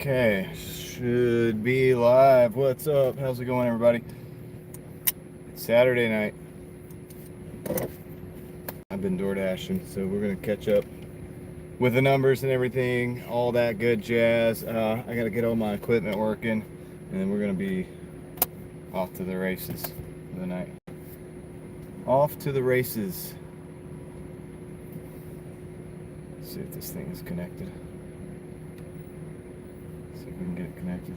Okay, should be live. What's up? How's it going, everybody? It's Saturday night. I've been Doordashing, so we're gonna catch up with the numbers and everything, all that good jazz. I gotta get all my equipment working, and then we're gonna be off to the races for the night. Off to the races. Let's see if this thing is connected. See if we can get it connected.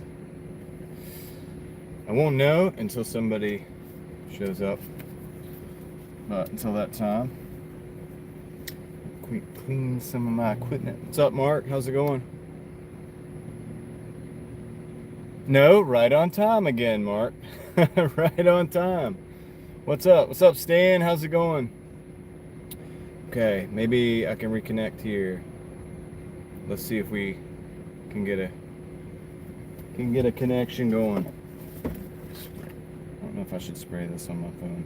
I won't know until somebody shows up, but until that time, clean some of my equipment. What's up, Mark? How's it going? No, right on time again, Mark. Right on time. What's up? What's up, Stan? How's it going? Okay, maybe I can reconnect here. Let's see if we can get a connection going. I don't know if I should spray this on my phone.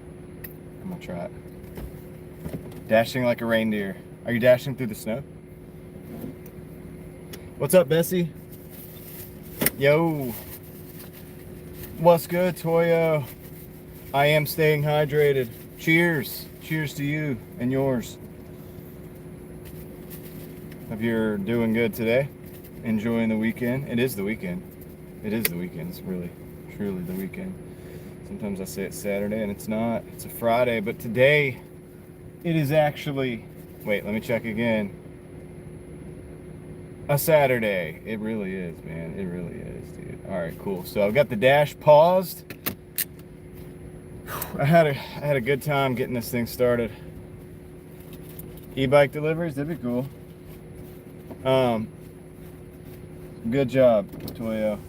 I'm gonna try it. Dashing like a reindeer. Are you dashing through the snow? What's up, Bessie? Yo. What's good, Toyo? I am staying hydrated. Cheers. Cheers to you and yours. Hope you're doing good today. Enjoying the weekend. It is the weekend. It is the weekend. It's really, truly the weekend. Sometimes I say it's Saturday and it's not. It's a Friday, but today it is actually, wait, let me check again. A Saturday. It really is, man. It really is, dude. All right, cool. So I've got the dash paused. I had a good time getting this thing started. E-bike deliveries, that'd be cool. Good job, Toyo.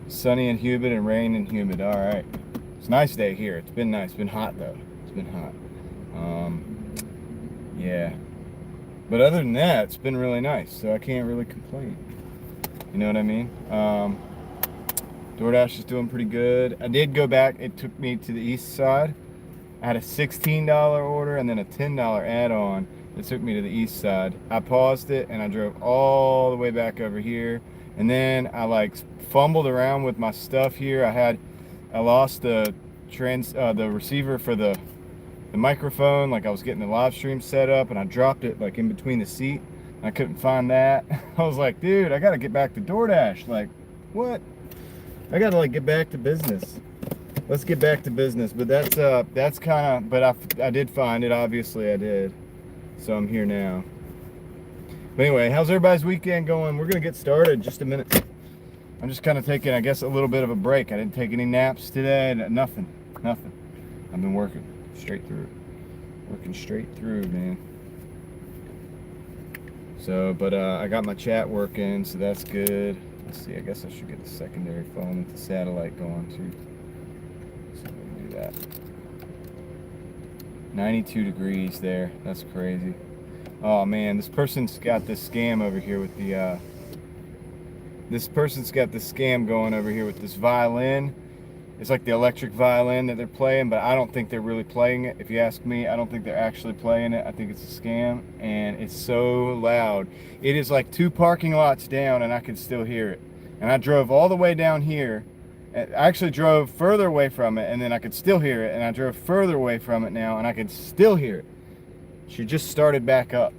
Sunny and humid and rain and humid. All right. It's a nice day here. It's been nice. It's been hot though. It's been hot. Yeah. But other than that, it's been really nice. So I can't really complain. You know what I mean? Doordash is doing pretty good. I did go back. It took me to the east side. I had a $16 order and then a $10 add-on. It took me to the east side. I paused it and I drove all the way back over here. And then I like fumbled around with my stuff here. I lost the receiver for the microphone. Like I was getting the live stream set up and I dropped it like in between the seat. I couldn't find that. I was like, dude, I gotta get back to Doordash. Like, what? I gotta like get back to business. Let's get back to business. But that's kind of, but I did find it. Obviously I did. So I'm here now. But anyway, how's everybody's weekend going? We're gonna get started in just a minute. I'm just kind of taking, I guess, a little bit of a break. I didn't take any naps today. Nothing. I've been working straight through. Working straight through, man. So, but I got my chat working, so that's good. Let's see, I guess I should get the secondary phone with the satellite going too. So we can do that. 92 degrees there. That's crazy. Oh man, this person's got this scam over here with the this person's got this scam going over here with this violin. It's like the electric violin that they're playing, but I don't think they're really playing it. If you ask me, I don't think they're actually playing it. I think it's a scam, and it's so loud. It is like 2 parking lots down, and I can still hear it. And I drove all the way down here. I actually drove further away from it, and then I could still hear it. And I drove further away from it now, and I could still hear it. She just started back up.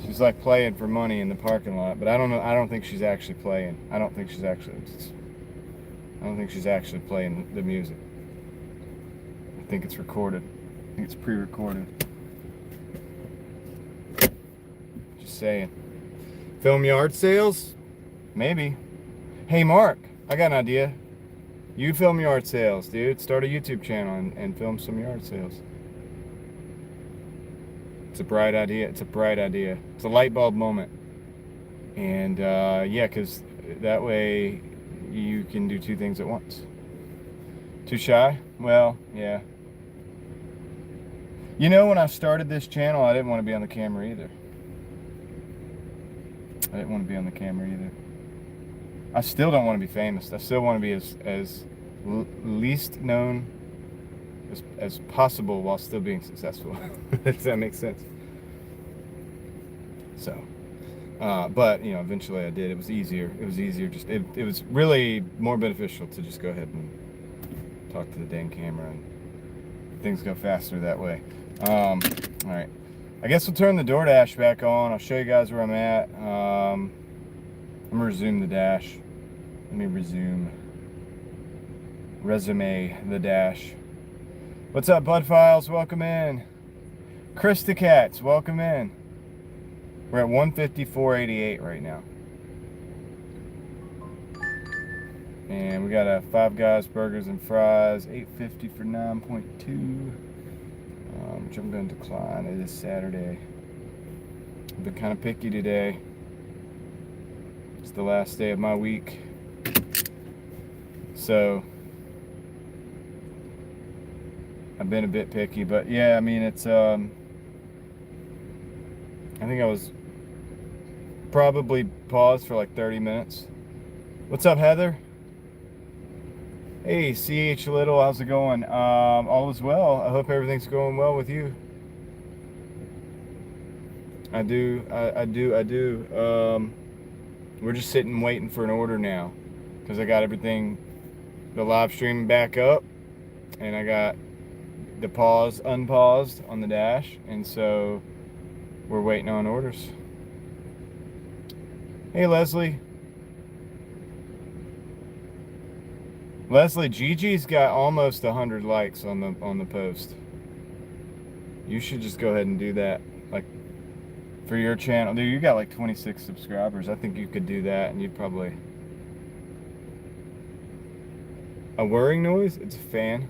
She's like playing for money in the parking lot, but I don't know. I don't think she's actually playing. I don't think she's actually playing the music. I think it's recorded. I think it's pre-recorded. Just saying. Film yard sales? Maybe. Hey, Mark, I got an idea. You film yard sales, dude. Start a YouTube channel and film some yard sales. It's a bright idea. It's a bright idea. It's a light bulb moment. And yeah, because that way you can do 2 things at once. Too shy? Well, yeah. You know, when I started this channel, I didn't want to be on the camera either. I still don't want to be famous. I still want to be as least known as possible while still being successful. Does that make sense? So, But eventually I did. It was easier. Just it was really more beneficial to just go ahead and talk to the dang camera, and things go faster that way. All right. I guess we'll turn the Doordash back on. I'll show you guys where I'm at. I'm gonna resume the dash. Let me resume the dash. What's up, Bud Files? Welcome in. Krista Cats, welcome in. We're at 154.88 right now. And we got a Five Guys burgers and fries, $8.50 for 9.2. Which I'm going to decline. It is Saturday. I've been kind of picky today. It's the last day of my week. So I've been a bit picky, but yeah, I mean, it's I think I was probably paused for like 30 minutes. What's up, Heather? Hey, CH Little, how's it going? All is well. I hope everything's going well with you. I do. We're just sitting waiting for an order now, because I got everything, the live stream back up, and I got the unpaused on the dash, and so we're waiting on orders. Hey, Leslie. Gigi's got almost 100 likes on the post. You should just go ahead and do that, like, for your channel. Dude, you got like 26 subscribers. I think you could do that, and you'd probably... A whirring noise? It's a fan.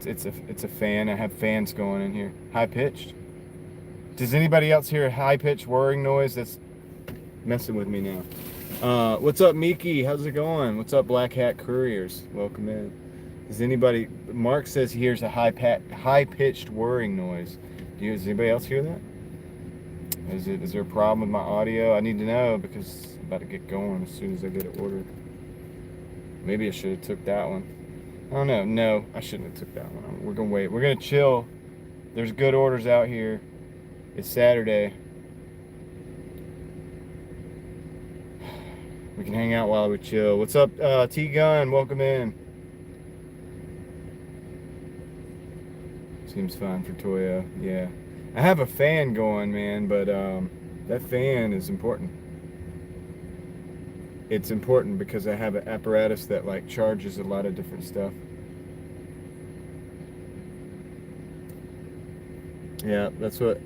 It's a fan. I have fans going in here. High pitched. Does anybody else hear a high pitched whirring noise? That's messing with me now. What's up, Miki? How's it going? What's up, Black Hat Couriers? Welcome in. Does anybody... Mark says he hears a high-pitched whirring noise. Does anybody else hear that? Is there a problem with my audio? I need to know, because I'm about to get going as soon as I get it ordered. Maybe I should have took that one. I don't know. No, I shouldn't have took that one. We're gonna wait. We're gonna chill. There's good orders out here. It's Saturday. We can hang out while we chill. What's up, T-Gun? Welcome in. Seems fine for Toya. Yeah. I have a fan going, man, but that fan is important. It's important because I have an apparatus that like charges a lot of different stuff. Yeah, that's what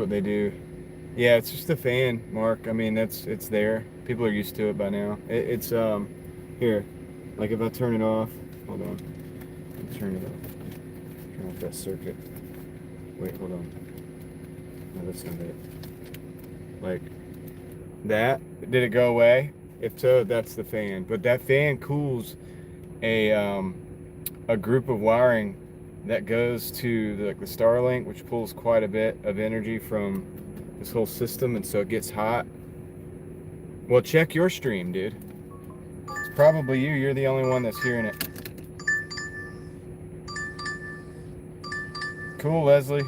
they do. Yeah, it's just a fan, Mark. I mean, it's there. People are used to it by now. It's here. Like if I turn it off, hold on. Turn it off. Turn off that circuit. Wait, hold on. No, that's not it. Like that. Did it go away? If so, that's the fan. But that fan cools a group of wiring that goes to the Starlink, which pulls quite a bit of energy from this whole system, and so it gets hot. Well, check your stream, dude. It's probably you. You're the only one that's hearing it. Cool, Leslie.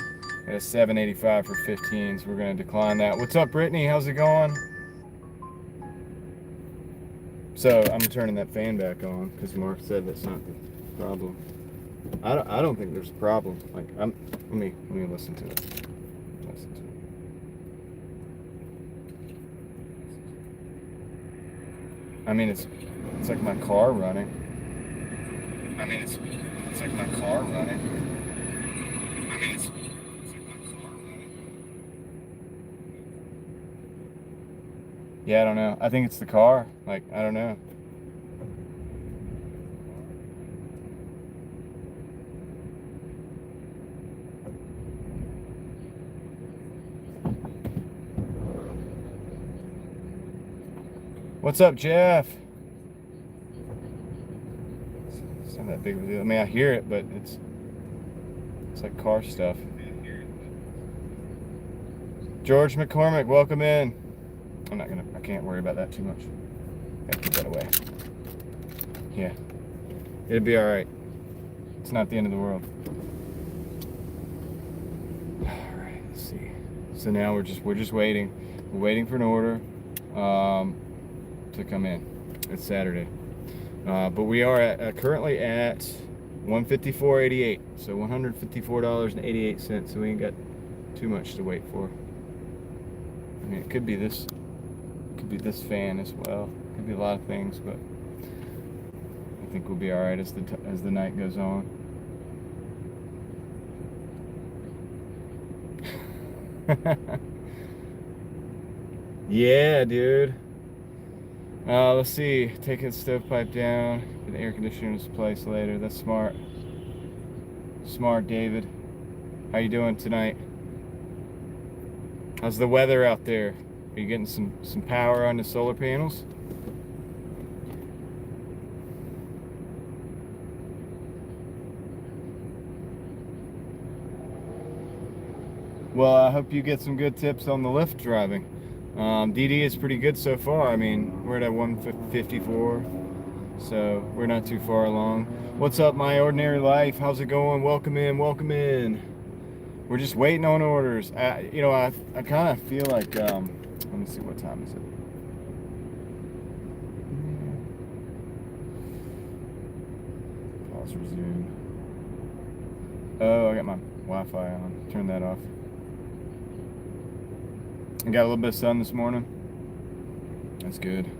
At a 785 for 15, so we're gonna decline that. What's up, Brittany? How's it going? So I'm turning that fan back on because Mark said that's not the problem. I don't think there's a problem. Like let me listen to it. Listen to it. I mean, it's like my car running. I mean, it's like my car running. I mean, it's like my car running. Yeah, I don't know. I think it's the car. Like, I don't know. What's up, Jeff? It's not that big of a deal. I mean, I hear it, but it's like car stuff. George McCormick, welcome in. I can't worry about that too much. Gotta put that away. Yeah. It'll be alright. It's not the end of the world. Alright, let's see. So now we're just waiting. We're waiting for an order to come in. It's Saturday, but we are currently at $154.88. So $154.88. So we ain't got too much to wait for. I mean, it could be this. Could be this fan as well. Could be a lot of things, but I think we'll be all right as the night goes on. Yeah, dude. Let's see. Taking the stovepipe down. Get the air conditioner in its place later. That's smart. Smart, David. How you doing tonight? How's the weather out there? Are you getting some power on the solar panels? Well, I hope you get some good tips on the Lyft driving. DD is pretty good so far. I mean, we're at 154, so we're not too far along. What's up, My Ordinary Life? How's it going? Welcome in, welcome in. We're just waiting on orders. I kind of feel like, let me see, what time is it? Pause, resume. Oh, I got my Wi-Fi on. Turn that off. I got a little bit of sun this morning. That's good.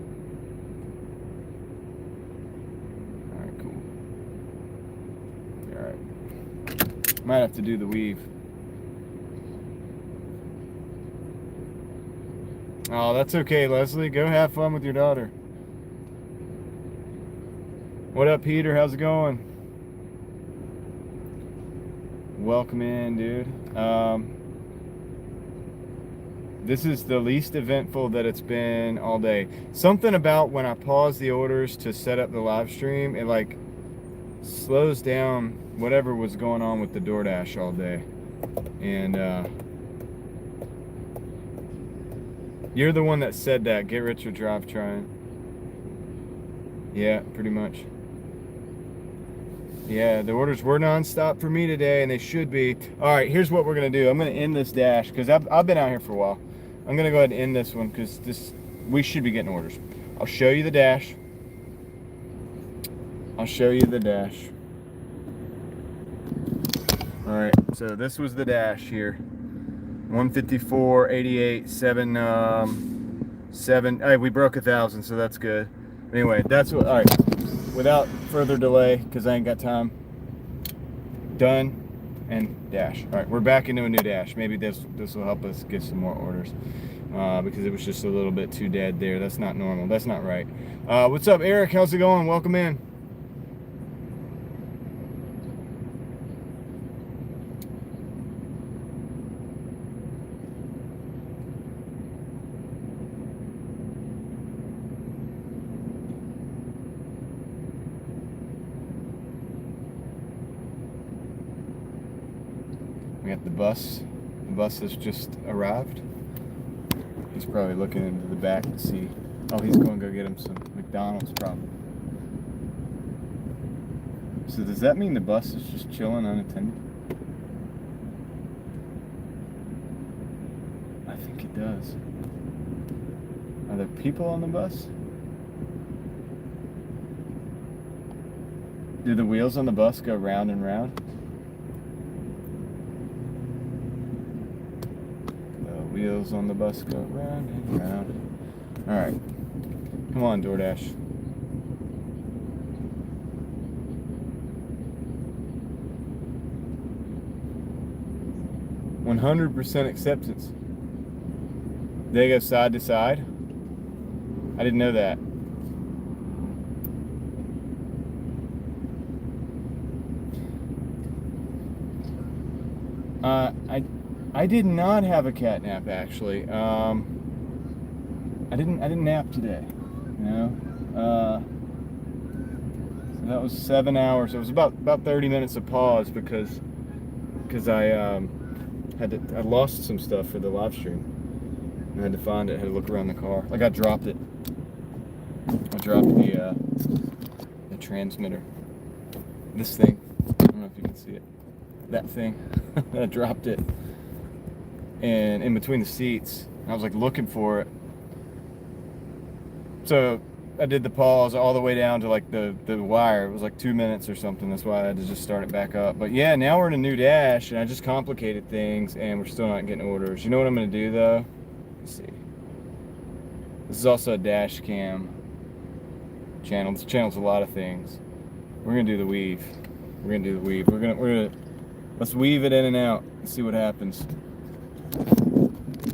Alright, cool. Alright. Might have to do the weave. Oh, that's okay, Leslie. Go have fun with your daughter. What up, Peter? How's it going? Welcome in, dude. This is the least eventful that it's been all day. Something about when I pause the orders to set up the live stream, it like slows down whatever was going on with the Doordash all day. And you're the one that said that. Get rich or drive trying. Yeah, pretty much. Yeah, the orders were nonstop for me today, and they should be. All right, here's what we're gonna do. I'm gonna end this dash because I've been out here for a while. I'm gonna go ahead and end this one because we should be getting orders. I'll show you the dash. I'll show you the dash. All right, so this was the dash here. 154.88, 7. Hey, we broke 1,000, so that's good. Anyway, that's what. All right. Without further delay, because I ain't got time. Done and dash. All right, we're back into a new dash. Maybe this will help us get some more orders because it was just a little bit too dead there. That's not normal. That's not right. What's up, Eric? How's it going? Welcome in. We got the bus. The bus has just arrived. He's probably looking into the back to see. Oh, he's going to go get him some McDonald's probably. So does that mean the bus is just chilling unattended? I think it does. Are there people on the bus? Do the wheels on the bus go round and round? Wheels on the bus go round and round. All right, come on, Doordash. %100 acceptance. They go side to side. I didn't know that. I did not have a cat nap actually. I didn't nap today. You know, so that was 7 hours. It was about 30 minutes of pause because I lost some stuff for the live stream. I had to find it. I had to look around the car. Like I dropped it. I dropped the transmitter. This thing. I don't know if you can see it. That thing. I dropped it. and in between the seats. I was like looking for it. So I did the pause all the way down to like the wire. It was like 2 minutes or something. That's why I had to just start it back up. But yeah, now we're in a new dash, and I just complicated things, and we're still not getting orders. You know what I'm gonna do though? Let's see. This is also a dash cam channel. This channel's a lot of things. We're gonna do the weave. We're gonna do the weave. We're gonna let's weave it in and out and see what happens.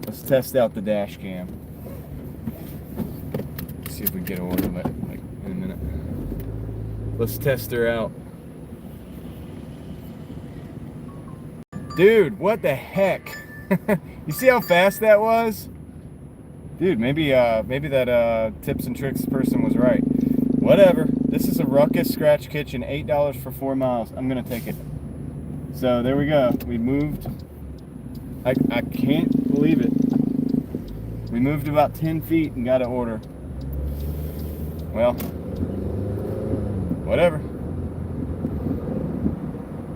Let's test out the dash cam. See if we can get an order like in a minute. Let's test her out. Dude, what the heck? You see how fast that was? Dude, maybe that tips and tricks person was right. Whatever. This is a Ruckus Scratch Kitchen, $8 for 4 miles. I'm gonna take it. So there we go. We moved. I can't believe it. We moved about 10 feet and got an order. Well, whatever.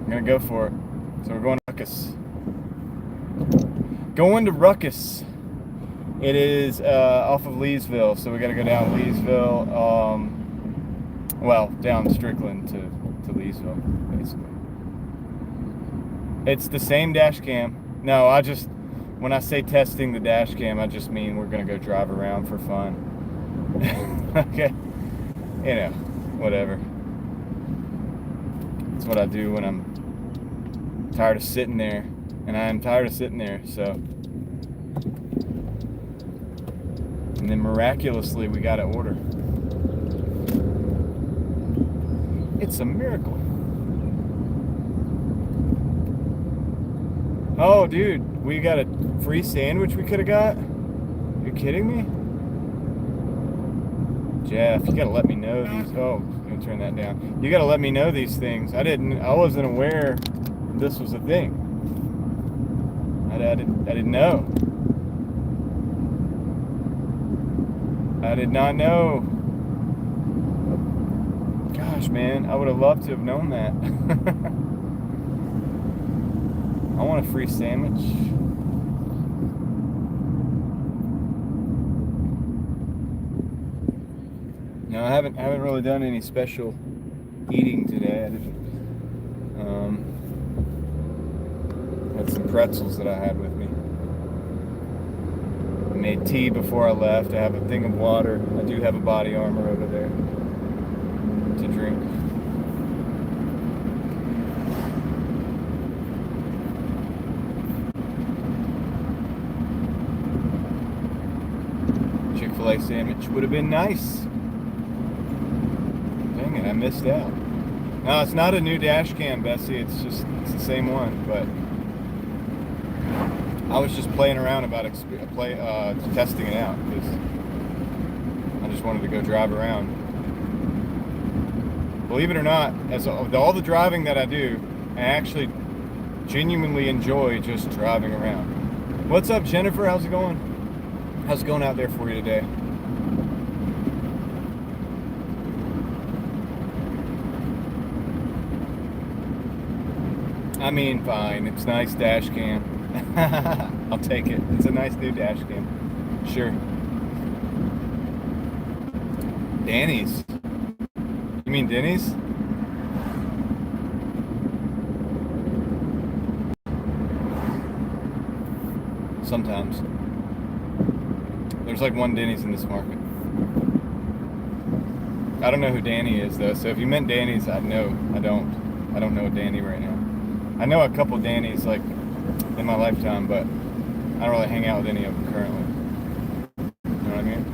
I'm gonna go for it. So we're going to Ruckus. Going to Ruckus. It is off of Leesville, so we got to go down Leesville. Well, down Strickland to Leesville, basically. It's the same dash cam. No, when I say testing the dash cam, I just mean we're gonna go drive around for fun. Okay, you know, whatever. That's what I do when I'm tired of sitting there, and I am tired of sitting there. So, and then miraculously we got an order. It's a miracle. Oh, dude, we got a free sandwich we could have got? You kidding me? Jeff, you gotta let me know these. Oh, I'm gonna turn that down. You gotta let me know these things. I wasn't aware this was a thing. I didn't know. I did not know. Gosh, man, I would have loved to have known that. I want a free sandwich. No, I haven't really done any special eating today. I didn't. Had some pretzels that I had with me. I made tea before I left. I have a thing of water. I do have a body armor over there to drink. Chick-fil-A sandwich would have been nice. Dang it, I missed out. No, it's not a new dash cam, Bessie. It's the same one, but I was just playing around about testing it out because I just wanted to go drive around. Believe it or not, as all the driving that I do, I actually genuinely enjoy just driving around. What's up, Jennifer? How's it going? How's it going out there for you today? I mean, fine. It's nice dash cam. I'll take it. It's a nice new dash cam. Sure. Danny's. You mean Denny's? Sometimes. There's like one Denny's in this market. I don't know who Danny is though, so if you meant Danny's, I don't know Danny right now. I know a couple Danny's like in my lifetime, but I don't really hang out with any of them currently. You know what I mean?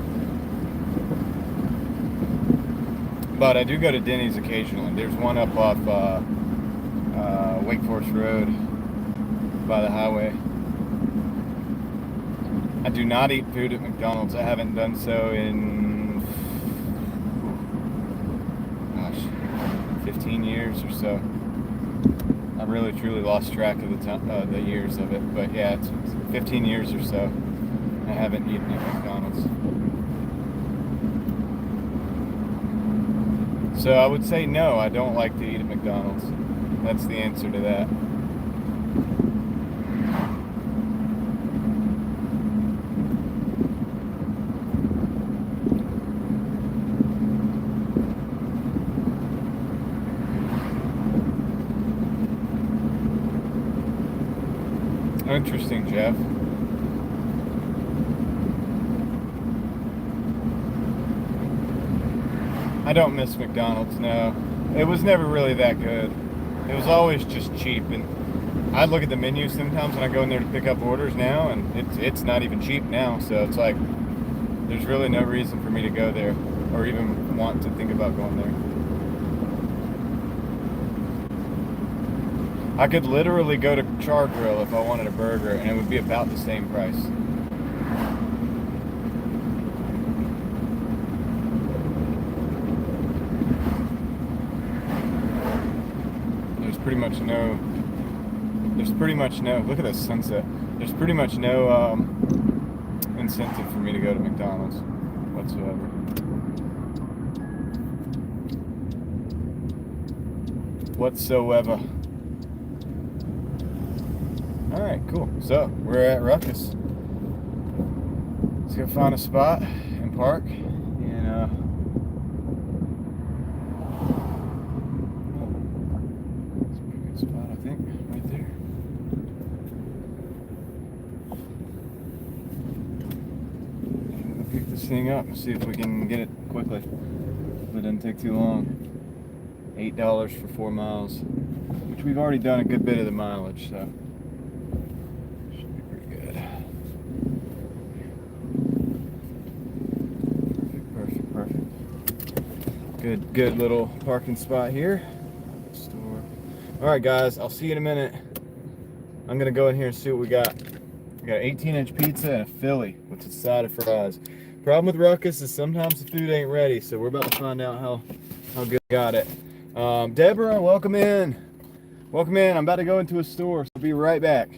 But I do go to Denny's occasionally. There's one up off Wake Forest Road by the highway. I do not eat food at McDonald's. I haven't done so in, 15 years or so. I really truly lost track of the years of it, but yeah, it's 15 years or so. I haven't eaten at McDonald's. So I would say no, I don't like to eat at McDonald's. That's the answer to that. interesting, Jeff. I don't miss McDonald's, no. It was never really that good. It was always just cheap, and I look at the menu sometimes when I go in there to pick up orders now, and it's not even cheap now. So it's like there's really no reason for me to go there or even want to think about going there. I could literally go to Char Grill if I wanted a burger, and it would be about the same price. There's pretty much no, look at the sunset. There's pretty much no incentive for me to go to McDonald's whatsoever. Whatsoever. Alright, cool. So, we're at Ruckus. Let's go find a spot and park. And, it's a pretty good spot, I think, right there. And we'll pick this thing up and see if we can get it quickly. It doesn't take too long. $8 for 4 miles, which we've already done a good bit of the mileage, so should be pretty good. Perfect. Good little parking spot here. Store. All right, guys, I'll see you in a minute. I'm gonna go in here and see what we got. We got an 18-inch pizza and a Philly with a side of fries. Problem with Ruckus is sometimes the food ain't ready, so we're about to find out how good we got it. Deborah, welcome in. Welcome in. I'm about to go into a store, so I'll be right back.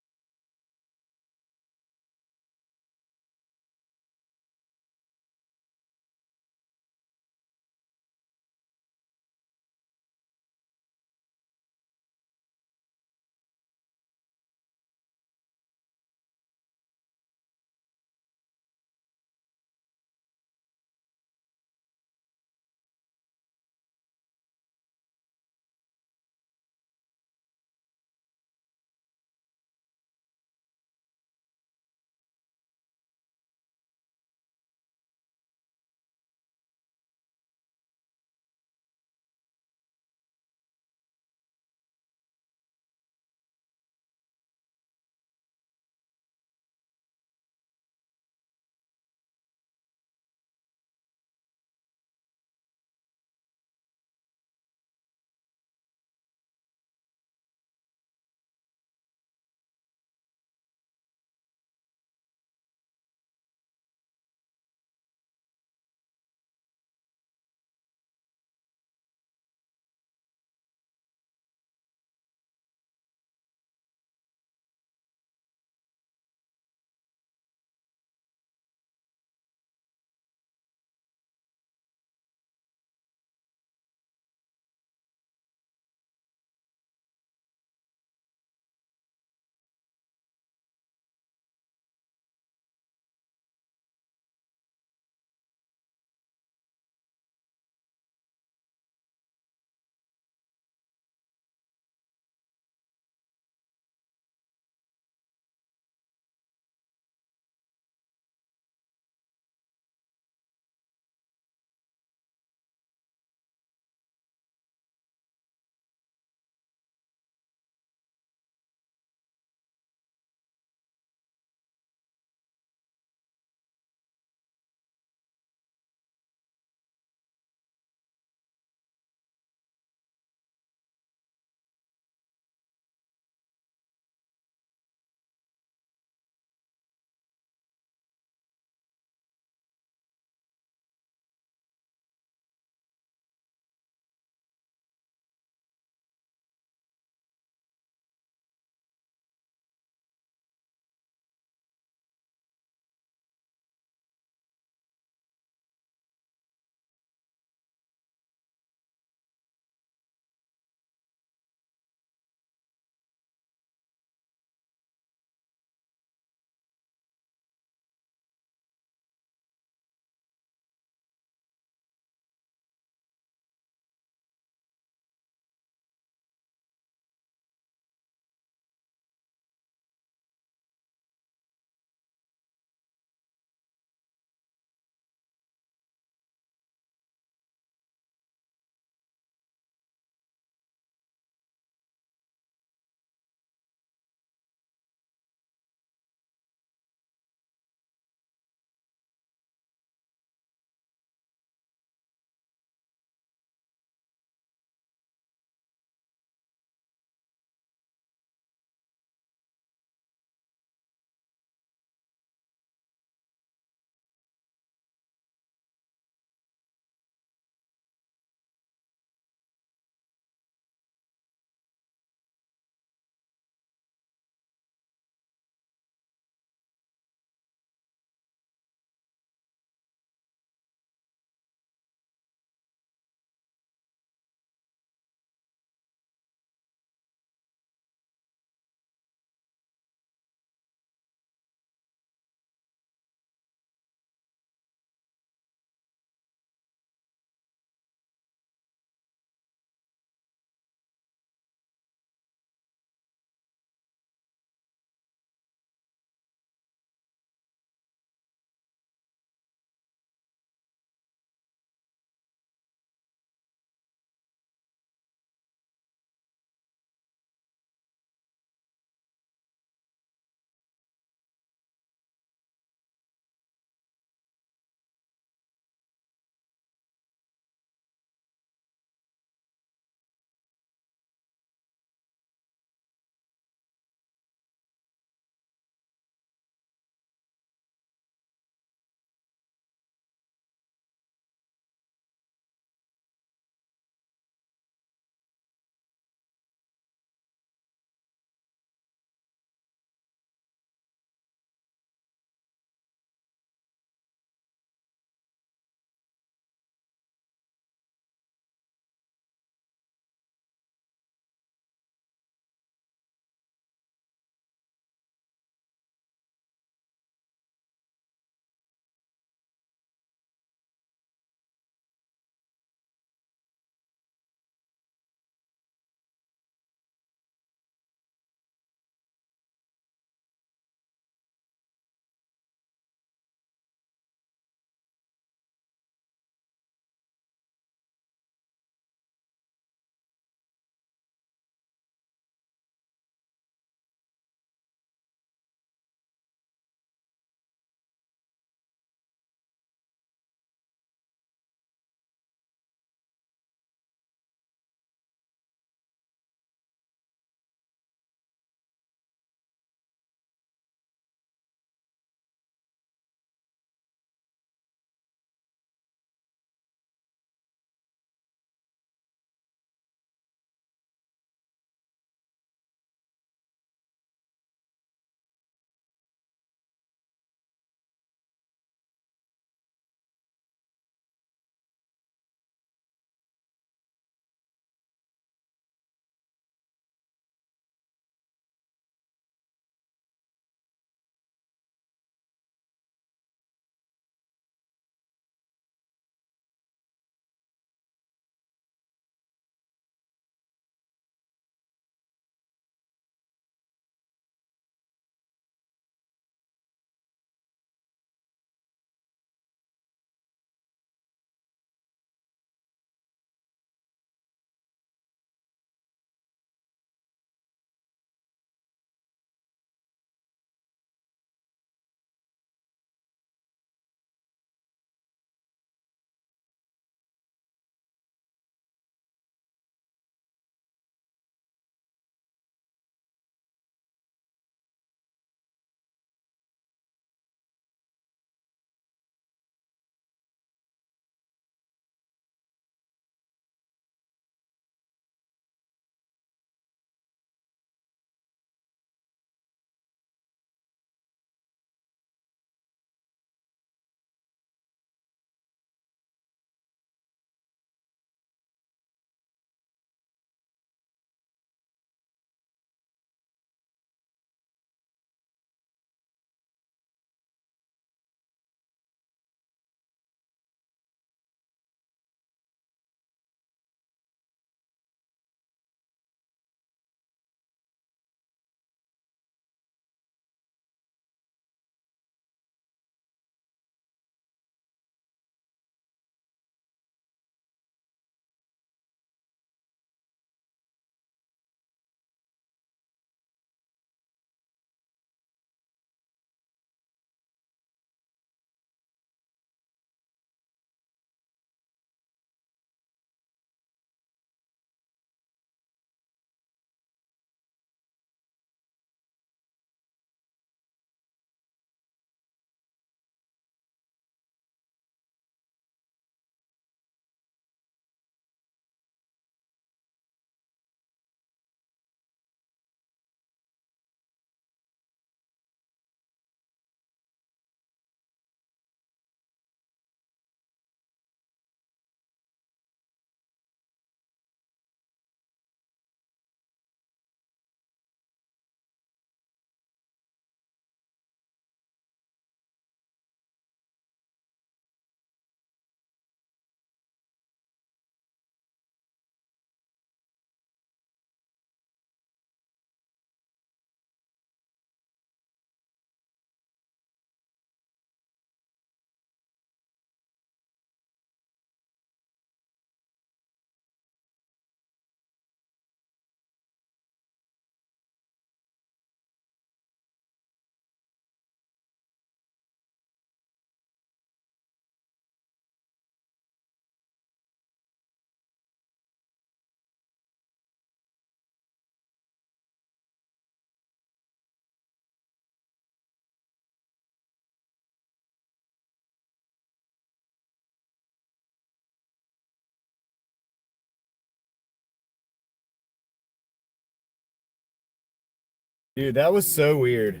Dude, that was so weird.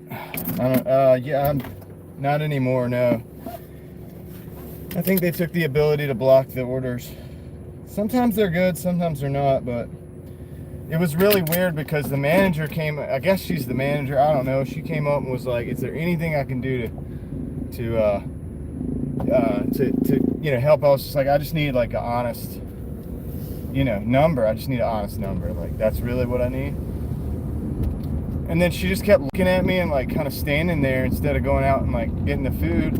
I don't, yeah, I'm not anymore, no. I think they took the ability to block the orders. Sometimes they're good, sometimes they're not, but it was really weird because the manager came, I guess she's the manager, I don't know. She came up and was like, is there anything I can do to help? I was just like, I just need like an honest, number. I just need an honest number. Like, that's really what I need. And then she just kept looking at me and like kind of standing there instead of going out and like getting the food,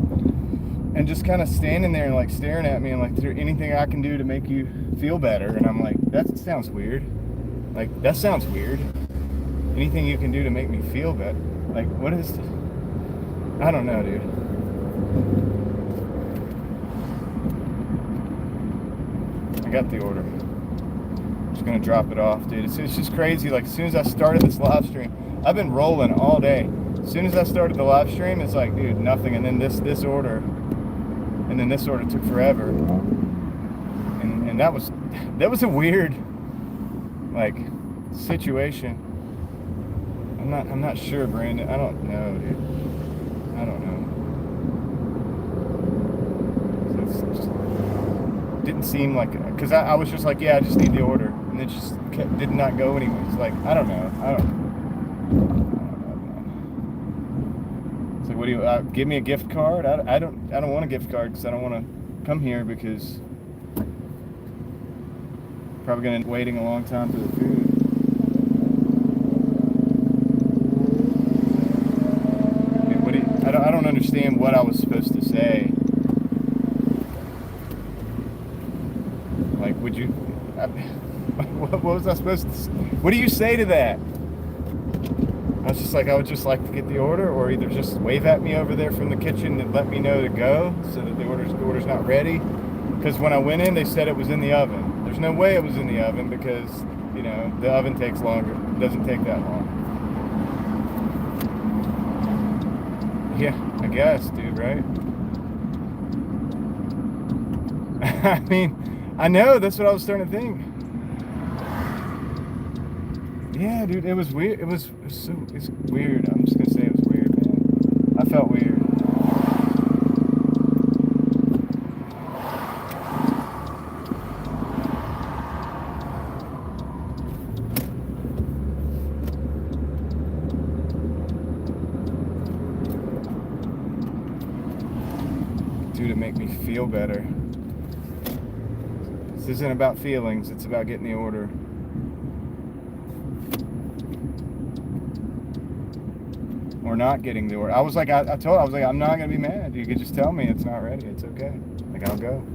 and just kind of standing there and like staring at me and like, is there anything I can do to make you feel better? And I'm like, that sounds weird. Like, that sounds weird. Anything you can do to make me feel better? Like, what is, I don't know, dude. I got the order. I'm just gonna drop it off, dude. It's just crazy. Like, as soon as I started this live stream, I've been rolling all day. As soon as I started the live stream, it's like, dude, nothing. And then this order, and then this order took forever. And that was a weird, like, situation. I'm not sure, Brandon. I don't know, dude. I don't know. It's just didn't seem like, because I was just like, yeah, I just need the order, and it just did not go anyways. Like, I don't know. I don't know, man. It's like, what do you give me a gift card? I don't want a gift card because I don't want to come here because probably gonna end up waiting a long time for the food. I don't understand what I was supposed to say. Like, would you? What was I supposed to? What do you say to that? I was just like, I would just like to get the order, or either just wave at me over there from the kitchen and let me know to go, so that the order's not ready. Because when I went in, they said it was in the oven. There's no way it was in the oven because the oven takes longer. It doesn't take that long. Yeah, I guess, dude, right? I mean, I know, that's what I was starting to think. Yeah, dude, it was weird. It's weird. I'm just gonna say it was weird, man. I felt weird. To make me feel better. This isn't about feelings, it's about getting the order. Or not getting the order. I was like, I was like, I'm not gonna be mad. You could just tell me it's not ready. It's okay. Like, I'll go.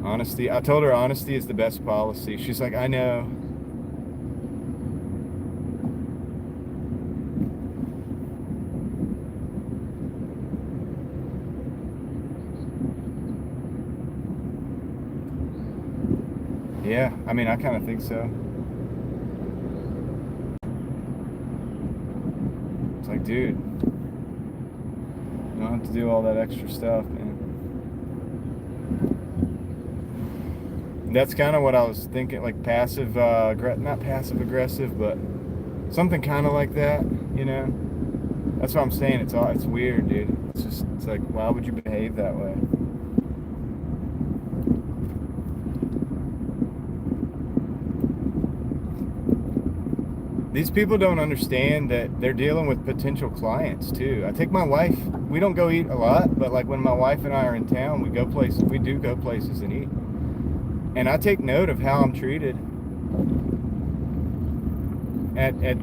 Honesty. I told her honesty is the best policy. She's like, I know. Yeah, I mean, I kind of think so. It's like, dude, you don't have to do all that extra stuff, man. That's kind of what I was thinking, like passive, not passive aggressive, but something kind of like that, That's what I'm saying. It's weird, dude. It's like, why would you behave that way? These people don't understand that they're dealing with potential clients too. I take my wife, we don't go eat a lot, but like when my wife and I are in town, we do go places and eat. And I take note of how I'm treated at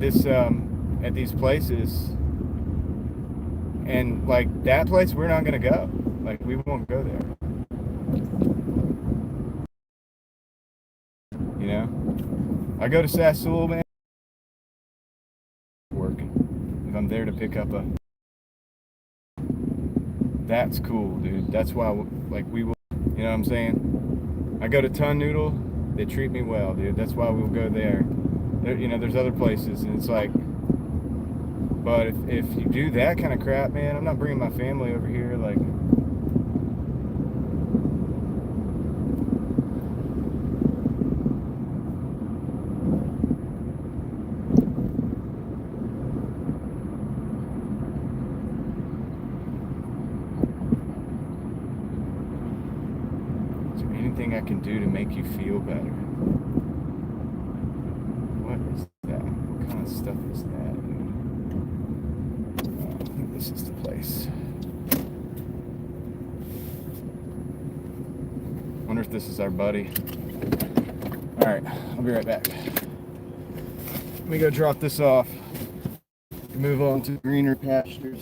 these places. And like that place, we're not gonna go. Like, we won't go there. I go to Sassoul, man. Working. If I'm there to pick up that's cool, dude. That's why, like, we will, you know what I'm saying? I go to Ton Noodle, they treat me well, dude. That's why we'll go there. There's other places, and it's like, but if you do that kind of crap, man, I'm not bringing my family over here. Like, Is there anything I can do to make you feel better? What is that? What kind of stuff is that? I think this is the place. Wonder if this is our buddy. All right, I'll be right back. Let me go drop this off. Move on to greener pastures.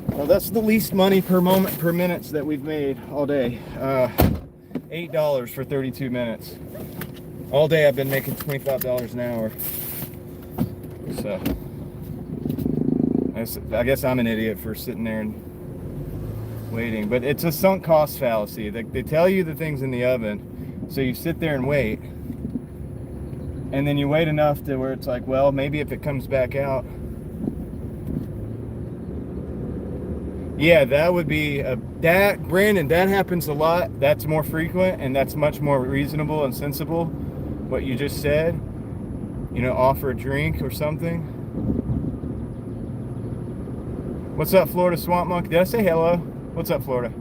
Well, that's the least money per minutes that we've made all day. $8 for 32 minutes. All day I've been making $25 an hour. So I guess I'm an idiot for sitting there and waiting. But it's a sunk cost fallacy. They tell you the things in the oven, so you sit there and wait. And then you wait enough to where it's like, well, maybe if it comes back out. Yeah, that would be Brandon, that happens a lot. That's more frequent, and that's much more reasonable and sensible. What you just said, offer a drink or something. What's up, Florida Swamp Monk? Did I say hello? What's up, Florida?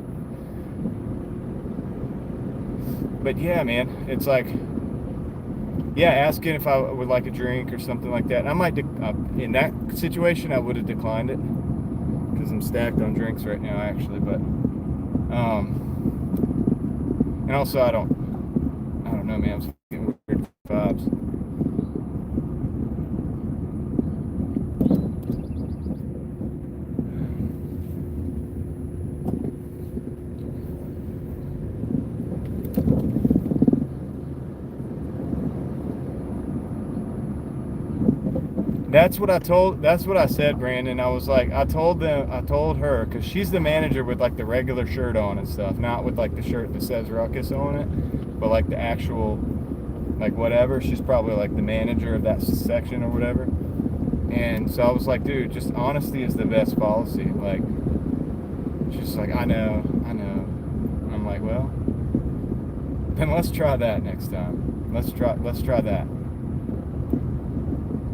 But yeah, man, it's like, yeah, asking if I would like a drink or something like that. And I might, in that situation, I would have declined it. Because I'm stacked on drinks right now, actually, but and also I don't know, man. I'm getting weird vibes. That's what I said, Brandon. I was like, I told her, because she's the manager with like the regular shirt on and stuff, not with like the shirt that says Ruckus on it, but like the actual, like whatever. She's probably like the manager of that section or whatever. And so I was like, dude, just honesty is the best policy. Like, she's like, I know. And I'm like, well, then let's try that next time. Let's try that.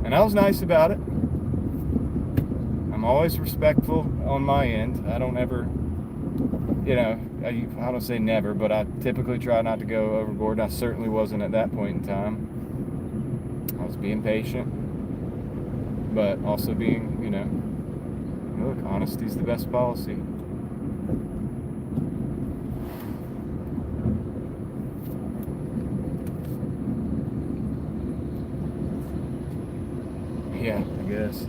And I was nice about it. I'm always respectful on my end. I don't ever, I don't say never, but I typically try not to go overboard. I certainly wasn't at that point in time. I was being patient, but also being, look, honesty's the best policy. Yeah, I guess.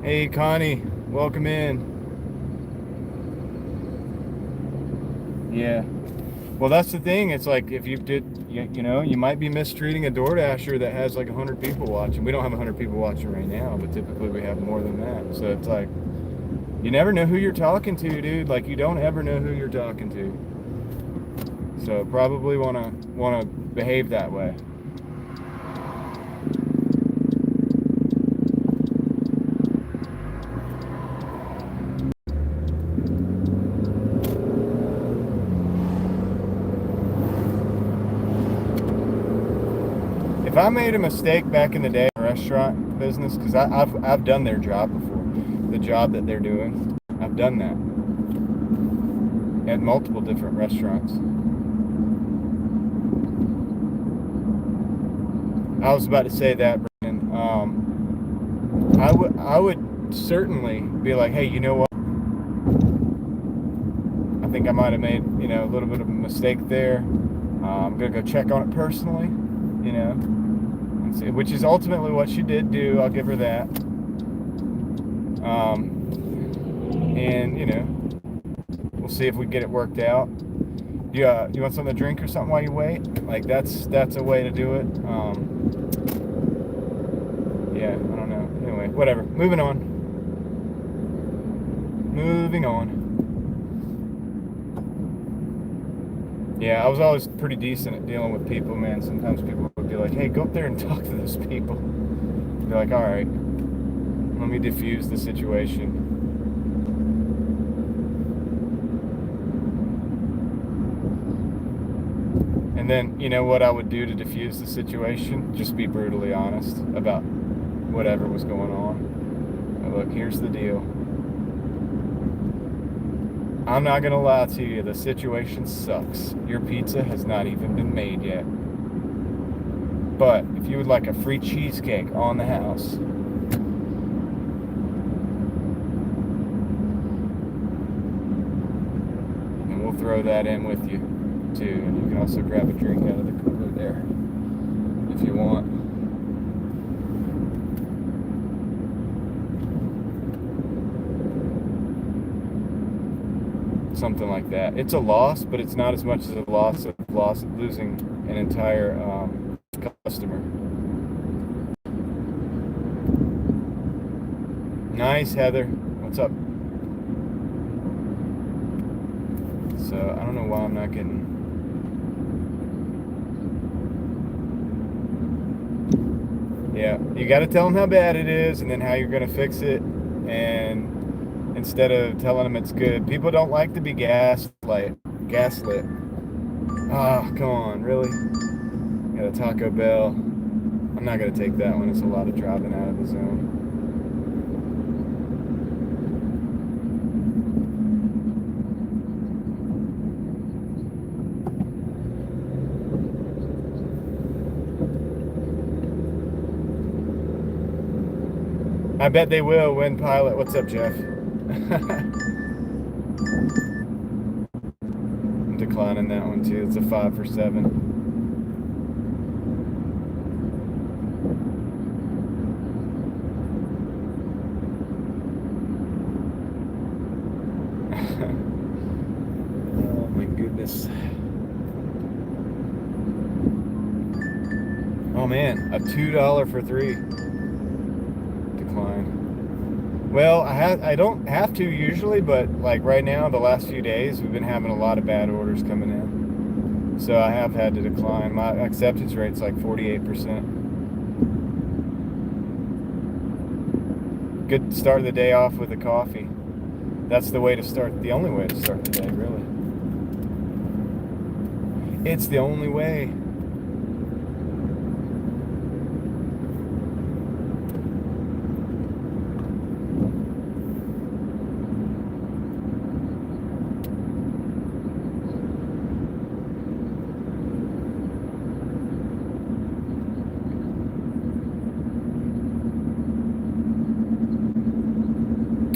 Hey, Connie, welcome in. Yeah. Well, that's the thing. It's like if you might be mistreating a Doordasher that has like 100 people watching. We don't have 100 people watching right now, but typically we have more than that. So it's like, you never know who you're talking to, dude. Like, you don't ever know who you're talking to. So probably wanna behave that way. If I made a mistake back in the day in the restaurant business, because I've done their job before, the job that they're doing, I've done that at multiple different restaurants. I was about to say that, Brandon. I would certainly be like, hey, you know what? I think I might have made, a little bit of a mistake there. I'm gonna go check on it personally, and see, which is ultimately what she did do. I'll give her that. And we'll see if we get it worked out. You want something to drink or something while you wait? Like that's a way to do it. Yeah, I don't know. Anyway, whatever. Moving on. Moving on. Yeah, I was always pretty decent at dealing with people, man. Sometimes people would be like, hey, go up there and talk to those people. I'd be like, all right, let me diffuse the situation. And then, you know what I would do to diffuse the situation? Just be brutally honest about whatever was going on. Now look, here's the deal. I'm not gonna lie to you, the situation sucks. Your pizza has not even been made yet. But if you would like a free cheesecake on the house, and we'll throw that in with you too. And you can also grab a drink out of the cooler there if you want. Something like that. It's a loss, but it's not as much as a loss of losing an entire customer. Nice, Heather. What's up? So I don't know why I'm not getting. Yeah, you got to tell them how bad it is, and then how you're gonna fix it, and instead of telling them it's good. People don't like to be gaslit. Ah, come on, really? Got a Taco Bell. I'm not gonna take that one. It's a lot of driving out of the zone. I bet they will win Pilot. What's up, Jeff? I'm declining that one too. It's a 5 for 7. Oh my goodness. Oh man, a $2 for 3. Decline. Well, I don't have to usually, but like right now, the last few days, we've been having a lot of bad orders coming in. So I have had to decline. My acceptance rate's like 48%. Good to start the day off with a coffee. That's the way to start, the only way to start the day, really. It's the only way.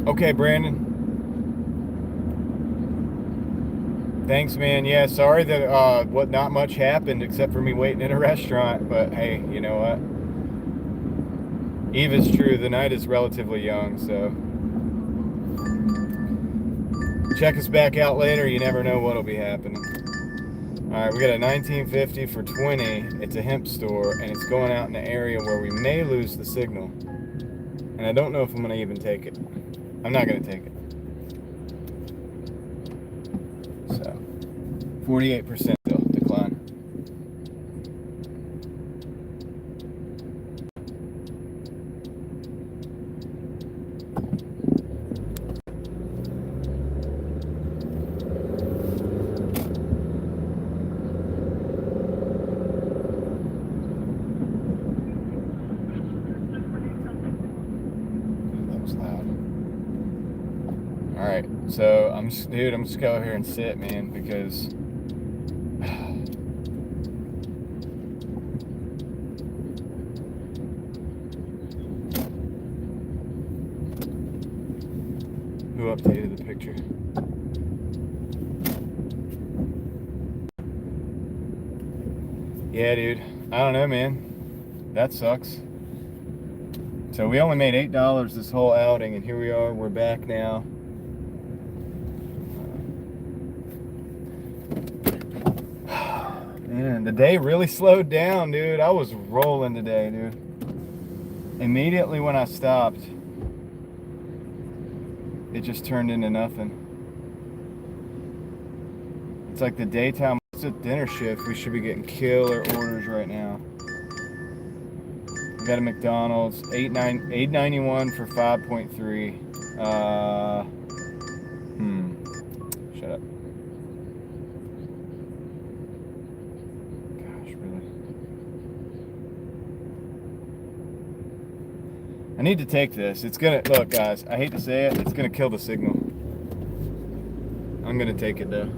Okay, Brandon. Thanks, man. Yeah, sorry that not much happened except for me waiting in a restaurant. But hey, you know what? Eve is true. The night is relatively young, so check us back out later. You never know what'll be happening. All right, we got a 1950 for 20. It's a hemp store, and it's going out in an area where we may lose the signal. And I don't know if I'm going to even take it. I'm not going to take it. So, 48% still decline. That was loud. All right, so I'm just gonna go over here and sit, man, because who updated the picture? Yeah, dude. I don't know, man. That sucks. So we only made $8 this whole outing, and here we are. We're back now. Man, the day really slowed down, dude. I was rolling today, dude. Immediately when I stopped, it just turned into nothing. It's like the daytime. It's a dinner shift. We should be getting killer orders right now. We got a McDonald's, $8.91 for 5.3. Shut up. Gosh, really. I need to take this. It's gonna, look guys, I hate to say it, it's gonna kill the signal. I'm gonna take it though.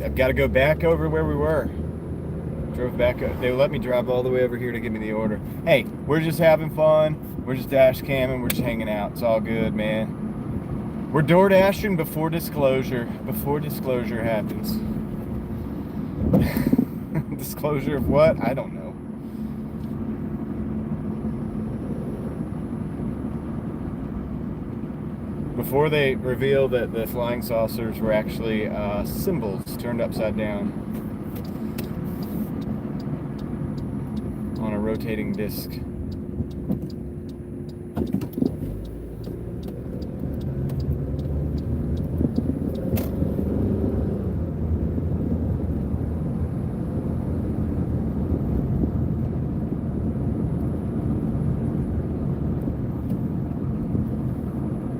I've got to go back over where we were. Drove back. They let me drive all the way over here to give me the order. Hey, we're just having fun. We're just dash camming. We're just hanging out. It's all good, man. We're Doordashing before disclosure. Before disclosure happens. Disclosure of what? I don't know. Before they reveal that the flying saucers were actually symbols turned upside down on a rotating disc.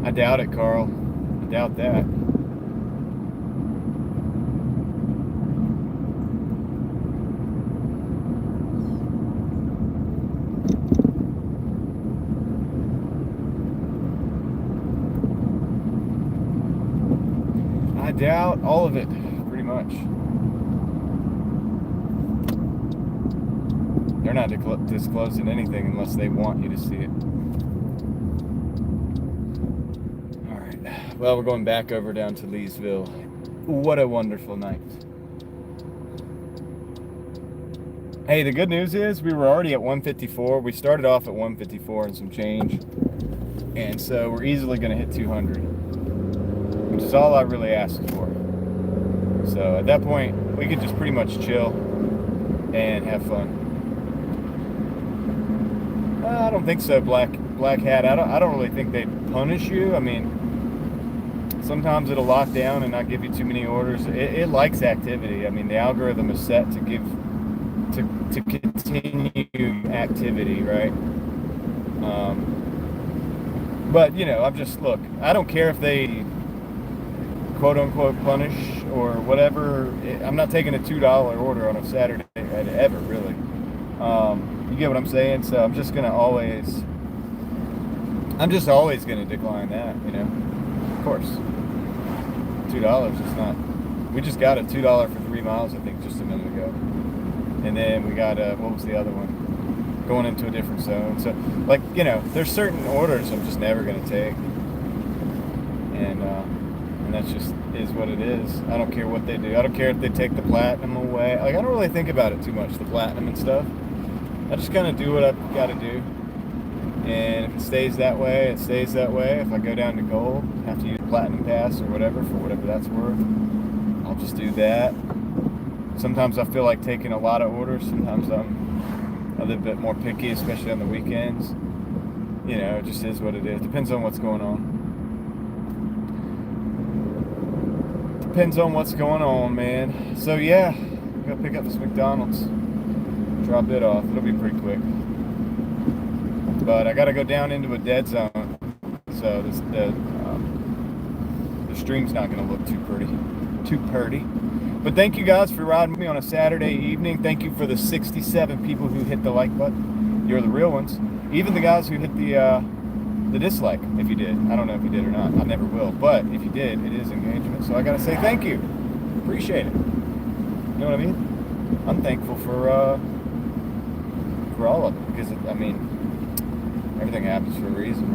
I doubt it, Carl. I doubt that. I doubt all of it, pretty much. They're not disclosing anything unless they want you to see it. Well, we're going back over down to Leesville. What a wonderful night. Hey, the good news is we were already at 154. We started off at 154 and some change. And so we're easily going to hit 200, which is all I really asked for. So at that point, we could just pretty much chill and have fun. I don't think so, Black Hat. I don't really think they'd punish you. I mean, sometimes it'll lock down and not give you too many orders. It likes activity. I mean, the algorithm is set to continue activity, right? But you know, look, I don't care if they quote unquote punish or whatever. I'm not taking a $2 order on a Saturday ever, really. You get what I'm saying? So I'm just always gonna decline that, you know. Of course. $2 is not. We just got a $2 for 3 miles, I think, just a minute ago. And then we got what was the other one? Going into a different zone. So, like, you know, there's certain orders I'm just never gonna take, and that's just is what it is. I don't care what they do. I don't care if they take the platinum away. Like, I don't really think about it too much, the platinum and stuff. I just kind of do what I've got to do. And if it stays that way, it stays that way. If I go down to gold, have to use platinum pass or whatever for whatever that's worth, I'll just do that. Sometimes I feel like taking a lot of orders. Sometimes I'm a little bit more picky, especially on the weekends. You know, it just is what it is. Depends on what's going on. Depends on what's going on, man. So yeah, I'm gonna pick up this McDonald's. Drop it off. It'll be pretty quick. But I got to go down into a dead zone, so the stream's not going to look too pretty. But thank you guys for riding with me on a Saturday evening. Thank you for the 67 people who hit the like button. You're the real ones. Even the guys who hit the dislike, if you did. I don't know if you did or not. I never will. But if you did, it is engagement. So I got to say thank you. Appreciate it. You know what I mean? I'm thankful for all of it, because I mean, everything happens for a reason,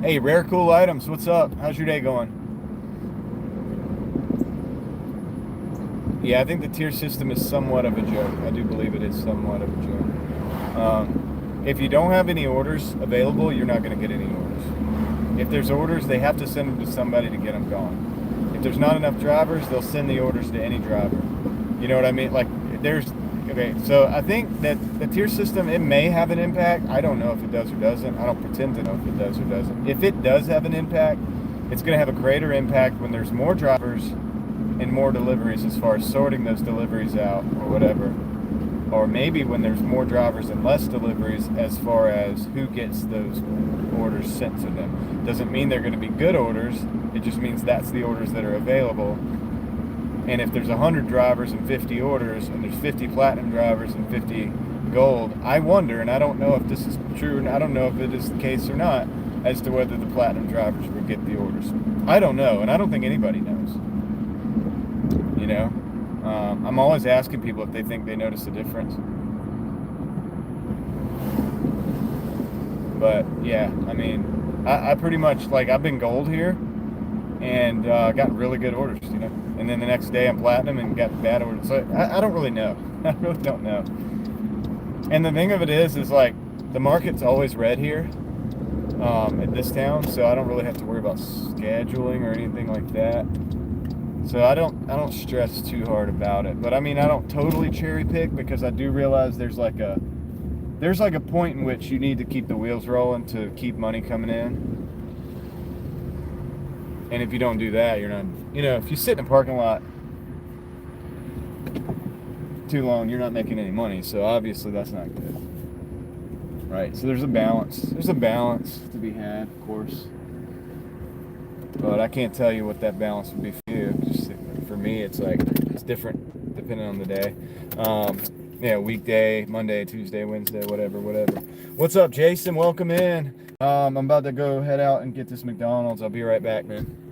right? Hey, Rare Cool Items, what's up? How's your day going? Yeah, I think the tier system is somewhat of a joke. I do believe it is somewhat of a joke. If you don't have any orders available, you're not going to get any orders. If there's orders, they have to send them to somebody to get them going. If there's not enough drivers, they'll send the orders to any driver. You know what I mean? Like there's okay. So I think that the tier system, it may have an impact. I don't know if it does or doesn't. I don't pretend to know if it does or doesn't. If it does have an impact, it's going to have a greater impact when there's more drivers and more deliveries, as far as sorting those deliveries out or whatever. Or maybe when there's more drivers and less deliveries, as far as who gets those orders sent to them. Doesn't mean they're going to be good orders. It just means that's the orders that are available. And if there's 100 drivers and 50 orders, and there's 50 platinum drivers and 50 gold, I wonder, and I don't know if this is true, and I don't know if it is the case or not, as to whether the platinum drivers will get the orders. I don't know, and I don't think anybody knows. You know? I'm always asking people if they think they notice a difference. But yeah, I mean, I pretty much, like, I've been gold here and got really good orders, you know. And then the next day I'm platinum and got bad orders. So I don't really know. I really don't know. And the thing of it is like the market's always red here at this town, so I don't really have to worry about scheduling or anything like that. So I don't stress too hard about it. But I mean, I don't totally cherry pick, because I do realize there's like a point in which you need to keep the wheels rolling to keep money coming in. And if you don't do that, you're not, you know, if you sit in a parking lot too long, you're not making any money. So obviously that's not good. Right? So there's a balance. There's a balance to be had, of course. But I can't tell you what that balance would be for you. Just for me, it's like, it's different depending on the day. Yeah, weekday, Monday, Tuesday, Wednesday, whatever. What's up, Jason? Welcome in. I'm about to go head out and get this McDonald's. I'll be right back, man.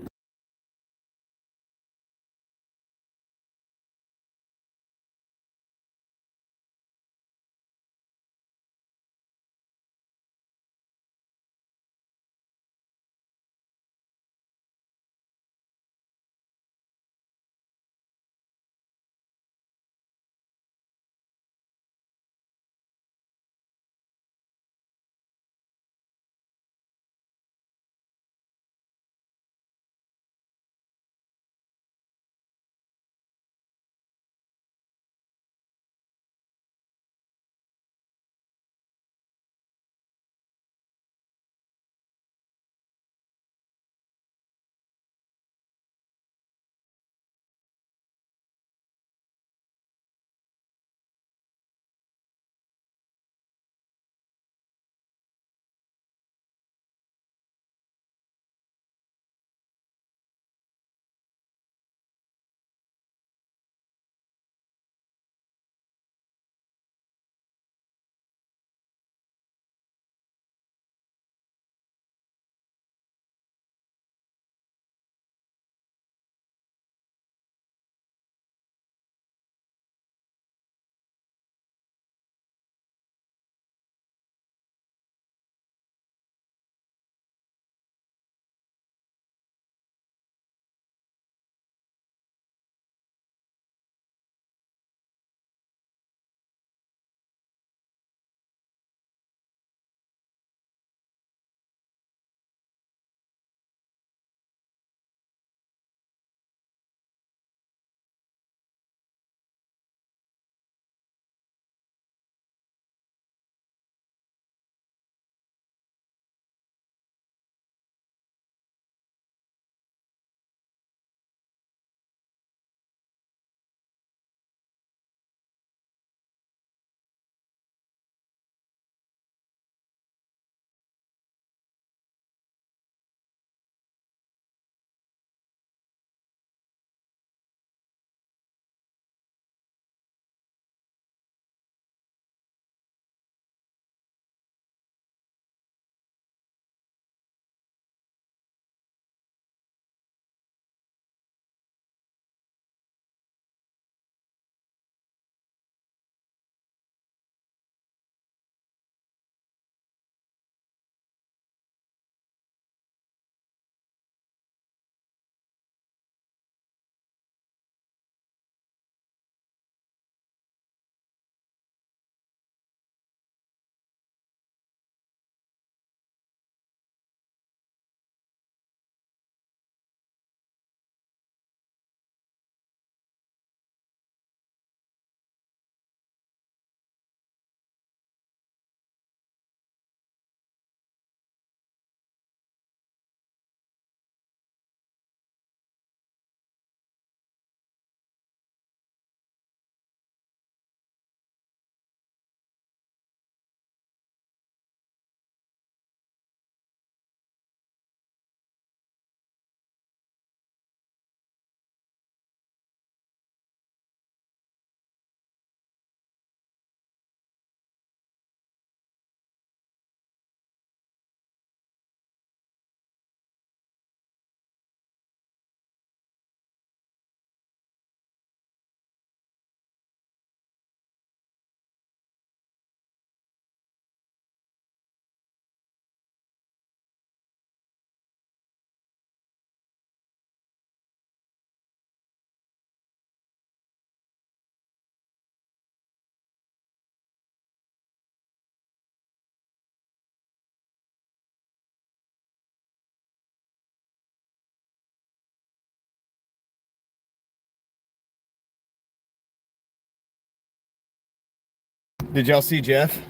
Did y'all see Jeff?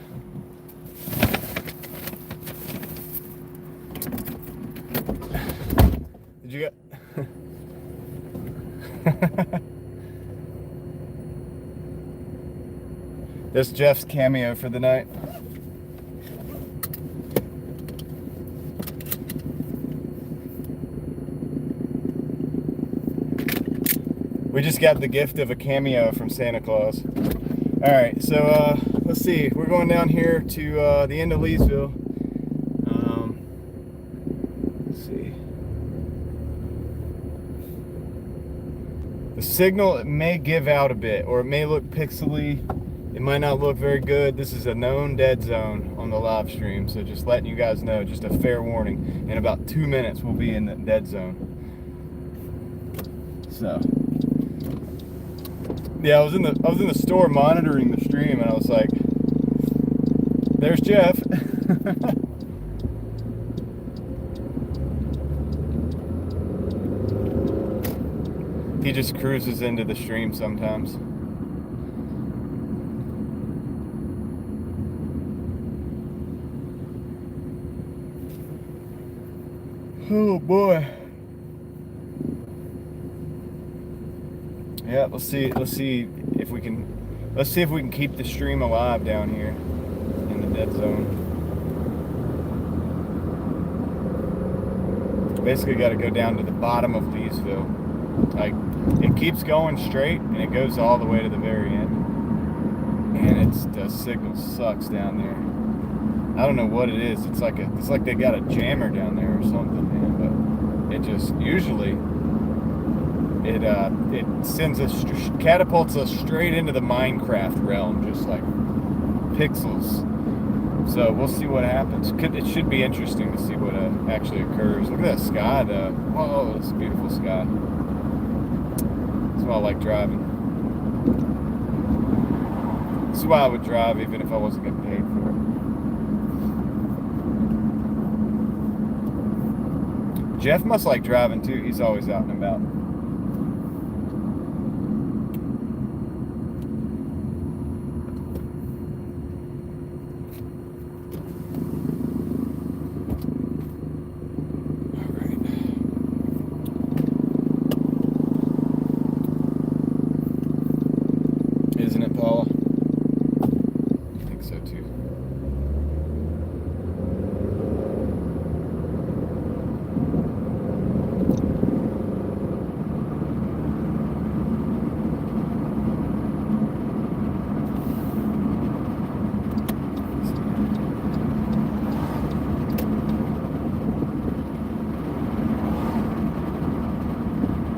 Did you get? This Jeff's cameo for the night. We just got the gift of a cameo from Santa Claus. All right, so let's see. We're going down here to the end of Leesville. Let's see. The signal, it may give out a bit, or it may look pixely. It might not look very good. This is a known dead zone on the live stream, so just letting you guys know, just a fair warning. In about 2 minutes, we'll be in the dead zone. So, yeah, I was in the store monitoring the stream, and I was like, "There's Jeff." He just cruises into the stream sometimes. Oh boy. Yeah, let's see if we can keep the stream alive down here in the dead zone. Basically got to go down to the bottom of Leesville. Like, it keeps going straight and it goes all the way to the very end. And the signal sucks down there. I don't know what it is. It's like they got a jammer down there or something, man. But it just usually it sends us, catapults us straight into the Minecraft realm, just like pixels. So we'll see what happens. It should be interesting to see what actually occurs. Look at that sky, though. Whoa, it's a beautiful sky. That's why I like driving. This is why I would drive even if I wasn't getting paid for it. Jeff must like driving too. He's always out and about. Isn't it, Paula? I think so too.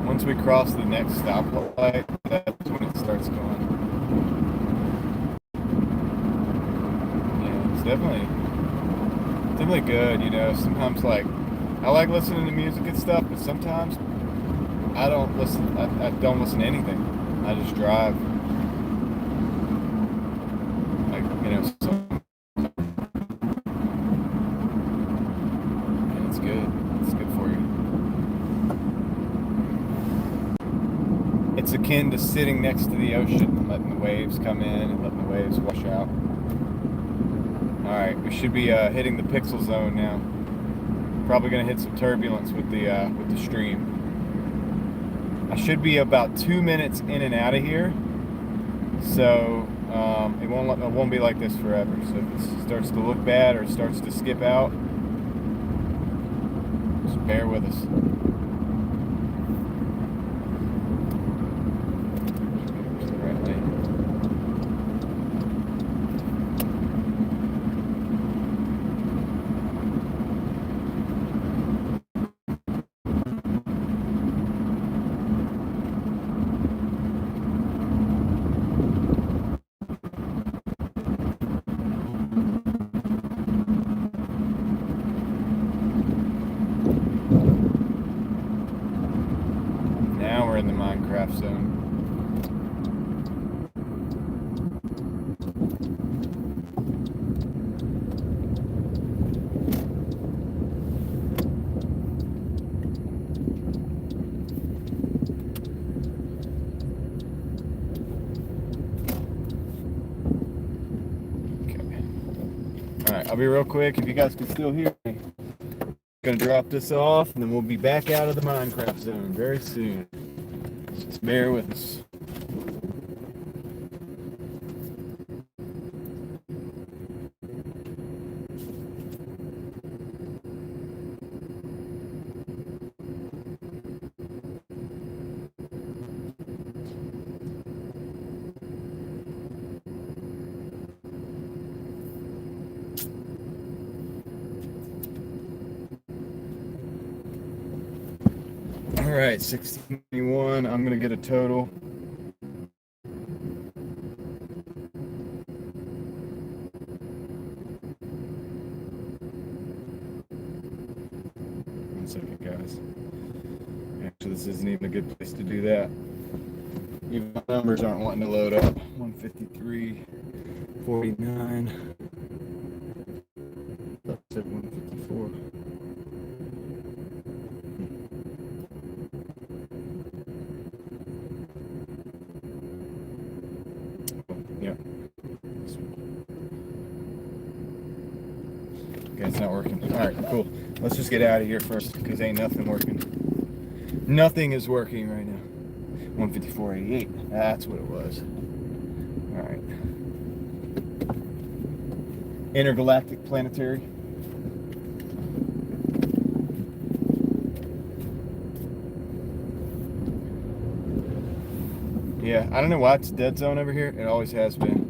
Once we cross the next stoplight, that's when it starts going. Yeah, it's definitely good, you know. Sometimes, like, I like listening to music and stuff, but sometimes I don't listen. I don't listen to anything. I just drive. Like, you know, and it's good. It's good for you. It's akin to sitting next to the ocean and letting the waves come in and letting the waves wash out. Alright, we should be hitting the pixel zone now. Probably going to hit some turbulence with the stream. I should be about 2 minutes in and out of here, so it won't be like this forever. So if it starts to look bad or it starts to skip out, just bear with us. Now we're in the Minecraft zone. right, I'll be real quick if you guys can still hear me. Gonna drop this off and then we'll be back out of the Minecraft zone very soon. Just bear with us. All right, 1691. I'm gonna get a total. One second, guys. Actually, this isn't even a good place to do that. Even my numbers aren't wanting to load up. 153.49. That's at 154. Yeah. Okay, it's not working. All right, cool. Let's just get out of here first because ain't nothing working. Nothing is working right now. 154.88. That's what it was. All right. Intergalactic planetary. Yeah, I don't know why it's dead zone over here. It always has been.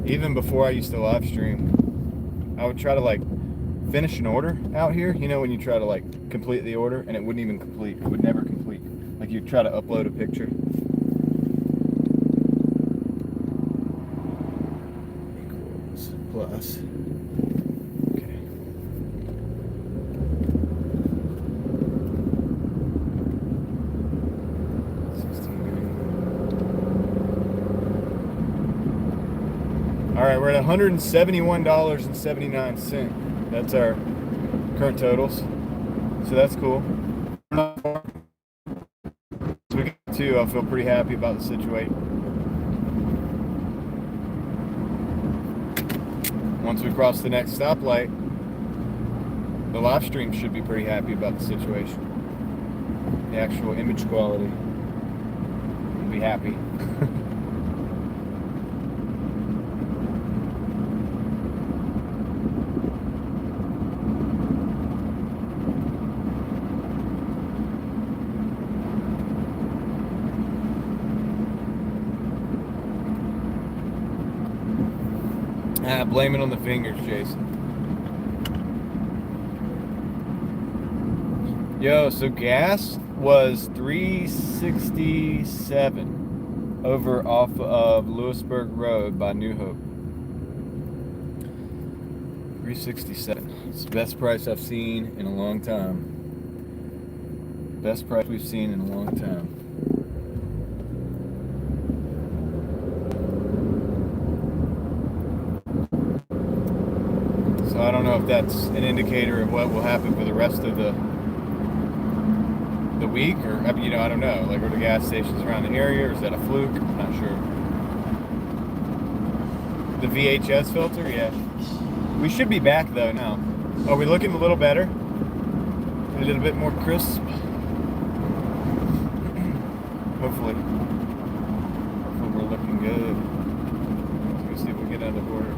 Even before I used to live stream, I would try to like finish an order out here. You know when you try to like complete the order and it wouldn't even complete. It would never complete. Like you'd try to upload a picture. Equals plus. Okay. All right, we're at $171.79. That's our current totals. So that's cool. So we got two. I feel pretty happy about the situation. Once we cross the next stoplight, the live stream should be pretty happy about the situation. The actual image quality will be happy. Blame it on the fingers, Jason. Yo, so gas was $3.67 over off of Lewisburg Road by New Hope. $3.67. It's the best price I've seen in a long time. Best price we've seen in a long time. So I don't know if that's an indicator of what will happen for the rest of the week, or I don't know. Like, are the gas stations around the area, or is that a fluke? I'm not sure. The VHS filter, yeah. We should be back though now. Are we looking a little better? A little bit more crisp. Hopefully we're looking good. Let's go see if we get out of the border.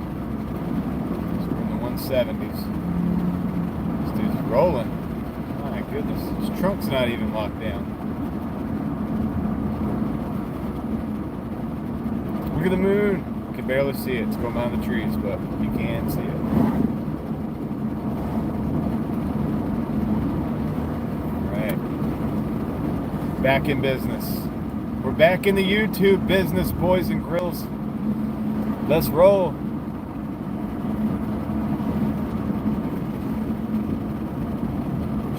We're in the 170s. This dude's rolling. My goodness, his trunk's not even locked down. Look at the moon. You can barely see it. It's going behind the trees, but you can see it. All right. Back in business. We're back in the YouTube business, boys and girls. Let's roll.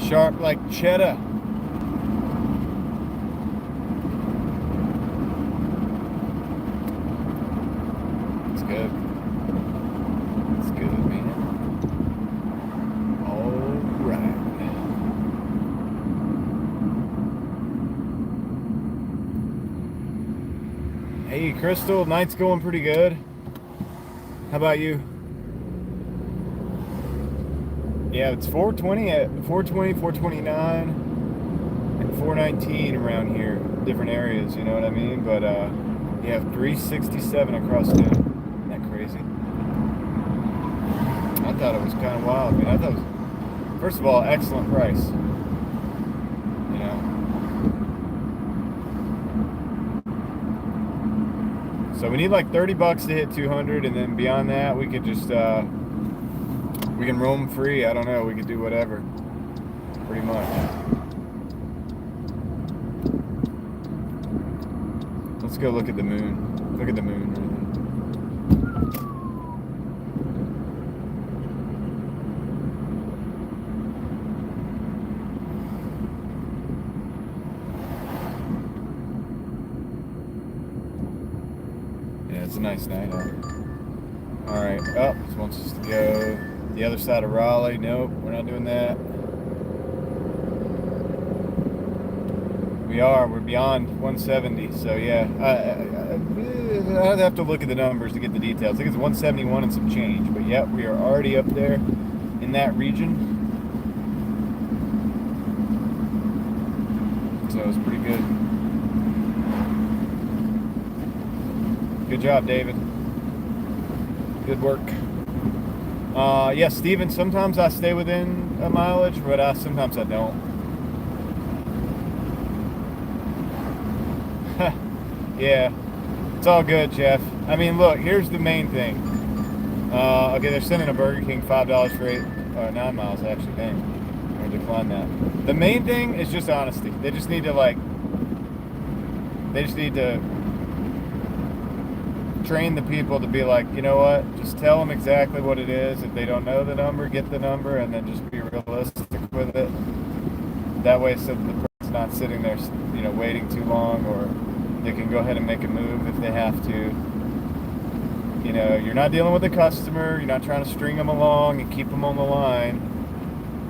Sharp like cheddar. It's good. It's good, man. All right. Hey, Crystal, night's going pretty good. How about you? Yeah, it's 420 at 420, 429, and 419 around here, different areas. You know what I mean? But yeah, 367 across town. Isn't that crazy? I thought it was kind of wild. I mean, I thought it was, first of all, excellent price. You know. So we need like 30 bucks to hit 200, and then beyond that, we could just we can roam free. I don't know. We could do whatever, pretty much. Let's go look at the moon. Look at the moon. Yeah, it's a nice night out. All right. Oh, this wants us to go the other side of Raleigh. Nope, we're not doing that. We're beyond 170. So yeah, I'd have to look at the numbers to get the details. I think it's 171 and some change. But yeah, we are already up there in that region. So it's pretty good. Good job, David. Good work. Yeah, Steven, sometimes I stay within a mileage, but sometimes I don't. Yeah, it's all good, Jeff. I mean, look, here's the main thing. Okay, they're sending a Burger King $5 for 9 miles, actually. Dang, I'm going to decline that. The main thing is just honesty. They just need to, train the people to be like, you know what, just tell them exactly what it is. If they don't know the number, get the number, and then just be realistic with it. That way, so the person's not sitting there, waiting too long, or they can go ahead and make a move if they have to. You're not dealing with the customer. You're not trying to string them along and keep them on the line.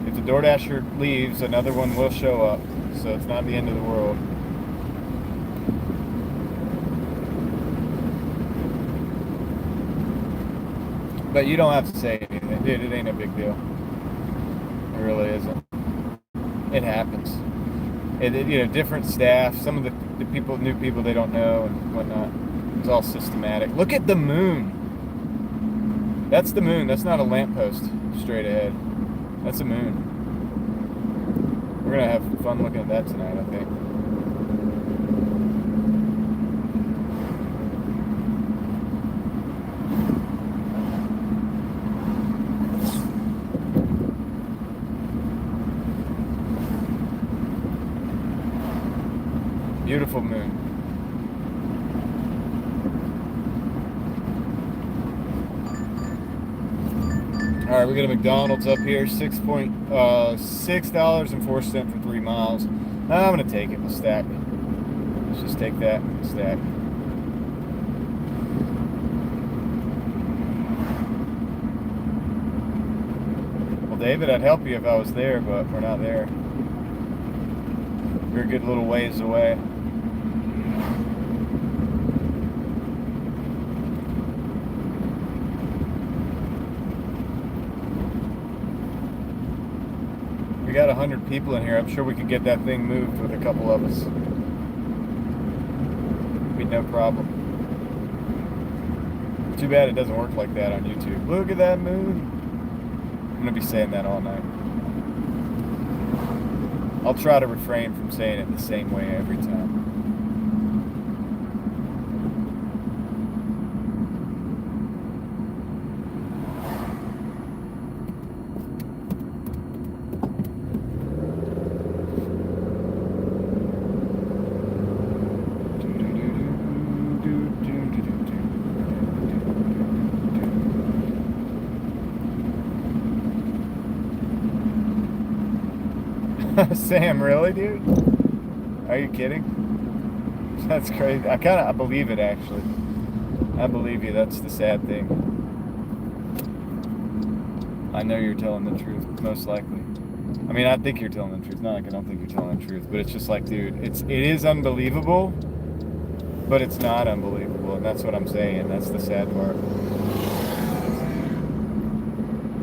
If the DoorDasher leaves, another one will show up. So it's not the end of the world. But you don't have to say anything, dude. It ain't a big deal. It really isn't. It happens. Different staff. Some of the new people they don't know and whatnot. It's all systematic. Look at the moon. That's the moon. That's not a lamppost straight ahead. That's a moon. We're gonna have fun looking at that tonight, I think. Beautiful moon. All right, we got a McDonald's up here, $6.04 for 3 miles. I'm gonna take it. We'll stack. Let's just take that and stack. Well, David, I'd help you if I was there, but we're not there. We're a good little ways away. We got 100 people in here. I'm sure we could get that thing moved with a couple of us. Be no problem. Too bad it doesn't work like that on YouTube. Look at that moon. I'm gonna be saying that all night. I'll try to refrain from saying it the same way every time. Sam, really, dude? Are you kidding? That's crazy. I believe it, actually. I believe you. That's the sad thing. I know you're telling the truth, most likely. I mean, I think you're telling the truth. Not like I don't think you're telling the truth, but it's just like, dude, it is unbelievable, but it's not unbelievable, and that's what I'm saying. That's the sad part.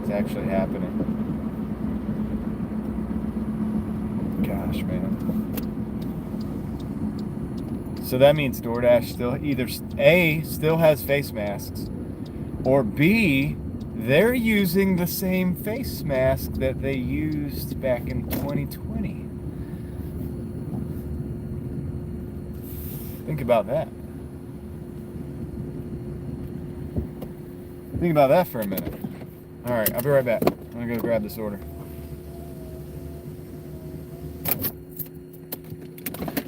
It's actually happening. DoorDash, man. So that means DoorDash still either A, still has face masks, or B, they're using the same face mask that they used back in 2020. Think about that. Think about that for a minute. All right, I'll be right back. I'm gonna go grab this order.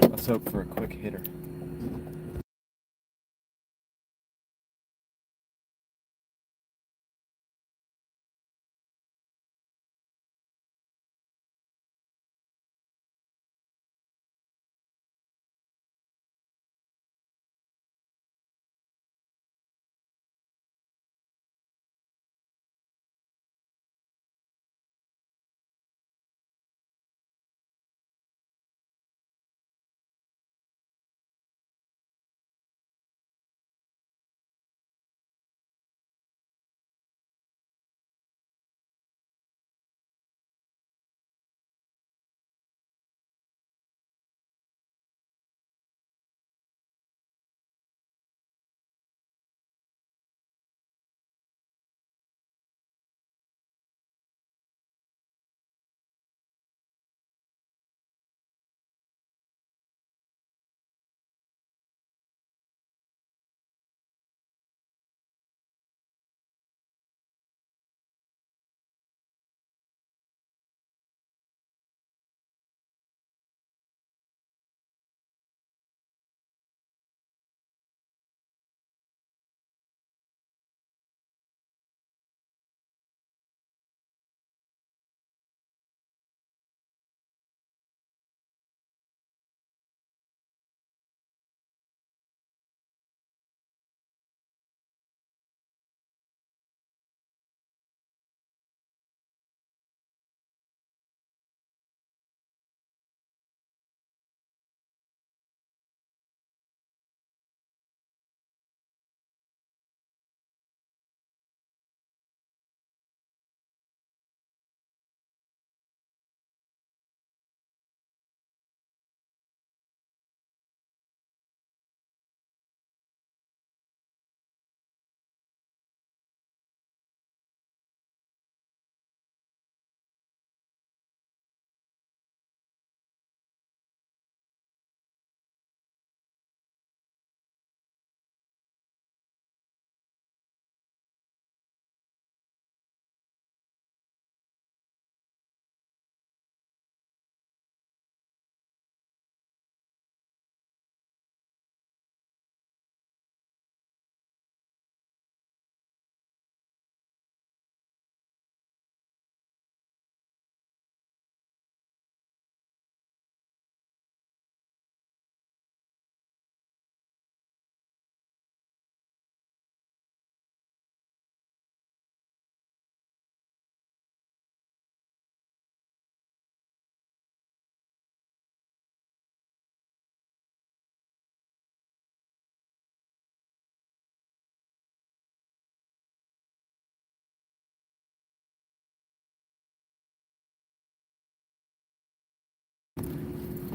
Let's hope for a quick hitter.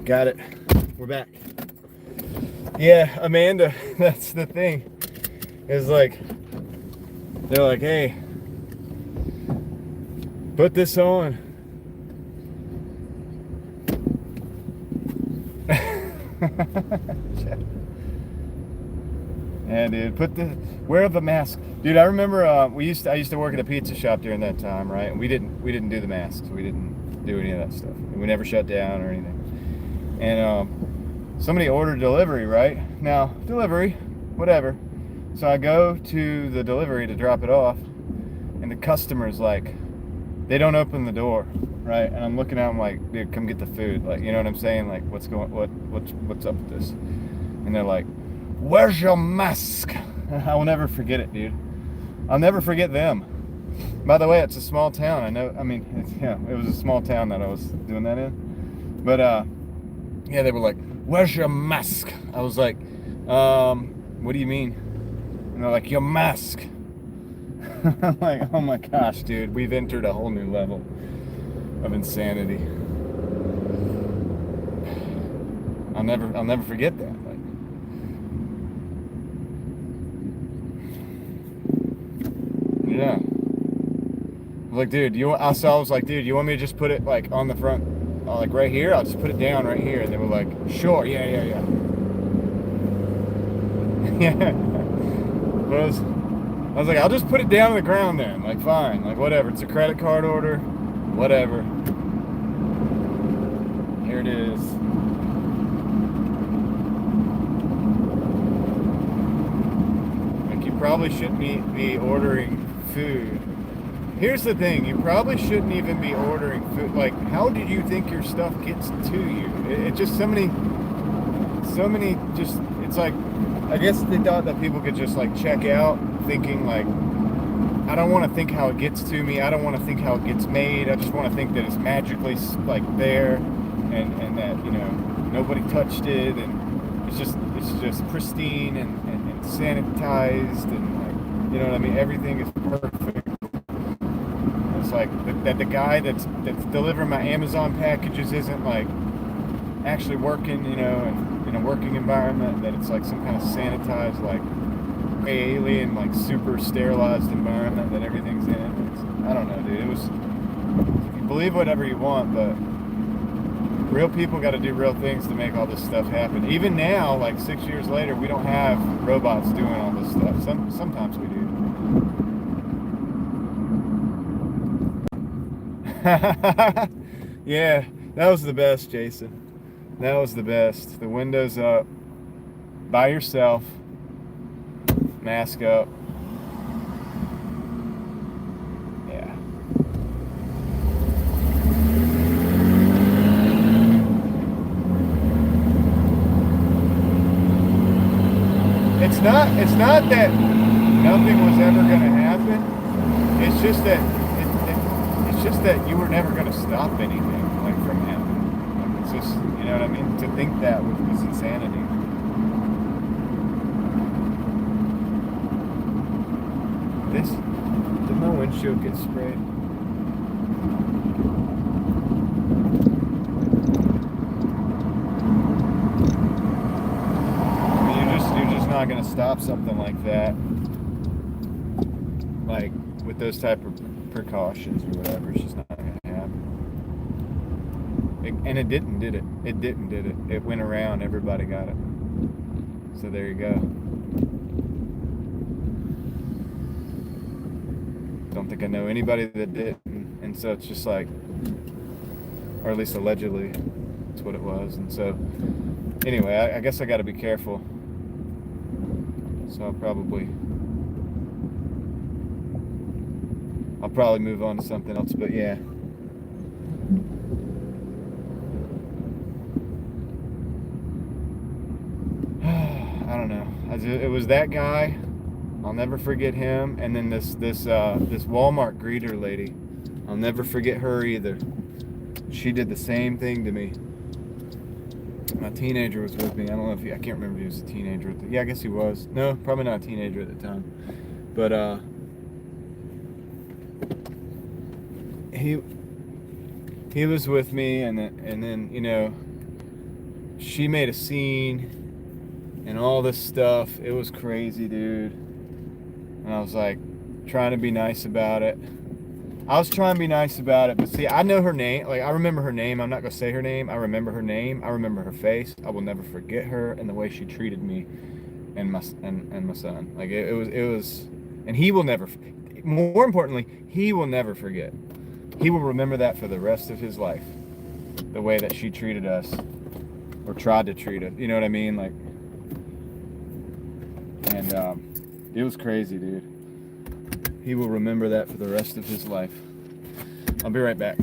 Got it. We're back. Yeah, Amanda, that's the thing. Is like, they're like, hey, put this on. Yeah, dude, wear the mask, dude. I remember I used to work at a pizza shop during that time, right? And we didn't do the masks. We didn't do any of that stuff. We never shut down or anything. And somebody ordered delivery, right? Now delivery, whatever. So I go to the delivery to drop it off, and the customer's like, they don't open the door, right? And I'm looking at them like, dude, come get the food. Like, you know what I'm saying? Like, what's up with this? And they're like, where's your mask? I will never forget it, dude. I'll never forget them. By the way, it's a small town. I know. I mean, it was a small town that I was doing that in. But yeah, they were like, where's your mask? I was like, what do you mean? And they're like, your mask. I'm like, oh my gosh, dude, we've entered a whole new level of insanity. I'll never forget that. Like, yeah. I was like, dude, I was like, dude, you want me to just put it like on the front, like right here? I'll just put it down right here. And they were like, sure, yeah. Yeah. But I was like, I'll just put it down on the ground then. Like, fine, like whatever. It's a credit card order, whatever. Here it is. Like, you probably shouldn't be ordering food. Here's the thing, you probably shouldn't even be ordering food. Like, how did you think your stuff gets to you? It just so many just, it's like, I guess they thought that people could just like check out thinking like, I don't want to think how it gets to me. I don't want to think how it gets made. I just want to think that it's magically like there and that, you know, nobody touched it and it's just pristine and sanitized and like, you know what I mean? Everything is perfect. It's like that the guy that's delivering my Amazon packages isn't like actually working, you know, and in a working environment, that it's like some kind of sanitized, like alien, like super sterilized environment that everything's in. I don't know, dude. It was, you believe whatever you want, but real people got to do real things to make all this stuff happen. Even now, like 6 years later, we don't have robots doing all this stuff. Sometimes we do. Yeah, that was the best, Jason. That was the best. The windows up, by yourself, mask up. Yeah. It's not that nothing was ever going to happen. It's just that it's just that you were never going to stop anything like from happening. Like, it's just, you know what I mean? To think that was insanity. Did my windshield get sprayed? I mean, you're just not going to stop something like that, like with those type of precautions or whatever. It's just not going to happen. And it didn't, did it? It didn't, did it? It went around. Everybody got it. So there you go. Don't think I know anybody that did, and so it's just like, or at least allegedly, that's what it was. And so, anyway, I guess I got to be careful. So I'll probably move on to something else. But yeah, I don't know. It was that guy. I'll never forget him. And then this Walmart greeter lady. I'll never forget her either. She did the same thing to me. My teenager was with me. I don't know if I can't remember if he was a teenager. Yeah, I guess he was. No, probably not a teenager at the time. But he was with me, and then you know, she made a scene and all this stuff. It was crazy, dude. And I was like trying to be nice about it. But see, I know her name. Like, I remember her name. I'm not gonna say her name. I remember her name. I remember her face. I will never forget her and the way she treated me and my son. Like, it was, and he will never. More importantly, he will never forget. He will remember that for the rest of his life. The way that she treated us, or tried to treat us. You know what I mean? Like, and it was crazy, dude. He will remember that for the rest of his life. I'll be right back.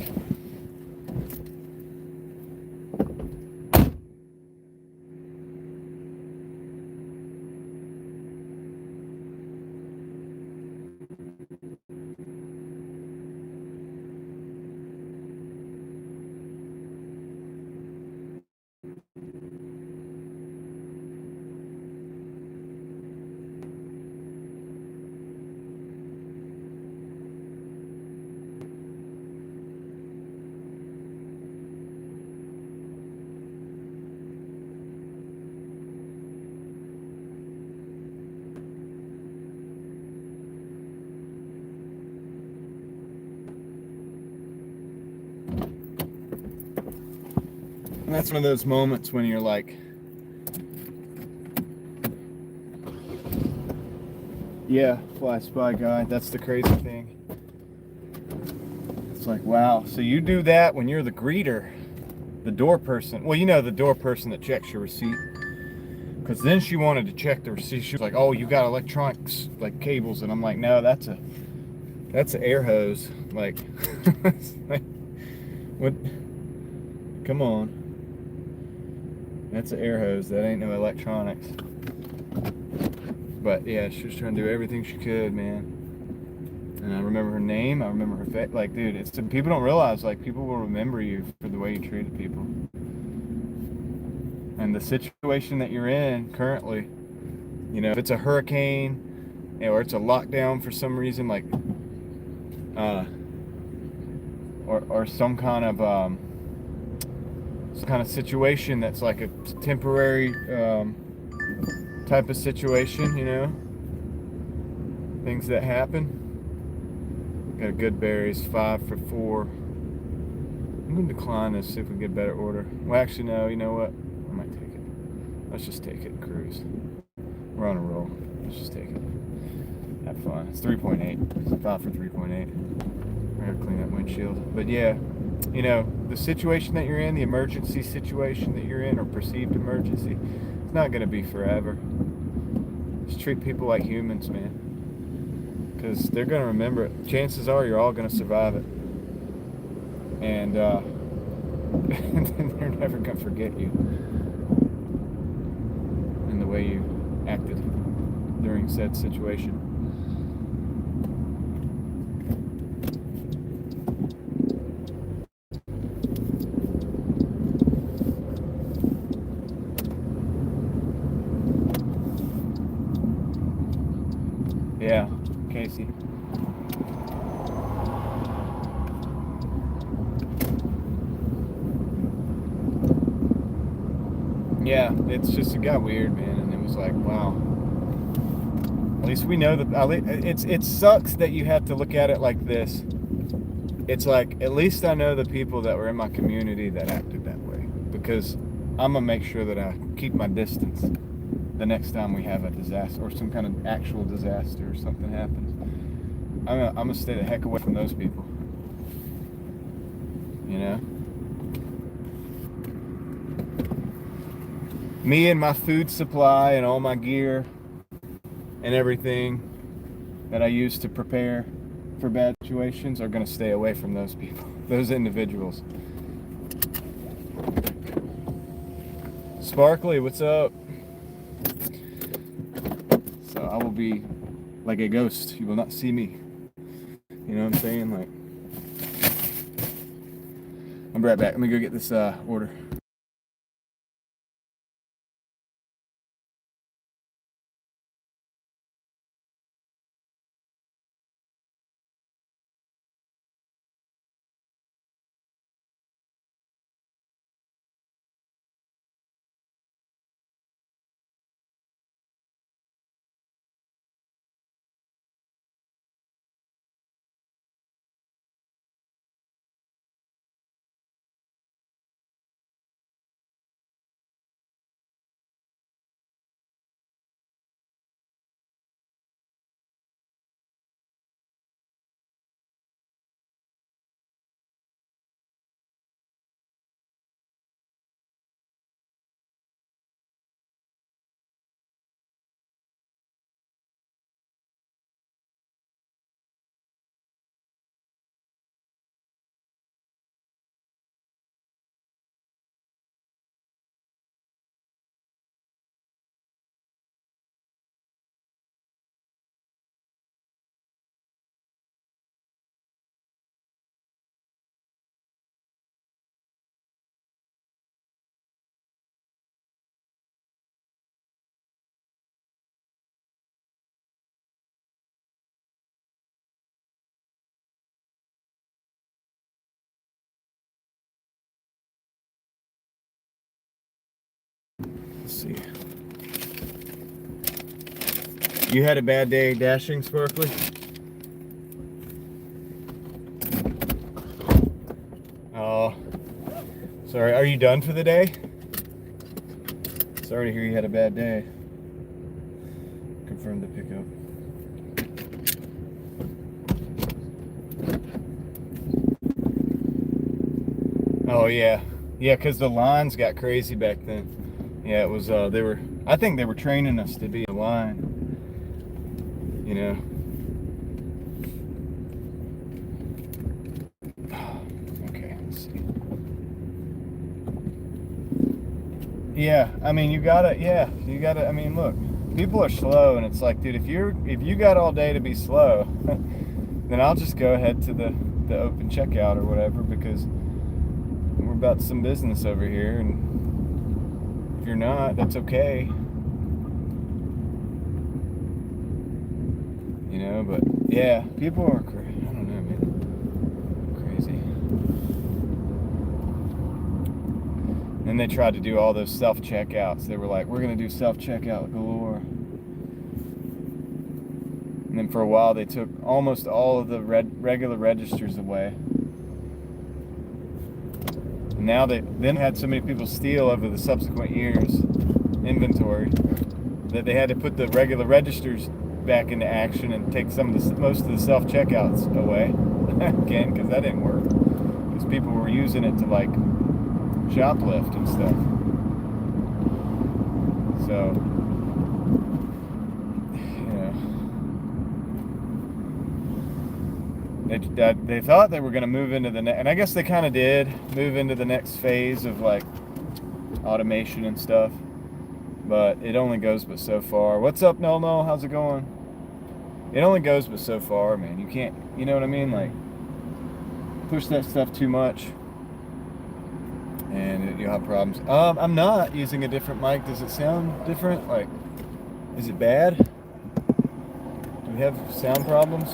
And that's one of those moments when you're like, yeah, fly spy guy. That's the crazy thing. It's like, wow. So you do that when you're the greeter, the door person. Well, you know, the door person that checks your receipt. Because then she wanted to check the receipt. She was like, oh, you got electronics, like cables. And I'm like, no, that's an air hose. Like, like, what? Come on. That's an air hose. That ain't no electronics. But yeah, she was trying to do everything she could, man. And I remember her name. I remember her face. Like, dude, it's people don't realize, like, people will remember you for the way you treated people. And the situation that you're in currently, you know, if it's a hurricane, you know, or it's a lockdown for some reason, like, or some kind of situation that's like a temporary type of situation, you know, things that happen. Got a good berries, 5 for 4. I'm gonna decline this, see if we can get a better order. Well, actually, no, you know what? I might take it. Let's just take it, cruise. We're on a roll. Let's just take it. Have fun. It's 3.8. It's 5 for 3.8. We're gonna clean that windshield. But yeah, you know, the situation that you're in, the emergency situation that you're in, or perceived emergency, it's not gonna be forever. Just treat people like humans, man. Because they're gonna remember it. Chances are you're all gonna survive it. And they're never gonna forget you and the way you acted during said situation. Yeah, Casey. Yeah, it's just, it got weird, man, and it was like, wow. At least we know that. It sucks that you have to look at it like this. It's like, at least I know the people that were in my community that acted that way, because I'm gonna make sure that I keep my distance the next time we have a disaster or some kind of actual disaster or something happens. I'm gonna stay the heck away from those people. You know? Me and my food supply and all my gear and everything that I use to prepare for bad situations are going to stay away from those people, those individuals. Sparkly, what's up? So I will be like a ghost. You will not see me. You know what I'm saying? Like, I'll be right back. Let me go get this order. Let's see. You had a bad day dashing, Sparkly? Oh, Sorry, are you done for the day? Sorry to hear you had a bad day. Confirm the pickup. Oh yeah, yeah, because the lines got crazy back then. Yeah, it was. They were. I think they were training us to be a line. You know. Okay, let's see. Yeah, I mean, you gotta. Yeah, you gotta. I mean, look, people are slow, and it's like, dude, if you got all day to be slow, then I'll just go ahead to the open checkout or whatever, because we're about some business over here, and if you're not, that's okay. You know, but yeah, people are I don't know, man, crazy. And they tried to do all those self-checkouts. They were like, we're gonna do self-checkout galore. And then for a while they took almost all of the regular registers away. And now they then had so many people steal over the subsequent years inventory that they had to put the regular registers back into action and take most of the self-checkouts away again, because that didn't work, because people were using it to like shoplift and stuff. So they thought they were going to move into the and I guess they kind of did move into the next phase of like automation and stuff, but it only goes but so far. What's up, No? How's it going? It only goes but so far, man. You can't, you know what I mean? Like, push that stuff too much and you'll have problems. I'm not using a different mic. Does it sound different? Like, is it bad? Do we have sound problems?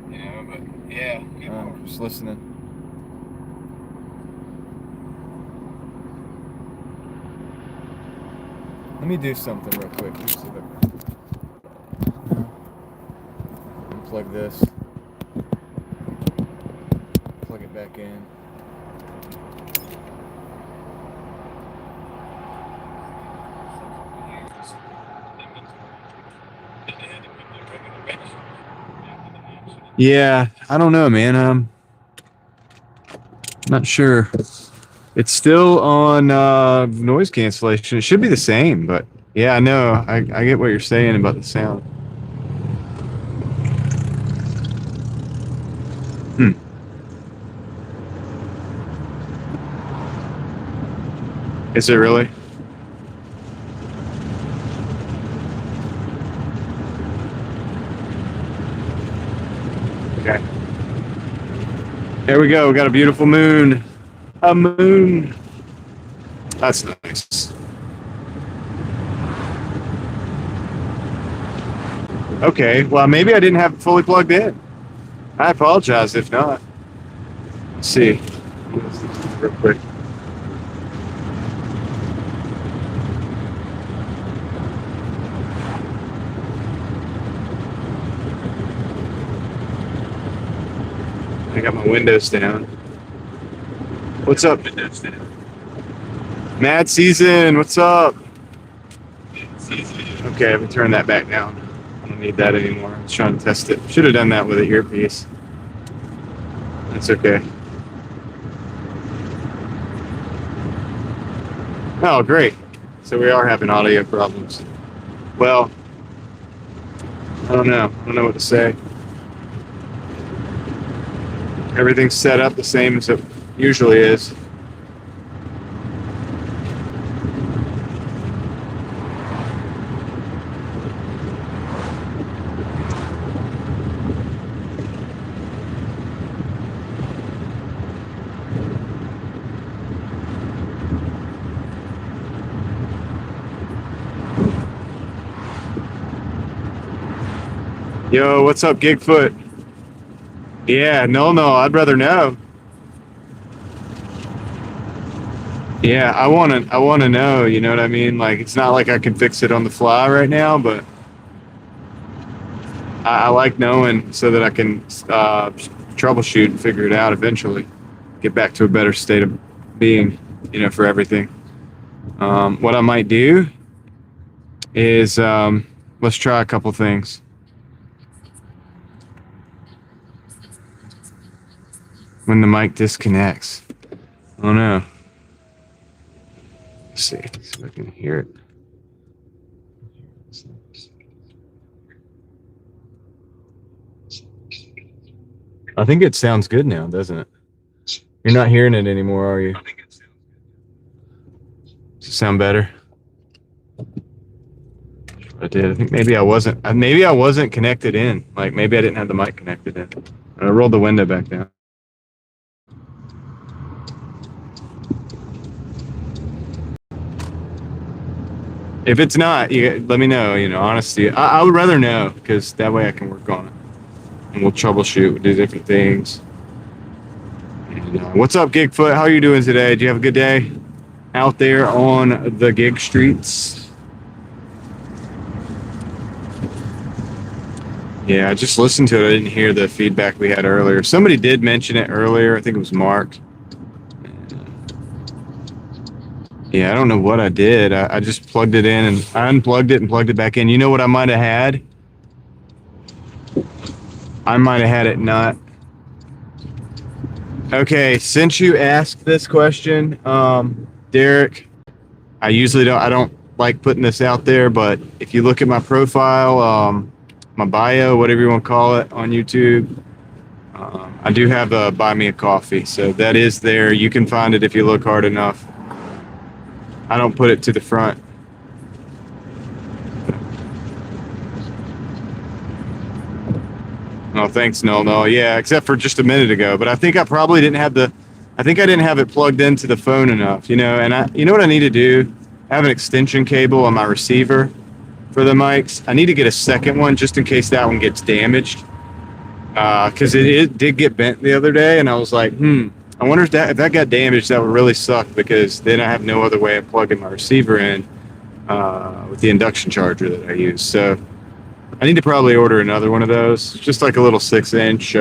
You know, but yeah, I'm just listening. Let me do something real quick. Let's see unplug this. Plug it back in. Yeah, I don't know, man. Not sure. It's still on noise cancellation. It should be the same, but yeah, I know. I get what you're saying about the sound. Is it really? Okay. There we go. We got a beautiful moon. A moon. That's nice. Okay. Well, maybe I didn't have it fully plugged in. I apologize if not. Let's see. Real quick. I got my windows down. What's up? Windows down. Mad Season, what's up? Okay, I'm gonna turn that back down. I don't need that anymore. I was trying to test it. Should have done that with an earpiece. That's okay. Oh, great. So we are having audio problems. Well, I don't know. I don't know what to say. Everything's set up the same as it usually is. Yo, what's up, Gigfoot? Yeah, no, I'd rather know. Yeah, I wanna know, you know what I mean? Like, it's not like I can fix it on the fly right now, but I like knowing so that I can troubleshoot and figure it out eventually. Get back to a better state of being, for everything. What I might do is let's try a couple things. When the mic disconnects. Oh no. Let's see if I can hear it. I think it sounds good now, doesn't it? You're not hearing it anymore, are you? Does it sound better? I did. I think maybe I wasn't connected in. Like maybe I didn't have the mic connected in. I rolled the window back down. If it's not, let me know. Honesty. I would rather know because that way I can work on it and we'll troubleshoot. We'll do different things. And, what's up, Gigfoot? How are you doing today? Do you have a good day out there on the gig streets? Yeah, I just listened to it. I didn't hear the feedback we had earlier. Somebody did mention it earlier. I think it was Mark. Yeah, I don't know what I did. I just plugged it in and I unplugged it and plugged it back in. You know what I might have had? I might have had it not. Okay, since you asked this question, Derek, I don't like putting this out there, but if you look at my profile, my bio, whatever you want to call it on YouTube, I do have a Buy Me a Coffee. So that is there. You can find it if you look hard enough. I don't put it to the front. Oh, thanks, no. Yeah, except for just a minute ago. But I think I probably didn't have I didn't have it plugged into the phone enough, and you know what I need to do? I have an extension cable on my receiver for the mics. I need to get a second one just in case that one gets damaged. Because it did get bent the other day, and I was like, I wonder if that got damaged, that would really suck because then I have no other way of plugging my receiver in with the induction charger that I use. So I need to probably order another one of those, just like a little 6-inch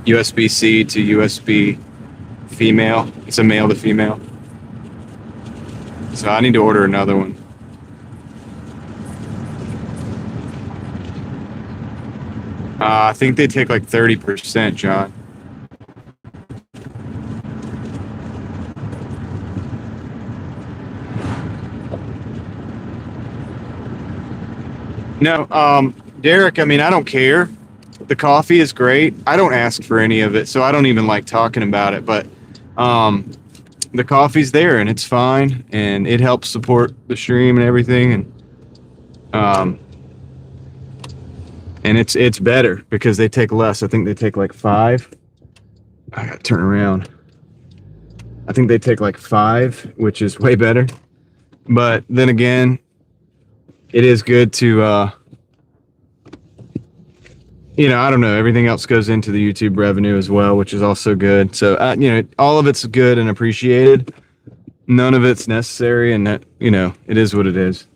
USB-C to USB female. It's a male to female. So I need to order another one. I think they take like 30%, John. No, Derek, I mean, I don't care. The coffee is great. I don't ask for any of it, so I don't even like talking about it. But the coffee's there, and it's fine, and it helps support the stream and everything. And it's better because they take less. I think they take like 5. I gotta turn around. I think they take like 5, which is way better. But then again, it is good to, I don't know. Everything else goes into the YouTube revenue as well, which is also good. So, all of it's good and appreciated. None of it's necessary, and that, it is what it is.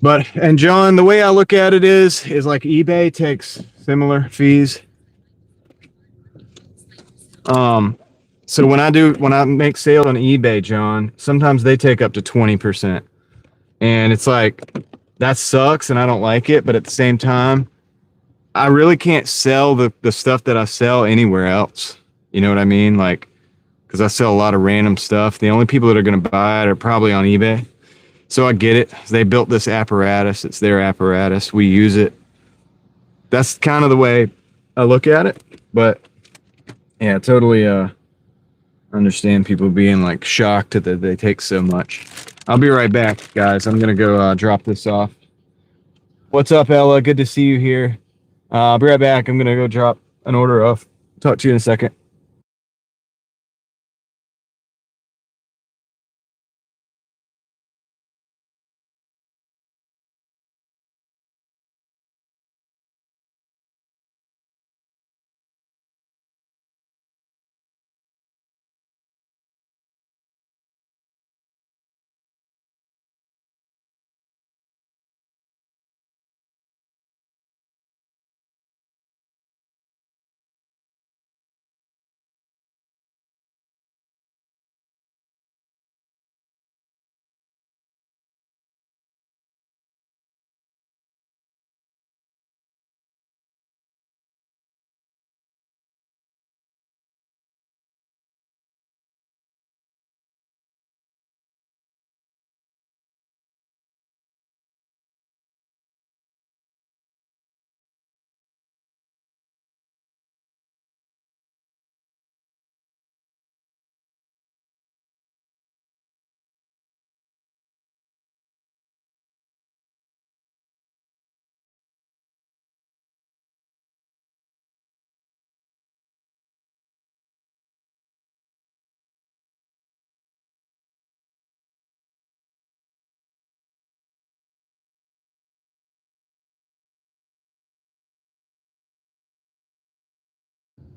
And John, the way I look at it is like eBay takes similar fees. So when I make sales on eBay, John, sometimes they take up to 20%. And it's like, that sucks and I don't like it. But at the same time, I really can't sell the stuff that I sell anywhere else. You know what I mean? Like, because I sell a lot of random stuff. The only people that are going to buy it are probably on eBay. So I get it. They built this apparatus. It's their apparatus. We use it. That's kind of the way I look at it. But yeah, totally understand people being like shocked that they take so much. I'll be right back, guys. I'm going to go drop this off. What's up, Ella? Good to see you here. I'll be right back. I'm going to go drop an order off. Talk to you in a second.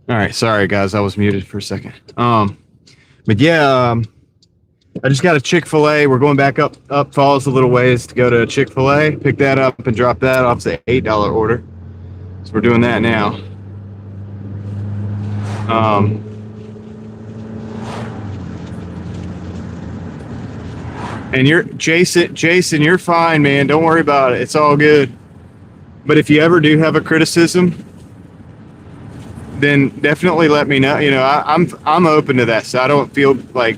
All right, sorry guys, I was muted for a second. But yeah, I just got a Chick-fil-A. We're going back up Falls a little ways to go to Chick-fil-A, pick that up and drop that off the $8 order. So we're doing that now. And you're Jason, you're fine, man. Don't worry about it. It's all good. But if you ever do have a criticism, then definitely let me know. You know, I'm open to that. So I don't feel like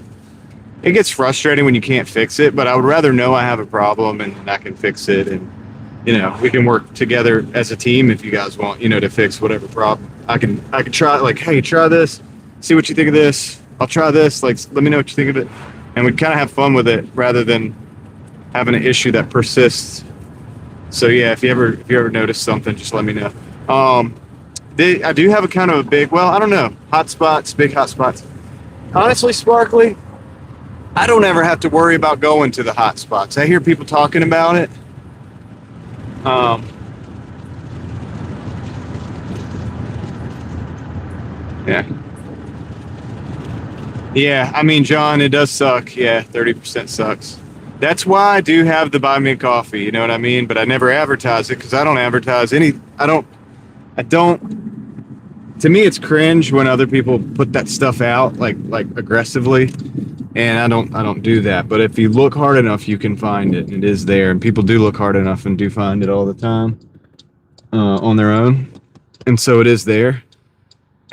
it gets frustrating when you can't fix it, but I would rather know I have a problem and I can fix it, and you know, we can work together as a team if you guys want, you know, to fix whatever problem. I can try, like, hey, try this, see what you think of this. I'll try this, like, let me know what you think of it. And we kind of have fun with it rather than having an issue that persists. So yeah, if you ever notice something, just let me know. I do have a kind of a big, well, I don't know, hot spots, big hot spots. Honestly, Sparkly, I don't ever have to worry about going to the hot spots. I hear people talking about it. Yeah. Yeah, I mean, John, it does suck. Yeah, 30% sucks. That's why I do have the Buy Me a Coffee, you know what I mean? But I never advertise it because I don't advertise any. I don't. To me, it's cringe when other people put that stuff out like aggressively, and I don't do that. But if you look hard enough, you can find it. It is there, and people do look hard enough and do find it all the time on their own, and so it is there.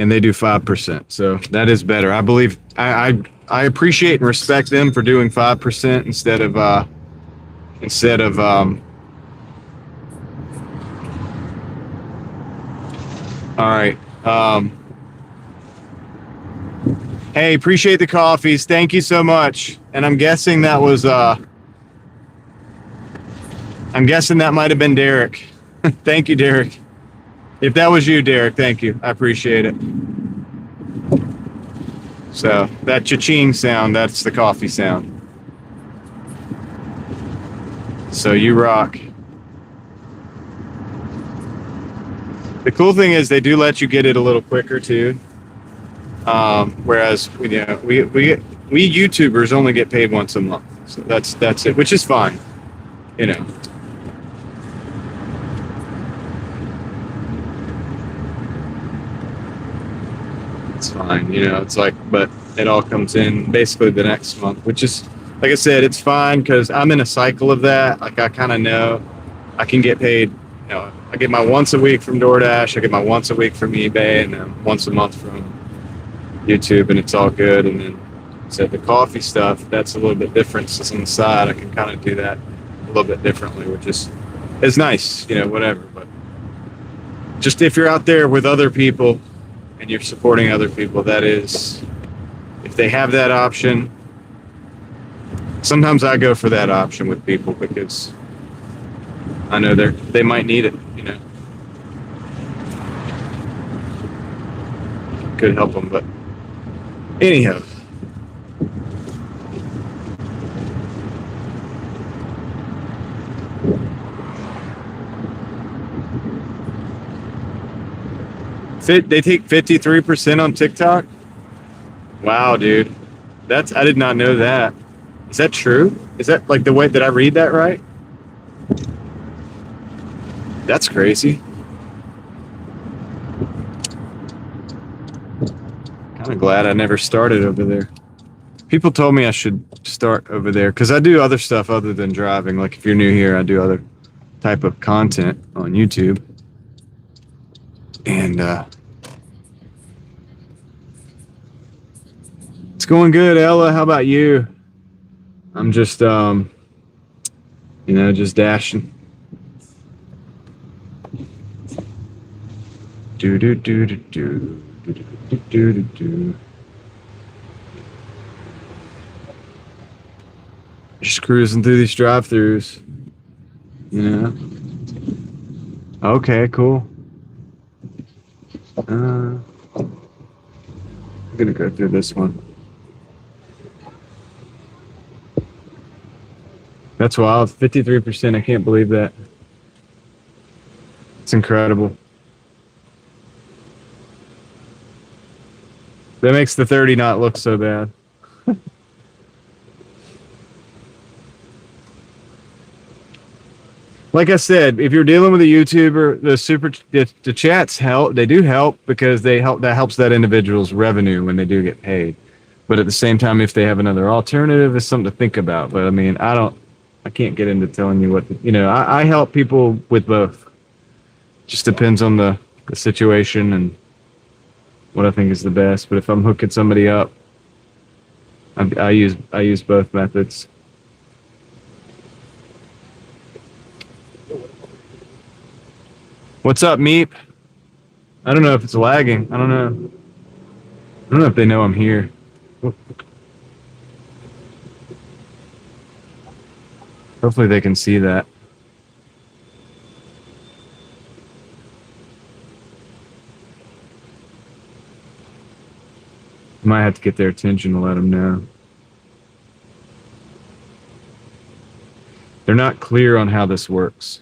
And they do 5%, so that is better. I believe I appreciate and respect them for doing 5% instead of all right. Hey, appreciate the coffees. Thank you so much. And I'm guessing that was that might have been Derek. Thank you, Derek. If that was you, Derek, thank you. I appreciate it. So that cha-ching sound, that's the coffee sound. So you rock. The cool thing is they do let you get it a little quicker too. Whereas we YouTubers only get paid once a month. So that's it, which is fine. You know. It's fine, you know, it's like, but it all comes in basically the next month, which is, like I said, it's fine because I'm in a cycle of that. Like, I kind of know I can get paid, you know, I get my once a week from Doordash, I get my once a week from eBay, and then once a month from YouTube, and it's all good. And then, so the coffee stuff, that's a little bit different. So on the side, I can kind of do that a little bit differently, which is nice, you know, whatever. But just if you're out there with other people, and you're supporting other people, that is, if they have that option, sometimes I go for that option with people because I know they might need it, you know. Could help them, but anyhow. They take 53% on TikTok? Wow, dude. I did not know that. Is that true? Is that like the way that I read that right? That's crazy. Kind of glad I never started over there. People told me I should start over there because I do other stuff other than driving. Like if you're new here, I do other type of content on YouTube. And it's going good, Ella. How about you? I'm just, you know, just dashing. Do do do do do do do do do do. Just cruising through these drive-throughs. You know. Okay, cool. I'm gonna go through this one. That's wild. 53%. I can't believe that. It's incredible. That makes the 30 not look so bad. Like I said, if you're dealing with a YouTuber, the chats help. They do help because they help. That helps that individual's revenue when they do get paid. But at the same time, if they have another alternative, it's something to think about. But I mean, I can't get into telling you what. I help people with both. Just depends on the situation and what I think is the best. But if I'm hooking somebody up, I use both methods. What's up, Meep? I don't know if it's lagging. I don't know if they know I'm here. Hopefully they can see that. Might have to get their attention to let them know. They're not clear on how this works.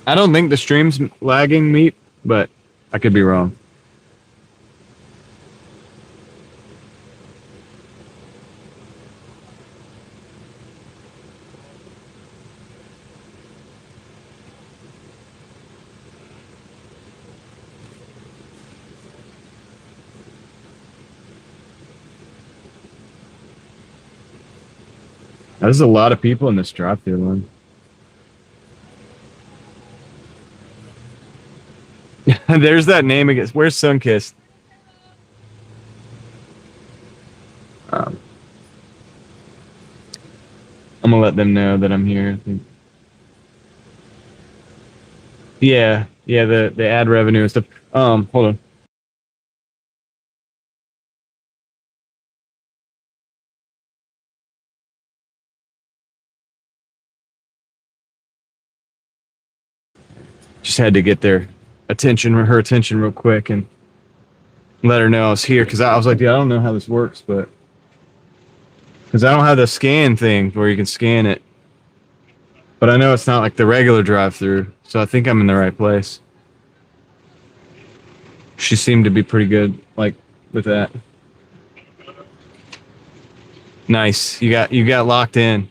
I don't think the stream's lagging, Meep, but I could be wrong. There's a lot of people in this drive-thru line. There's that name again. Where's Sunkissed? I'm gonna let them know that I'm here. I think. Yeah, the ad revenue and stuff. Hold on. Just had to get their attention, her attention real quick and let her know I was here. Cause I was like, yeah, I don't know how this works, but cause I don't have the scan thing where you can scan it, but I know it's not like the regular drive-through. So I think I'm in the right place. She seemed to be pretty good, like with that. Nice. You got locked in.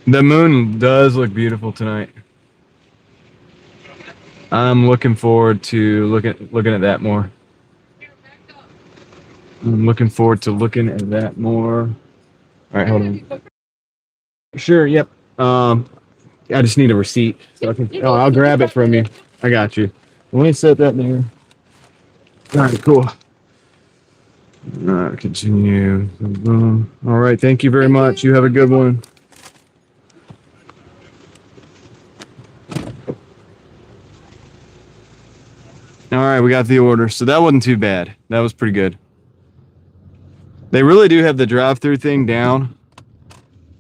The moon does look beautiful tonight. I'm looking forward to looking at that more. I'm looking forward to looking at that more. All right, hold on. Sure. Yep. I just need a receipt, so I can. Oh, I'll grab it from you. I got you. Let me set that there. All right. Cool. All right. Continue. All right. Thank you very much. You have a good one. All right, we got the order. So that wasn't too bad. That was pretty good. They really do have the drive-through thing down.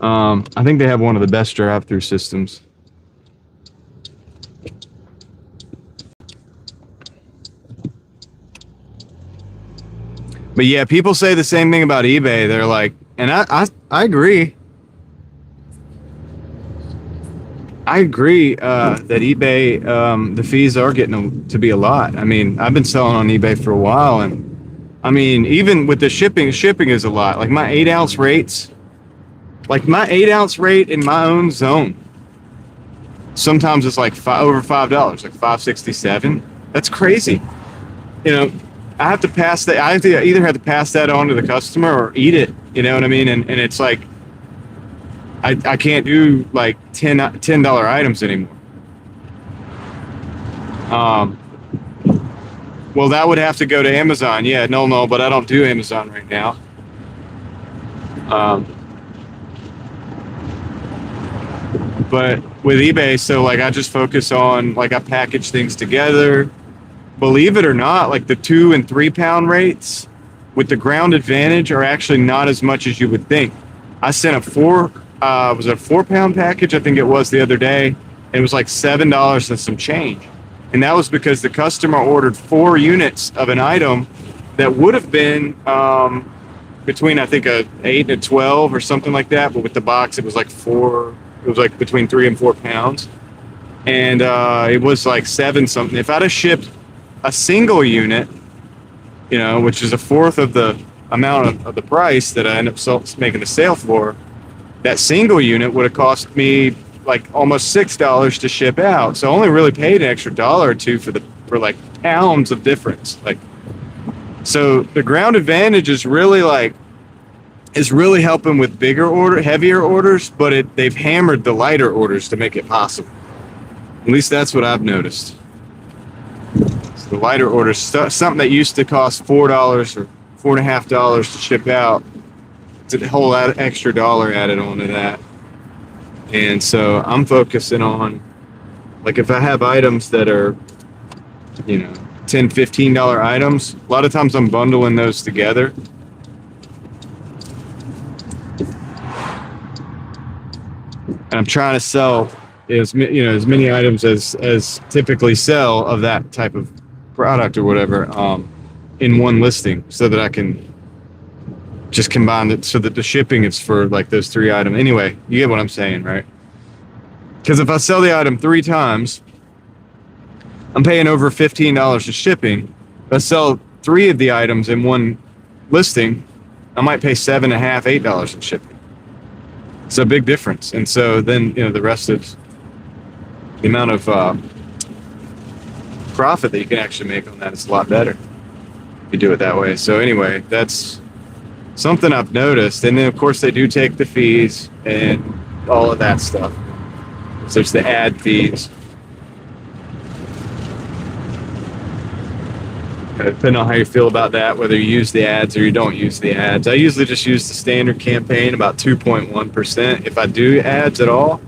I think they have one of the best drive-through systems. But yeah, people say the same thing about eBay. They're like, and I agree. I agree that eBay, the fees are getting to be a lot. I mean, I've been selling on eBay for a while, and I mean, even with the shipping is a lot. Like my 8-ounce rates, like my 8-ounce rate in my own zone, sometimes it's like over $5, like $5.67. That's crazy. You know, I have to pass that. I either have to pass that on to the customer or eat it. You know what I mean? And it's like, I can't do like $10 items anymore. Well, that would have to go to Amazon. Yeah, no, but I don't do Amazon right now. But with eBay, so like I just focus on, like I package things together. Believe it or not, like the 2 and 3 pound rates with the ground advantage are actually not as much as you would think. I sent a 4 pound package, I think it was the other day, and it was like $7 and some change. And that was because the customer ordered 4 units of an item that would have been between, I think, a 8 and a 12 or something like that. But with the box, it was like 4. It was like between 3 and 4 pounds. And it was like 7 something. If I'd have shipped a single unit, you know, which is a fourth of the amount of the price that I ended up making the sale for, that single unit would have cost me like almost $6 to ship out. So I only really paid an extra $1 or $2 for like pounds of difference. Like, so the ground advantage is really helping with heavier orders, but they've hammered the lighter orders to make it possible. At least that's what I've noticed. So the lighter orders, something that used to cost $4 or $4.50 to ship out, it's a whole extra $1 added onto that. And so I'm focusing on, like, if I have items that are, you know, $10, $15 items, a lot of times I'm bundling those together. And I'm trying to sell as many items as typically sell of that type of product or whatever in one listing, so that I can just combine it so that the shipping is for like those 3 items. Anyway, you get what I'm saying, right? Because if I sell the item 3 times, I'm paying over $15 in shipping. If I sell 3 of the items in one listing, I might pay $7.50, $8 in shipping. It's a big difference. And so then, you know, the rest of the amount of profit that you can actually make on that is a lot better if you do it that way. So anyway, that's something I've noticed. And then of course they do take the fees and all of that stuff. So there's the ad fees. Depending on how you feel about that, whether you use the ads or you don't use the ads. I usually just use the standard campaign, about 2.1%, if I do ads at all.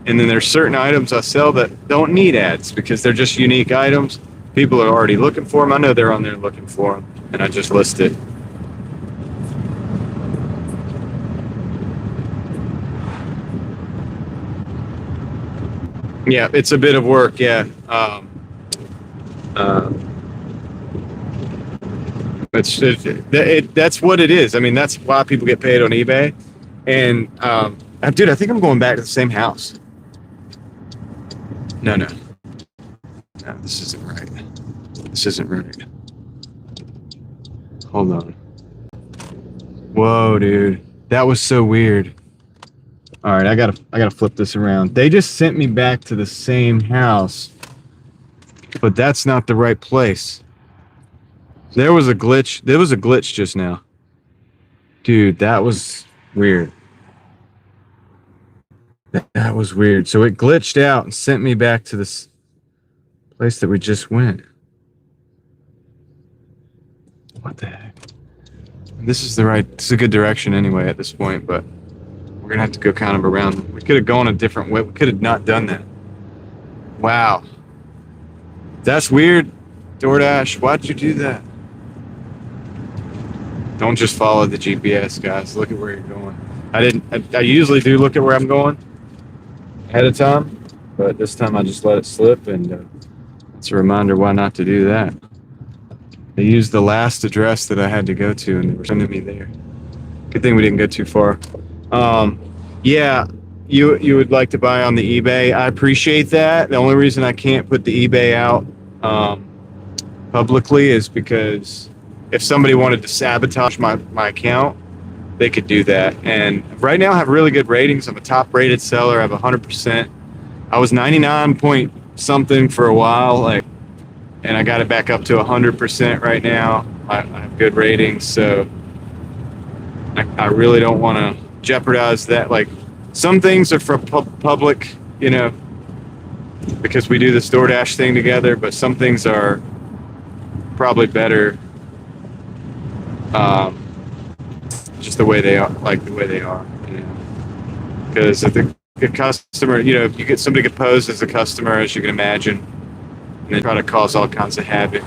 And then there's certain items I sell that don't need ads because they're just unique items. People are already looking for them. I know they're on there looking for them, and I just list it. Yeah, it's a bit of work, yeah. That's what it is. I mean, that's why people get paid on eBay. And dude, I think I'm going back to the same house. No, this isn't right. This isn't right. Hold on. Whoa, dude, that was so weird. All right, I gotta flip this around. They just sent me back to the same house, but that's not the right place. There was a glitch. There was a glitch just now. Dude, that was weird. That was weird. So it glitched out and sent me back to this place that we just went. What the heck? This is a good direction anyway at this point, but we're gonna have to go kind of around. We could have gone a different way. We could have not done that. Wow. That's weird. Doordash, why'd you do that? Don't just follow the GPS, guys. Look at where you're going. I usually do look at where I'm going ahead of time, but this time I just let it slip, and it's a reminder why not to do that. They used the last address that I had to go to, and they were sending me there. Good thing we didn't go too far. Yeah, you would like to buy on the eBay. I appreciate that. The only reason I can't put the eBay out publicly is because if somebody wanted to sabotage my account, they could do that. And right now I have really good ratings. I'm a top rated seller. I have 100%. I was 99 point something for a while, and I got it back up to 100% right now. I have good ratings, so I really don't want to jeopardize that. Like, some things are for public, you know, because we do this Doordash thing together, but some things are probably better just the way they are, you know. Because if the customer, you know, if you get somebody get posed as a customer, as you can imagine, and they try to cause all kinds of havoc,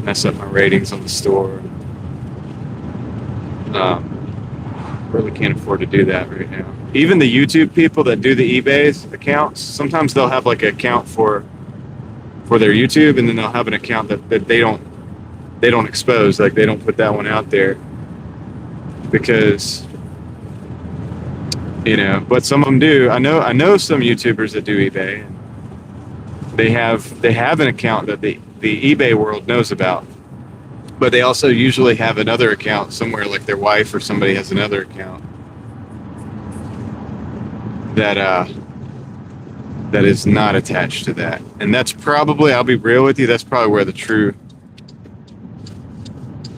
mess up my ratings on the store. Really can't afford to do that right now. Even the YouTube people that do the eBay accounts, sometimes they'll have like an account for for their YouTube, and then they'll have an account that they don't expose, like they don't put that one out there because, you know, but some of them do. I know some YouTubers that do eBay, and they have an account that the eBay world knows about, but they also usually have another account somewhere, like their wife or somebody has another account that is not attached to that. And that's probably, I'll be real with you, that's probably where the true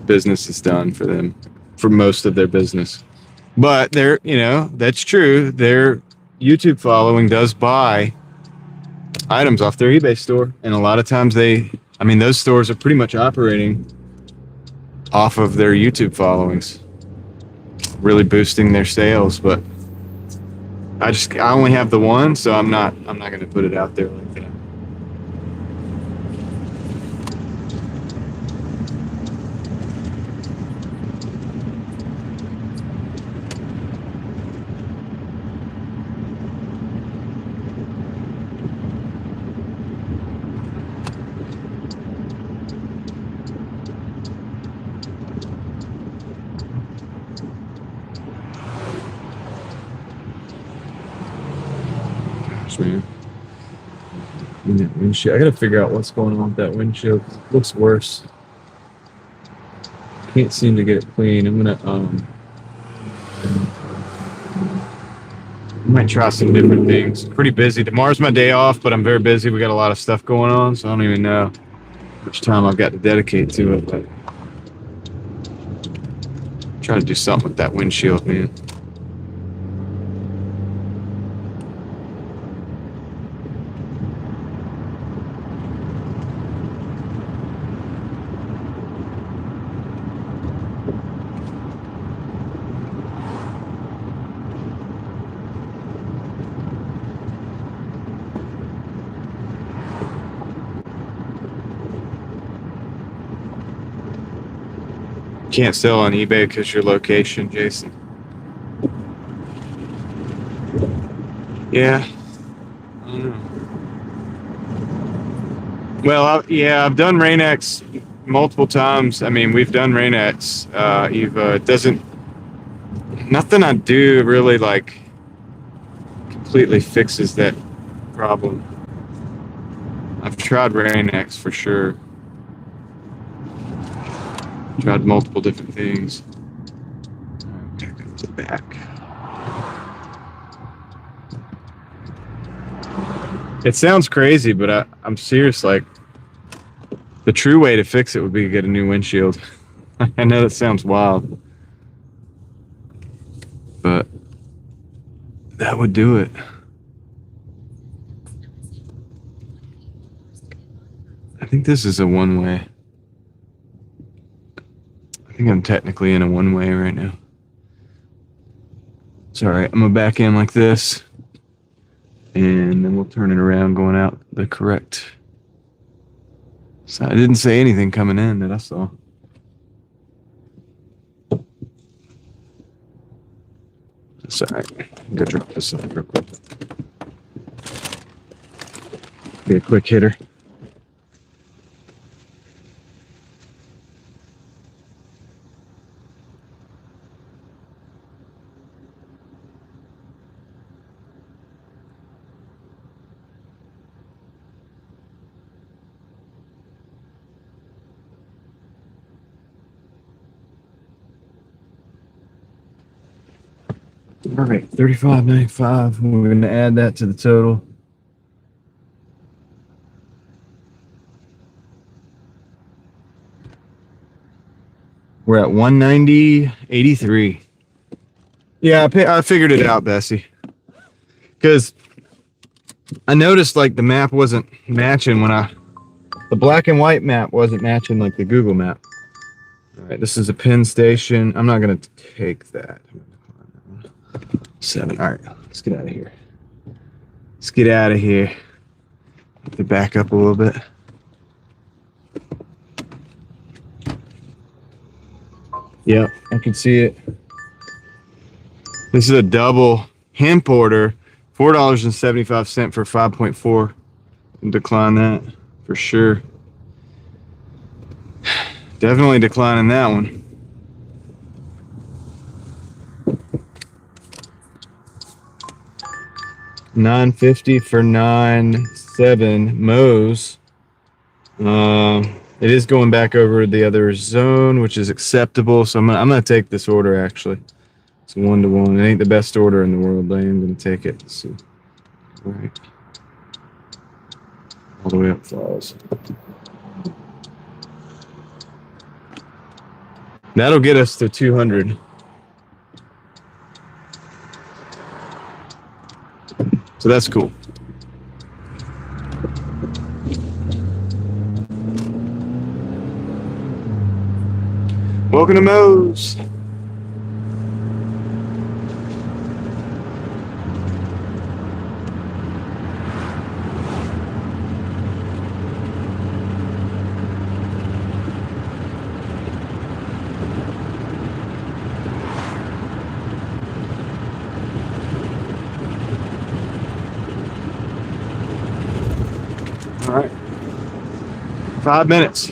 business is done for them, for most of their business. But they're, you know, that's true. Their YouTube following does buy items off their eBay store. And a lot of times those stores are pretty much operating off of their YouTube followings, really boosting their sales. But I only have the one, so I'm not going to put it out there like that. Man. That windshield. I gotta figure out what's going on with that windshield. It looks worse. Can't seem to get it clean. I'm gonna I might try some different things. Pretty busy. Tomorrow's my day off, but I'm very busy. We got a lot of stuff going on, so I don't even know how much time I've got to dedicate to it. But try to do something with that windshield, man. Can't sell on eBay because your location, Jason. Yeah. I don't know. Well, I've done Rain-X multiple times. I mean, we've done Rain-X. Eva, it doesn't. Nothing I do really like completely fixes that problem. I've tried Rain-X for sure. Tried multiple different things. Back up to the back. It sounds crazy, but I'm serious. Like, the true way to fix it would be to get a new windshield. I know that sounds wild, but that would do it. I think this is a one-way. I think I'm technically in a one-way right now. It's all right. I'm gonna back in like this, and then we'll turn it around going out the correct side. I didn't say anything coming in that I saw. It's all right. I'm gonna drop this off real quick. Be a quick hitter. All right, $35.95. We're going to add that to the total. We're at $190.83. Yeah, I figured it out, Bessie. Because I noticed like the map wasn't matching the black and white map wasn't matching like the Google map. All right, this is a pin station. I'm not going to take that. 7. All right, let's get out of here. Let's get out of here. Have to back up a little bit. Yep, I can see it. This is a double hemp order, $4.75 for 5.4. Decline that for sure. Definitely declining that one. $9.50 for 9.7 Moe's. It is going back over the other zone, which is acceptable. So I'm gonna take this order. Actually, it's 1-to-1. It ain't the best order in the world, but I am gonna take it. Let's see, all right, all the way up falls. That'll get us to 200. So that's cool. Welcome to Moe's. All right. 5 minutes.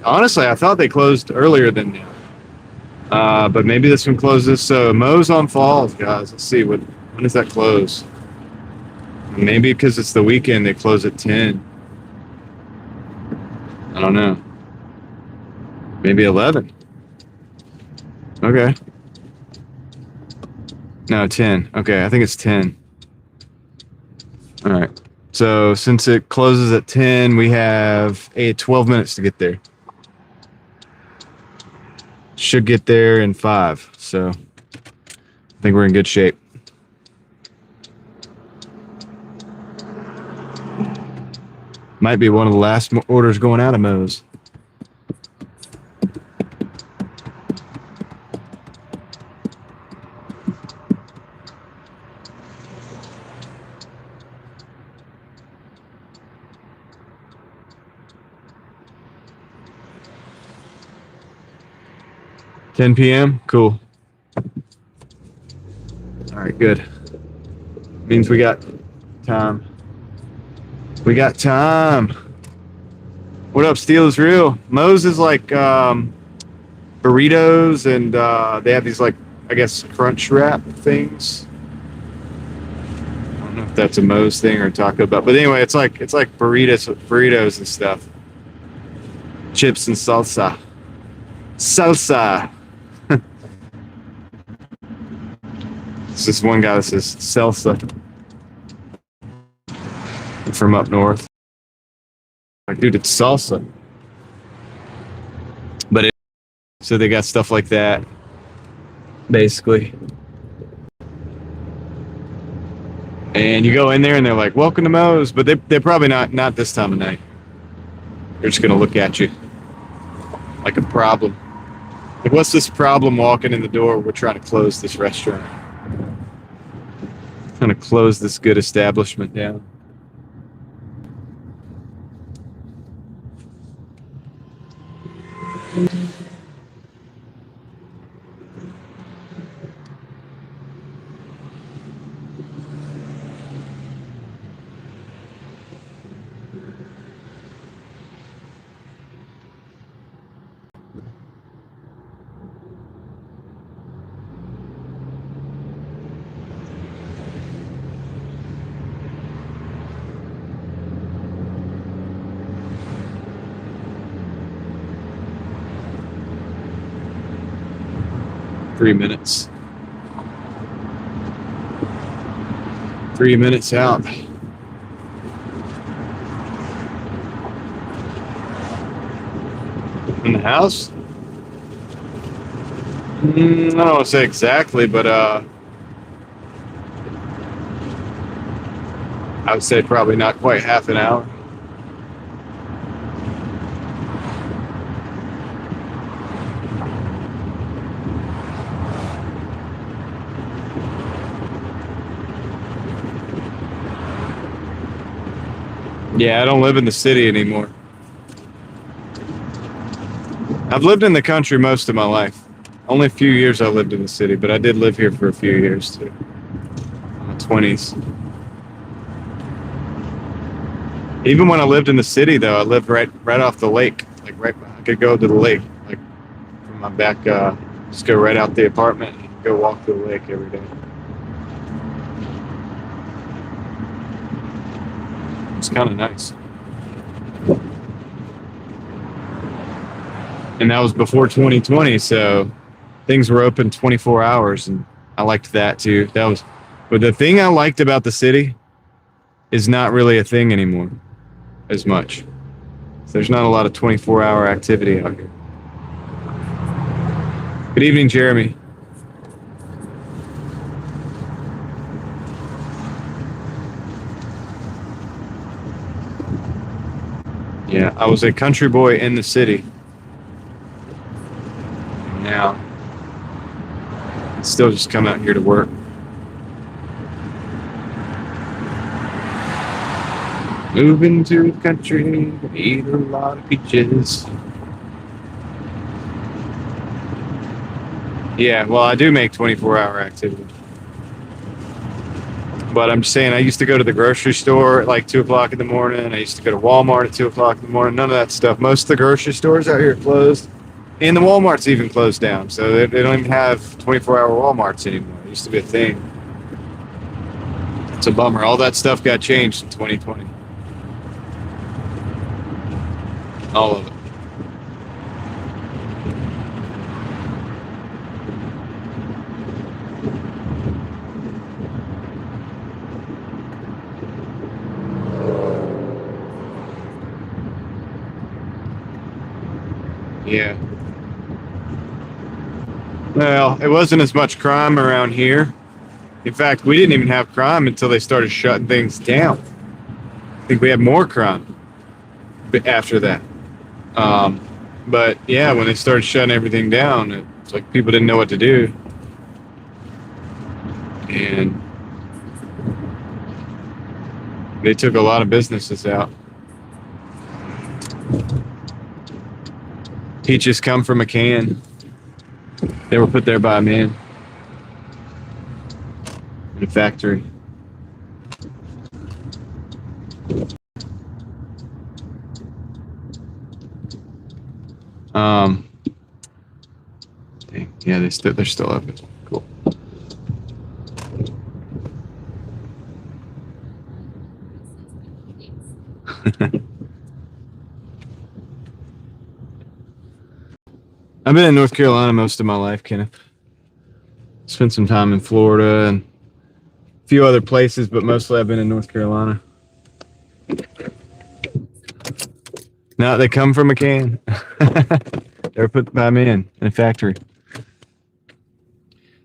Honestly, I thought they closed earlier than now. But maybe this one closes. So Moe's on Falls, guys. Let's see. When does that close? Maybe because it's the weekend, they close at 10. I don't know. Maybe 11. Okay. No, 10. Okay, I think it's 10. All right. So since it closes at 10, we have 12 minutes to get there. Should get there in 5. So I think we're in good shape. Might be one of the last orders going out of Moe's. $10 p.m. Cool. All right, good. Means we got time. We got time. What up, Steel is Real? Moe's is like burritos, and they have these, like, I guess, crunch wrap things. I don't know if that's a Moe's thing or Taco Bell, but anyway, it's like burritos and stuff. Chips and salsa. Salsa. It's this one guy that says salsa from up north. Like, dude, it's salsa. But so they got stuff like that, basically. And you go in there and they're like, "Welcome to Moe's," but they're probably not this time of night. They're just gonna look at you like a problem. Like, what's this problem walking in the door? We're trying to close this restaurant. Trying to close this good establishment down. Three minutes. 3 minutes out. In the house? I don't want to say exactly, but I would say probably not quite half an hour. Yeah, I don't live in the city anymore. I've lived in the country most of my life. Only a few years I lived in the city, but I did live here for a few years too. In my 20s. Even when I lived in the city, though, I lived right off the lake. Like right, I could go to the lake, like from my back. Just go right out the apartment and go walk to the lake every day. It's kind of nice. And that was before 2020, so things were open 24 hours, and I liked that too. That was, but the thing I liked about the city is not really a thing anymore as much. So there's not a lot of 24-hour activity out here. Good evening, Jeremy. Yeah, I was a country boy in the city. Now, I still just come out here to work. Moving to the country, eat a lot of peaches. Yeah, well, I do make 24-hour activity. But I'm just saying, I used to go to the grocery store at like 2 o'clock in the morning. I used to go to Walmart at 2 o'clock in the morning. None of that stuff. Most of the grocery stores out here are closed. And the Walmart's even closed down. So they don't even have 24-hour Walmarts anymore. It used to be a thing. It's a bummer. All that stuff got changed in 2020. All of it. Yeah. Well, it wasn't as much crime around here. In fact, we didn't even have crime until they started shutting things down. I think we had more crime after that. But yeah, when they started shutting everything down, it's like people didn't know what to do. And they took a lot of businesses out. Peaches come from a can. They were put there by a man in a factory. Dang, yeah, they're still open. Cool. I've been in North Carolina most of my life, Kenneth. Spent some time in Florida and a few other places, but mostly I've been in North Carolina. No, they come from a can. They were put by man in a factory.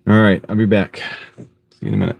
All right, I'll be back. See you in a minute.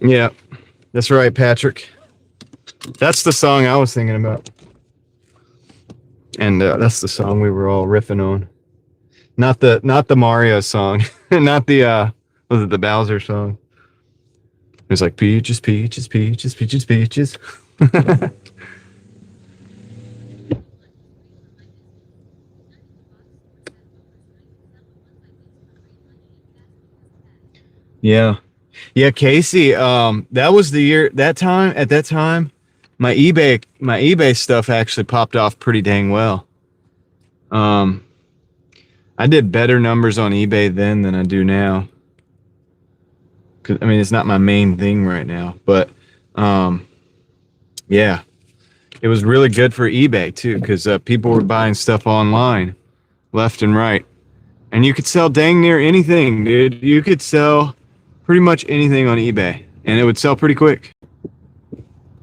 Yeah, that's right, Patrick. That's the song I was thinking about. And that's the song we were all riffing on. Not the Mario song. Not the was it the Bowser song? It was like peaches, peaches, peaches, peaches, peaches. Yeah. Yeah, Casey, that was the year at that time, my eBay stuff actually popped off pretty dang well. I did better numbers on eBay then than I do now. 'Cause, I mean, it's not my main thing right now, but um, yeah, it was really good for eBay too, because people were buying stuff online left and right, and you could sell dang near anything, dude. You could sell pretty much anything on eBay, and it would sell pretty quick.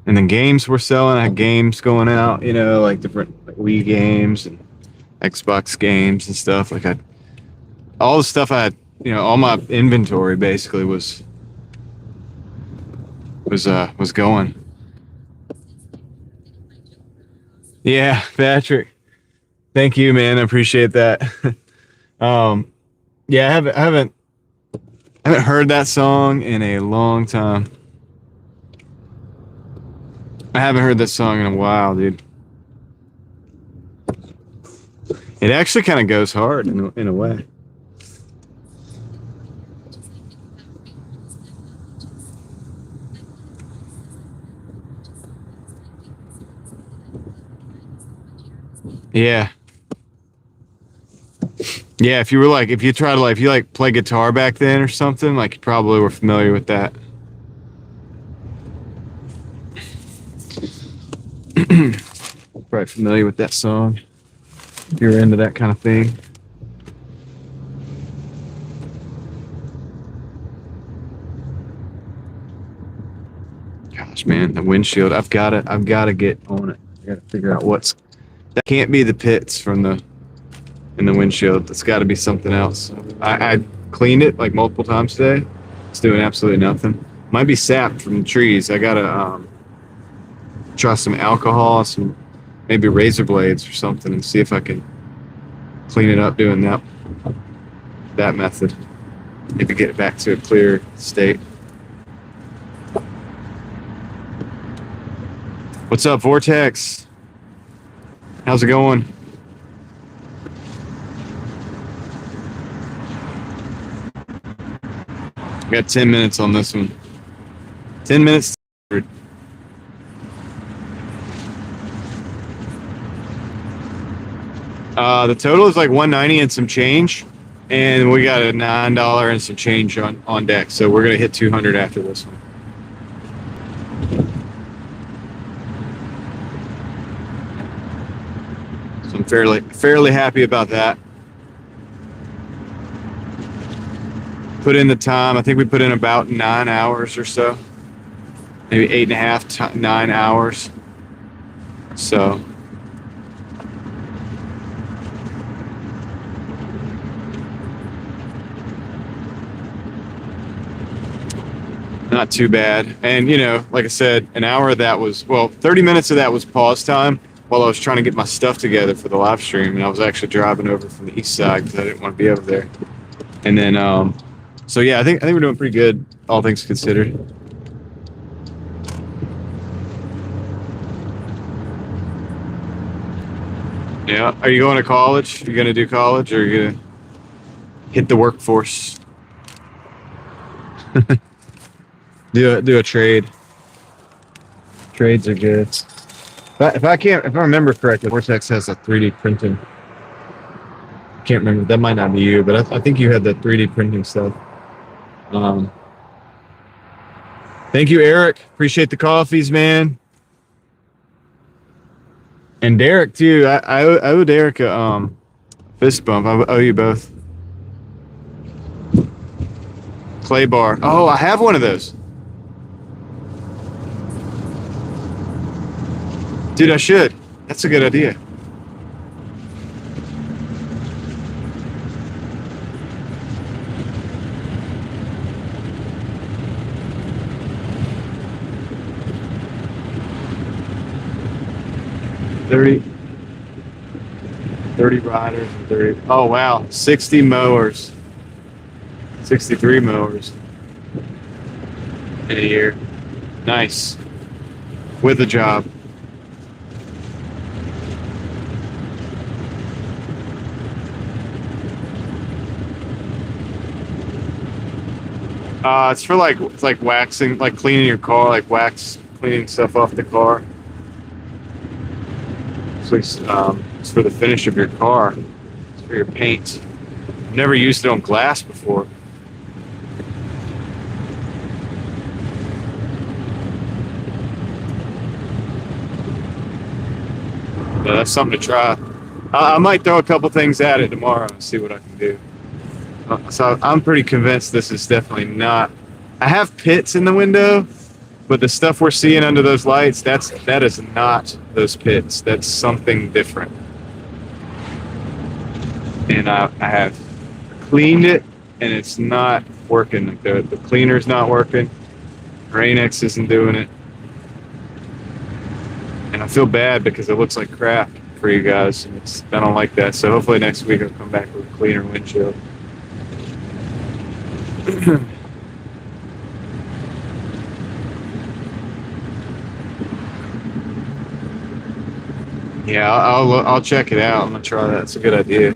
And then games were selling. I had games going out, you know, like different like Wii games and Xbox games and stuff. Like all the stuff I had, you know, all my inventory basically was going. Yeah, Patrick. Thank you, man. I appreciate that. Yeah, I haven't heard that song in a long time. I haven't heard that song in a while, dude. It actually kind of goes hard in a way. Yeah. Yeah, if you play guitar back then or something, like you probably were familiar with that. Probably familiar with that song. If you're into that kind of thing. Gosh, man, the windshield. I've gotta get on it. I gotta figure out that can't be the pits from in the windshield. That's got to be something else. I cleaned it like multiple times today. It's doing absolutely nothing. Might be sap from the trees. I gotta try some alcohol, some maybe razor blades or something, and see if I can clean it up doing that method. Maybe get it back to a clear state. What's up, Vortex? How's it going? Got 10 minutes on this one. 10 minutes. The total is like $190 and some change, and we got a $9 and some change on deck. So we're gonna hit 200 after this one. So I'm fairly happy about that. Put in the time. I think we put in about 9 hours or so, maybe 8.5, 9 hours. So not too bad. And you know, like I said, an hour of that was 30 minutes of that was pause time while I was trying to get my stuff together for the live stream, and I was actually driving over from the east side because I didn't want to be over there. And then so yeah, I think we're doing pretty good, all things considered. Yeah. Are you going to college? Are you going to do college, or are you going to hit the workforce? do a trade. Trades are good. If I remember correctly, Vortex has a 3D printing. Can't remember. That might not be you, but I think you had the 3D printing stuff. Thank you, Eric. Appreciate the coffees, man. And Derek too. I owe Derek a fist bump. I owe you both. Clay bar. Oh, I have one of those. Dude, I should. That's a good idea. Thirty riders and 30. Oh wow, 60 mowers, 63 mowers in a year. Nice. With a job. It's like waxing, like cleaning your car, like cleaning stuff off the car. It's for the finish of your car. It's for your paint. Never used it on glass before. Yeah, that's something to try. I might throw a couple things at it tomorrow and see what I can do. So I'm pretty convinced this is definitely not. I have pits in the window, but the stuff we're seeing under those lights, that is not those pits. That's something different. And I have cleaned it, and it's not working. The cleaner's not working. Rain-X isn't doing it. And I feel bad because it looks like crap for you guys. And I don't like that. So hopefully next week I'll come back with a cleaner windshield. Yeah, I'll check it out. I'm gonna try that. It's a good idea.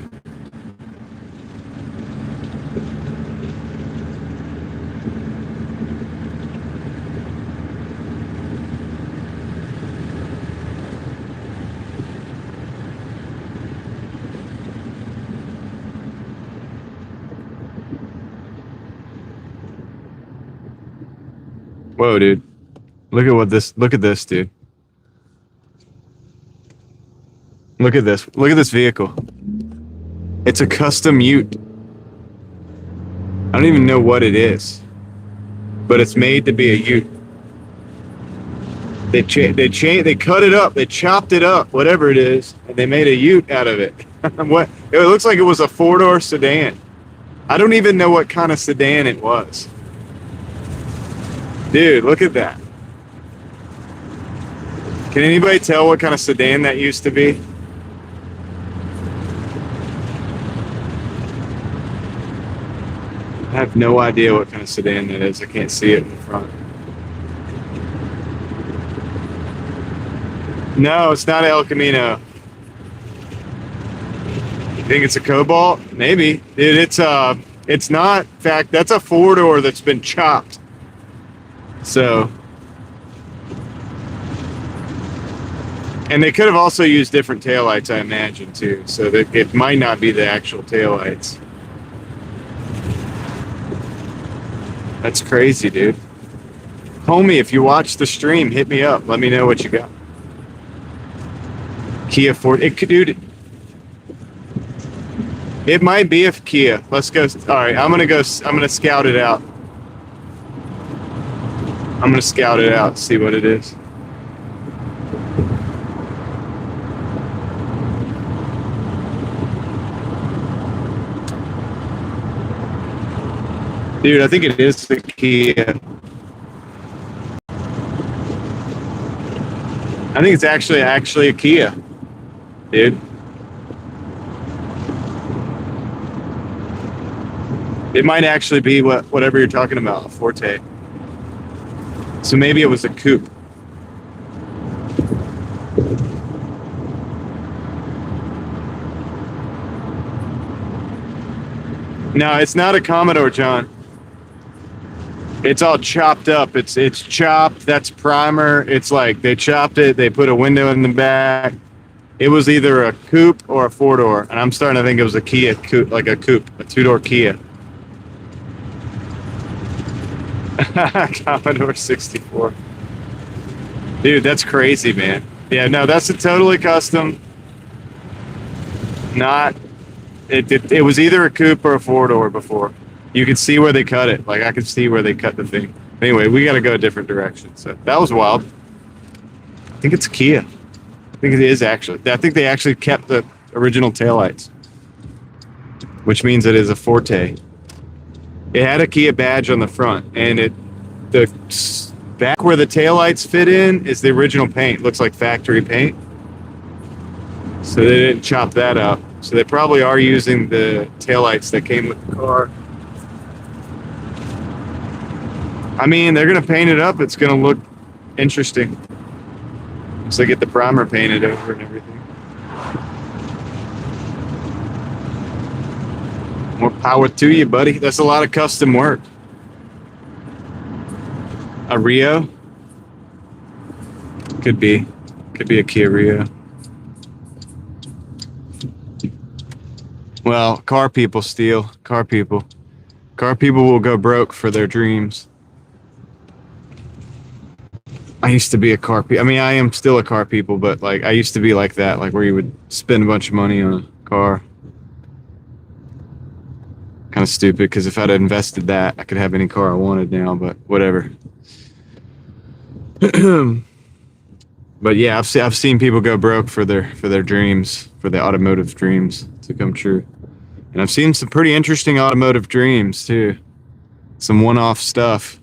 Whoa, dude. Look at this, dude. Look at this. Look at this vehicle. It's a custom ute. I don't even know what it is, but it's made to be a ute. They cut it up, they chopped it up, whatever it is, and they made a ute out of it. What? It looks like it was a 4-door sedan. I don't even know what kind of sedan it was. Dude, look at that. Can anybody tell what kind of sedan that used to be? I have no idea what kind of sedan that is. I can't see it in the front. No, it's not El Camino. You think it's a Cobalt? Maybe. Dude, it's not. In fact, that's a 4-door that's been chopped. So, and they could have also used different taillights, I imagine, too. So that it might not be the actual taillights. That's crazy, dude. Homie, if you watch the stream, hit me up. Let me know what you got. Kia Ford. Dude, it might be a Kia. Let's go. All right, I'm gonna scout it out. I'm gonna scout it out, see what it is. Dude, I think it is the Kia. I think it's actually a Kia, dude. It might actually be whatever you're talking about, a Forte. So maybe it was a coupe. No, it's not a Commodore, John. It's all chopped up. It's chopped. That's primer. It's like they chopped it. They put a window in the back. It was either a coupe or a 4-door, and I'm starting to think it was a Kia coupe, like a coupe, a 2-door Kia. Commodore 64. Dude, that's crazy, man. Yeah, no, that's a totally custom. Not. It was either a coupe or a 4-door before. You could see where they cut it. Like, I could see where they cut the thing. Anyway, we got to go a different direction. So that was wild. I think it's a Kia. I think it is actually. I think they actually kept the original taillights, which means it is a Forte. It had a Kia badge on the front, and the back where the taillights fit in is the original paint. Looks like factory paint. So they didn't chop that up. So they probably are using the taillights that came with the car. I mean, they're going to paint it up. It's going to look interesting. So they get the primer painted over and everything. More power to you, buddy. That's a lot of custom work. A Rio? Could be. Could be a Kia Rio. Well, car people steal. Car people. Car people will go broke for their dreams. I used to be a car people. I mean, I am still a car people, but like I used to be like that, like where you would spend a bunch of money on a car. Kind of stupid because if I'd invested that, I could have any car I wanted now, but whatever. But yeah, I've seen people go broke for their dreams, for their automotive dreams to come true. And I've seen some pretty interesting automotive dreams too. Some one-off stuff.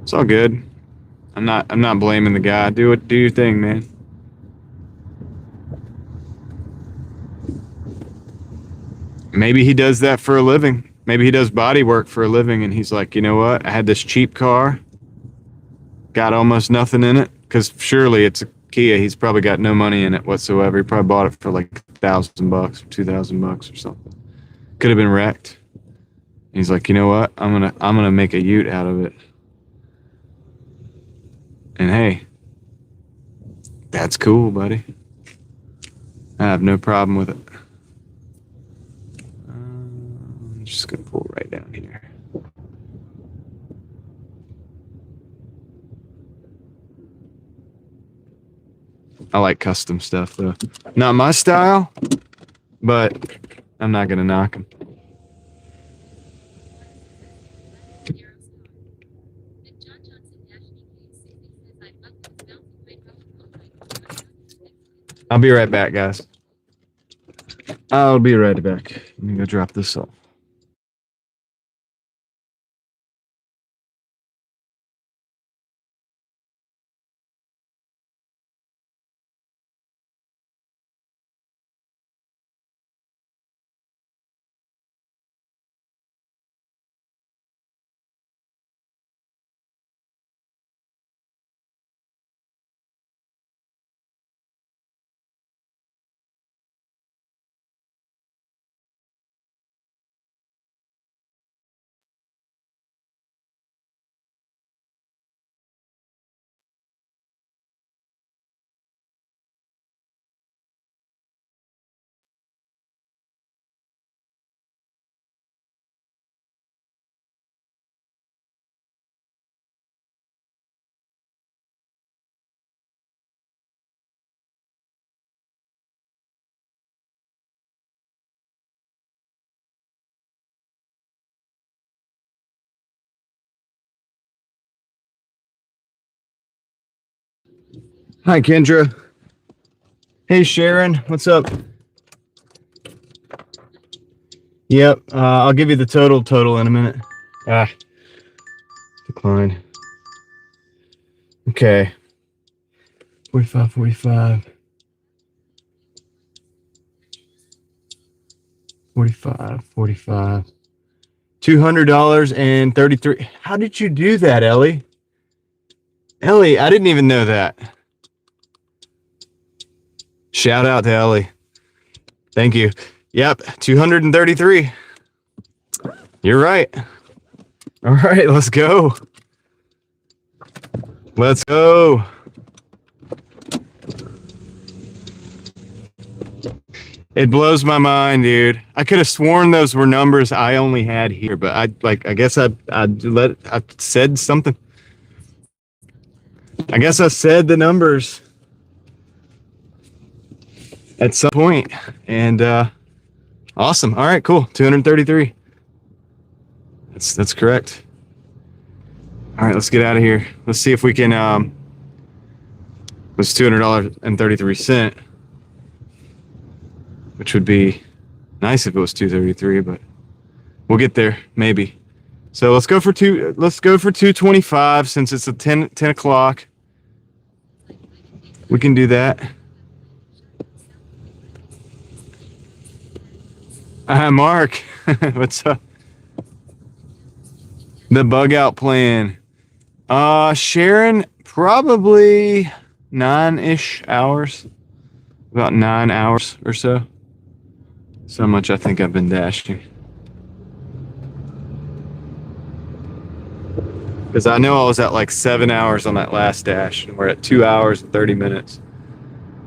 It's all good. I'm not blaming the guy. Do your thing, man. Maybe he does that for a living. Maybe he does body work for a living and he's like, you know what? I had this cheap car, got almost nothing in it, because surely it's a Kia. He's probably got no money in it whatsoever. He probably bought it for like $1,000 or $2,000 or something. Could have been wrecked. He's like, you know what? I'm gonna make a ute out of it. And hey, that's cool, buddy. I have no problem with it. I'm just gonna pull right down here. I like custom stuff though. Not my style, but I'm not gonna knock them. I'll be right back, guys. I'll be right back. Let me go drop this off. Hi, Kendra. Hey, Sharon. What's up? Yep. I'll give you the total in a minute. Decline. Okay. 45, 45. 45, 45. $200.33. How did you do that, Ellie? Ellie, I didn't even know that. Shout out to Ellie. Thank you. Yep, 233. You're right. All right, let's go. Let's go. It blows my mind, dude. I could have sworn those were numbers I only had here, but I guess I said something. I guess I said the numbers at some point, and awesome. All right, cool. 233. That's correct. All right, let's get out of here. Let's see if we can. It was $200.33, which would be nice if it was 233, but we'll get there maybe. So let's go for 225 since it's a 10 o'clock. We can do that. Mark, what's up? The bug out plan. Sharon, probably 9-ish hours. About 9 hours or so. So much I think I've been dashing. Because I know I was at like 7 hours on that last dash, and we're at 2 hours and 30 minutes.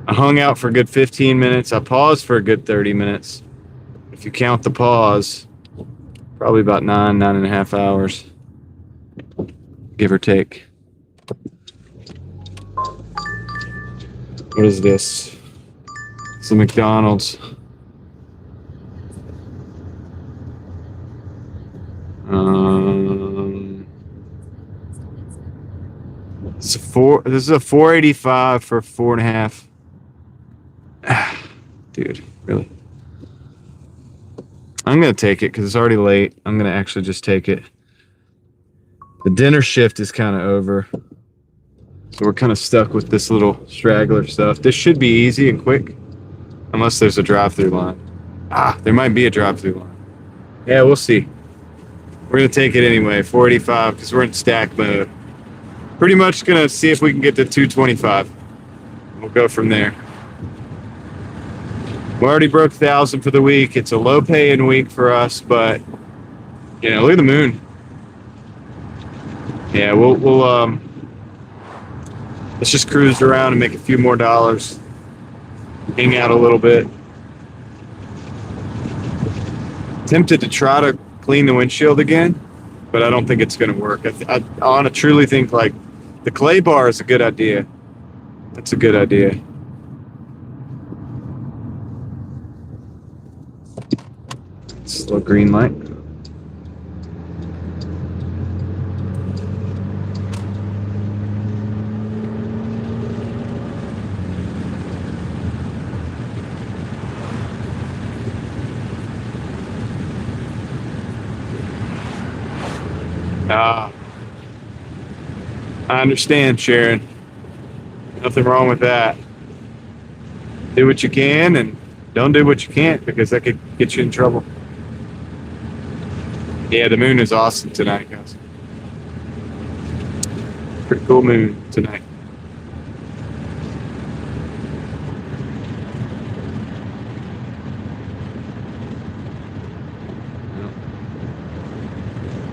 I hung out for a good 15 minutes. I paused for a good 30 minutes. If you count the pause, probably about 9.5 hours, give or take. What is this? It's a McDonald's. This is a 485 for 4.5. Dude, really? I'm gonna take it because it's already late. I'm gonna actually just take it. The dinner shift is kind of over, so we're kind of stuck with this little straggler stuff. This should be easy and quick, unless there's a drive-through line. There might be a drive-through line. Yeah, we'll see. We're gonna take it anyway, 485, because we're in stack mode. Pretty much gonna see if we can get to 225. We'll go from there. We already broke 1,000 for the week. It's a low-paying week for us, but you know, look at the moon. Yeah, we'll let's just cruise around and make a few more dollars. Hang out a little bit. Tempted to try to clean the windshield again, but I don't think it's going to work. I truly think like the clay bar is a good idea. That's a good idea. Slow green light. I understand, Sharon. Nothing wrong with that. Do what you can and don't do what you can't, because that could get you in trouble. Yeah, the moon is awesome tonight, guys. Pretty cool moon tonight.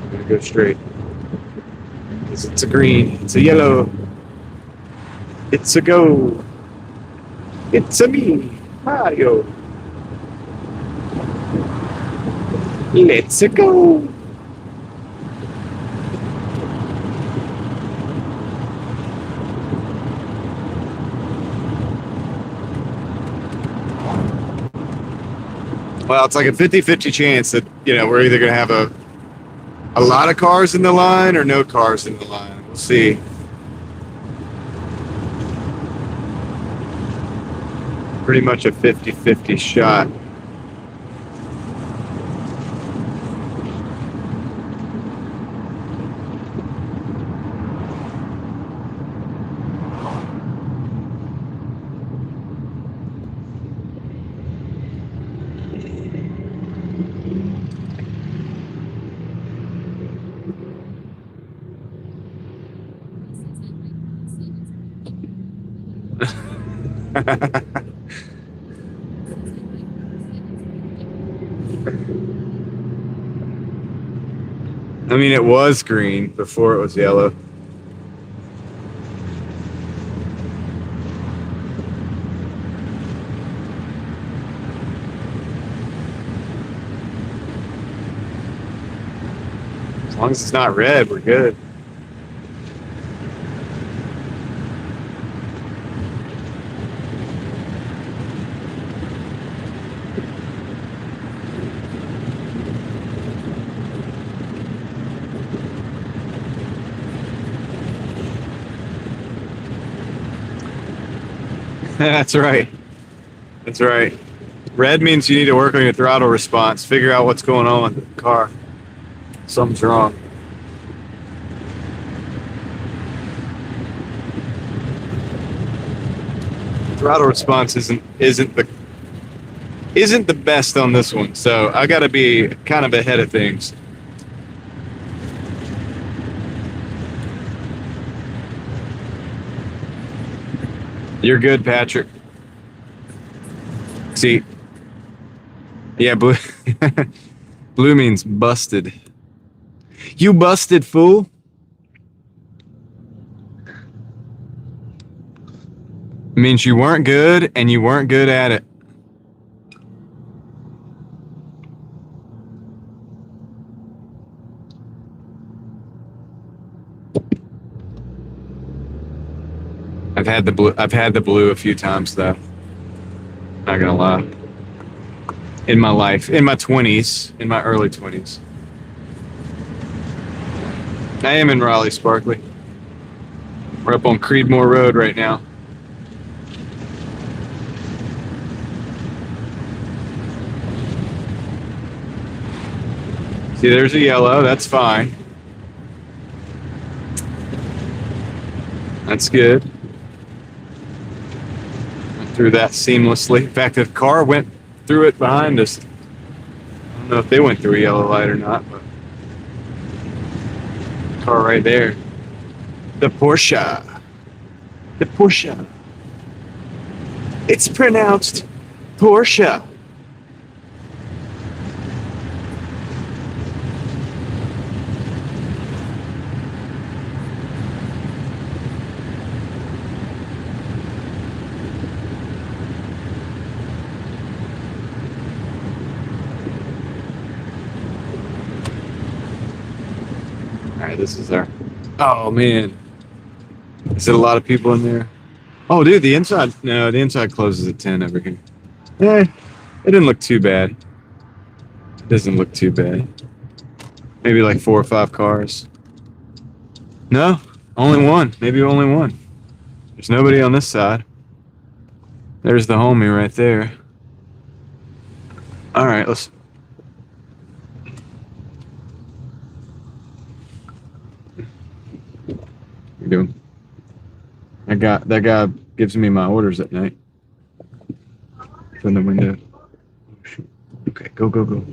I'm gonna go straight. It's a green, it's a yellow, it's a go, it's a me, Mario. Let's go. Well, it's like a 50-50 chance that, you know, we're either going to have a lot of cars in the line or no cars in the line. We'll see. Pretty much a 50-50 shot. I mean, it was green before it was yellow. As long as it's not red, we're good. That's right. That's right. Red means you need to work on your throttle response. Figure out what's going on with the car. Something's wrong. Throttle response isn't the best on this one, so I got to be kind of ahead of things. You're good, Patrick. See, yeah, blue. Blue means busted. You busted, fool. means you weren't good and you weren't good at it. I've had the blue a few times though. Not gonna lie. In my life, in my 20s, in my early 20s. I am in Raleigh, Sparkley. We're up on Creedmoor Road right now. See, there's a yellow. That's fine. That's good. Went through that seamlessly. In fact, the car went through it behind us. I don't know if they went through a yellow light or not, but car right there. The Porsche. The Porsche. It's pronounced Porsche. All right, this is our. Oh man, is it a lot of people in there? Oh, dude, the inside. No, the inside closes at 10 over here. Eh, it didn't look too bad. It doesn't look too bad. Maybe like 4 or 5 cars. No, only one. Maybe only one. There's nobody on this side. There's the homie right there. All right, let's. What you doing? That guy gives me my orders at night. From the window. Okay, go.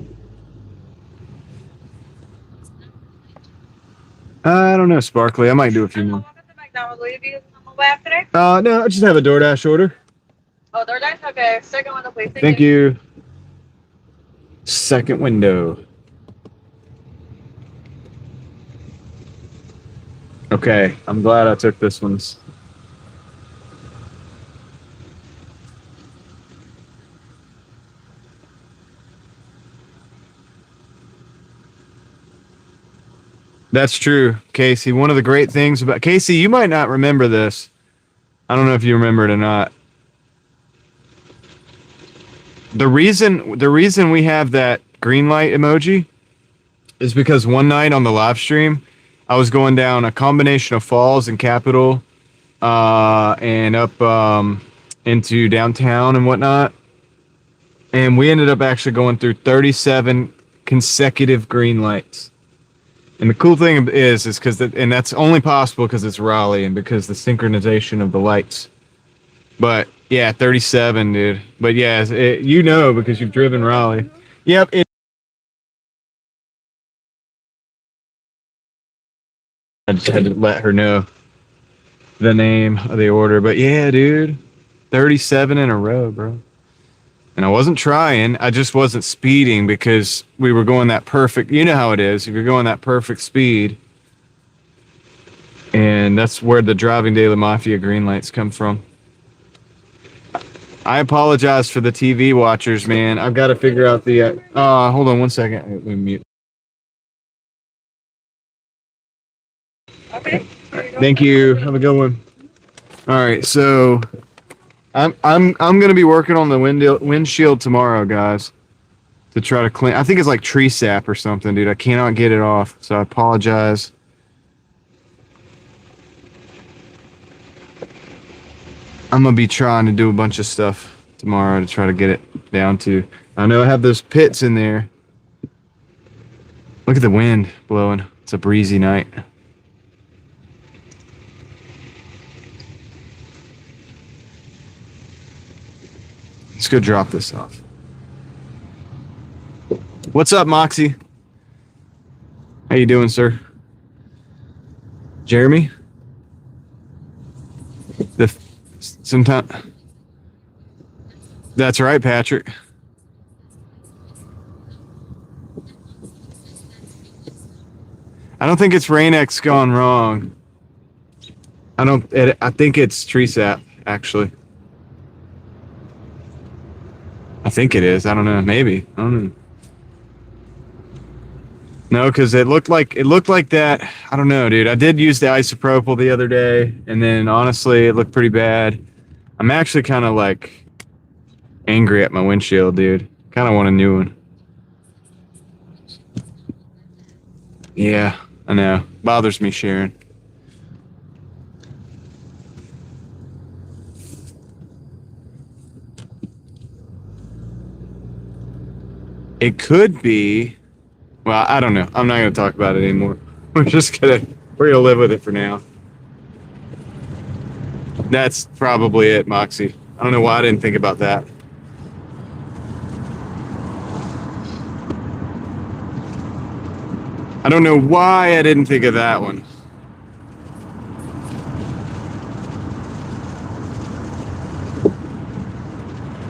I don't know, Sparkly. I might do a few more. No, I just have a Doordash order. Oh, Doordash? Okay. Second window, please. Thank you. Second window. Okay, I'm glad I took this one's. That's true, Casey. One of the great things about Casey, you might not remember this. I don't know if you remember it or not. The reason we have that green light emoji is because one night on the live stream, I was going down a combination of Falls and Capitol, and up into downtown and whatnot, and we ended up actually going through 37 consecutive green lights. And the cool thing is because and that's only possible because it's Raleigh and because the synchronization of the lights. But yeah, 37, dude. But yeah, you know because you've driven Raleigh. Yep. I just had to let her know the name of the order. But yeah, dude, 37 in a row, bro. And I wasn't trying. I just wasn't speeding because we were going that perfect. You know how it is. If you're going that perfect speed. And that's where the Driving Daily Mafia green lights come from. I apologize for the TV watchers, man. I've got to figure out the... hold on one second. Let me mute. Okay. Thank you. Have a good one. All right, so... I'm gonna be working on the windshield tomorrow, guys, to try to clean. I think it's like tree sap or something, dude. I cannot get it off, so I apologize. I'm gonna be trying to do a bunch of stuff tomorrow to try to get it down to. I know I have those pits in there. Look at the wind blowing. It's a breezy night. Let's go drop this off. What's up, Moxie? How you doing, sir? Jeremy? Sometime. That's right, Patrick. I don't think it's Rain-X gone wrong. I think it's tree sap, actually. I think it is. I don't know. Maybe. I don't know. No, because it looked like that. I don't know, dude. I did use the isopropyl the other day, and then honestly, it looked pretty bad. I'm actually kind of like angry at my windshield, dude. Kind of want a new one. Yeah, I know. Bothers me, Sharon. It could be. Well, I don't know. I'm not going to talk about it anymore. We're gonna live with it for now. That's probably it, Moxie. I don't know why I didn't think about that. I don't know why I didn't think of that one.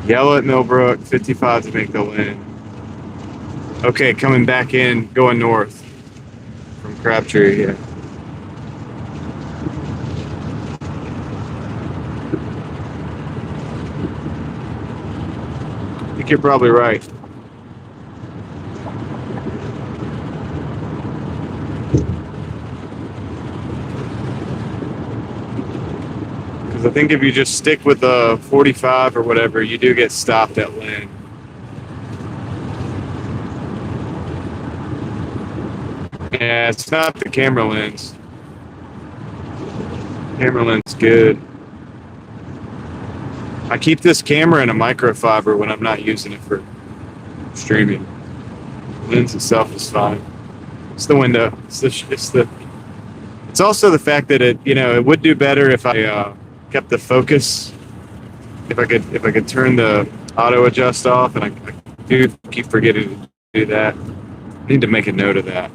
Yellow at Millbrook, 55 to make the lane. Okay, coming back in, going north from Crabtree, yeah. I think you're probably right. Because I think if you just stick with the 45 or whatever, you do get stopped at lane. Yeah, it's not the camera lens. Camera lens good. I keep this camera in a microfiber when I'm not using it for streaming. The lens itself is fine. It's the window. It's also the fact that it would do better if I kept the focus. If I could turn the auto adjust off, and I do keep forgetting to do that. I need to make a note of that.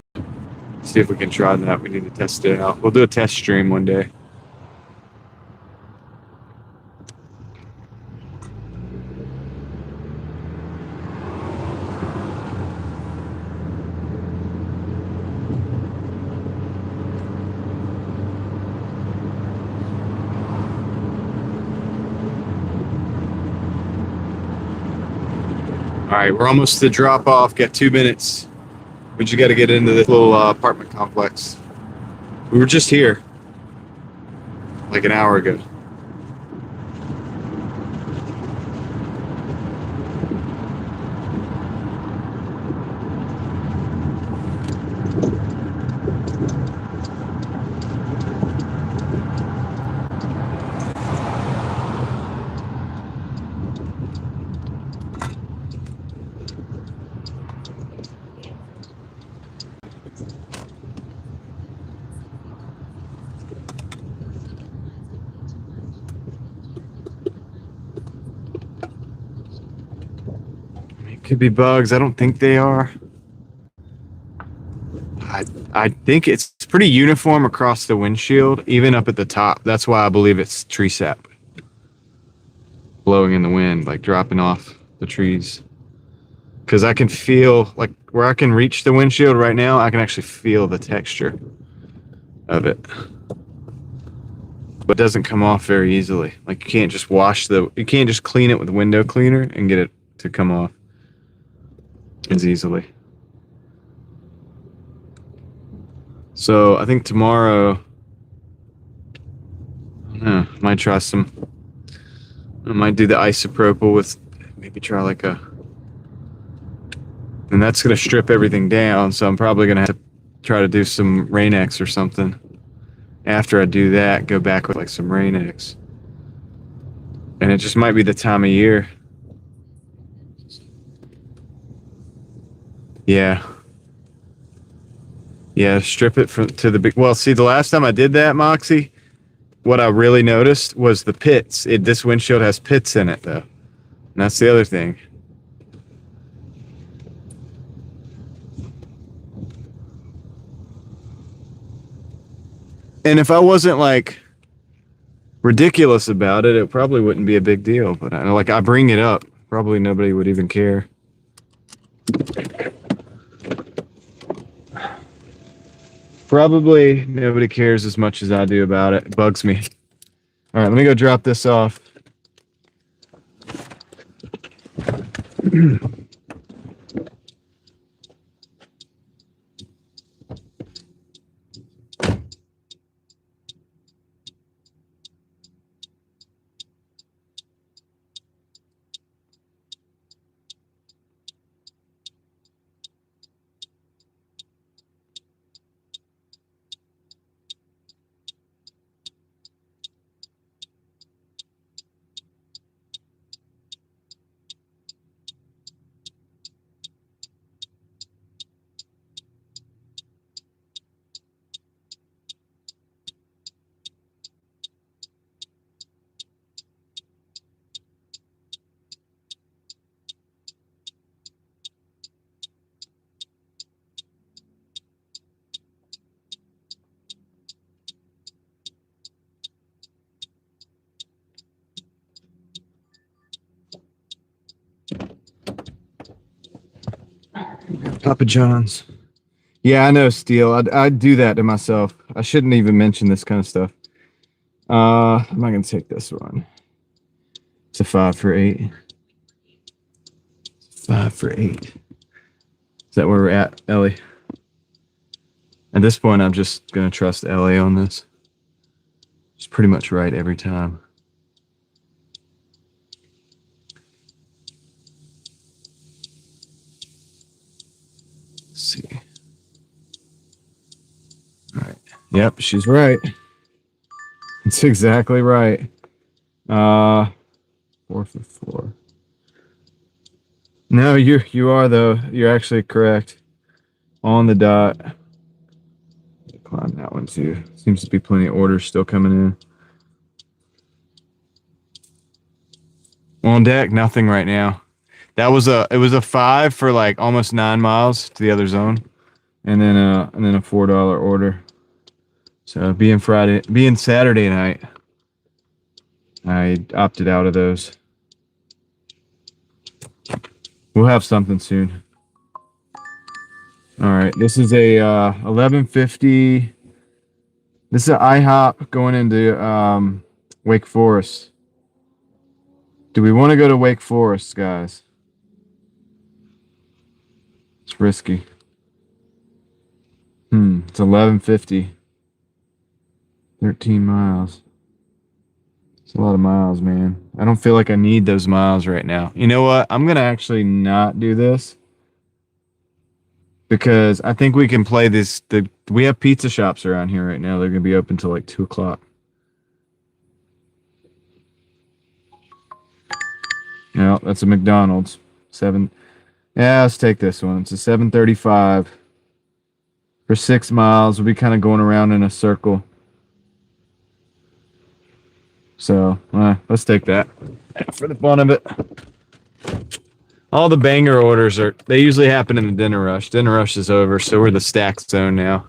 See if we can try that. We need to test it out. We'll do a test stream one day. All right, we're almost to drop off. Got 2 minutes. We just got to get into this little apartment complex. We were just here like an hour ago. Could be bugs. I don't think they are. I think it's pretty uniform across the windshield, even up at the top. That's why I believe it's tree sap blowing in the wind, like dropping off the trees. Because I can feel, like where I can reach the windshield right now, I can actually feel the texture of it. But it doesn't come off very easily. Like you can't just clean it with a window cleaner and get it to come off as easily. So I think tomorrow, I might try I might do the isopropyl with, maybe try like and that's going to strip everything down. So I'm probably going to have to try to do some Rain-X or something. After I do that, go back with like some Rain-X. And it just might be the time of year. Yeah. Yeah, strip it to the big. Well, see, the last time I did that, Moxie, what I really noticed was the pits. This windshield has pits in it, though. And that's the other thing. And if I wasn't like ridiculous about it, it probably wouldn't be a big deal. But I bring it up, probably nobody would even care. Probably nobody cares as much as I do about it. It bugs me. All right, let me go drop this off. Papa John's. Yeah, I know, Steele. I'd do that to myself. I shouldn't even mention this kind of stuff. I'm not gonna take this one. It's a 5 for 8. 5 for 8. Is that where we're at, Ellie? At this point, I'm just gonna trust Ellie on this. It's pretty much right every time. Let's see. All right. Yep, she's right. It's exactly right. 4 for 4. No, you are though. You're actually correct. On the dot. Climb that one too. Seems to be plenty of orders still coming in. On deck, nothing right now. It was a 5 for like almost 9 miles to the other zone, and then a $4 order. So being Saturday night, I opted out of those. We'll have something soon. All right, this is a 11:50. This is an IHOP going into Wake Forest. Do we want to go to Wake Forest, guys? It's risky. It's 11:50. 13 miles. It's a lot of miles, man. I don't feel like I need those miles right now. You know what? I'm going to actually not do this because I think we can play this. We have pizza shops around here right now. They're going to be open till like 2 o'clock. No, that's a McDonald's. 7. Yeah, let's take this one. It's a 7:35 for 6 miles. We'll be kind of going around in a circle. So let's take that for the fun of it. All the banger orders they usually happen in the dinner rush. Dinner rush is over, so we're the stack zone now.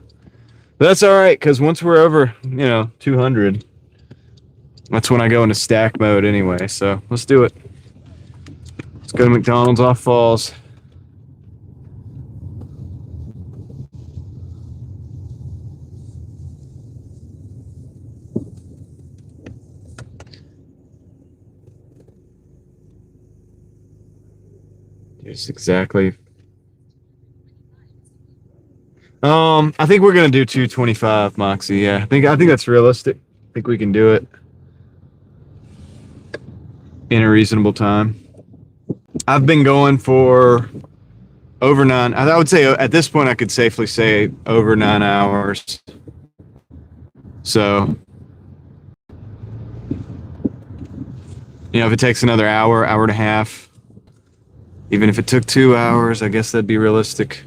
But that's all right, because once we're over, 200, that's when I go into stack mode anyway. So let's do it. Let's go to McDonald's off Falls. Yes, exactly. I think we're gonna do 225, Moxie. Yeah, I think that's realistic. I think we can do it in a reasonable time. I've been going for over 9. I would say at this point I could safely say over 9 hours. So, if it takes another hour and a half, even if it took 2 hours, I guess that'd be realistic.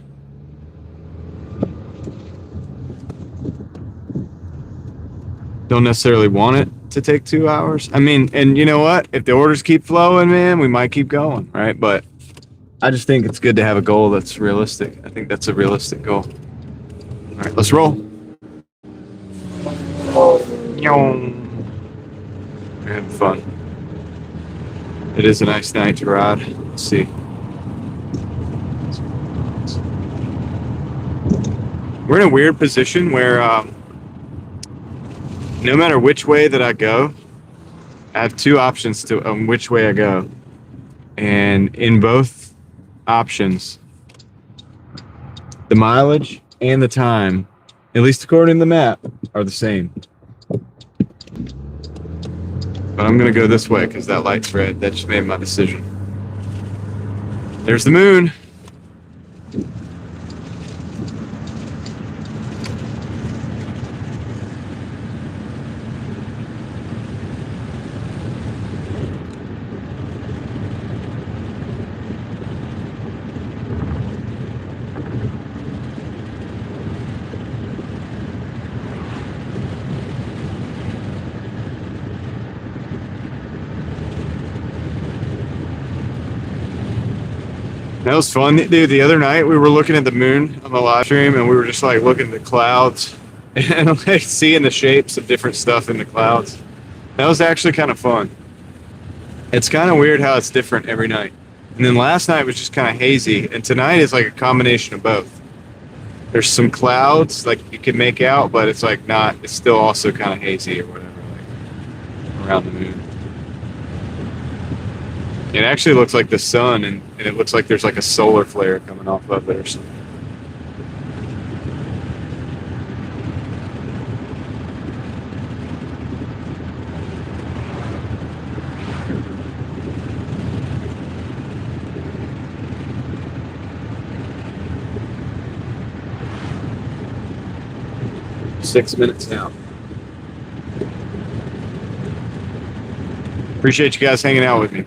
Don't necessarily want it to take 2 hours. I mean, and you know what? If the orders keep flowing, man, we might keep going, right? But I just think it's good to have a goal that's realistic. I think that's a realistic goal. All right, let's roll. We're having fun. It is a nice night to ride. Let's see. We're in a weird position where no matter which way that I go, I have 2 options to which way I go. And in both options, the mileage and the time, at least according to the map, are the same. But I'm going to go this way because that light's red. That just made my decision. There's the moon. That was fun, dude. The other night we were looking at the moon on the live stream, and we were just like looking at the clouds and like seeing the shapes of different stuff in the clouds. That was actually kind of fun. It's kind of weird how it's different every night. And then last night was just kind of hazy, and tonight is like a combination of both. There's some clouds like you can make out, but it's like not. It's still also kind of hazy or whatever, like around the moon. It actually looks like the sun, and it looks like there's like a solar flare coming off of it or something. Six minutes now. Appreciate you guys hanging out with me.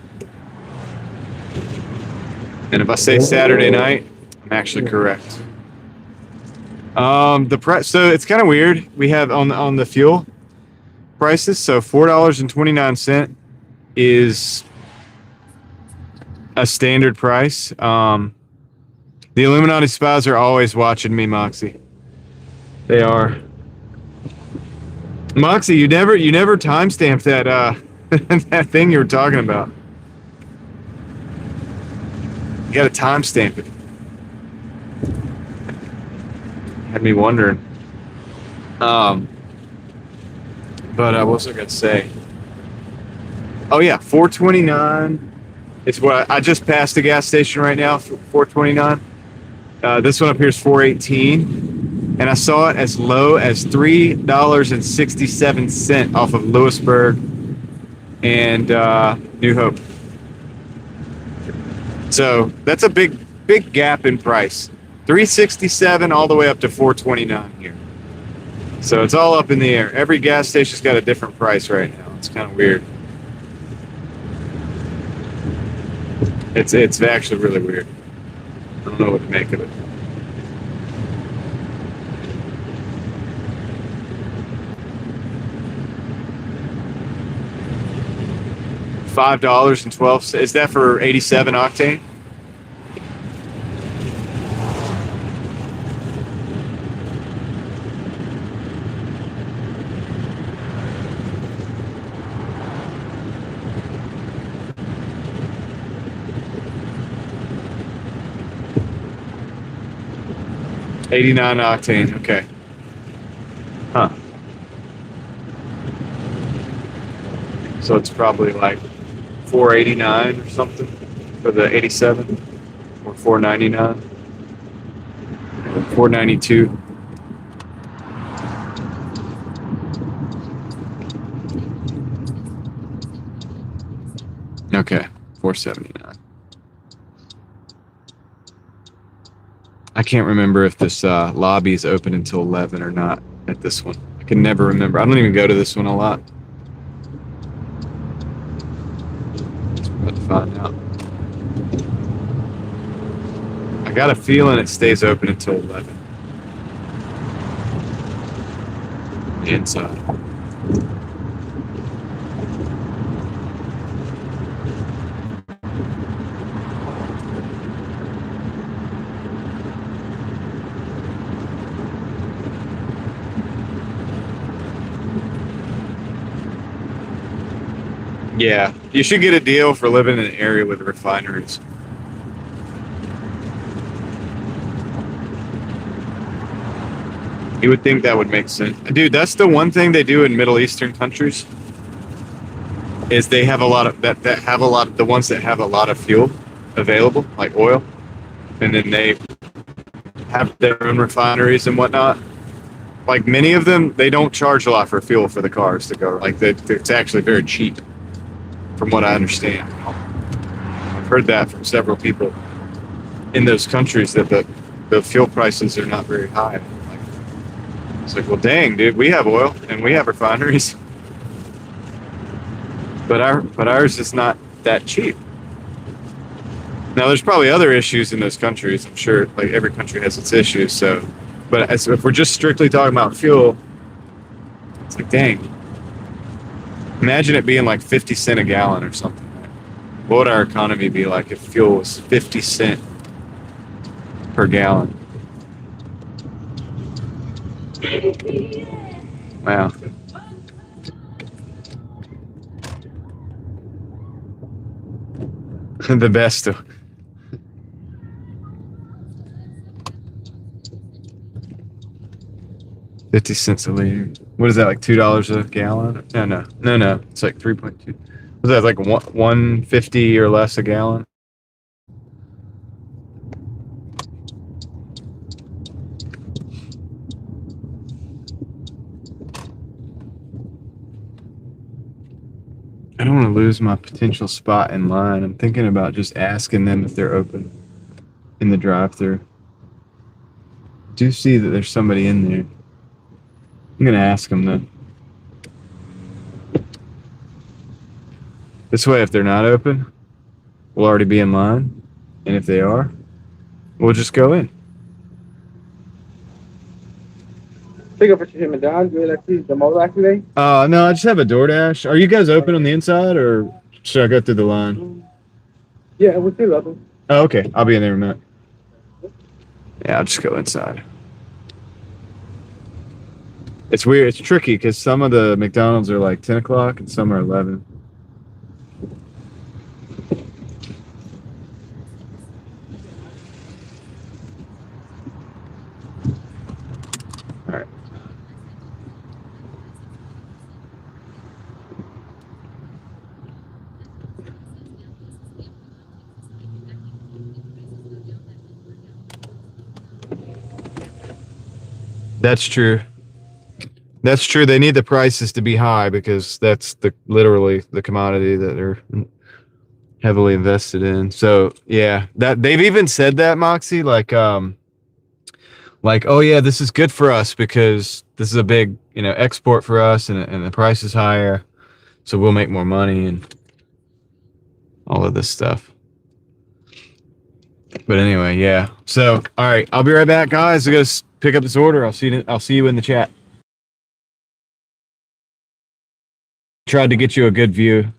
And if I say Saturday night, I'm actually correct. The price. So it's kind of weird. We have on the fuel prices. So $4.29 is a standard price. The Illuminati spies are always watching me, Moxie. They are. Moxie, you never timestamped that that thing you were talking about. You gotta timestamp it. Had me wondering. But what was I gonna say? Oh yeah, $4.29. It's what I just passed the gas station right now. $4.29. This one up here is $4.18, and I saw it as low as $3.67 off of Lewisburg and New Hope. So that's a big gap in price. $3.67 all the way up to $4.29 here. So it's all up in the air. Every gas station's got a different price right now. It's kind of weird. It's actually really weird. I don't know what to make of it. $5.12. Is that for 87 octane? $89 octane. Okay. Huh. So it's probably like $4.89 or something for the 87, or $4.99, $4.92. Okay, $4.79. I can't remember if this lobby is open until 11 or not at this one. I can never remember. I don't even go to this one a lot. About to find out. I got a feeling it stays open until 11. The inside. Yeah, you should get a deal for living in an area with refineries. You would think that would make sense. Dude, that's the one thing they do in Middle Eastern countries. is they have a lot of that have a lot of the ones that have a lot of fuel available, like oil, and then they have their own refineries and whatnot. Like many of them, they don't charge a lot for fuel for the cars to go. Like it's actually very cheap, from what I understand. I've heard that from several people in those countries that the fuel prices are not very high. Like, it's like, well, dang, dude, we have oil and we have refineries, but ours is not that cheap. Now, there's probably other issues in those countries. I'm sure, like every country has its issues. So, but if we're just strictly talking about fuel, it's like, dang, imagine it being like 50 cent a gallon or something. What would our economy be like if fuel was 50 cent per gallon? Wow. The best. 50 cents a liter. What is that, like $2 a gallon? No. It's like 3.2. Was that like 150 or less a gallon? I don't want to lose my potential spot in line. I'm thinking about just asking them if they're open in the drive-thru. Do see that there's somebody in there. I'm gonna ask them though. This way, if they're not open, we'll already be in line, and if they are, we'll just go in. Pick up what you hit me down. Good, I see the mobile activate. No, I just have a Doordash. Are you guys open on the inside, or should I go through the line? Yeah, we're still open. Oh, okay. I'll be in there in a minute. Yeah, I'll just go inside. It's weird. It's tricky because some of the McDonald's are like 10 o'clock and some are 11. All right. That's true. That's true. They need the prices to be high because that's literally the commodity that they're heavily invested in. So yeah, that they've even said that, Moxie, like, oh yeah, this is good for us because this is a big, export for us, and the price is higher, so we'll make more money and all of this stuff. But anyway, yeah. So all right, I'll be right back, guys. I gotta pick up this order. I'll see you in the chat. Tried to get you a good view.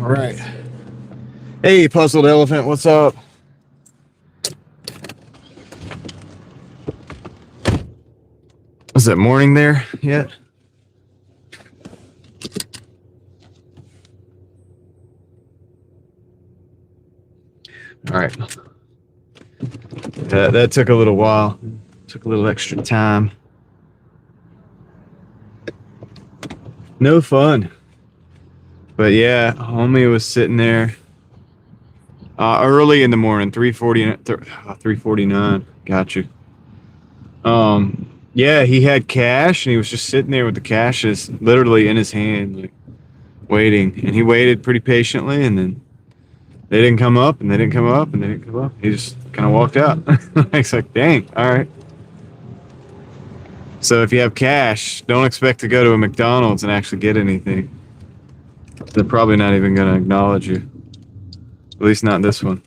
All right. Hey, Puzzled Elephant, what's up? Was it morning there yet? All right. That took a little while. Took a little extra time. No fun. But yeah, homie was sitting there early in the morning, 3:49. Got you. Yeah, he had cash and he was just sitting there with the cash literally in his hand, like waiting. And he waited pretty patiently, and then they didn't come up, and they didn't come up, and they didn't come up. He just kind of walked out. It's like, dang, all right. So if you have cash, don't expect to go to a McDonald's and actually get anything. They're probably not even going to acknowledge you. At least not this one.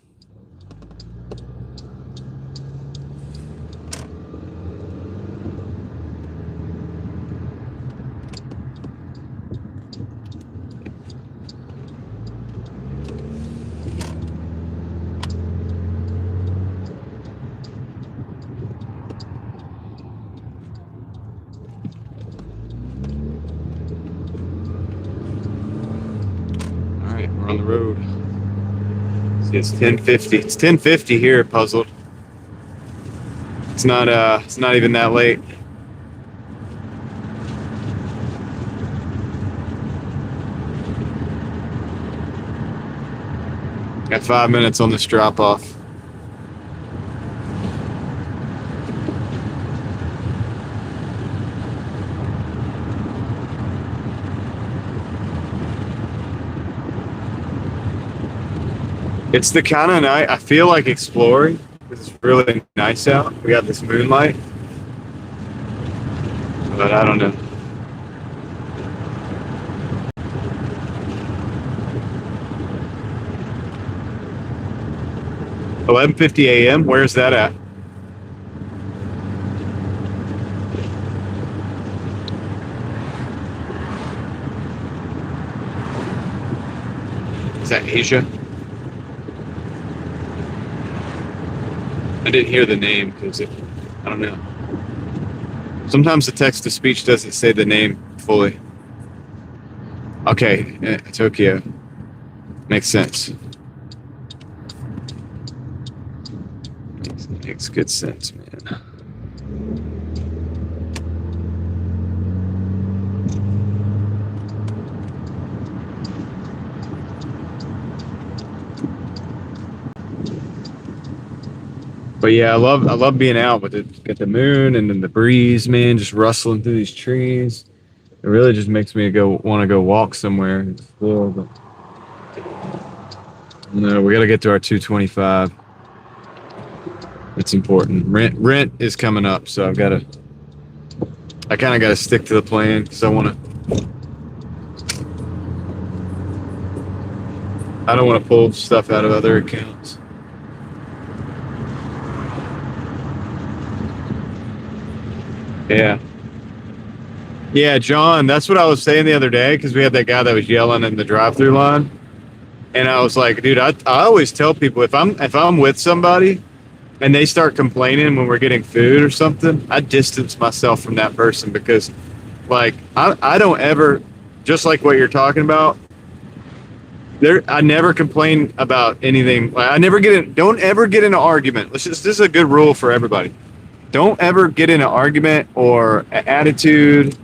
We're on the road. See, it's 10:50. It's 10:50 here, Puzzled. It's not even that late. Got 5 minutes on this drop off. It's the kind of night I feel like exploring because it's really nice out. We got this moonlight, but I don't know. 11:50 a.m. Where's that at? Is that Asia? I didn't hear the name because I don't know. Sometimes the text-to-speech doesn't say the name fully. Okay, Tokyo. Makes sense. Makes good sense, man. But yeah, I love being out with it. Got the moon and then the breeze, man, just rustling through these trees. It really just makes me want to go walk somewhere and explore. But no, we got to get to our 225. It's important. Rent is coming up, so I kind of got to stick to the plan because I don't want to pull stuff out of other accounts. Yeah, John, that's what I was saying the other day because we had that guy that was yelling in the drive-through line. And I was like, dude, I always tell people if I'm with somebody and they start complaining when we're getting food or something, I distance myself from that person because like I don't ever, just like what you're talking about, I never complain about anything. Don't ever get in an argument. This is a good rule for everybody. Don't ever get in an argument or an attitude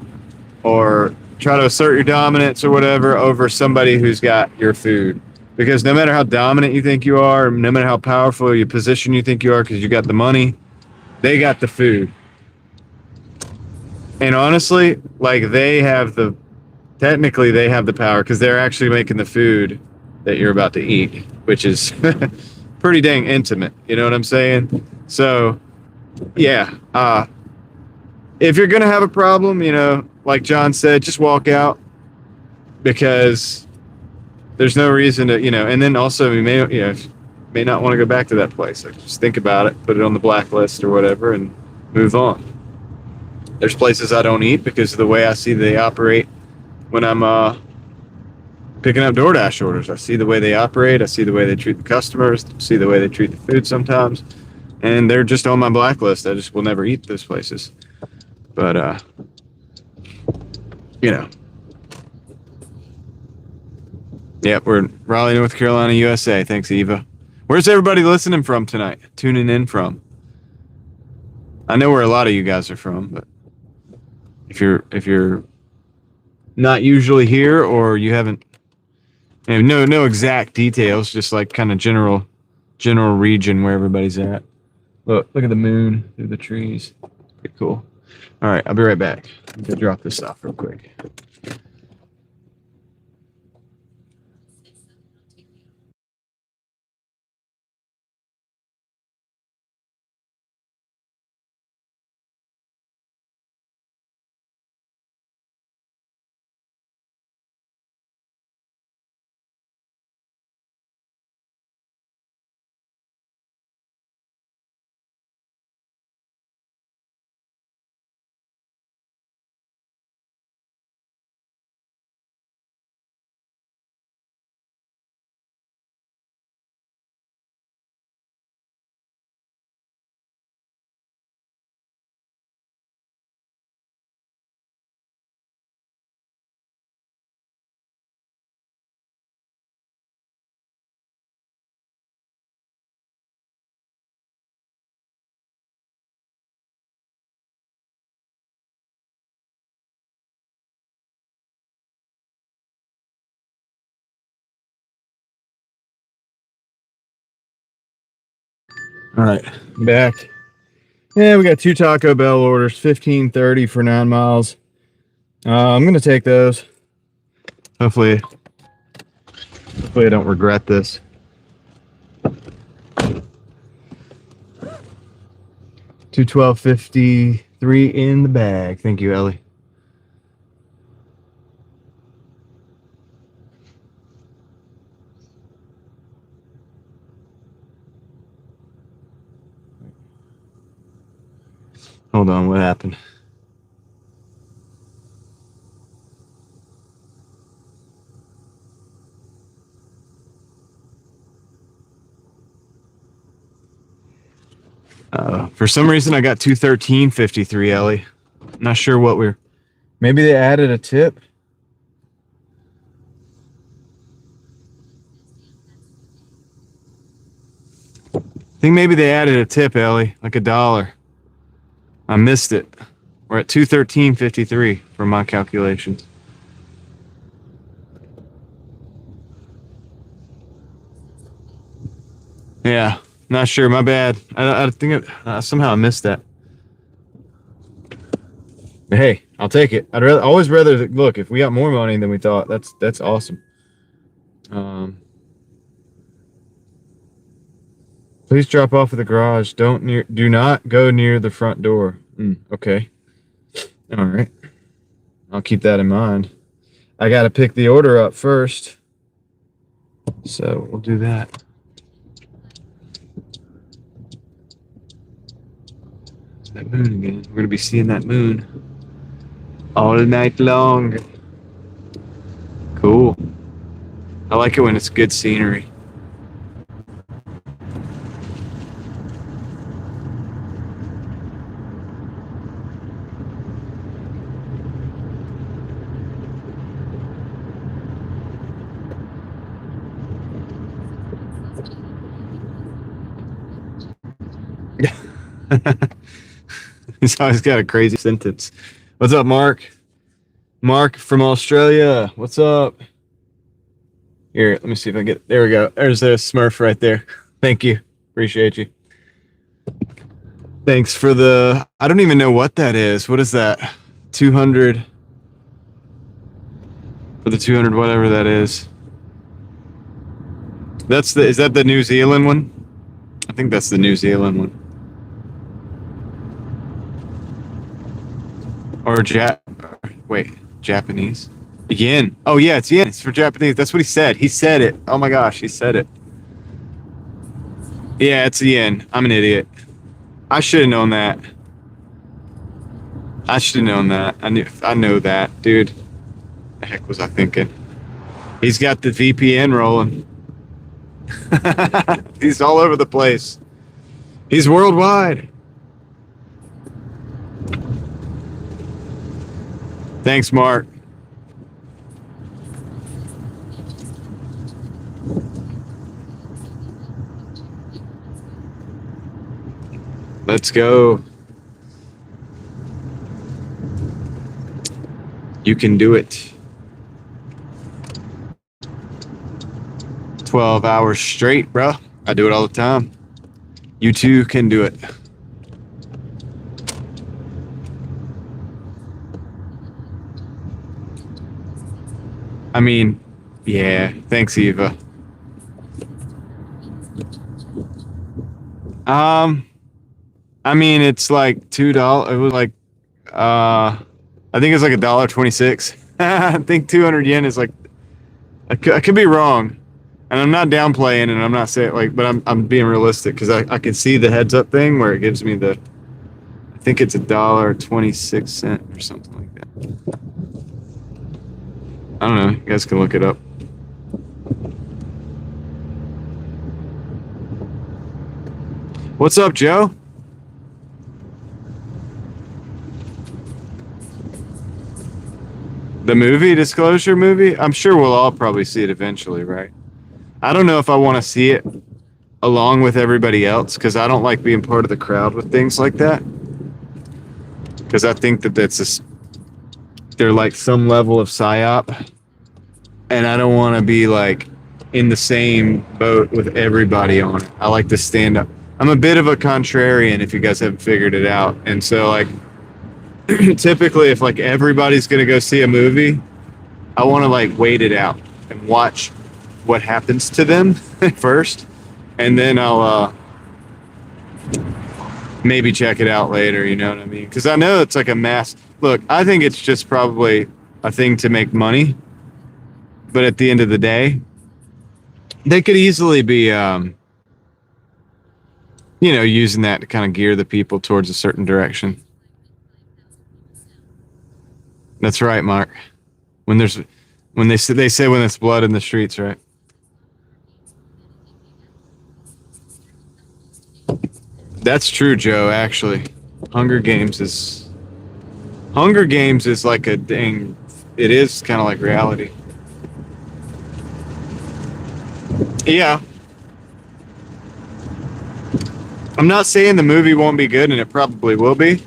or try to assert your dominance or whatever over somebody who's got your food. Because no matter how dominant you think you are, no matter how powerful your position you think you are because you got the money, they got the food. And honestly, like technically they have the power because they're actually making the food that you're about to eat, which is pretty dang intimate. You know what I'm saying? So, yeah, if you're going to have a problem, like John said, just walk out because there's no reason to, and then also you may not want to go back to that place. Like, just think about it, put it on the blacklist or whatever and move on. There's places I don't eat because of the way I see they operate when I'm picking up DoorDash orders. I see the way they operate. I see the way they treat the customers. See the way they treat the food sometimes, and they're just on my blacklist. I just will never eat those places. But you know, yeah, we're in Raleigh, North Carolina, USA. Thanks, Eva. Where's everybody listening from tonight? Tuning in from? I know where a lot of you guys are from, but if you're not usually here or you haven't, no exact details, just like kind of general region where everybody's at. Look at the moon through the trees. Pretty cool. All right, I'll be right back. I'm gonna drop this off real quick. All right, I'm back. Yeah, we got 2 Taco Bell orders, $15.30 for 9 miles. I'm gonna take those. Hopefully I don't regret this. $212.53 in the bag. Thank you, Ellie. Hold on, what happened? For some reason, I got $213.53, Ellie. Not sure what we're. Maybe they added a tip. I think maybe they added a tip, Ellie, like $1. I missed it. We're at $213.53 from my calculations. Yeah, not sure. My bad. I think somehow I missed that. But hey, I'll take it. I'd always rather look if we got more money than we thought. That's awesome. Please drop off at the garage. Do not go near the front door. Okay. All right. I'll keep that in mind. I got to pick the order up first. So we'll do that. It's that moon again. We're going to be seeing that moon all night long. Cool. I like it when it's good scenery. He's always got a crazy sentence. What's up, Mark? Mark from Australia. What's up? Here, let me see if I get. There we go. There's a Smurf right there. Thank you. Appreciate you. Thanks for the. I don't even know what that is. What is that? 200. For the 200, whatever that is. That's the. Is that the New Zealand one? I think that's the New Zealand one. Or Japanese? Yen. Oh yeah, it's yen. It's for Japanese. That's what he said. He said it. Oh my gosh, he said it. Yeah, it's a yen. I'm an idiot. I should have known that. I know that, dude. The heck was I thinking? He's got the VPN rolling. He's all over the place. He's worldwide. Thanks, Mark. Let's go. You can do it. 12 hours straight, bro. I do it all the time. You too can do it. I mean, yeah. Thanks, Eva. I mean, it's like $2. It was like, I think it's like $1.26. I think 200 yen is like, I could be wrong, and I'm not downplaying, and I'm not saying like, but I'm being realistic because I can see the heads up thing where it gives me the, I think it's $1.26 or something like that. I don't know. You guys can look it up. What's up, Joe? The movie, Disclosure movie? I'm sure we'll all probably see it eventually, right? I don't know if I want to see it along with everybody else because I don't like being part of the crowd with things like that. Because I think that they're like some level of psyop, and I don't want to be like in the same boat with everybody on it. I like to stand up. I'm a bit of a contrarian if you guys haven't figured it out, and so like typically if like everybody's gonna go see a movie, I want to like wait it out and watch what happens to them first, and then I'll maybe check it out later. You know what I mean? Because I know it's like a mass. Look, I think it's just probably a thing to make money, but at the end of the day, they could easily be, using that to kind of gear the people towards a certain direction. That's right, Mark. When they say when there's blood in the streets, right? That's true, Joe. Actually, Hunger Games is Hunger Games is like a dang. It is kind of like reality. Yeah, I'm not saying the movie won't be good, and it probably will be.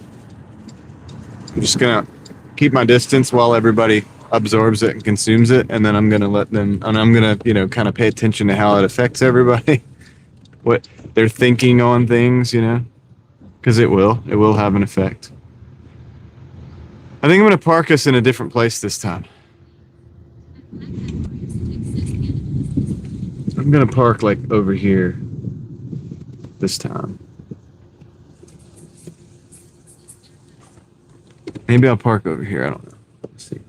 I'm just gonna keep my distance while everybody absorbs it and consumes it, and then I'm gonna let them, and I'm gonna, kind of pay attention to how it affects everybody, what they're thinking on things, because it will have an effect. I think I'm gonna park us in a different place this time. I'm gonna park like over here this time. Maybe I'll park over here. I don't know. Let's see.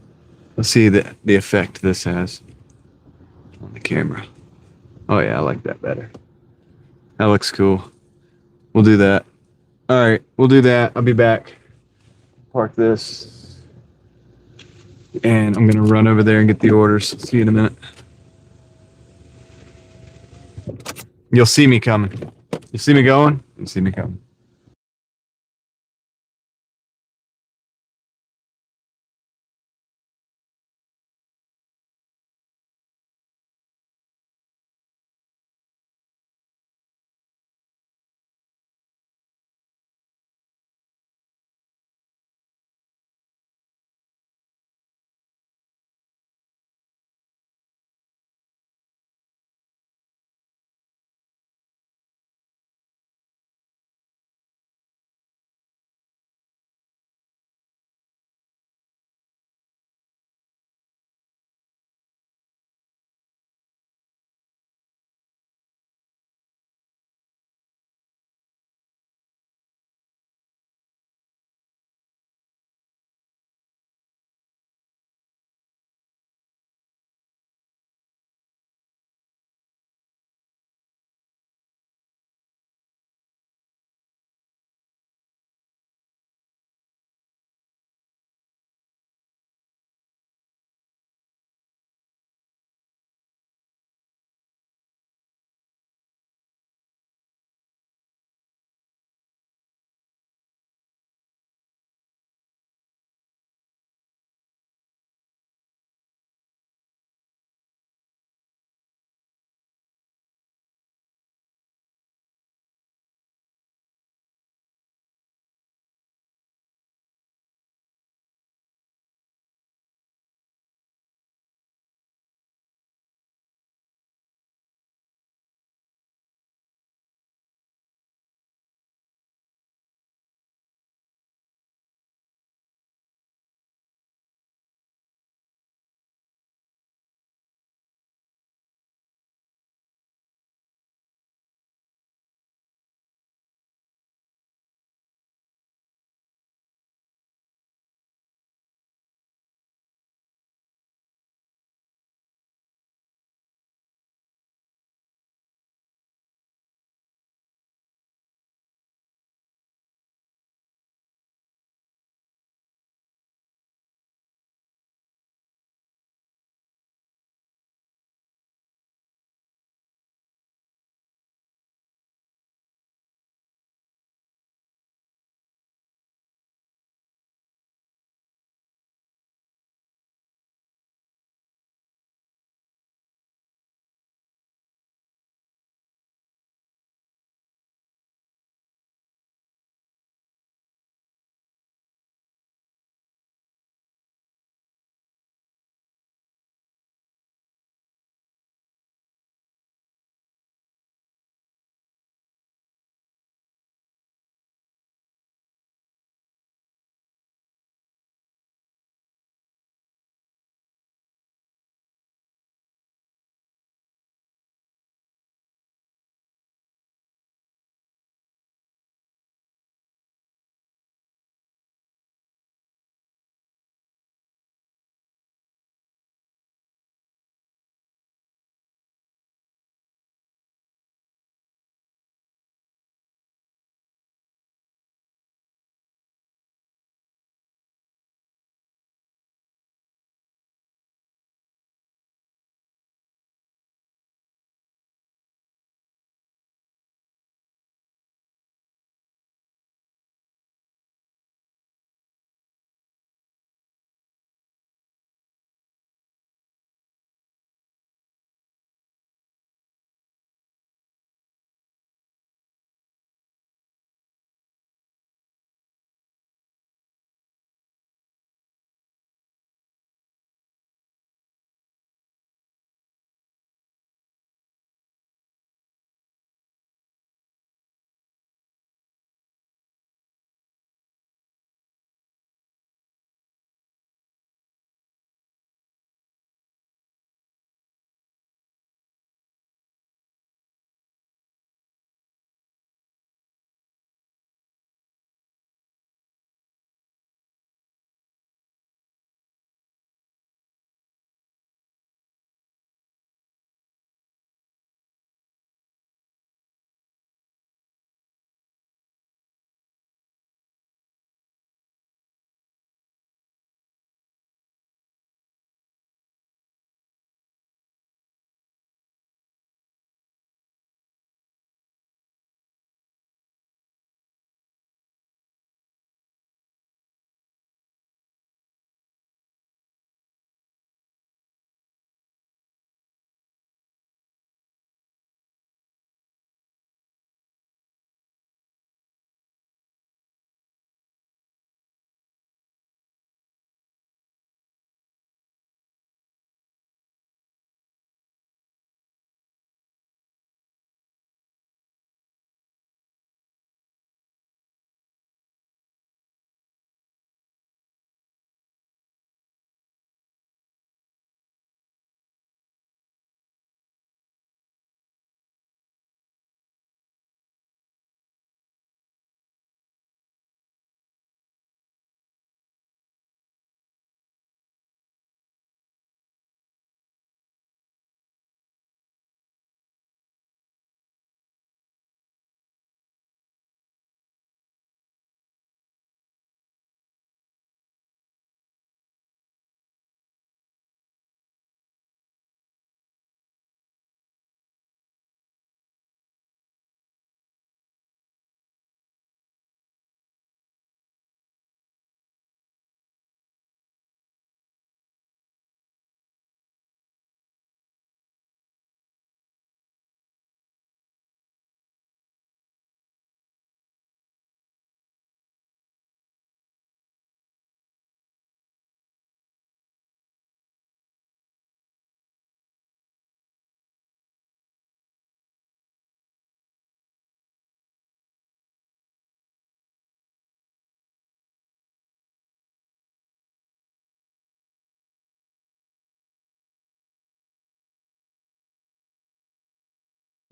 Let's see the effect this has on the camera. Oh yeah, I like that better. That looks cool. We'll do that. All right, we'll do that. I'll be back. Park this. And I'm going to run over there and get the orders. See you in a minute. You'll see me coming. You see me going? You see me coming.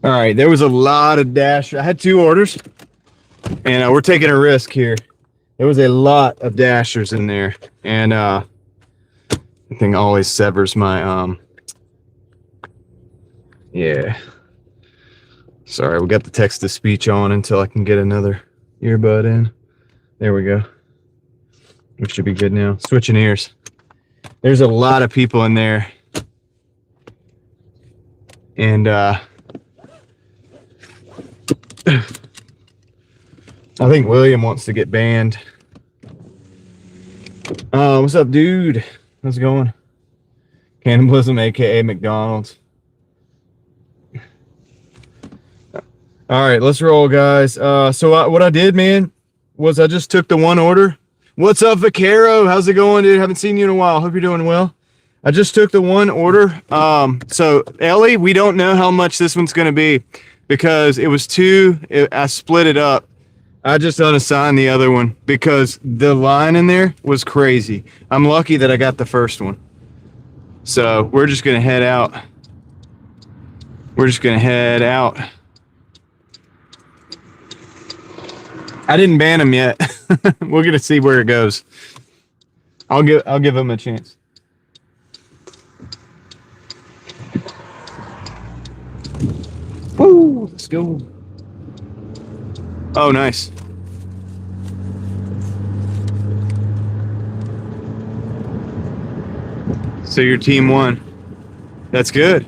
All right, there was a lot of Dash. I had 2 orders, and we're taking a risk here. There was a lot of Dashers in there, and the thing always severs my yeah. Sorry, we got the text-to-speech on until I can get another earbud in. There we go. We should be good now. Switching ears. There's a lot of people in there. And I think William wants to get banned. What's up, dude? How's it going? Cannibalism, aka McDonald's. All right, let's roll, guys. So what I did, man, was I just took the 1 order. What's up, Vaquero? How's it going, dude? Haven't seen you in a while. Hope you're doing well. I just took the 1 order. So Ellie, we don't know how much this one's going to be because it was 2. I split it up. I just unassigned the other one because the line in there was crazy. I'm lucky that I got the first one. So we're just going to head out. I didn't ban him yet. We're gonna see where it goes. I'll give him a chance. Woo! Let's go. Oh, nice. So your team won. That's good.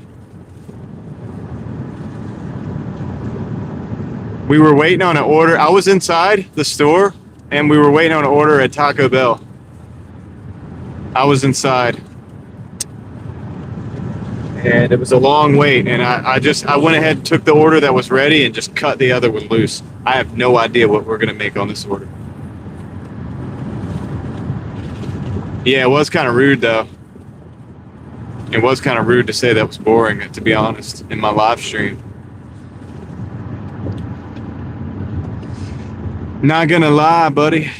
We were waiting on an order. I was inside the store, and we were waiting on an order at Taco Bell. I was inside. And it was a long wait, and I went ahead and took the order that was ready and just cut the other one loose. I have no idea what we're going to make on this order. Yeah, it was kind of rude, though. It was kind of rude to say that was boring, to be honest, in my live stream. Not gonna lie, buddy.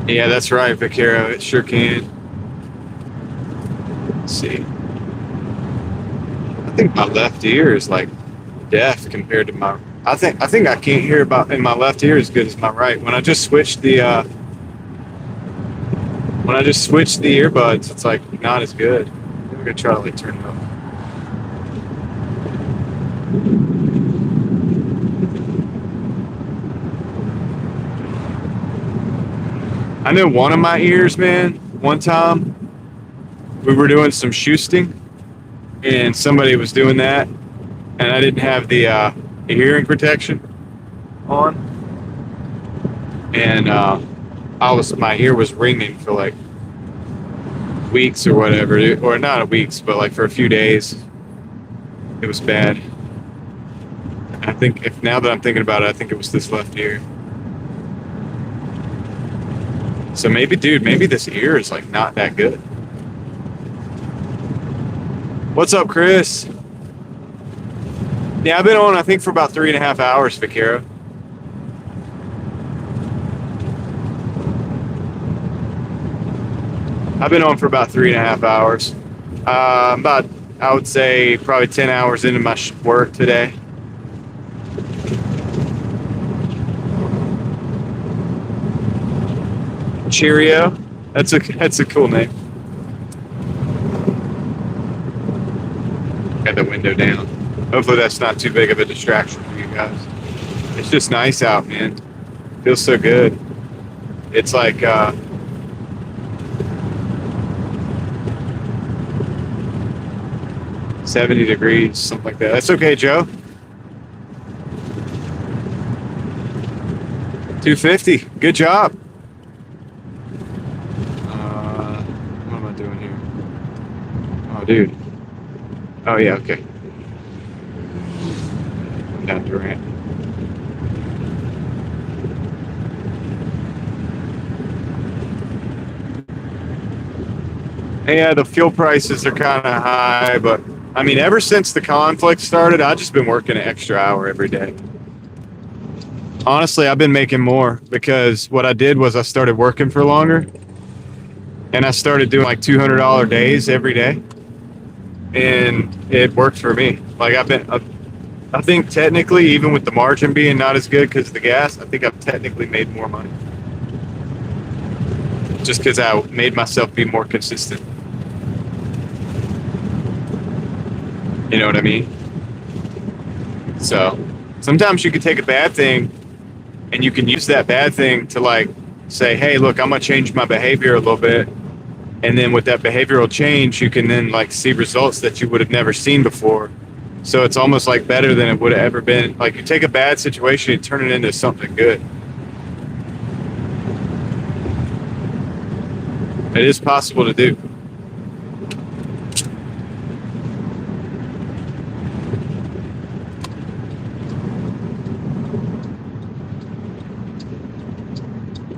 Yeah, that's right, Vaquero. It sure can. Let's see. I think my left ear is like deaf compared to my. I think I can't hear about in my left ear as good as my right. When I just switched the earbuds, it's like not as good. We're gonna try to like turn it up. I know one of my ears, man. One time we were doing some shoesting, and somebody was doing that, and I didn't have the hearing protection on, and my ear was ringing for like weeks or whatever, or not weeks, but like for a few days. It was bad. I think now that I'm thinking about it, I think it was this left ear. So maybe this ear is like not that good. What's up, Chris? Yeah, I've been on, I think, for about 3.5 hours, Vaquero. I've been on for about 3.5 hours. I would say, probably 10 hours into my work today. Cheerio. That's a cool name. Got the window down. Hopefully that's not too big of a distraction for you guys. It's just nice out, man. Feels so good. It's like 70 degrees, something like that. That's okay, Joe. 250. Good job. What am I doing here? Oh, dude. Oh, yeah, okay. I'm down Durant. Yeah, the fuel prices are kind of high, but I mean, ever since the conflict started, I've just been working an extra hour every day. Honestly, I've been making more because what I did was I started working for longer, and I started doing like $200 days every day, and it worked for me. Like I think technically, even with the margin being not as good because of the gas, I think I've technically made more money. Just because I made myself be more consistent. You know what I mean? So sometimes you can take a bad thing and you can use that bad thing to like say, hey, look, I'm gonna change my behavior a little bit. And then with that behavioral change, you can then like see results that you would have never seen before. So it's almost like better than it would have ever been. Like you take a bad situation and turn it into something good. It is possible to do.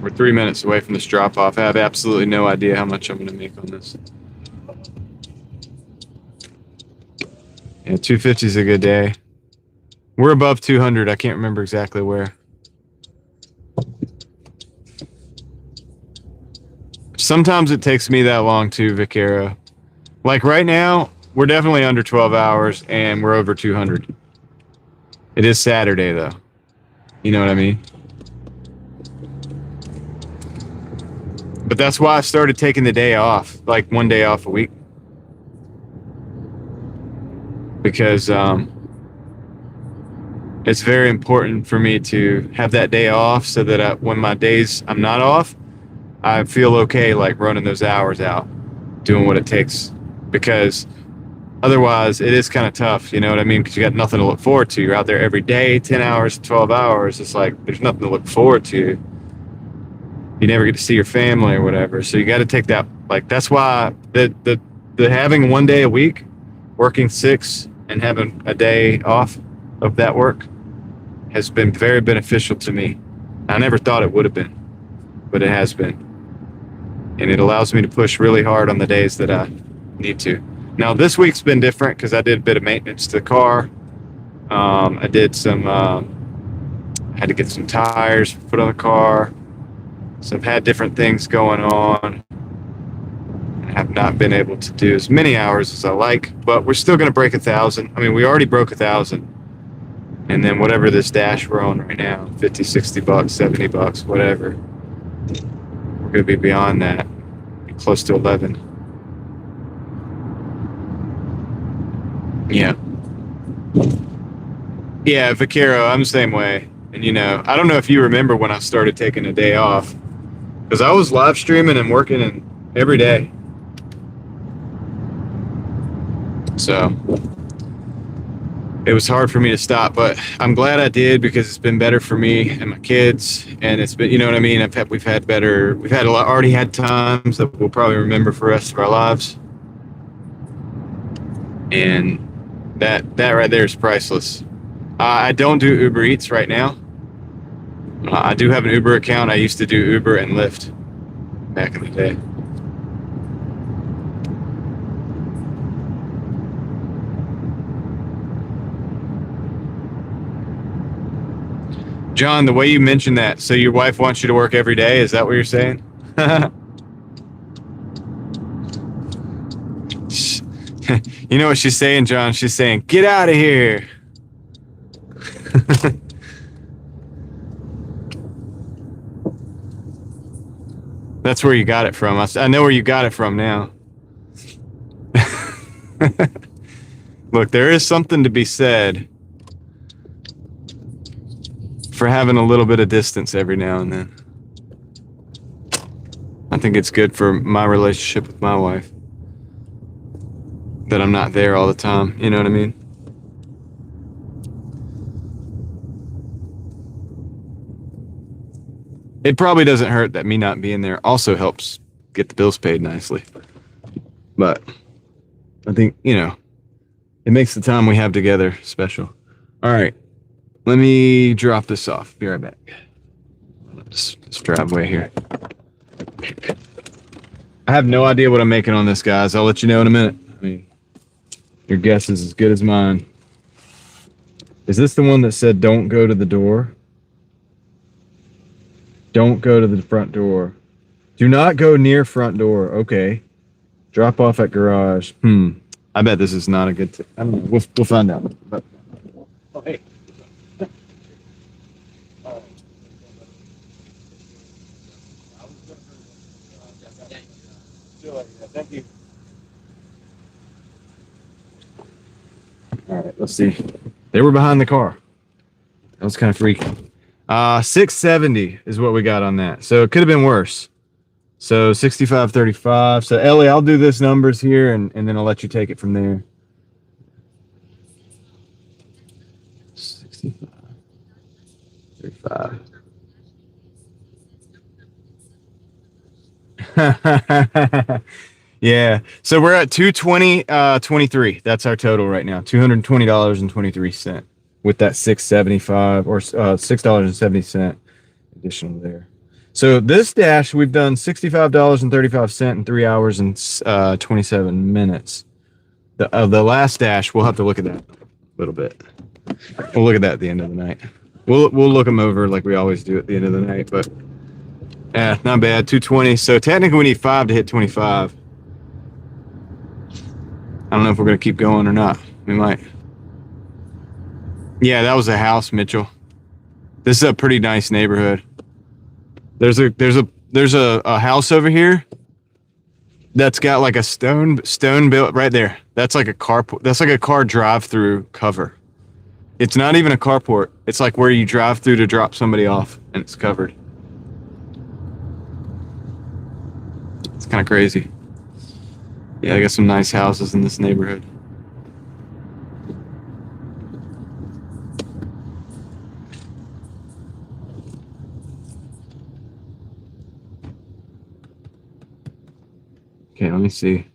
We're 3 minutes away from this drop off. I have absolutely no idea how much I'm going to make on this. Yeah, 250 is a good day. We're above 200. I can't remember exactly where. Sometimes it takes me that long too, Vaquero. Like right now, we're definitely under 12 hours and we're over 200. It is Saturday though. You know what I mean? But that's why I started taking the day off, like one day off a week. Because it's very important for me to have that day off so that when my days I'm not off, I feel okay like running those hours out, doing what it takes. Because otherwise it is kind of tough, you know what I mean? Because you got nothing to look forward to. You're out there every day, 10 hours, 12 hours. It's like there's nothing to look forward to. You never get to see your family or whatever. So you got to take that. Like that's why the having one day a week, working 6 and having a day off of that work has been very beneficial to me. I never thought it would have been, but it has been. And it allows me to push really hard on the days that I need to. Now this week's been different because I did a bit of maintenance to the car. I did some, had to get some tires put on the car. So I've had different things going on. I have not been able to do as many hours as I like, but we're still going to break 1,000. I mean, we already broke 1,000. And then whatever this dash we're on right now, 50, 60 bucks, 70 bucks, whatever. We're going to be beyond that, close to 11. Yeah. Yeah, Vaquero, I'm the same way. And you know, I don't know if you remember when I started taking a day off, because I was live streaming and working every day. So it was hard for me to stop, but I'm glad I did because it's been better for me and my kids. And it's been, you know what I mean? We've had already had times that we'll probably remember for the rest of our lives. And that right there is priceless. I don't do Uber Eats right now. I do have an Uber account. I used to do Uber and Lyft back in the day. John, the way you mentioned that, so your wife wants you to work every day, is that what you're saying? You know what she's saying, John? She's saying, get out of here. That's where you got it from. I know where you got it from now. Look, there is something to be said for having a little bit of distance every now and then. I think it's good for my relationship with my wife that I'm not there all the time. You know what I mean? It probably doesn't hurt that me not being there also helps get the bills paid nicely. But I think, you know, it makes the time we have together special. All right. Let me drop this off. Be right back. This driveway here. I have no idea what I'm making on this, guys. I'll let you know in a minute. I mean, your guess is as good as mine. Is this the one that said don't go to the door? Don't go to the front door. Do not go near front door. Okay. Drop off at garage. I bet this is not a good. I don't know. We'll find out. But Oh, hey. Thank you. all right, let's see. They were behind the car. That was kind of freaky. 670 is what we got on that. So it could have been worse. So 65.35. So Ellie, I'll do this numbers here and then I'll let you take it from there. 65.35. Yeah. So we're at 220.23. That's our total right now. $220.23 with that 675 or $6.70 additional there. So this dash we've done $65.35 in 3 hours and 27 minutes. The last dash we'll have to look at that a little bit. We'll look at that at the end of the night. We'll look them over like we always do at the end of the night, but yeah, not bad. 220. So technically we need 5 to hit 25. I don't know if we're gonna keep going or not. We might. Yeah, that was a house, Mitchell. This is a pretty nice neighborhood. There's a house over here that's got like a stone built right there. That's like a car drive-through cover. It's not even a carport. It's like where you drive through to drop somebody off, and it's covered. It's kind of crazy. Yeah, I got some nice houses in this neighborhood. Okay, let me see.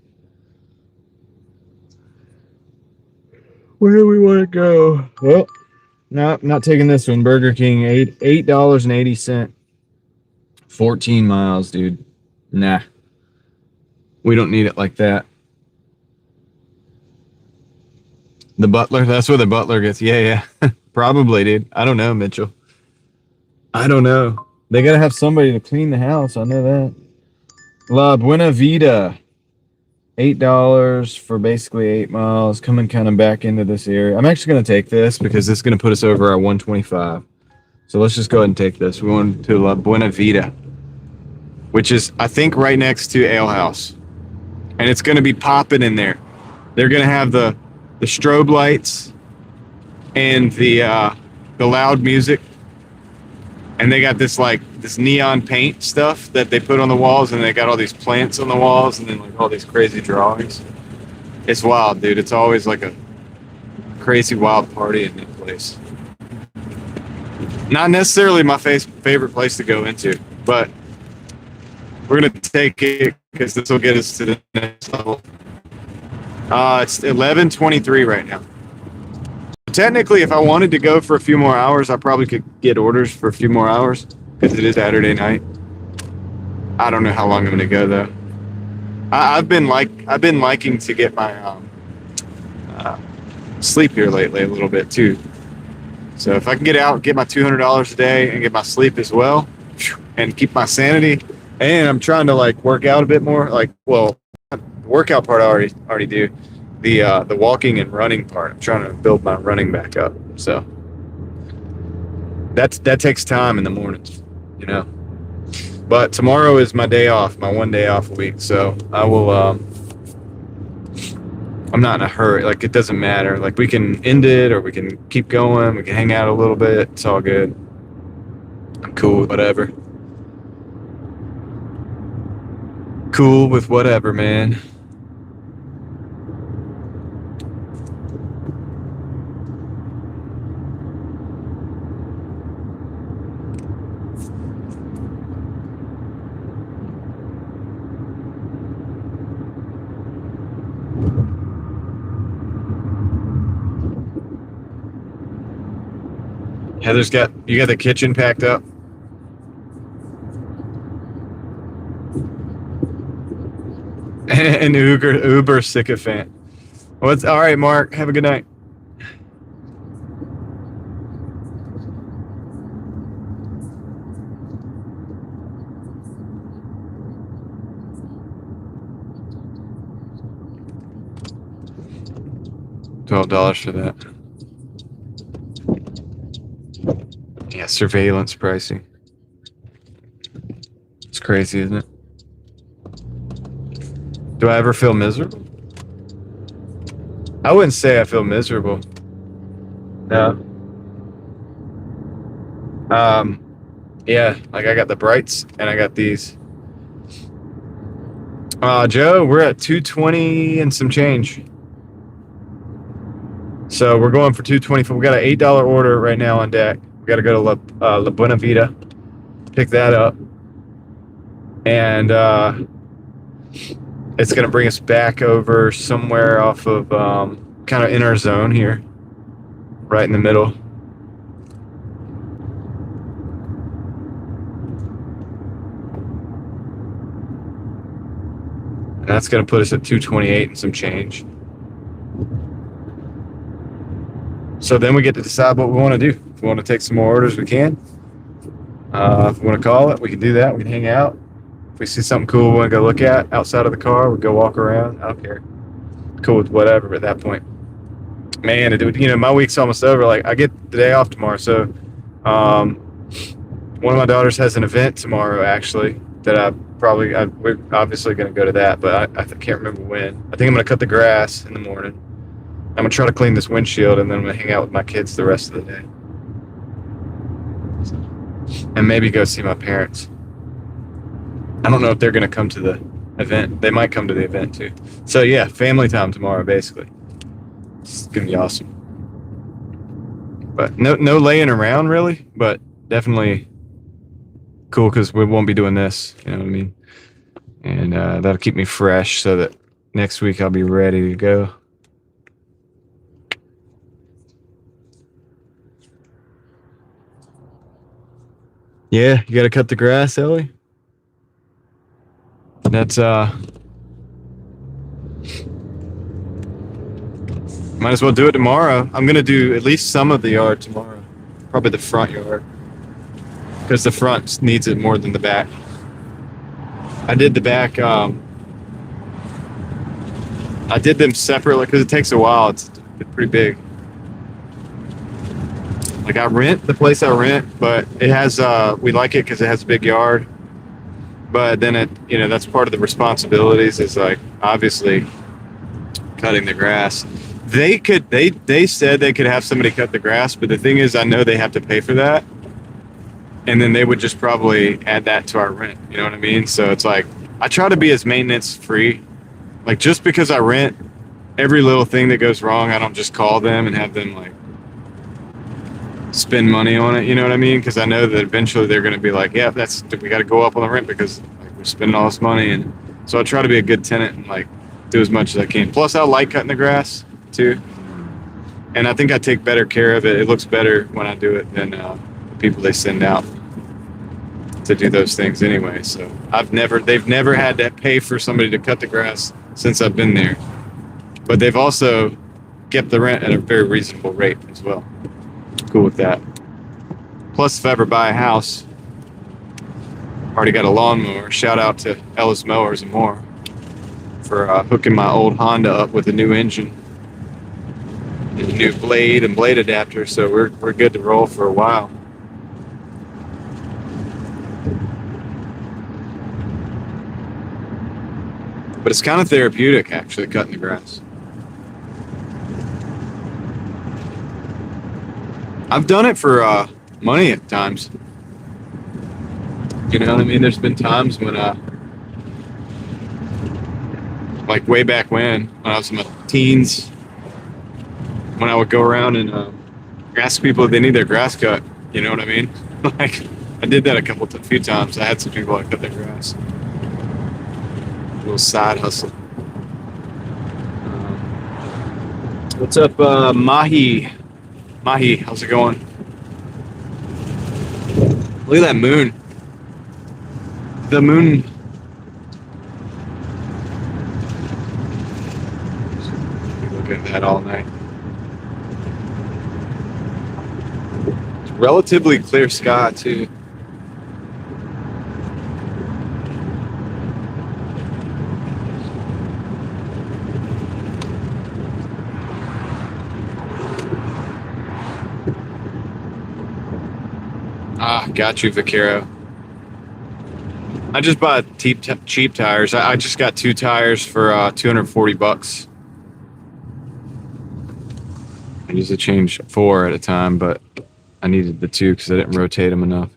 Where do we want to go? Well, no, not taking this one. Burger King, $8.80. 14 miles, dude. Nah. We don't need it like that. The butler, that's where the butler gets. Yeah. Probably, dude. I don't know, Mitchell. I don't know. They got to have somebody to clean the house. I know that. La Buena Vida. $8 for basically 8 miles. Coming kind of back into this area. I'm actually going to take this because this is going to put us over our 125. So let's just go ahead and take this. We want to La Buena Vida, which is, I think, right next to Ale House. And it's going to be popping in there. They're going to have the strobe lights and the loud music. And they got this neon paint stuff that they put on the walls, and they got all these plants on the walls, and then like all these crazy drawings. It's wild, dude. It's always like a crazy wild party in that place. Not necessarily my favorite place to go into, but we're gonna take it because this will get us to the next level. It's 11:23 right now. Technically, if I wanted to go for a few more hours, I probably could get orders for a few more hours because it is Saturday night. I don't know how long I'm gonna go though. I've been liking to get my sleep here lately a little bit too. So if I can get out, get my $200 a day, and get my sleep as well, and keep my sanity, and I'm trying to like work out a bit more. Like, well, the workout part I already do. The walking and running part, I'm trying to build my running back up. So that takes time in the mornings, you know. But tomorrow is my day off, my 1 day off a week. So I will. I'm not in a hurry. Like, it doesn't matter. Like, we can end it or we can keep going. We can hang out a little bit. It's all good. I'm cool with whatever. Cool with whatever, man. Heather's you got the kitchen packed up? And Uber sycophant. All right, Mark. Have a good night. $12 for that. Yeah, surveillance pricing. It's crazy, isn't it? Do I ever feel miserable? I wouldn't say I feel miserable. No. Yeah, like I got the brights and I got these. Joe, we're at 220 and some change. So we're going for 224. We got an $8 order right now on deck. We got to go to La Buena Vida, pick that up, and it's going to bring us back over somewhere off of kind of in our zone here, right in the middle. And that's going to put us at 228 and some change. So then we get to decide what we want to do. If we want to take some more orders, we can. If we want to call it, we can do that. We can hang out. If we see something cool we want to go look at outside of the car, we go walk around. I don't care. Cool with whatever at that point. Man, my week's almost over. Like, I get the day off tomorrow. So one of my daughters has an event tomorrow, actually, that we're obviously going to go to that, but I can't remember when. I think I'm going to cut the grass in the morning. I'm going to try to clean this windshield, and then I'm going to hang out with my kids the rest of the day. And maybe go see my parents. I don't know if they're going to come to the event. They might come to the event, too. So, yeah, family time tomorrow, basically. It's going to be awesome. But no laying around, really, but definitely cool because we won't be doing this. You know what I mean? And that'll keep me fresh so that next week I'll be ready to go. Yeah, you gotta cut the grass, Ellie. That's might as well do it tomorrow. I'm gonna do at least some of the yard tomorrow. Probably the front yard. Because the front needs it more than the back. I did the back, I did them separately because it takes a while. It's pretty big. Like I rent the place I rent, but it has we like it because it has a big yard. But then that's part of the responsibilities is like obviously cutting the grass. They said they could have somebody cut the grass, but the thing is I know they have to pay for that. And then they would just probably add that to our rent. You know what I mean? So it's like I try to be as maintenance free. Like just because I rent, every little thing that goes wrong, I don't just call them and have them like spend money on it, you know what I mean? Because I know that eventually they're going to be like, yeah, we got to go up on the rent because like, we're spending all this money. And so I try to be a good tenant and like do as much as I can. Plus, I like cutting the grass too, and I think I take better care of it. It looks better when I do it than the people they send out to do those things anyway. So they've never had to pay for somebody to cut the grass since I've been there, but they've also kept the rent at a very reasonable rate as well. Cool with that. Plus, if I ever buy a house, already got a lawnmower. Shout out to Ellis Mowers and More for hooking my old Honda up with a new engine, and a new blade and blade adapter. So we're good to roll for a while. But it's kind of therapeutic, actually, cutting the grass. I've done it for money at times. You know what I mean? There's been times when, like way back when I was in my teens, when I would go around and ask people if they need their grass cut. You know what I mean? Like, I did that a few times. I had some people that cut their grass. A little side hustle. What's up, Mahi? Mahi, how's it going? Look at that moon. The moon. Look at that all night. It's relatively clear sky too. Ah, got you, Vaquero. I just bought cheap tires. I just got 2 tires for $240. I usually change 4 at a time, but I needed the 2 because I didn't rotate them enough.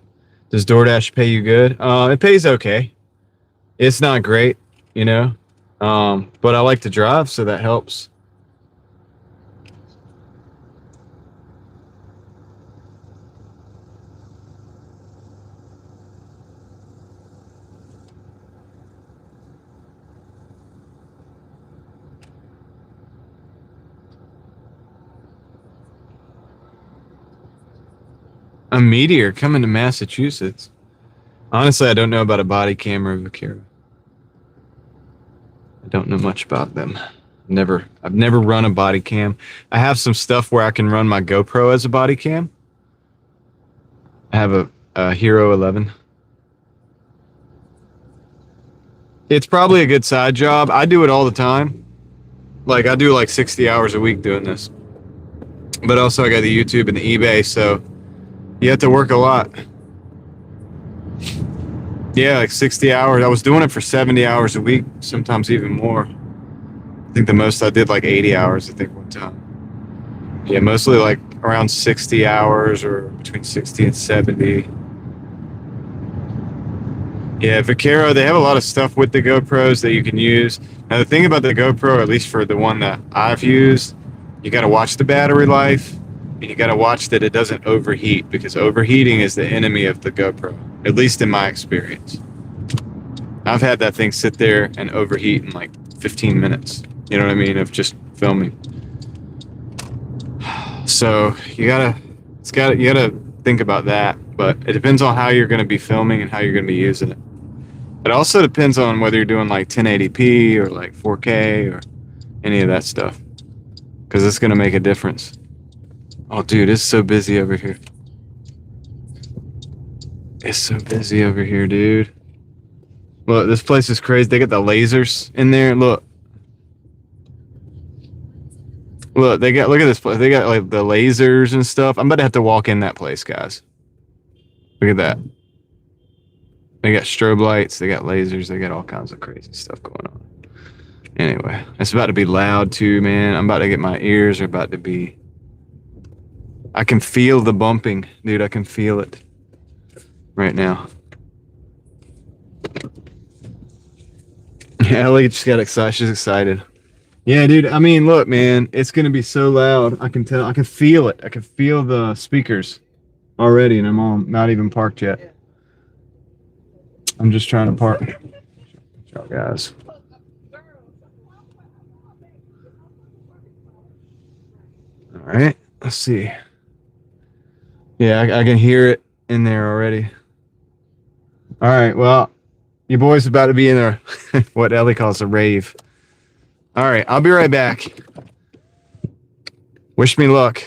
Does DoorDash pay you good? It pays okay. It's not great, you know, but I like to drive, so that helps. A meteor coming to Massachusetts. Honestly, I don't know about a body camera, Vaquero. I don't know much about them. I've never run a body cam. I have some stuff where I can run my GoPro as a body cam. I have a Hero 11. It's probably a good side job. I do it all the time. Like I do like 60 hours a week doing this. But also I got the YouTube and the eBay, so you have to work a lot. Yeah, like 60 hours. I was doing it for 70 hours a week, sometimes even more. I think the most I did like 80 hours, I think, one time. Yeah, mostly like around 60 hours or between 60 and 70. Yeah, Vaquero, they have a lot of stuff with the GoPros that you can use. Now, the thing about the GoPro, at least for the one that I've used, you got to watch the battery life and you got to watch that it doesn't overheat because overheating is the enemy of the GoPro, at least in my experience. I've had that thing sit there and overheat in like 15 minutes. You know what I mean? Of just filming. So you gotta think about that. But it depends on how you're going to be filming and how you're going to be using it. It also depends on whether you're doing like 1080p or like 4K or any of that stuff, because it's going to make a difference. Oh, dude, it's so busy over here. It's so busy over here, dude. Look, this place is crazy. They got the lasers in there. Look, look at this place. They got like the lasers and stuff. I'm about to have to walk in that place, guys. Look at that. They got strobe lights. They got lasers. They got all kinds of crazy stuff going on. Anyway, it's about to be loud too, man. I'm about to get my ears are about to be. I can feel the bumping, dude. I can feel it right now. Yeah, Ellie just got excited. She's excited. Yeah, dude. I mean, look, man. It's gonna be so loud. I can tell. I can feel it. I can feel the speakers already, and I'm not even parked yet. I'm just trying to park. Ciao, guys. All right. Let's see. Yeah, I can hear it in there already. All right. Well, your boy's about to be in a what Ellie calls a rave. All right. I'll be right back. Wish me luck.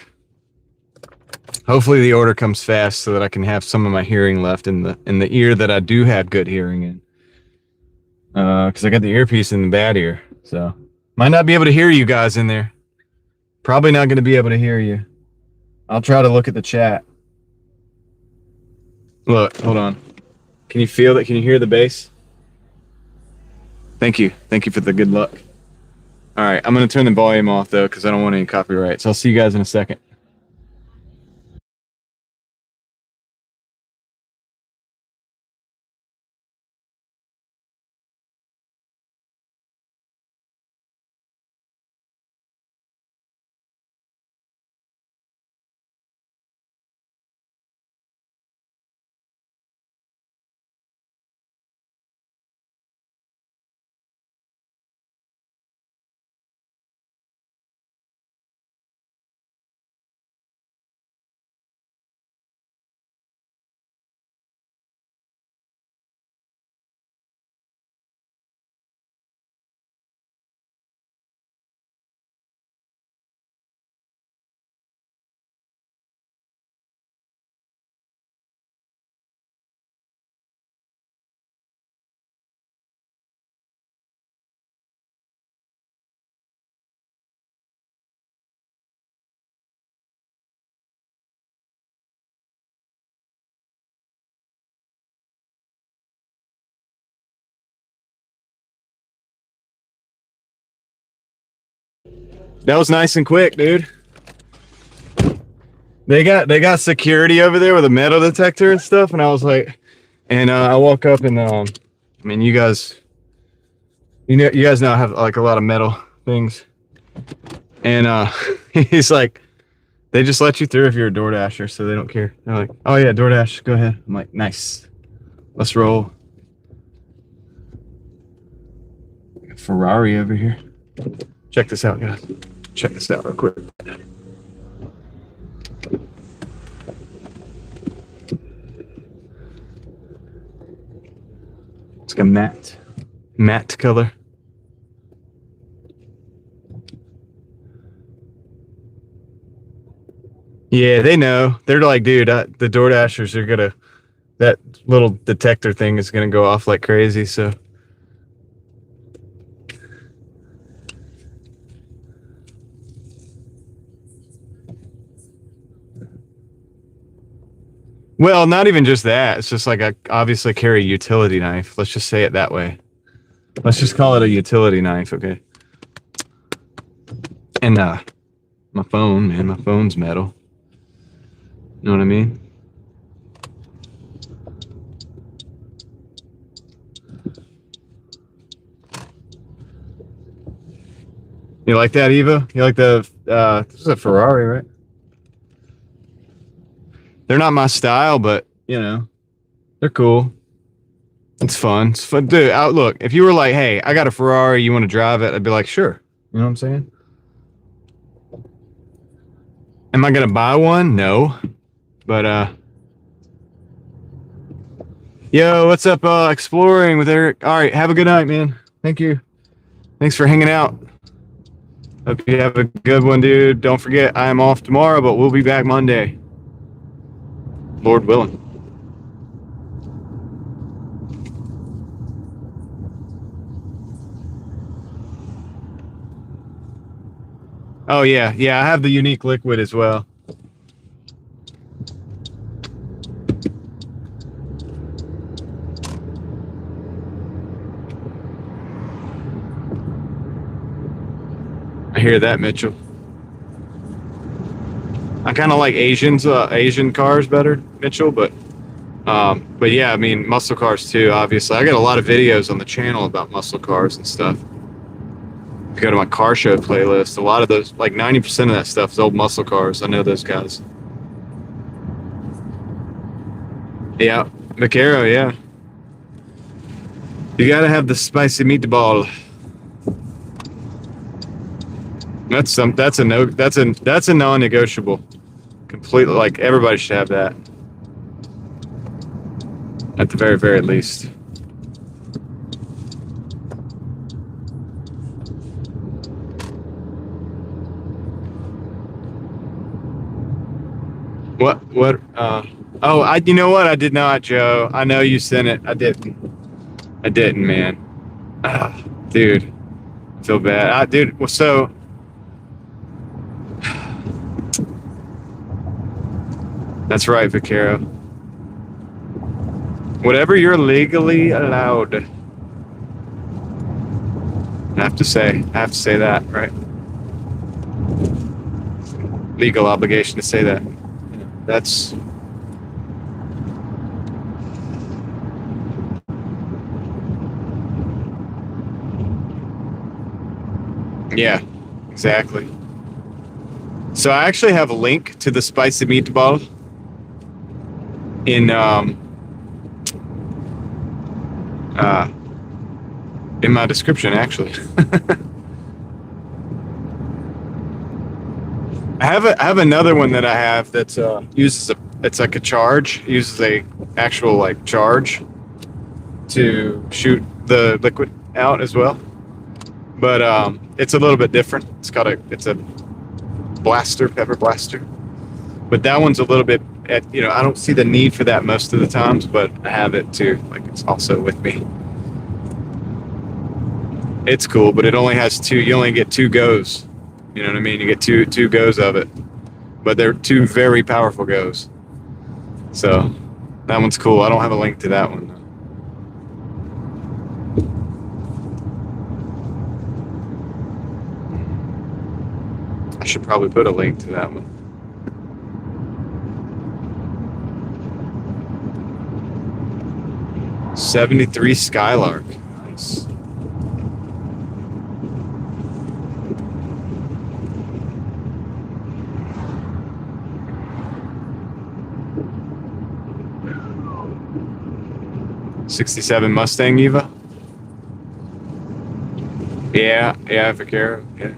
Hopefully the order comes fast so that I can have some of my hearing left in the ear that I do have good hearing in. Because I got the earpiece in the bad ear, so might not be able to hear you guys in there. Probably not going to be able to hear you. I'll try to look at the chat. Look, hold on. Can you feel that? Can you hear the bass? Thank you. Thank you for the good luck. All right, I'm going to turn the volume off though because I don't want any copyrights. I'll see you guys in a second. That was nice and quick, dude. They got security over there with a metal detector and stuff, and I was like, and I walk up and I mean, you guys now have like a lot of metal things, and he's like, they just let you through if you're a DoorDasher, so they don't care. They're like, oh yeah, DoorDash, go ahead. I'm like, nice, let's roll. Ferrari over here. Check this out, guys. Check this out real quick. It's like a matte color. Yeah, they know. They're like, dude, the DoorDashers are gonna, that little detector thing is gonna go off like crazy, so. Well, not even just that. It's just like I obviously carry a utility knife. Let's just say it that way. Let's just call it a utility knife, okay? And my phone, man, my phone's metal. You know what I mean? You like that, Eva? You like the this is a Ferrari, right? They're not my style, but you know, they're cool. It's fun. It's fun, dude. Look, if you were like, "Hey, I got a Ferrari. You want to drive it?" I'd be like, "Sure." You know what I'm saying? Am I gonna buy one? No, but yo, what's up? Exploring with Eric. All right, have a good night, man. Thank you. Thanks for hanging out. Hope you have a good one, dude. Don't forget, I am off tomorrow, but we'll be back Monday. Lord willing. Oh, yeah. Yeah, I have the unique liquid as well. I hear that, Mitchell. I kind of like Asian cars better, Mitchell, but yeah, I mean muscle cars too. Obviously, I got a lot of videos on the channel about muscle cars and stuff. If you go to my car show playlist, a lot of those, like 90% of that stuff is old muscle cars. I know those guys. Yeah, Vaquero, yeah. You gotta have the spicy meatball. That's a non-negotiable. Completely, like everybody should have that. At the very, very least. What? Oh, you know what? I did not, Joe. I know you sent it. I didn't, man. Dude, I feel bad. Dude, well, so. That's right, Vaquero. Whatever you're legally allowed. I have to say that, right? Legal obligation to say that. That's yeah, exactly. So I actually have a link to the spicy meatball in my description, actually. I have another one that I have that's it's like a charge, uses a actual like charge to shoot the liquid out as well. But it's a little bit different. It's a blaster, pepper blaster. But that one's a little bit I don't see the need for that most of the times, but I have it too. Like it's also with me. It's cool, but it only has two. You only get 2 goes. You know what I mean? You get two goes of it, but they're 2 very powerful goes. So that one's cool. I don't have a link to that one though. should probably put a link to that one. '73 Skylark. Nice. '67 Mustang Eva. Yeah, Vaquero. Yeah.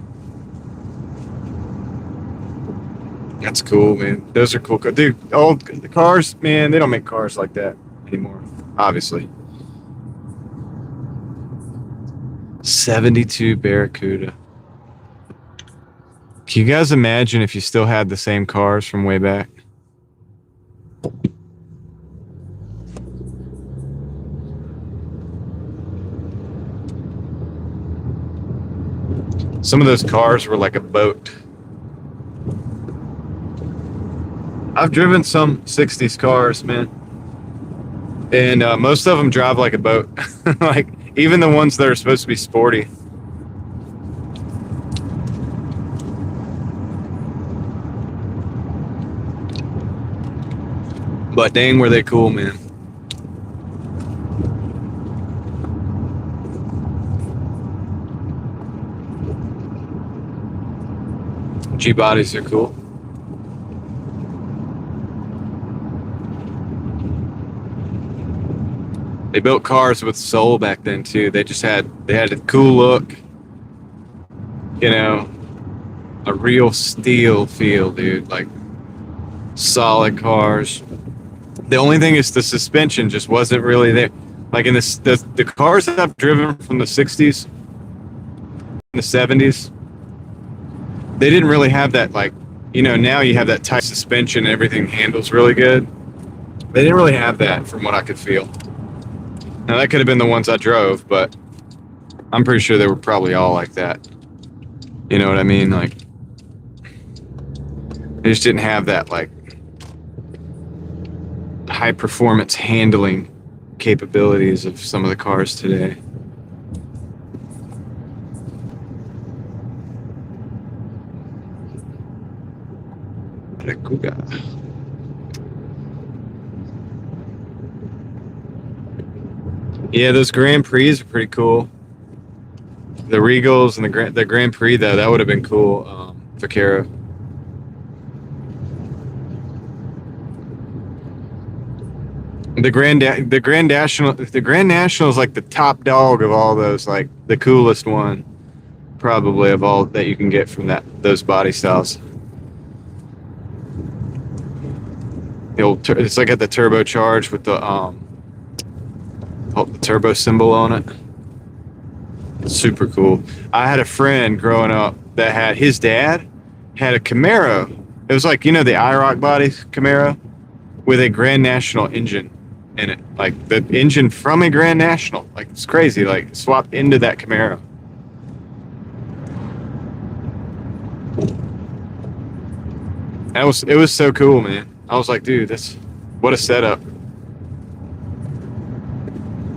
That's cool, man. Those are cool. Dude, the cars, man, they don't make cars like that anymore, obviously. '72 Barracuda. Can you guys imagine if you still had the same cars from way back? Some of those cars were like a boat. I've driven some '60s cars, man. And most of them drive like a boat. Like, even the ones that are supposed to be sporty. But dang, were they cool, man. G-bodies are cool. They built cars with soul back then too. They had a cool look. You know, a real steel feel, dude. Like solid cars. The only thing is the suspension just wasn't really there. Like in the cars that I've driven from the '60s, the '70s, they didn't really have that, like, you know, now you have that tight suspension and everything handles really good. They didn't really have that from what I could feel. Now that could have been the ones I drove, but I'm pretty sure they were probably all like that. You know what I mean? Like, they just didn't have that, like, high performance handling capabilities of some of the cars today. Yeah, those Grand Prix are pretty cool. The Regals and the Grand Prix, though, that would have been cool. Vaquero. The Grand National is like the top dog of all those, like the coolest one, probably, of all that you can get from those body styles. It's like at the turbocharged with the turbo symbol on it. It's super cool. I had a friend growing up that had, his dad had a Camaro. It was like, you know, the IROC body Camaro with a Grand National engine in it. Like the engine from a Grand National. Like, it's crazy. Like, swapped into that Camaro. It was so cool, man. I was like, dude, what a setup.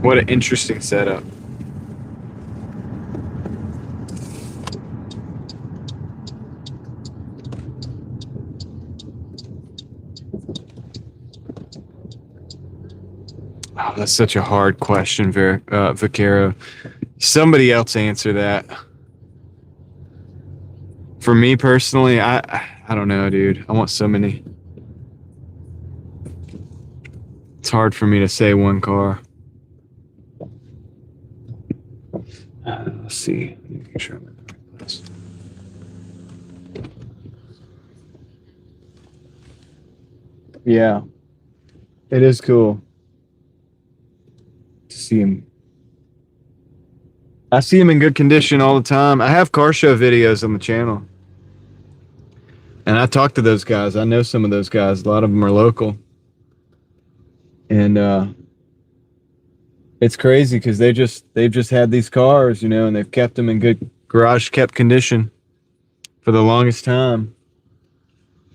What an interesting setup. Oh, that's such a hard question, Vaquero. Somebody else answer that. For me personally, I don't know, dude. I want so many. It's hard for me to say one car. Let's see. Make sure I'm in the right place. Yeah, it is cool to see him. I see him in good condition all the time. I have car show videos on the channel. And I talk to those guys. I know some of those guys. A lot of them are local. And it's crazy because they've just had these cars, you know, and they've kept them in good garage kept condition for the longest time.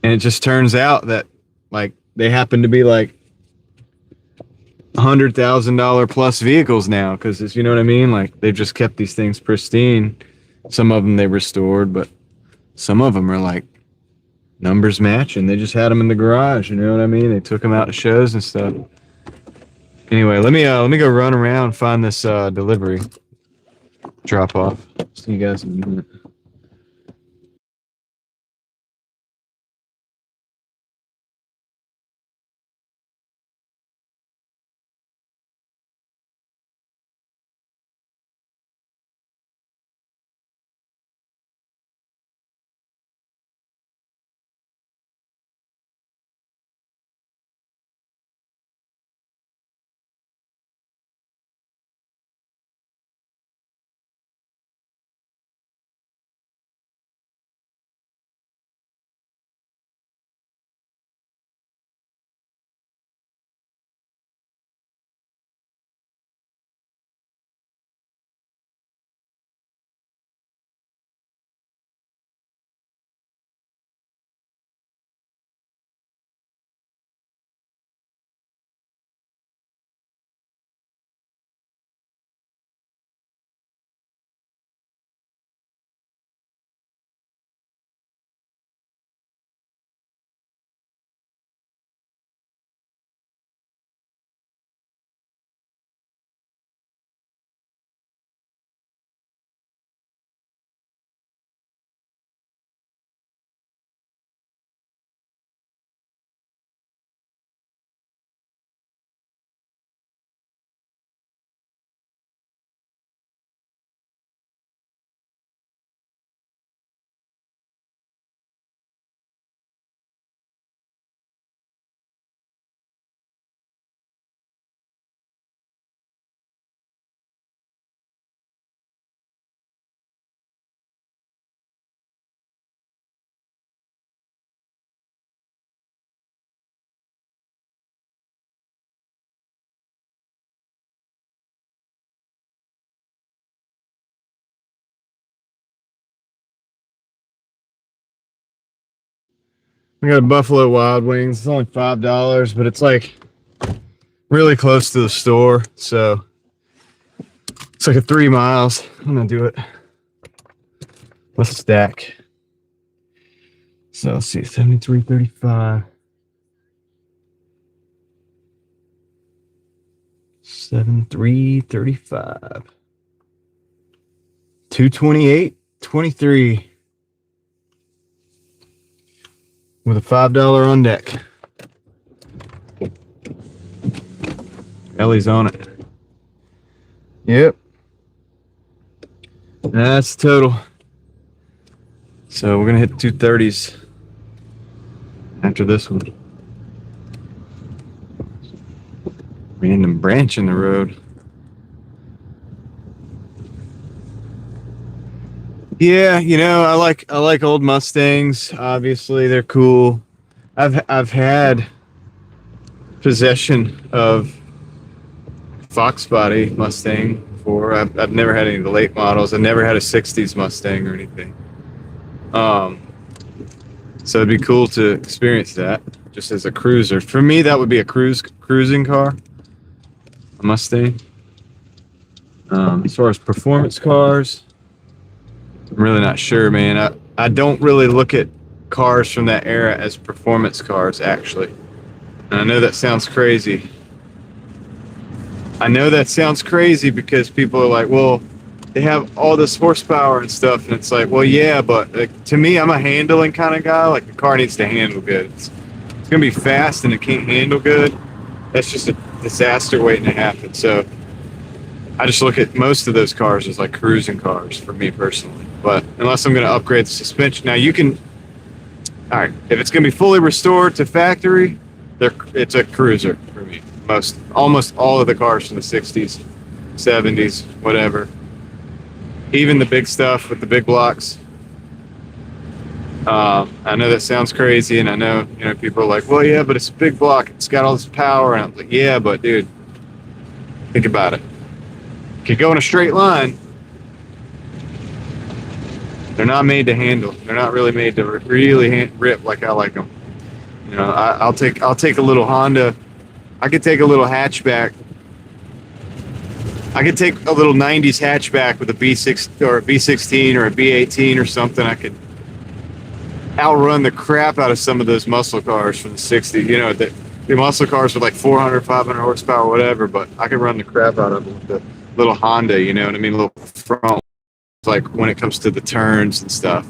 And it just turns out that, like, they happen to be like $100,000 plus vehicles now, because, you know what I mean? Like, they've just kept these things pristine. Some of them they restored, but some of them are like numbers matching. They just had them in the garage. You know what I mean? They took them out to shows and stuff. Anyway, let me go run around, find this delivery drop off. See you guys in a minute. I got a Buffalo Wild Wings. It's only $5, but it's like really close to the store, so it's like a 3 miles. I'm gonna do it. Let's stack. So let's see, 73.35. 73.35. 228.23. With a $5 on deck. Ellie's on it. Yep. That's the total. So we're gonna hit 230s after this one. Random branch in the road. Yeah, you know, I like old Mustangs. Obviously, they're cool. I've had possession of Fox body Mustang before. I've never had any of the late models. I never had a '60s Mustang or anything. So it'd be cool to experience that just as a cruiser. For me, that would be a cruising car, a Mustang. As far as performance cars, I'm really not sure, man. I don't really look at cars from that era as performance cars, actually. And I know that sounds crazy. I know that sounds crazy because people are like, well, they have all this horsepower and stuff. And it's like, well, yeah, but like, to me, I'm a handling kind of guy. Like, the car needs to handle good. It's going to be fast and it can't handle good. That's just a disaster waiting to happen. So I just look at most of those cars as like cruising cars for me personally. But unless I'm going to upgrade the suspension. Now, you can, all right, if it's going to be fully restored to factory, it's a cruiser for me. Almost all of the cars from the 60s, 70s, whatever. Even the big stuff with the big blocks. I know that sounds crazy, and I know, you know, people are like, well, yeah, but it's a big block. It's got all this power. And I'm like, yeah, but dude, think about it. If you go in a straight line, they're not made to handle. They're not really made to really rip like I like them. You know, I'll take a little Honda. I could take a little hatchback. I could take a little 90s hatchback with a B6 or a B16 or a B18 or something. I could outrun the crap out of some of those muscle cars from the 60s. You know, the muscle cars were like 400, 500 horsepower, whatever, but I could run the crap out of them with the little Honda, you know what I mean? Little front, like when it comes to the turns and stuff.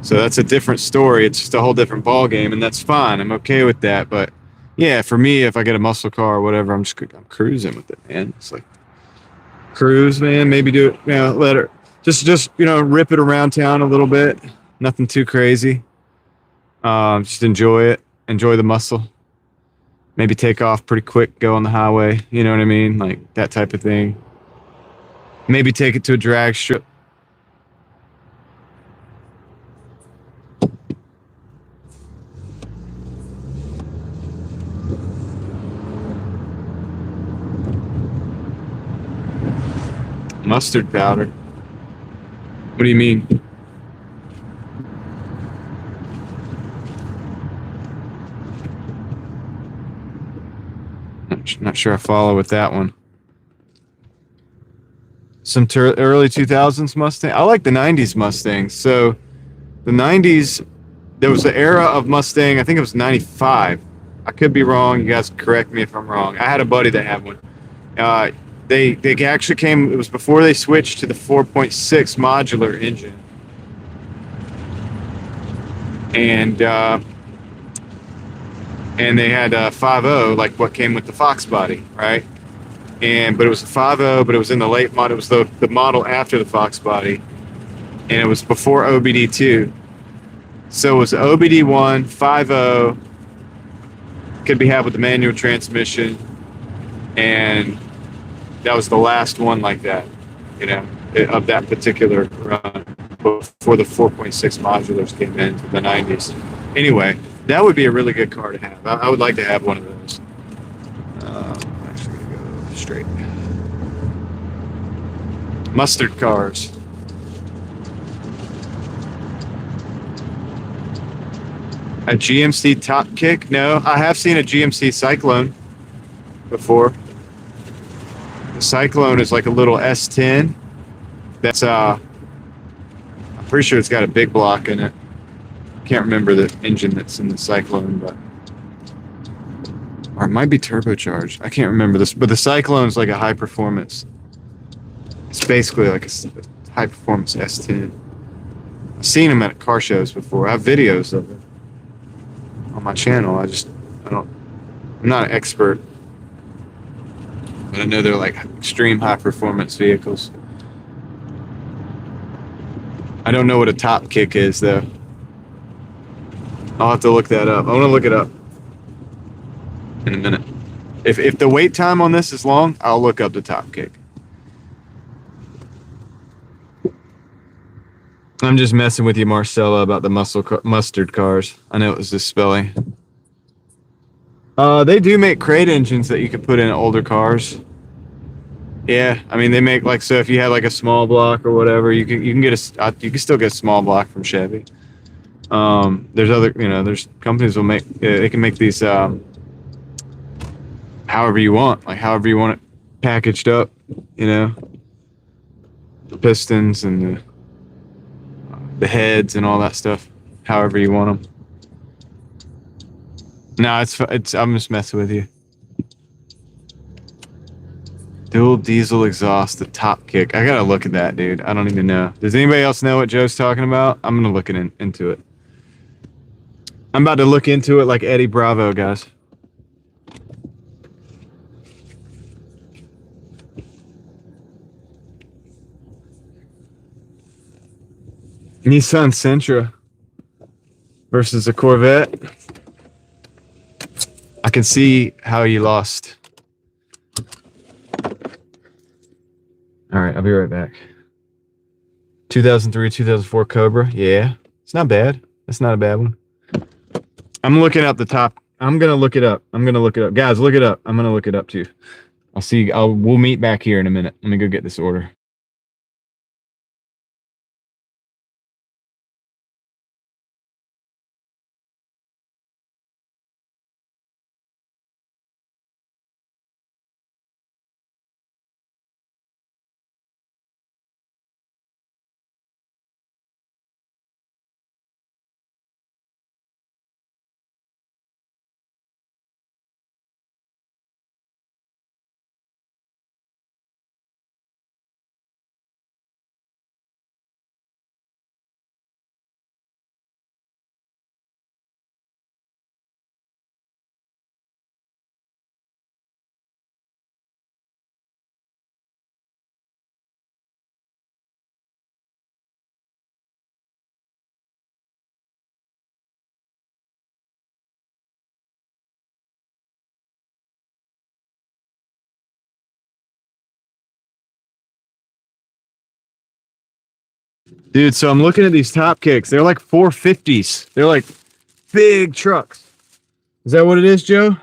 So that's a different story. It's just a whole different ball game, and that's fine. I'm okay with that. But yeah, for me, if I get a muscle car or whatever, I'm cruising with it, man. It's like cruise, man. Maybe do it, you know, let her just you know, rip it around town a little bit. Nothing too crazy. Just enjoy it. Enjoy the muscle. Maybe take off pretty quick, go on the highway. You know what I mean? Like that type of thing. Maybe take it to a drag strip. Mustard powder. What do you mean? Not sure I follow with that one. Some early 2000s Mustang. I like the 90s Mustangs. So the 90s, there was an era of Mustang. I think it was 95. I could be wrong. You guys correct me if I'm wrong. I had a buddy that had one. Uh, they actually came. It was before they switched to the 4.6 modular engine, and they had a 5.0, like what came with the Fox body, right? But it was a 5.0, but it was in the late model. It was the model after the Fox body, and it was before OBD2. So it was OBD1, 5.0, could be had with the manual transmission, and that was the last one like that, you know, of that particular run before the 4.6 modulars came into the 90s. Anyway, that would be a really good car to have. I would like to have one of those. I'm actually going to go straight. Mustard cars. A GMC Top Kick? No, I have seen a GMC Cyclone before. The Cyclone is like a little S10. That's I'm pretty sure it's got a big block in it. Can't remember the engine that's in the Cyclone, but or it might be turbocharged. I can't remember this, but the Cyclone is like a high performance. It's basically like a high performance S10. I've seen them at car shows before. I have videos of it on my channel. I'm not an expert, but I know they're like extreme high performance vehicles. I don't know what a Top Kick is though. I'll have to look that up. I want to look it up in a minute. If the wait time on this is long, I'll look up the Top Kick. I'm just messing with you, Marcella, about the mustard cars. I know it was this spelling. They do make crate engines that you can put in older cars. Yeah, I mean they make like, so if you have like a small block or whatever, you can get you can still get a small block from Chevy. There's other, you know, there's companies will make, they can make these however you want, like however you want it packaged up, you know, the pistons and the heads and all that stuff, however you want them. No, it's I'm just messing with you. Dual diesel exhaust, the Top Kick. I gotta look at that, dude. I don't even know. Does anybody else know what Joe's talking about? I'm gonna look into it. I'm about to look into it like Eddie Bravo, guys. Nissan Sentra versus a Corvette. I can see how you lost. All right, I'll be right back. 2003, 2004 Cobra. Yeah, it's not bad. That's not a bad one. I'm looking up the top. I'm gonna look it up. Guys, look it up. I'm gonna look it up too. We'll meet back here in a minute. Let me go get this order. Dude, so I'm looking at these top kicks. They're like 450s. They're like big trucks. Is that what it is, Joe?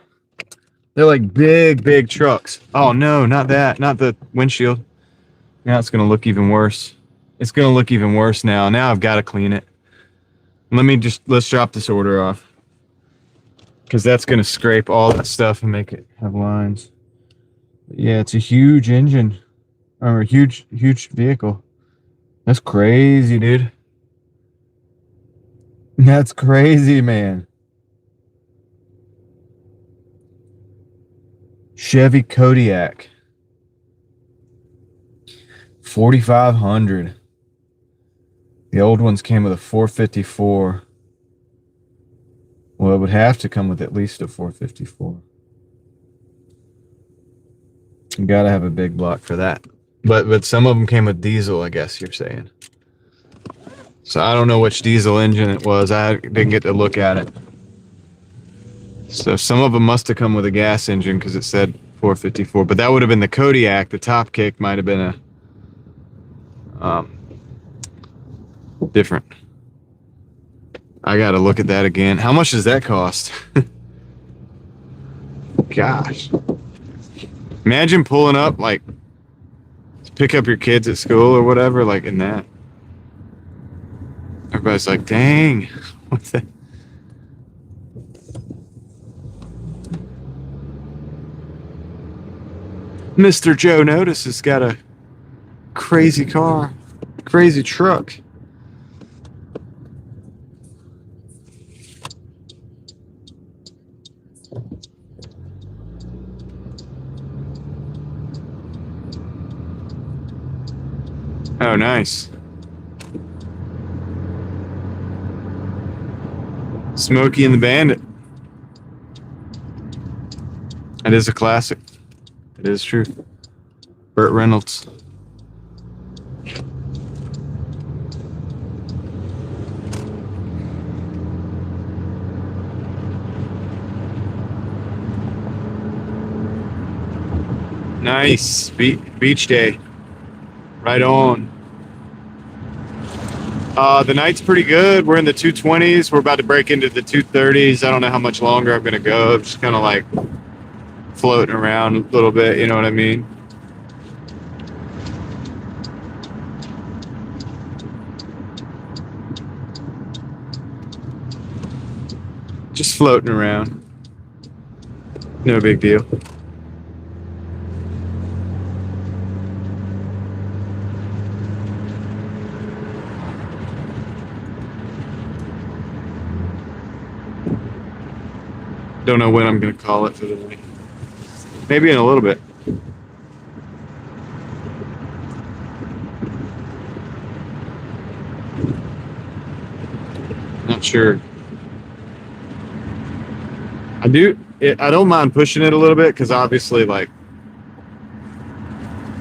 They're like big trucks. Oh no, not that. Not the windshield. Now it's gonna look even worse. It's gonna look even worse now. Now I've got to clean it. Let's drop this order off. Because that's gonna scrape all that stuff and make it have lines. Yeah, it's a huge engine. Or a huge vehicle. That's crazy, dude. That's crazy, man. Chevy Kodiak. 4,500. The old ones came with a 454. Well, it would have to come with at least a 454. You gotta have a big block for that. But some of them came with diesel, I guess you're saying. So I don't know which diesel engine it was. I didn't get to look at it. So some of them must have come with a gas engine because it said 454. But that would have been the Kodiak. The top kick might have been a different. I got to look at that again. How much does that cost? Gosh. Imagine pulling up, like, to pick up your kids at school or whatever, like in that. Everybody's like, dang. What's that? Mr. Joe Notice has got a crazy car, crazy truck. Oh, nice. Smokey and the Bandit. That is a classic. It is true. Burt Reynolds. Nice. Beach day. Right on. The night's pretty good. We're in the 220s. We're about to break into the 230s. I don't know how much longer I'm going to go. I'm just kind of like floating around a little bit. You know what I mean? Just floating around. No big deal. Don't know when I'm going to call it for the night. Maybe in a little bit. Not sure. I don't mind pushing it a little bit because obviously, like,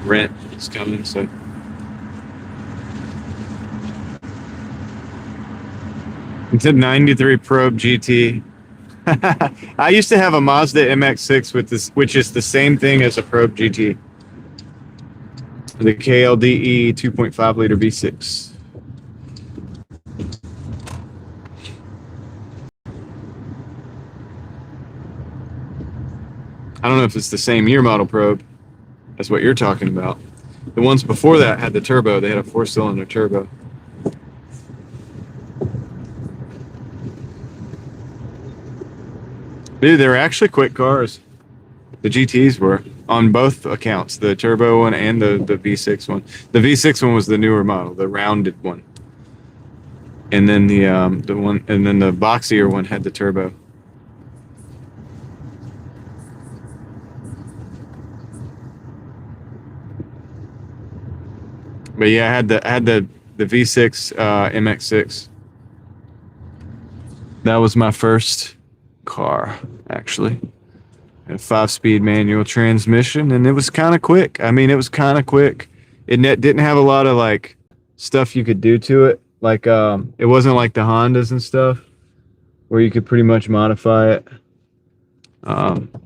rent is coming, so. It's a 93 Probe GT. I used to have a Mazda MX-6 with this, which is the same thing as a Probe GT. The KLDE 2.5 liter V6. I don't know if it's the same year model Probe. That's what you're talking about. The ones before that had the turbo. They had a 4-cylinder turbo. Dude, they were actually quick cars. The GTs were on both accounts, the turbo one and the V6 one. The V6 one was the newer model, the rounded one. And then the boxier one had the turbo. But yeah, I had the V6 MX6. That was my first car, actually. A 5-speed manual transmission, and it was kind of quick. I mean, it was kind of quick. It didn't have a lot of like stuff you could do to it. Like it wasn't like the Hondas and stuff where you could pretty much modify it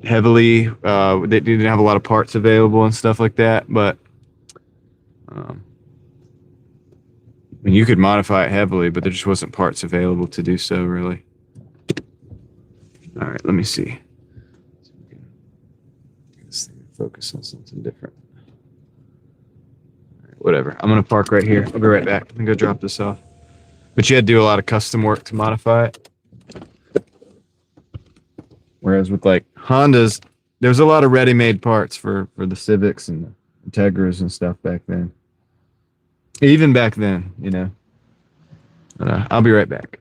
heavily. They didn't have a lot of parts available and stuff like that, but mean, you could modify it heavily, but there just wasn't parts available to do so, really. All right, let me see. This thing focus on something different. All right, whatever. I'm gonna park right here. I'll be right back. I'm gonna go drop this off. But you had to do a lot of custom work to modify it. Whereas with like Hondas, there's a lot of ready-made parts for the Civics and the Integras and stuff back then. Even back then, you know. I'll be right back.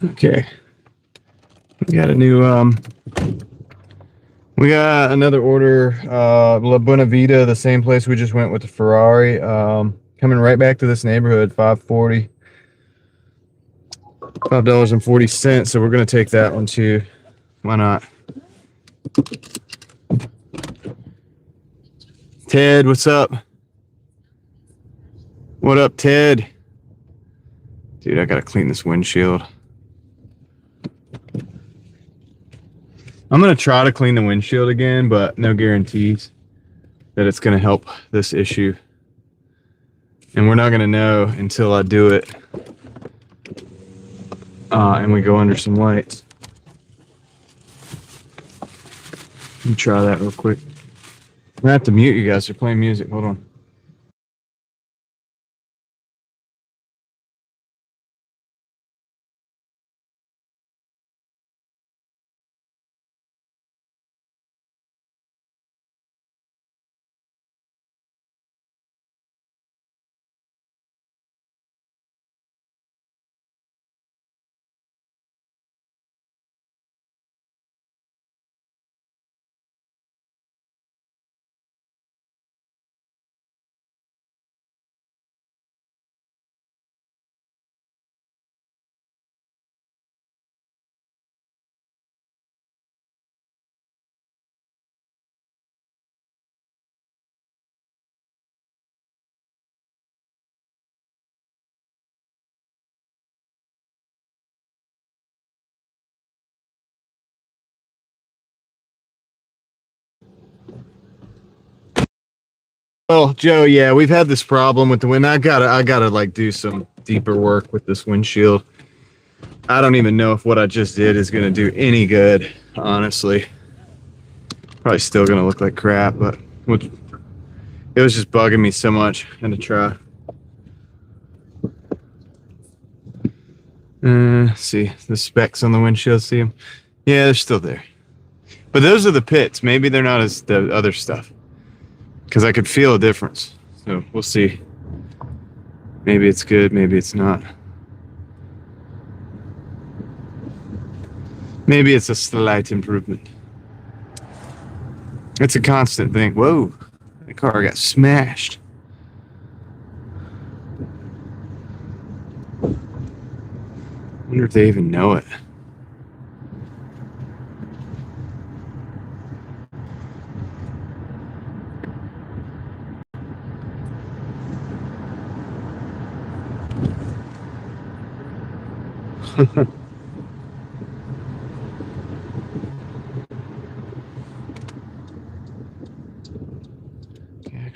Okay. We got another order, La Buena Vita, the same place we just went with the Ferrari. Coming right back to this neighborhood, $5.40. So we're gonna take that one too. Why not? Ted, what's up? What up, Ted? Dude, I gotta clean this windshield. I'm gonna try to clean the windshield again, but no guarantees that it's gonna help this issue. And we're not gonna know until I do it. And we go under some lights. Let me try that real quick. I'm gonna have to mute you guys. They're playing music. Hold on. Well, Joe, yeah, we've had this problem with the wind. I gotta like do some deeper work with this windshield. I don't even know if what I just did is gonna do any good, honestly. Probably still gonna look like crap, but it was just bugging me so much. I had to try. See the specks on the windshield. See them? Yeah, they're still there. But those are the pits. Maybe they're not as the other stuff. Because I could feel a difference. So we'll see. Maybe it's good, maybe it's not. Maybe it's a slight improvement. It's a constant thing. Whoa, the car got smashed. I wonder if they even know it.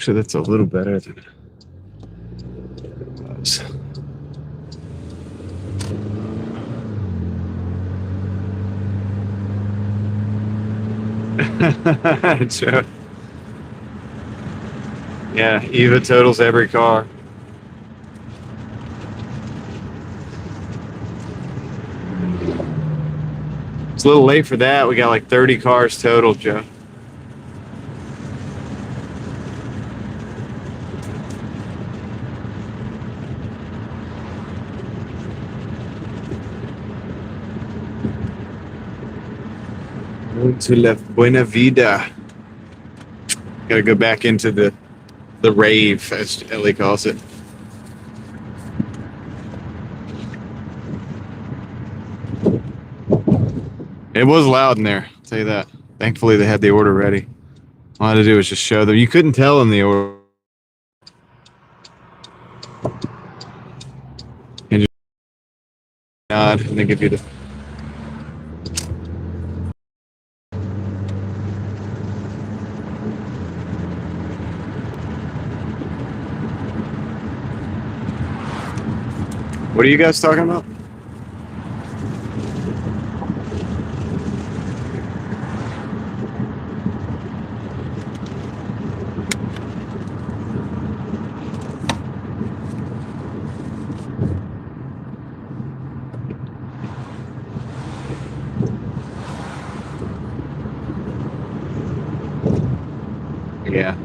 Actually, that's a little better than it was. Joe. Yeah, Eva totals every car. It's a little late for that. We got like 30 cars totaled, Joe. To la buena vida. Gotta go back into the rave, as Ellie calls it. It was loud in there, I'll tell you that. Thankfully, they had the order ready. All I had to do was just show them. You couldn't tell in the order. And just nod, and they give you the. What are you guys talking about? Yeah.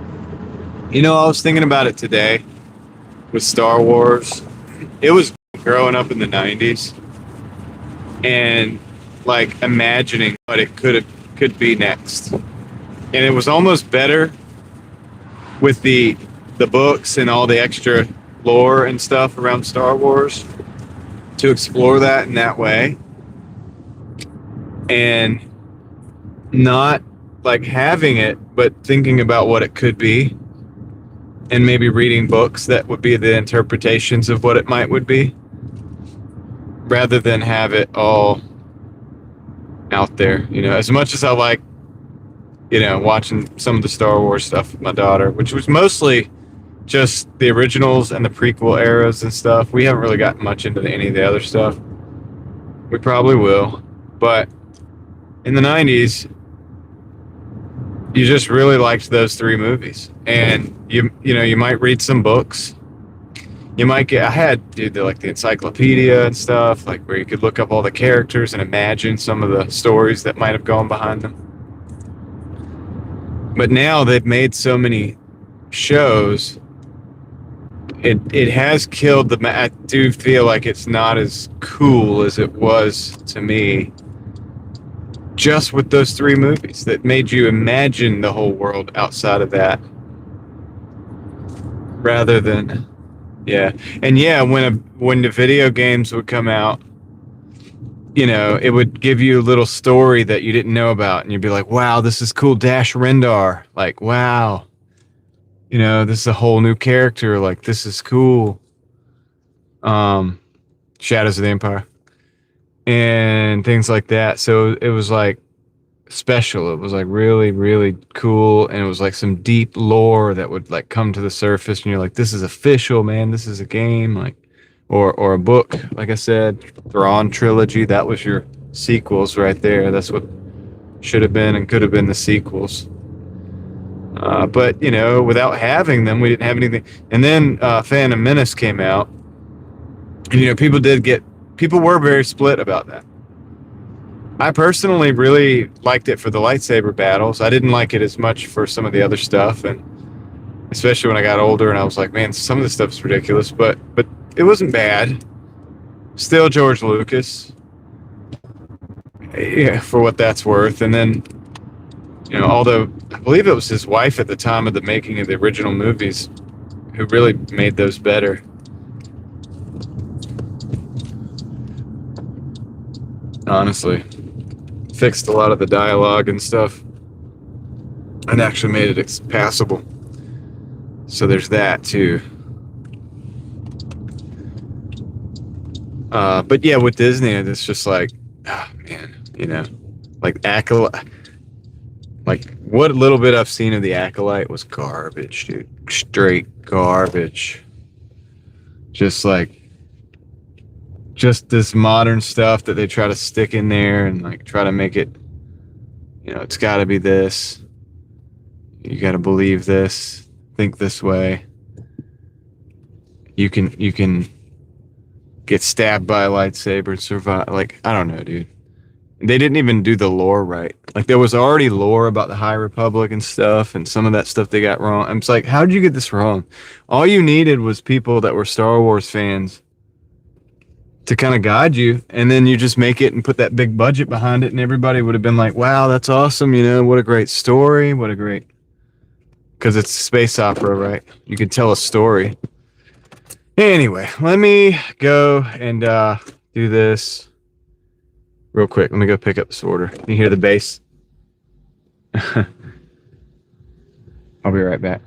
You know, I was thinking about it today with Star Wars. It was growing up in the 90s and like imagining what it could be next. And it was almost better with the books and all the extra lore and stuff around Star Wars to explore that in that way. And not like having it, but thinking about what it could be and maybe reading books that would be the interpretations of what it would be, rather than have it all out there. You know, as much as I like, you know, watching some of the Star Wars stuff with my daughter, which was mostly just the originals and the prequel eras and stuff. We haven't really gotten much into any of the other stuff. We probably will, but in the 90s, you just really liked those three movies, and you know, you might read some books. You might get, I had, dude, like the encyclopedia and stuff, like where you could look up all the characters and imagine some of the stories that might have gone behind them. But now they've made so many shows, it has killed the, I do feel like it's not as cool as it was to me just with those three movies that made you imagine the whole world outside of that, rather than, yeah. And yeah, when the video games would come out, you know, it would give you a little story that you didn't know about, and you'd be like, wow, this is cool. Dash Rendar, like, wow, you know, this is a whole new character, like, this is cool. Shadows of the Empire and things like that. So it was like special. It was like really, really cool, and it was like some deep lore that would like come to the surface, and you're like, this is official, man, this is a game, like, or a book. Like I said, Thrawn trilogy, that was your sequels right there. That's what should have been and could have been the sequels. But you know, without having them, we didn't have anything. And then Phantom Menace came out, and you know, people were very split about that. I personally really liked it for the lightsaber battles. I didn't like it as much for some of the other stuff, and especially when I got older and I was like, man, some of this stuff is ridiculous, but it wasn't bad. Still George Lucas, yeah, for what that's worth. And then, you know, although I believe it was his wife at the time of the making of the original movies who really made those better. Honestly, fixed a lot of the dialogue and stuff and actually made it passable. So there's that too. But yeah, with Disney, it's just like, oh man, you know, like what little bit I've seen of the Acolyte was garbage, dude. Straight garbage. Just this modern stuff that they try to stick in there and like try to make it, you know, it's got to be this. You got to believe this, think this way. You can get stabbed by a lightsaber and survive. Like, I don't know, dude. They didn't even do the lore right. Like, there was already lore about the High Republic and stuff, and some of that stuff they got wrong. I'm just like, how did you get this wrong? All you needed was people that were Star Wars fans to kind of guide you, and then you just make it and put that big budget behind it, and everybody would have been like, wow, that's awesome, you know, what a great story, what a great... Because it's space opera, right? You could tell a story. Anyway, let me go and do this real quick. Let me go pick up this order. You hear the bass? I'll be right back.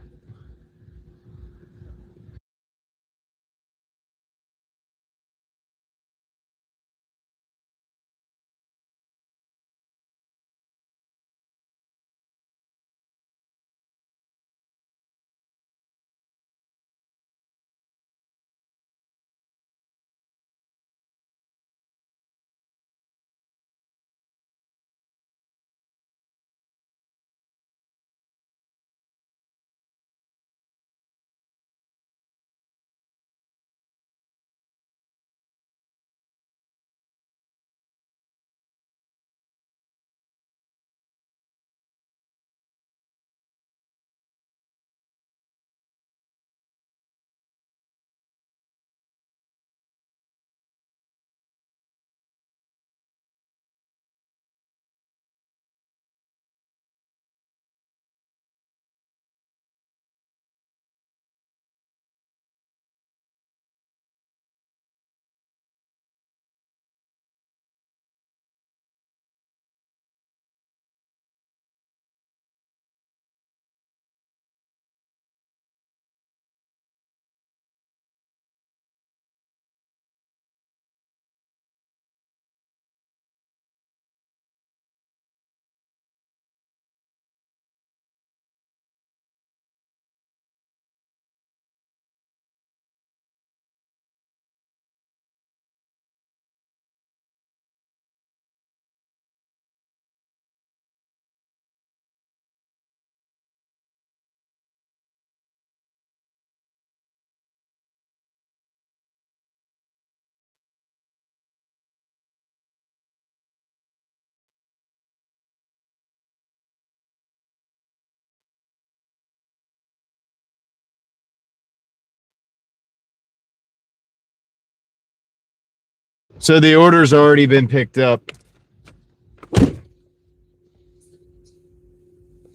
So the order's already been picked up.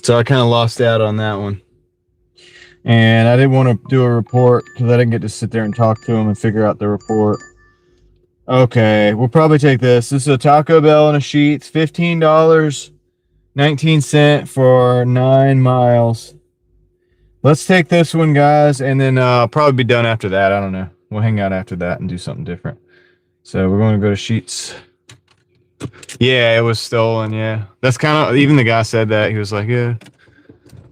So I kind of lost out on that one. And I didn't want to do a report because I didn't get to sit there and talk to him and figure out the report. Okay, we'll probably take this. This is a Taco Bell and a Sheetz. $15.19 for 9 miles. Let's take this one, guys, and then I'll probably be done after that. I don't know. We'll hang out after that and do something different. So we're going to go to Sheetz. Yeah, it was stolen, yeah. That's kind of, even the guy said that. He was like, yeah,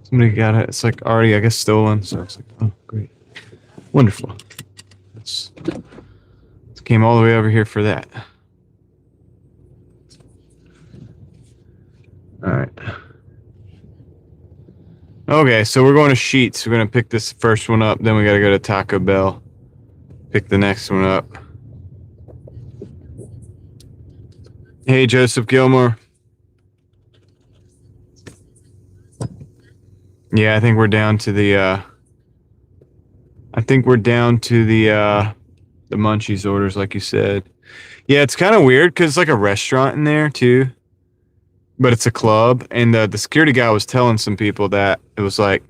somebody got it. It's like already, I guess, stolen. So it's like, oh, great. Wonderful. Let's came all the way over here for that. All right. Okay, so we're going to Sheetz. We're going to pick this first one up. Then we got to go to Taco Bell. Pick the next one up. Hey, Joseph Gilmore. Yeah, I think we're down to the the Munchies orders, like you said. Yeah, it's kind of weird because it's like a restaurant in there too, but it's a club. And the security guy was telling some people that it was like,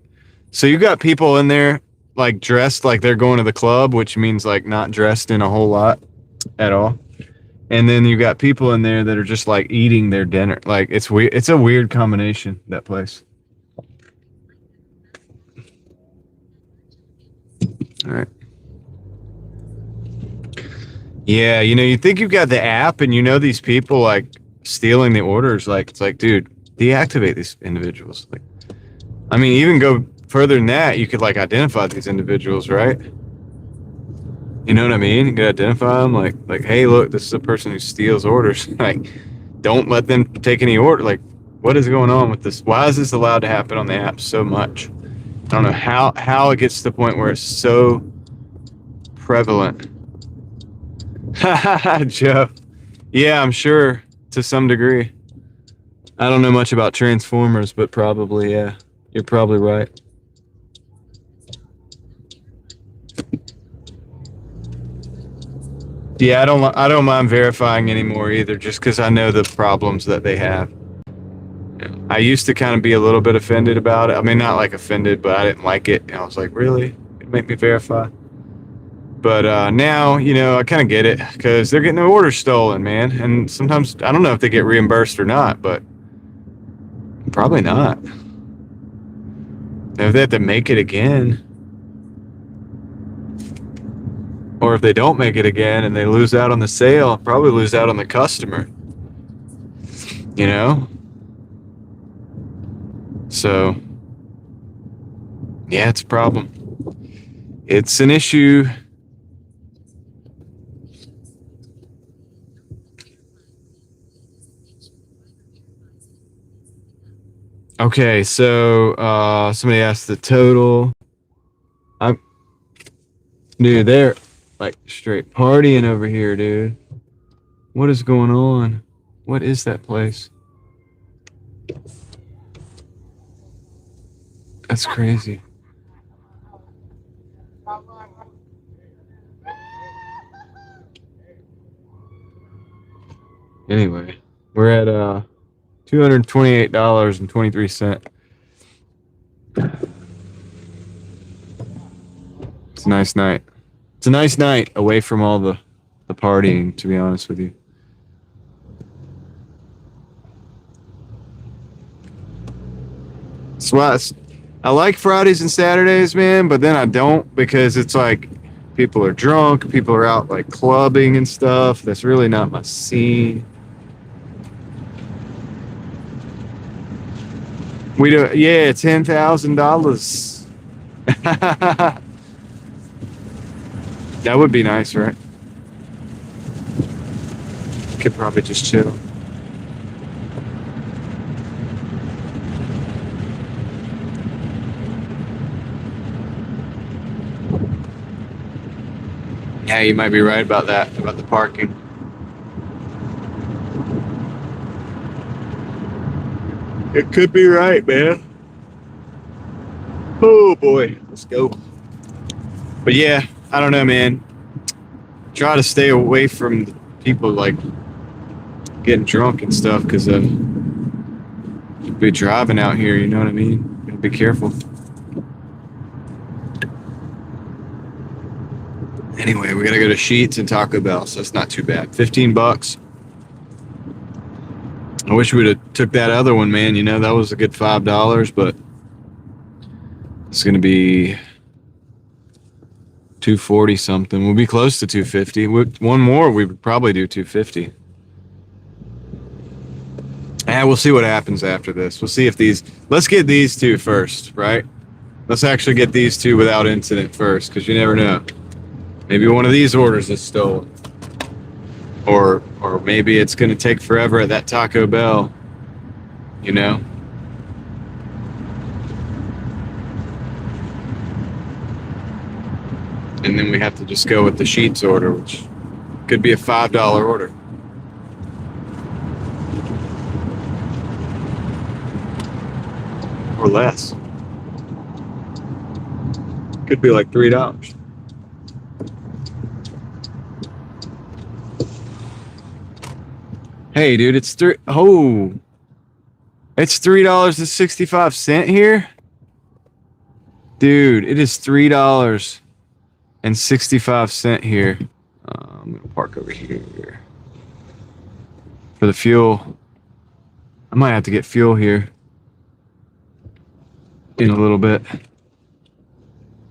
so you got people in there like dressed like they're going to the club, which means like not dressed in a whole lot at all. And then you got people in there that are just like eating their dinner. Like it's weird. It's a weird combination, that place. All right. Yeah, you know, you think you've got the app and you know these people like stealing the orders. Like, it's like, dude, deactivate these individuals. Like, I mean, even go further than that, you could like identify these individuals, right? You know what I mean? You could identify them like, hey, look, this is a person who steals orders. Like, don't let them take any order. Like, what is going on with this? Why is this allowed to happen on the app so much? I don't know how it gets to the point where it's so prevalent. Jeff. Yeah, I'm sure to some degree. I don't know much about Transformers, but probably, yeah. You're probably right. Yeah, I don't mind verifying anymore either, just because I know the problems that they have. I used to kind of be a little bit offended about it. I mean, not like offended, but I didn't like it. And I was like, really? It make me verify? But now, you know, I kind of get it because they're getting their orders stolen, man. And sometimes, I don't know if they get reimbursed or not, but probably not. If they have to make it again, or if they don't make it again and they lose out on the sale, probably lose out on the customer. You know? So, yeah, it's a problem. It's an issue. Okay, so somebody asked the total. Dude, they're like straight partying over here, dude. What is going on? What is that place? That's crazy. Anyway, we're at $228.23. It's a nice night. It's a nice night away from all the partying, to be honest with you. That's why I like Fridays and Saturdays, man, but then I don't because it's like people are drunk, people are out like clubbing and stuff. That's really not my scene. We do, yeah, $10,000. That would be nice, right? Could probably just chill. Yeah, you might be right about that, about the parking. It could be right, man. Oh boy, let's go. But yeah, I don't know, man. Try to stay away from people like getting drunk and stuff because be driving out here, you know what I mean? Gotta be careful. Anyway, we gotta go to Sheetz and Taco Bell, so it's not too bad. $15. I wish we'd have took that other one, man. You know, that was a good $5, but it's gonna be $240 something. We'll be close to $250. One more, we would probably do $250. And we'll see what happens after this. We'll see if let's get these two first, right? Let's actually get these two without incident first, because you never know. Maybe one of these orders is stolen. Or maybe it's going to take forever at that Taco Bell, you know? And then we have to just go with the Sheetz order, which could be a $5 order. Or less. Could be like $3. Hey, dude, it's it's $3.65 here? Dude, it is $3.65 here. I'm gonna park over here for the fuel. I might have to get fuel here in a little bit.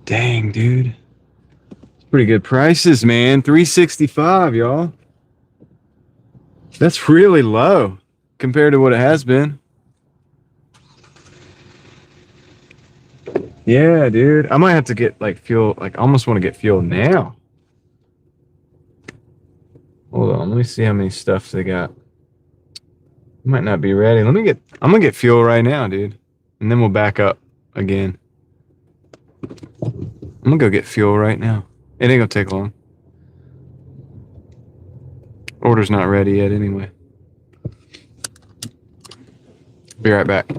Dang, dude. Pretty good prices, man. $3.65, y'all. That's really low compared to what it has been. Yeah, dude. I might have to get like fuel. Like, I almost want to get fuel now. Hold on. Let me see how many stuffs they got. Might not be ready. I'm gonna get fuel right now, dude. And then we'll back up again. I'm gonna go get fuel right now. It ain't gonna take long. Order's not ready yet anyway. Be right back.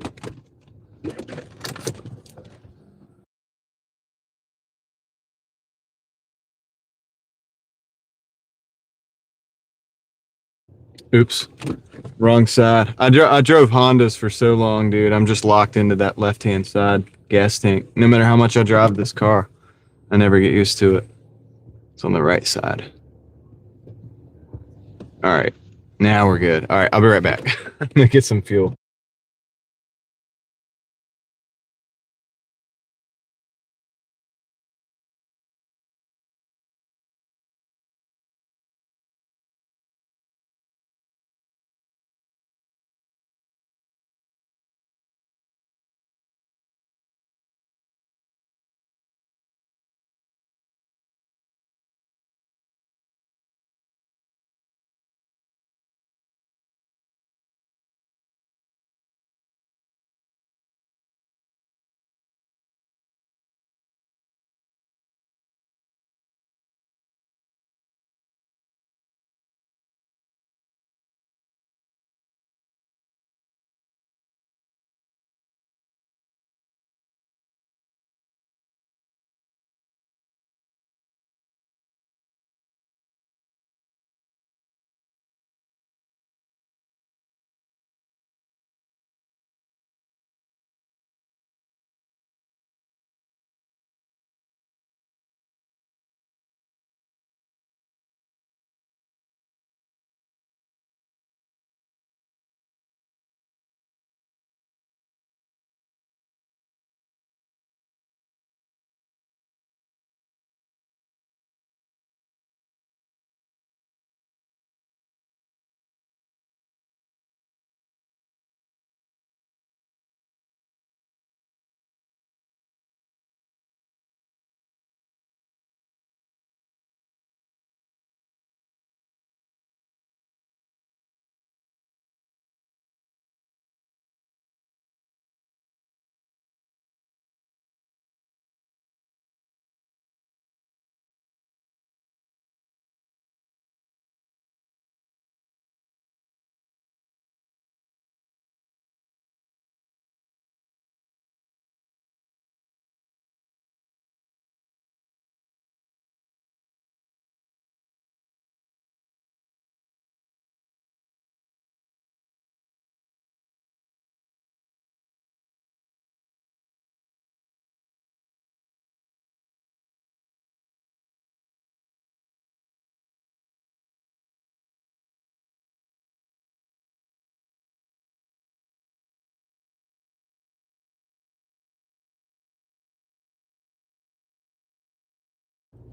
Oops. Wrong side. I drove Hondas for so long, dude. I'm just locked into that left-hand side gas tank. No matter how much I drive this car, I never get used to it. It's on the right side. All right. Now we're good. All right. I'll be right back. I'm going to get some fuel.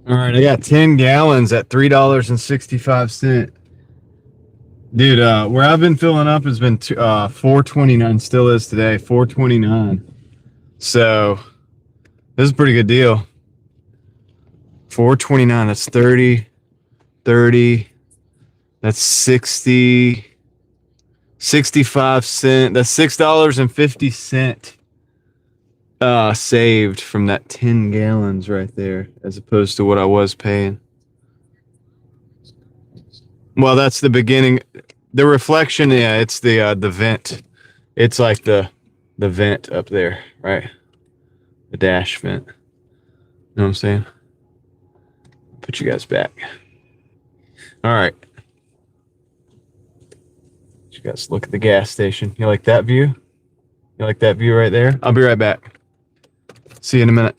All right, I got 10 gallons at $3.65. Dude, where I've been filling up has been 4.29, still is today, 4.29. So this is a pretty good deal. 4.29, that's 30, 30, that's 60, 65 cent. That's $6.50 saved from that 10 gallons right there, as opposed to what I was paying. Well, that's the beginning. The reflection, yeah, it's the vent. It's like the vent up there, right? The dash vent. You know what I'm saying? Put you guys back. All right. You guys look at the gas station. You like that view? You like that view right there? I'll be right back. See you in a minute.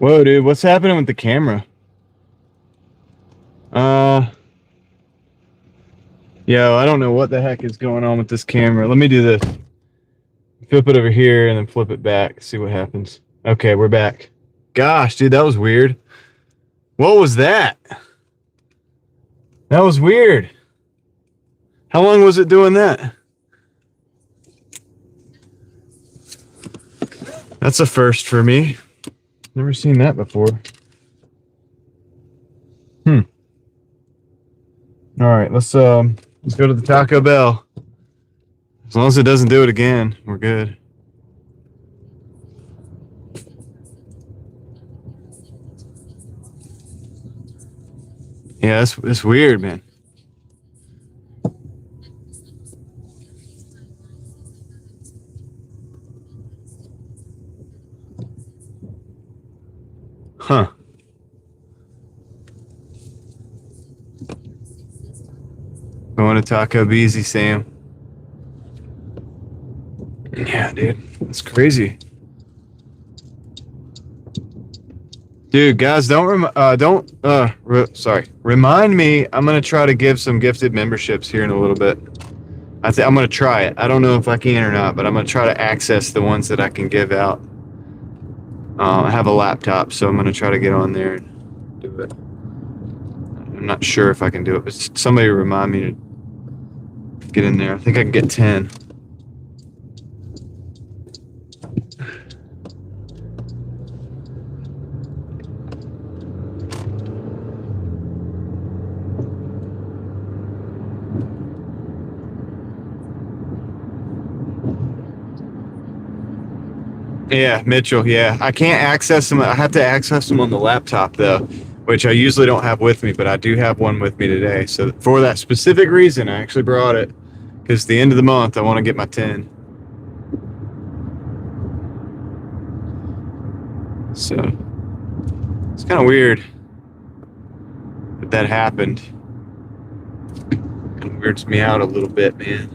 Whoa, dude, what's happening with the camera? Yo, I don't know what the heck is going on with this camera. Let me do this. Flip it over here and then flip it back. See what happens. Okay, we're back. Gosh, dude, that was weird. What was that? That was weird. How long was it doing that? That's a first for me. Never seen that before. All right, let's go to the Taco Bell. As long as it doesn't do it again, we're good. Yeah, that's weird, man. Huh. Going to Taco Beezy, Sam. Yeah, dude. That's crazy. Dude, guys, remind me. I'm going to try to give some gifted memberships here in a little bit. I'm going to try it. I don't know if I can or not, but I'm going to try to access the ones that I can give out. I have a laptop, so I'm going to try to get on there and do it. I'm not sure if I can do it, but somebody remind me to get in there. I think I can get 10. Yeah, Mitchell, yeah. I can't access them. I have to access them on the laptop, though, which I usually don't have with me, but I do have one with me today. So for that specific reason, I actually brought it, because at the end of the month, I want to get my 10. So it's kind of weird that happened. Kind of weirds me out a little bit, man.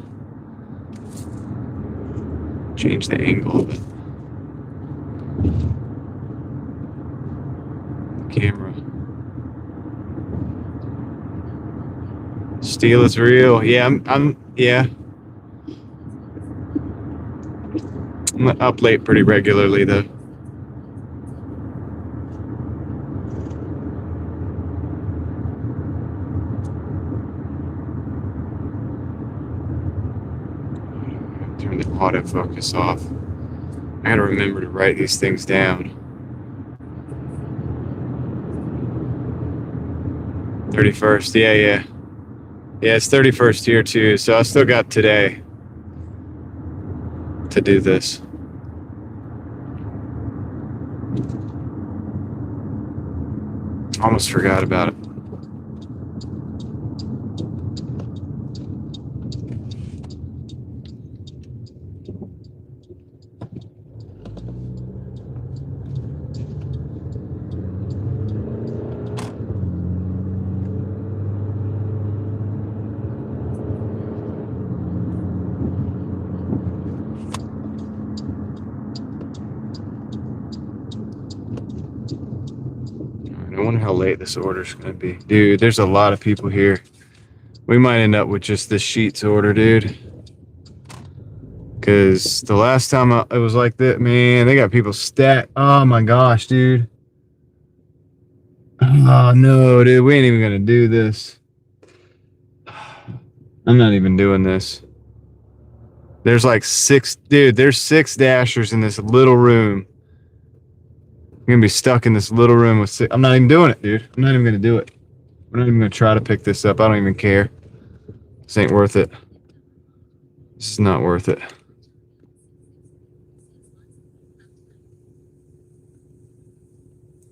Change the angle of it. Camera. Steel is real. Yeah, I'm up late pretty regularly, though. Turn the autofocus off. I gotta remember to write these things down. 31st, yeah. Yeah, it's 31st here too, so I still got today to do this. Almost forgot about it. I wonder how late this order's gonna be. Dude, there's a lot of people here. We might end up with just this Sheets order, dude. Because the last time it was like that, man, they got people stacked. Oh my gosh, dude. Oh no, dude, we ain't even gonna do this. I'm not even doing this. There's like there's 6 Dashers in this little room. I'm gonna be stuck in this little room with 6. I'm not even doing it, dude. I'm not even gonna do it. We're not even gonna try to pick this up. I don't even care. This ain't worth it. This is not worth it.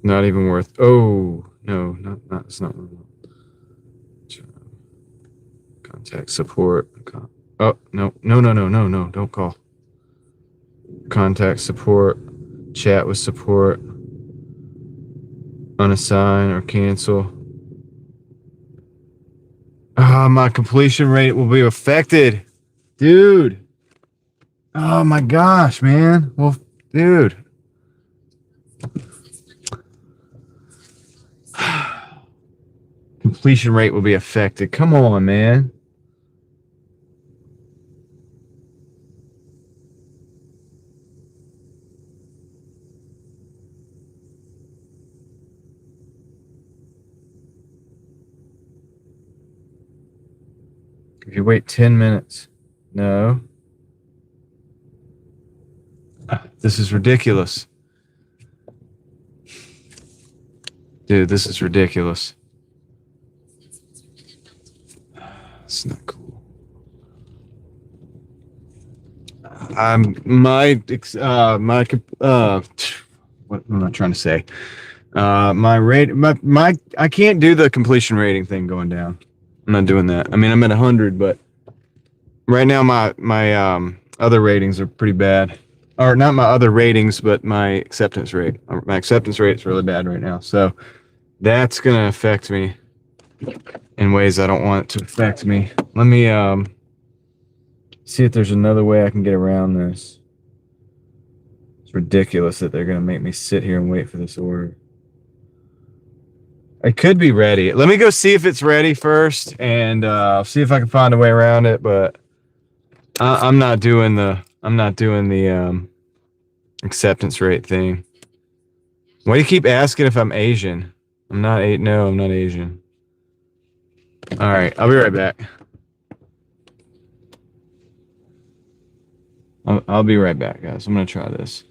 Not even worth. Oh no, not. It's not. Contact support. Oh no! Don't call. Contact support. Chat with support. Unassign or cancel. Ah, my completion rate will be affected, dude. Oh my gosh, man. Well, dude. completion rate will be affected. Come on, man. If you wait 10 minutes. No. This is ridiculous. Dude, this is ridiculous. It's not cool. What am I trying to say? I can't do the completion rating thing going down. I'm not doing that. I mean, I'm at 100, but right now my other ratings are pretty bad. Or not my other ratings, but my acceptance rate. My acceptance rate is really bad right now. So that's gonna affect me in ways I don't want it to affect me. Let me see if there's another way I can get around this. It's ridiculous that they're gonna make me sit here and wait for this order. It could be ready. Let me go see if it's ready first, and see if I can find a way around it. But I'm not doing the acceptance rate thing. Why do you keep asking if I'm Asian? No, I'm not Asian. All right, I'll be right back. I'll be right back, guys. I'm gonna try this.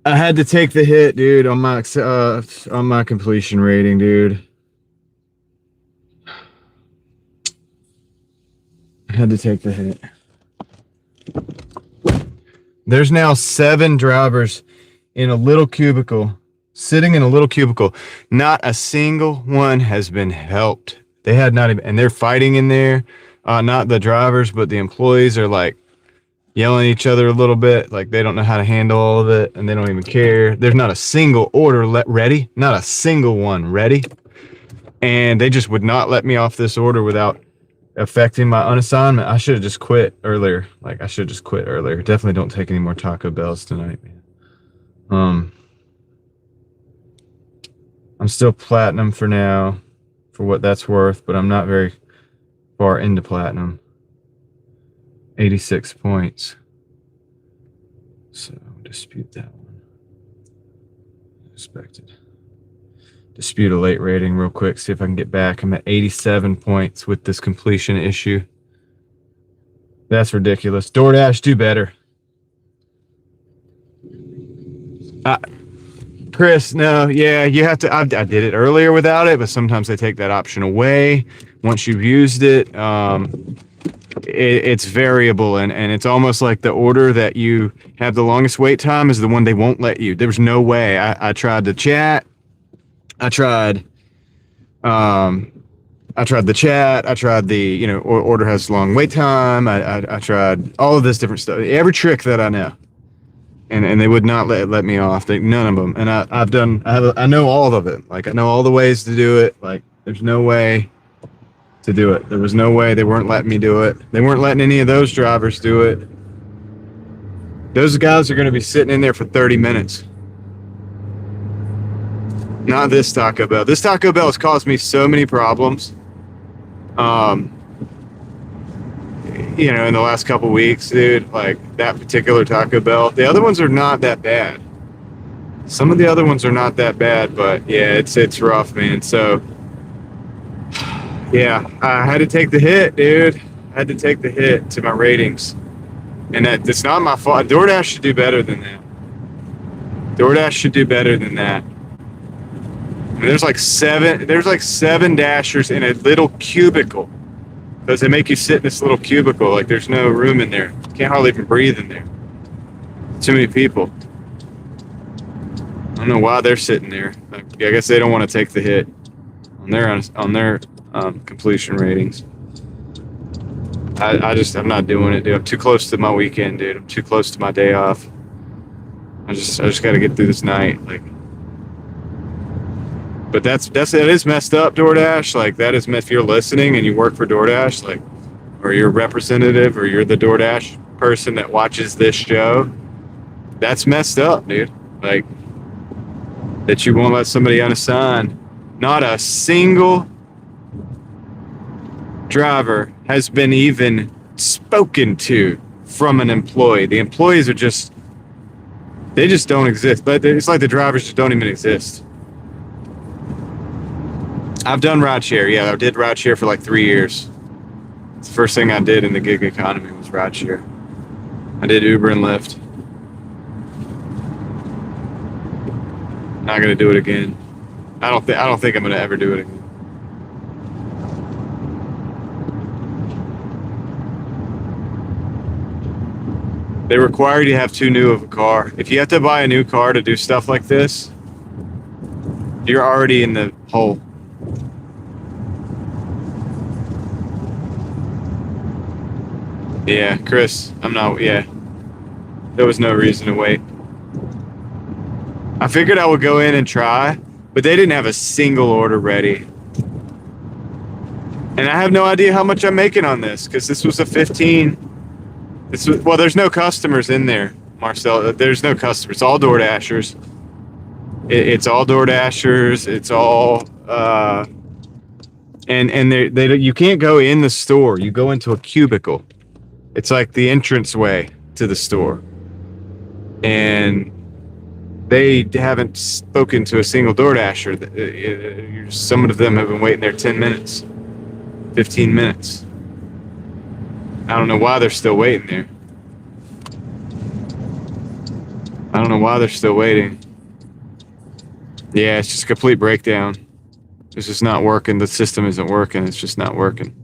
I had to take the hit, dude, on my completion rating, dude. I had to take the hit. There's now 7 drivers in a little cubicle, sitting in a little cubicle. Not a single one has been helped. They had not even, and they're fighting in there. Not the drivers, but the employees are like yelling at each other a little bit. Like they don't know how to handle all of it, and they don't even care. There's not a single order ready. Not a single one ready. And they just would not let me off this order without affecting my unassignment. I should have just quit earlier. Definitely don't take any more Taco Bells tonight, man. I'm still platinum for now, for what that's worth, but I'm not very far into platinum. 86 points. So dispute that one. Expected. Dispute a late rating real quick, see if I can get back. I'm at 87 points with this completion issue. That's ridiculous. Doordash, do better. Chris, no, yeah, you have to. I did it earlier without it, but sometimes they take that option away once you've used it. It's variable, and it's almost like the order that you have the longest wait time is the one they won't let you. There's no way. I tried the chat. I tried the chat. I tried the, order has long wait time. I tried all of this different stuff, every trick that I know, and they would not let me off. None of them. And I know all of it. Like I know all the ways to do it. Like there's no way to do it. There was no way. They weren't letting me do it. They weren't letting any of those drivers do it. Those guys are going to be sitting in there for 30 minutes. Not this Taco Bell. This Taco Bell has caused me so many problems. In the last couple weeks, dude, like that particular Taco Bell. The other ones are not that bad. Some of the other ones are not that bad, but yeah, it's rough, man. So yeah, I had to take the hit, dude. I had to take the hit to my ratings. And it's not my fault. Doordash should do better than that. Doordash should do better than that. I mean, there's like seven dashers in a little cubicle. Because they make you sit in this little cubicle. Like there's no room in there. You can't hardly even breathe in there. Too many people. I don't know why they're sitting there. I guess they don't want to take the hit on their completion ratings. I'm not doing it, dude. I'm too close to my weekend, dude. I'm too close to my day off. I just got to get through this night, like. But that is messed up, Doordash. Like that is, if you're listening and you work for Doordash, like, or you're a representative, or you're the Doordash person that watches this show, that's messed up, dude. Like that you won't let somebody unassigned. Not a single driver has been even spoken to from an employee. The employees are they just don't exist. But it's like the drivers just don't even exist. I've done rideshare. Yeah, I did rideshare for like 3 years. It's the first thing I did in the gig economy was rideshare. I did Uber and Lyft. Not gonna do it again. I don't think I'm gonna ever do it again. They require you to have too new of a car. If you have to buy a new car to do stuff like this, you're already in the hole. Yeah, Chris, there was no reason to wait. I figured I would go in and try, but they didn't have a single order ready. And I have no idea how much I'm making on this, because this was a 15. Well, there's no customers in there, Marcel. There's no customers. It's all Doordashers. It's all Doordashers. It's all, and you can't go in the store. You go into a cubicle. It's like the entranceway to the store. And they haven't spoken to a single Doordasher. Some of them have been waiting there 10 minutes, 15 minutes. I don't know why they're still waiting there. I don't know why they're still waiting. Yeah, it's just a complete breakdown. It's just not working. The system isn't working. It's just not working.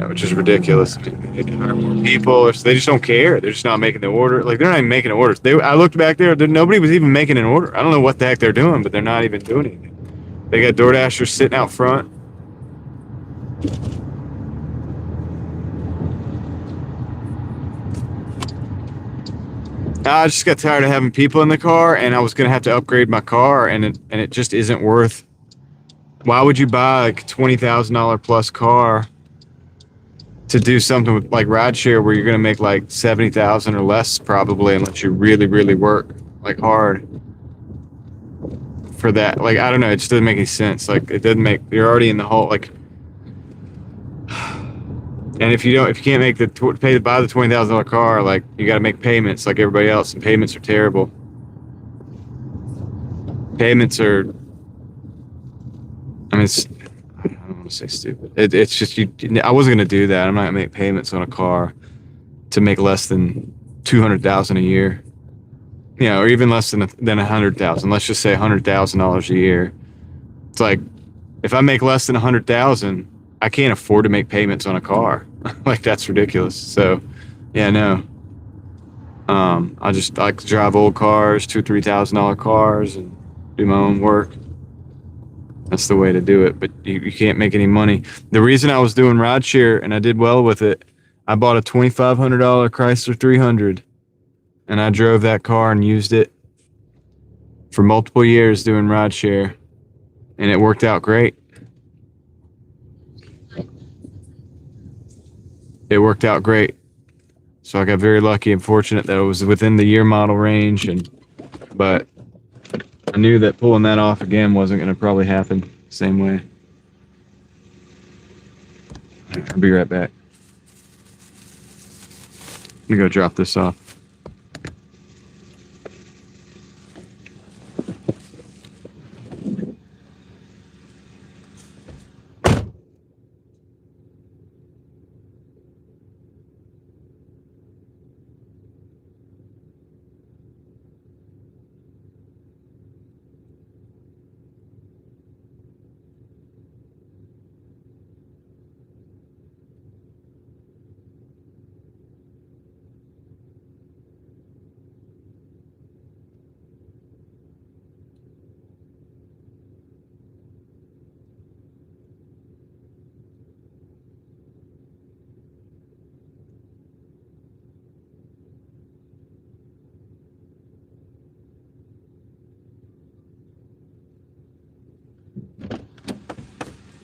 Which is ridiculous. People, they just don't care. They're just not making the order. Like, they're not even making the orders. I looked back there. Nobody was even making an order. I don't know what the heck they're doing, but they're not even doing anything. They got DoorDashers sitting out front. I just got tired of having people in the car, and I was going to have to upgrade my car, and it just isn't worth. Why would you buy like a $20,000 plus car to do something with like rideshare where you're going to make like 70,000 or less probably, unless you really, really work like hard for that? Like, I don't know. It just doesn't make any sense. Like, it doesn't make, you're already in the hole. Like, and if you can't make buy the $20,000 car, like, you got to make payments like everybody else, and payments are terrible. Payments are, I mean, I don't want to say stupid. It's just, I wasn't going to do that. I'm not going to make payments on a car to make less than $200,000 a year, you know, or even less than $100,000. Let's just say $100,000 a year. It's like, if I make less than $100,000, I can't afford to make payments on a car. Like, that's ridiculous. So, yeah, no. I just like to drive old cars, $2,000-$3,000 cars, and do my own work. That's the way to do it, but you can't make any money. The reason I was doing rideshare and I did well with it, I bought a $2,500 Chrysler 300, and I drove that car and used it for multiple years doing rideshare, and it worked out great. It worked out great. So I got very lucky and fortunate that it was within the year model range, but I knew that pulling that off again wasn't going to probably happen the same way. I'll be right back. Let me go drop this off.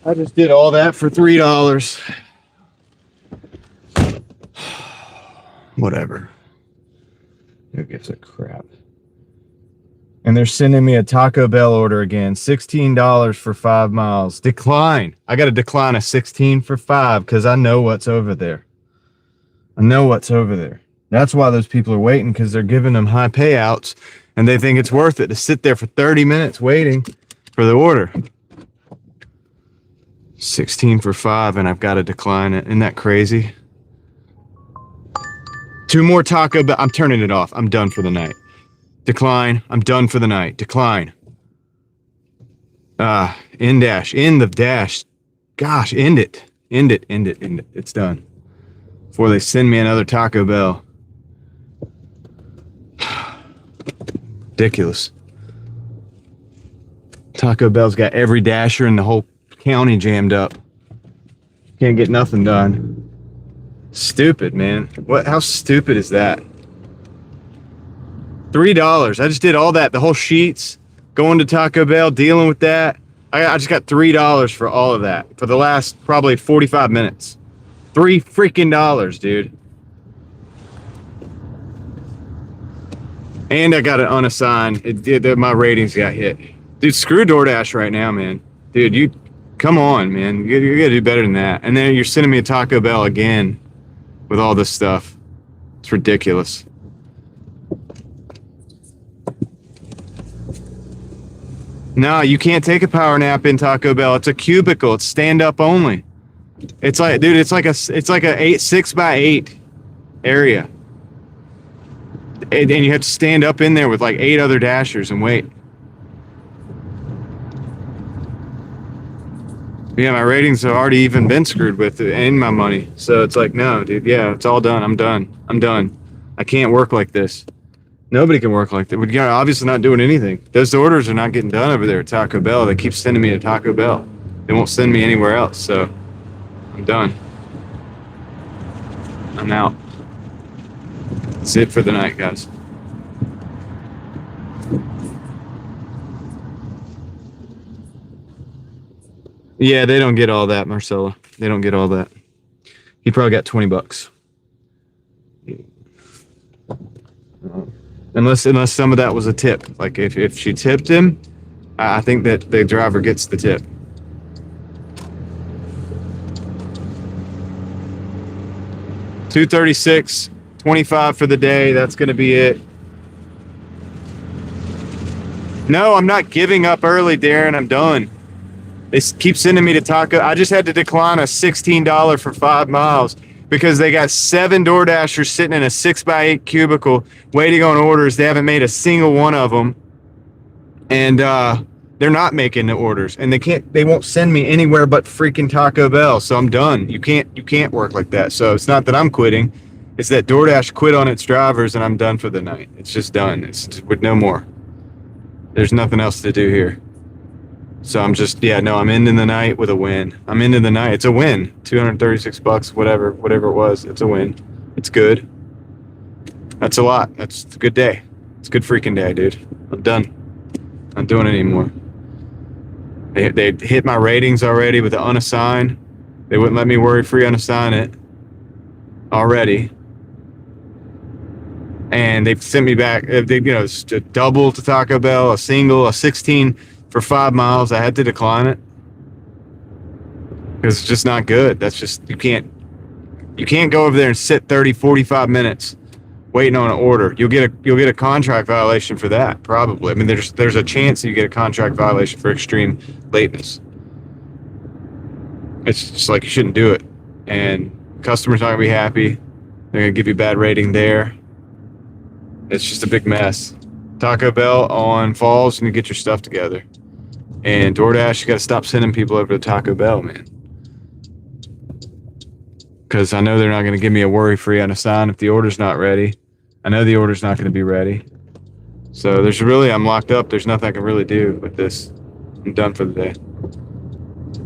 I just did all that for $3. Whatever. Who gives a crap? And they're sending me a Taco Bell order again. $16 for 5 miles. Decline. I got to decline a 16 for 5 because I know what's over there. I know what's over there. That's why those people are waiting, because they're giving them high payouts and they think it's worth it to sit there for 30 minutes waiting for the order. 16 for 5, and I've got to decline it. Isn't that crazy? 2 more Taco Bell. I'm turning it off. I'm done for the night. Decline. I'm done for the night. Decline. End dash. End the dash. Gosh, end it. End it. End it. End it. It's done. Before they send me another Taco Bell. Ridiculous. Taco Bell's got every dasher in the whole county jammed up. Can't get nothing done. Stupid, man. What? How stupid is that? $3. I just did all that. The whole sheets, going to Taco Bell, dealing with that. I just got $3 for all of that for the last probably 45 minutes. $3 freaking dollars, dude. And I got it unassigned. My ratings got hit. Dude, screw DoorDash right now, man. Dude, you come on, man. You gotta do better than that. And then you're sending me a Taco Bell again with all this stuff. It's ridiculous. No, you can't take a power nap in Taco Bell. It's a cubicle. It's stand up only. It's like, dude, it's like a 6 by 8 area. And you have to stand up in there with like 8 other Dashers and wait. Yeah, my ratings have already even been screwed with and my money. So it's like, no, dude. Yeah, it's all done. I'm done. I'm done. I can't work like this. Nobody can work like that. We're obviously not doing anything. Those orders are not getting done over there at Taco Bell. They keep sending me to Taco Bell. They won't send me anywhere else. So I'm done. I'm out. That's it for the night, guys. Yeah, they don't get all that, Marcella. They don't get all that. He probably got $20. Unless some of that was a tip. Like if she tipped him, I think that the driver gets the tip. $236, $25 for the day. That's going to be it. No, I'm not giving up early, Darren. I'm done. They keep sending me to Taco. I just had to decline a $16 for 5 miles because they got 7 DoorDashers sitting in a 6x8 cubicle waiting on orders. They haven't made a single one of them, and they're not making the orders. And they won't send me anywhere but freaking Taco Bell. So I'm done. You can't work like that. So it's not that I'm quitting. It's that DoorDash quit on its drivers, and I'm done for the night. It's just done. It's with no more. There's nothing else to do here. So I'm just, I'm ending the night with a win. I'm ending the night. It's a win. $236, whatever it was. It's a win. It's good. That's a lot. That's a good day. It's a good freaking day, dude. I'm done. Not doing it anymore. They hit my ratings already with the unassigned. They wouldn't let me worry-free unassign it already. And they've sent me back, it's a double to Taco Bell, a single, a 16 for 5 miles. I had to decline it because it's just not good. That's just, you can't go over there and sit 30, 45 minutes waiting on an order. You'll get a contract violation for that, probably. I mean, there's a chance that you get a contract violation for extreme lateness. It's just like, you shouldn't do it. And customers aren't gonna be happy. They're gonna give you a bad rating there. It's just a big mess. Taco Bell on Falls, and you get your stuff together. And DoorDash, you got to stop sending people over to Taco Bell, man. Because I know they're not going to give me a worry-free unassigned if the order's not ready. I know the order's not going to be ready. So I'm locked up. There's nothing I can really do with this. I'm done for the day.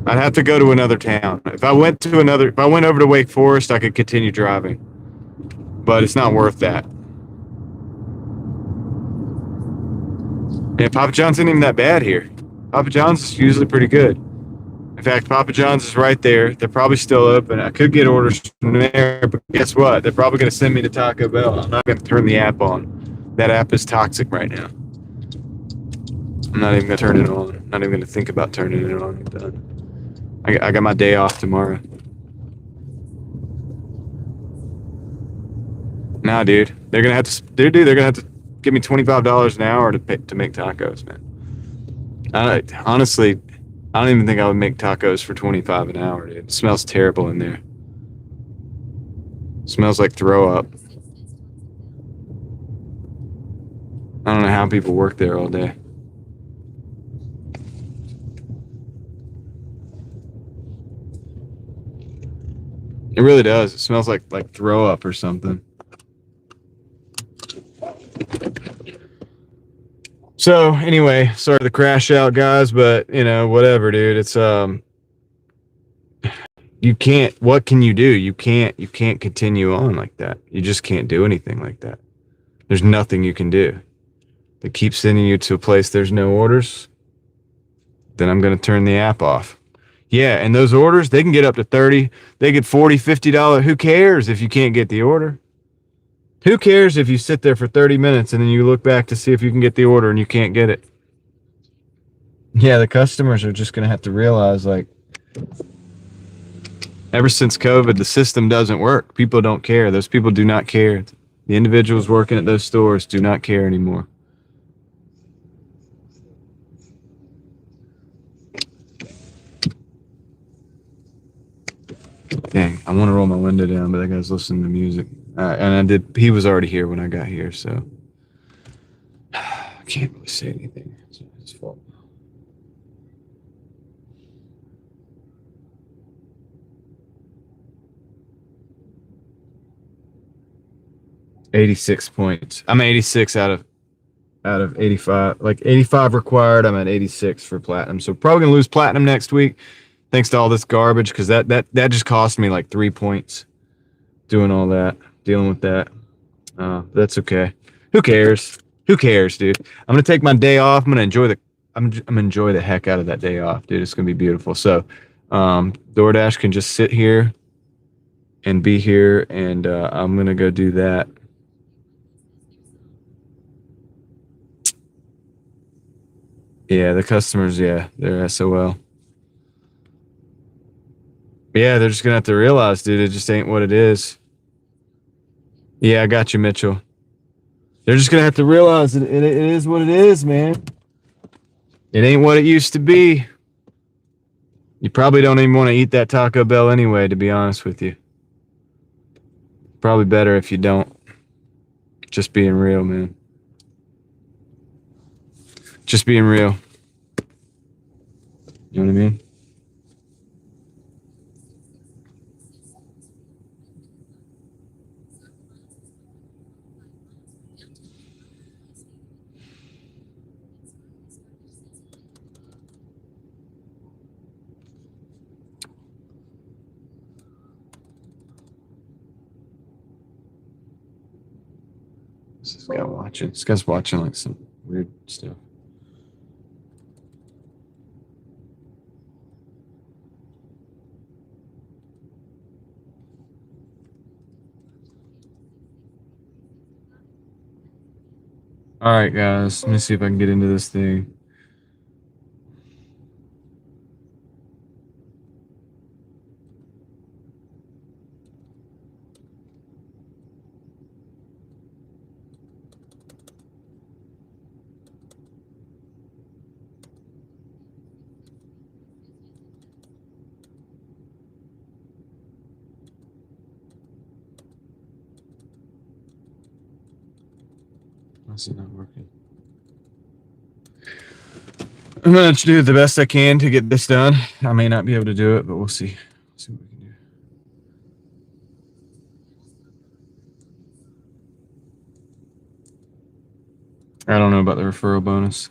I'd have to go to another town. If I went over to Wake Forest, I could continue driving. But it's not worth that. And Papa John's isn't even that bad here. Papa John's is usually pretty good. In fact, Papa John's is right there. They're probably still open. I could get orders from there, but guess what? They're probably going to send me to Taco Bell. I'm not going to turn the app on. That app is toxic right now. I'm not even going to turn it on. I'm not even going to think about turning it on. I'm done. I got my day off tomorrow. Nah, dude. They're going to have to give me $25 an hour to make tacos, man. Honestly, I don't even think I would make tacos for $25 an hour, dude. It smells terrible in there. It smells like throw up. I don't know how people work there all day. It really does. It smells like throw up or something. So anyway, sorry for the crash out, guys, but whatever, dude. It's you can't. What can you do? You can't continue on like that. You just can't do anything like that. There's nothing you can do. They keep sending you to a place there's no orders. Then I'm gonna turn the app off. Yeah, and those orders, they can get up to 30. They get $40, $50. Who cares if you can't get the order? Who cares if you sit there for 30 minutes and then you look back to see if you can get the order and you can't get it? Yeah, the customers are just going to have to realize, ever since COVID, the system doesn't work. People don't care. Those people do not care. The individuals working at those stores do not care anymore. Dang, I want to roll my window down, but that guy's listening to music. And I did. He was already here when I got here, so I can't really say anything. It's not his fault. $86 points. I'm 86 out of 85. Like 85 required. I'm at 86 for platinum. So probably gonna lose platinum next week, thanks to all this garbage, because that just cost me like 3 points doing all that, dealing with that. That's okay. Who cares? Who cares, dude? I'm gonna take my day off. I'm gonna enjoy the heck out of that day off, dude. It's gonna be beautiful. So, DoorDash can just sit here and be here, and I'm gonna go do that. Yeah, the customers, yeah, they're SOL. Yeah, they're just gonna have to realize, dude, it just ain't what it is. Yeah, I got you, Mitchell. They're just gonna have to realize it is what it is, man. It ain't what it used to be. You probably don't even want to eat that Taco Bell anyway, to be honest with you. Probably better if you don't. Just being real, man. Just being real. You know what I mean? This guy watching. This guy's watching like some weird stuff. All right, guys. Let me see if I can get into this thing. Why's it not working? I'm gonna do the best I can to get this done. I may not be able to do it, but we'll see. See what we can do. I don't know about the referral bonus.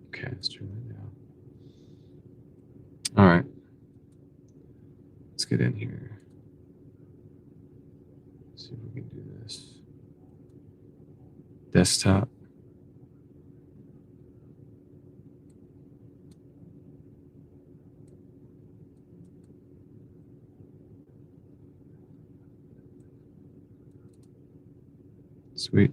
Okay, let's turn that down. All right. Let's get in here. Let's see if we can do this. Desktop. Sweet.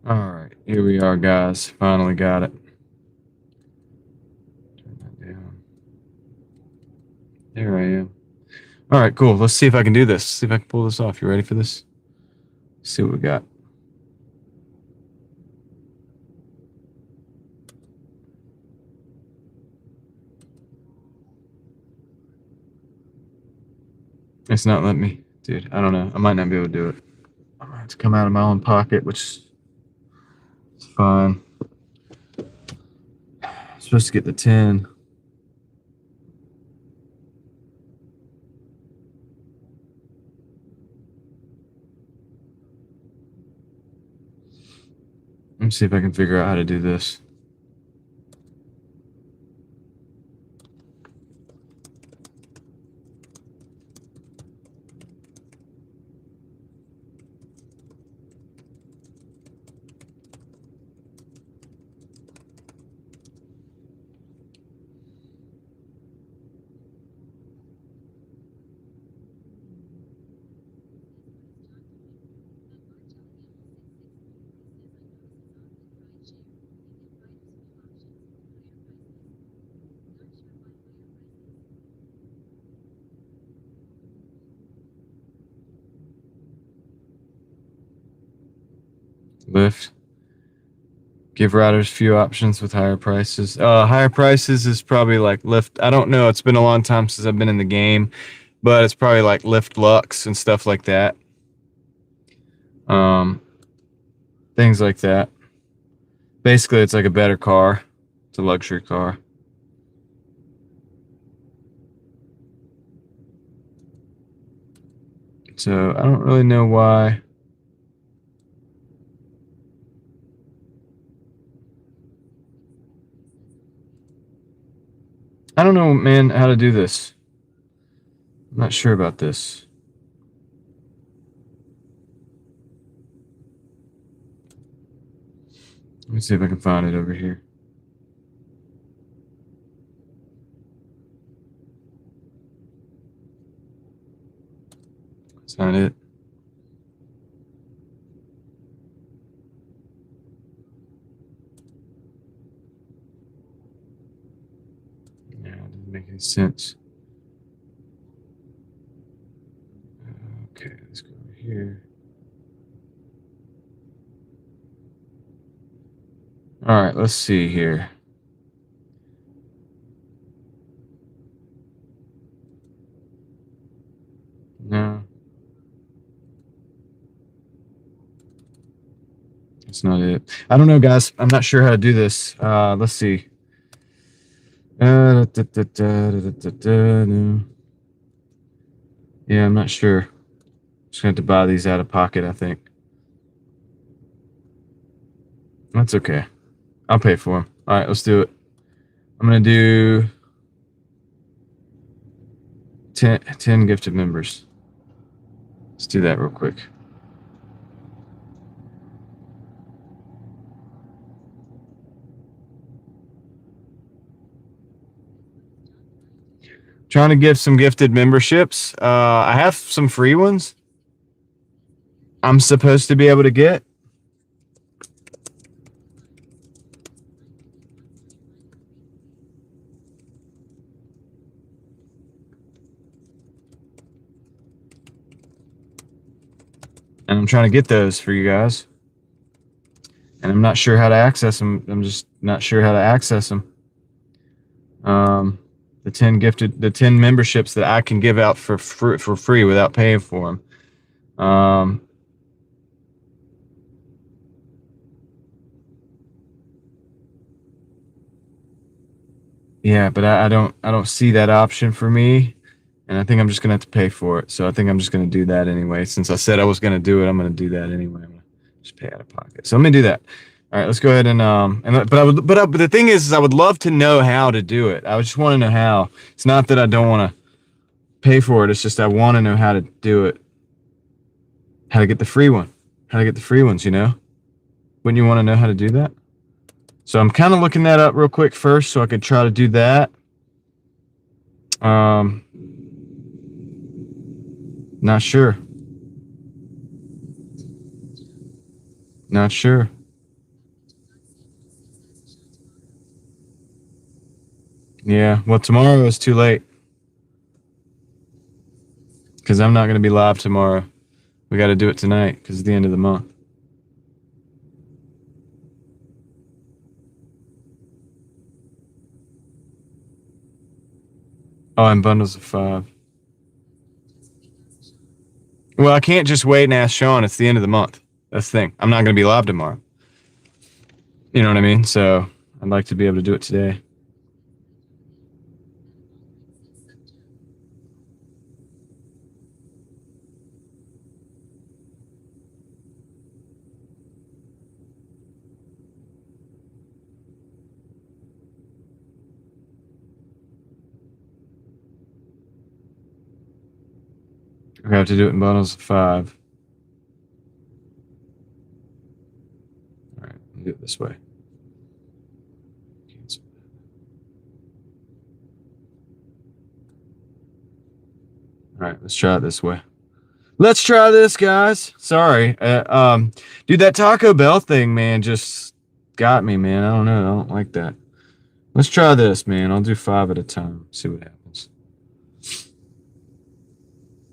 All right, here we are, guys. Finally got it. Turn that down. There I am. All right, cool. Let's see if I can do this. See if I can pull this off. You ready for this? Let's see what we got. It's not letting me. Dude, I don't know. I might not be able to do it. I might have to come out of my own pocket, which is fine. I'm supposed to get the 10. Let me see if I can figure out how to do this. Lyft. Give riders few options with higher prices. Higher prices is probably like Lyft. I don't know. It's been a long time since I've been in the game, but it's probably like Lyft Lux and stuff like that. Things like that. Basically, it's like a better car. It's a luxury car. So I don't really know why. I don't know, man, how to do this. I'm not sure about this. Let me see if I can find it over here. That's not it. Yeah, it doesn't make any sense. Okay, let's go over here. All right, let's see here. No. That's not it. I don't know, guys. I'm not sure how to do this. Let's see. No. Yeah, I'm not sure. Just gonna have to buy these out of pocket, I think. That's okay. I'll pay for them. All right, let's do it. I'm gonna do 10 gifted members. Let's do that real quick. Trying to give some gifted memberships. I have some free ones I'm supposed to be able to get. And I'm trying to get those for you guys. And I'm not sure how to access them. I'm just not sure how to access them. The 10 memberships that I can give out for free without paying for them. Yeah, but I don't see that option for me, and I think I'm just gonna have to pay for it. So I think I'm just gonna do that anyway. Since I said I was gonna do it, I'm gonna do that anyway. I'm gonna just pay out of pocket. So let me do that. All right, let's go ahead and but the thing is I would love to know how to do it. I just want to know how. It's not that I don't want to pay for it. It's just I want to know how to do it. How to get the free one. How to get the free ones, you know? Wouldn't you want to know how to do that? So I'm kind of looking that up real quick first so I could try to do that. Not sure. Not sure. Yeah, well, tomorrow is too late. Because I'm not going to be live tomorrow. We got to do it tonight because it's the end of the month. Oh, and bundles of 5. Well, I can't just wait and ask Sean. It's the end of the month. That's the thing. I'm not going to be live tomorrow. You know what I mean? So I'd like to be able to do it today. We have to do it in bundles of 5. All right, we'll do it this way. Cancel. All right, let's try it this way. Let's try this, guys. Sorry. Dude, that Taco Bell thing, man, just got me, man. I don't know. I don't like that. Let's try this, man. I'll do 5 at a time. See what happens.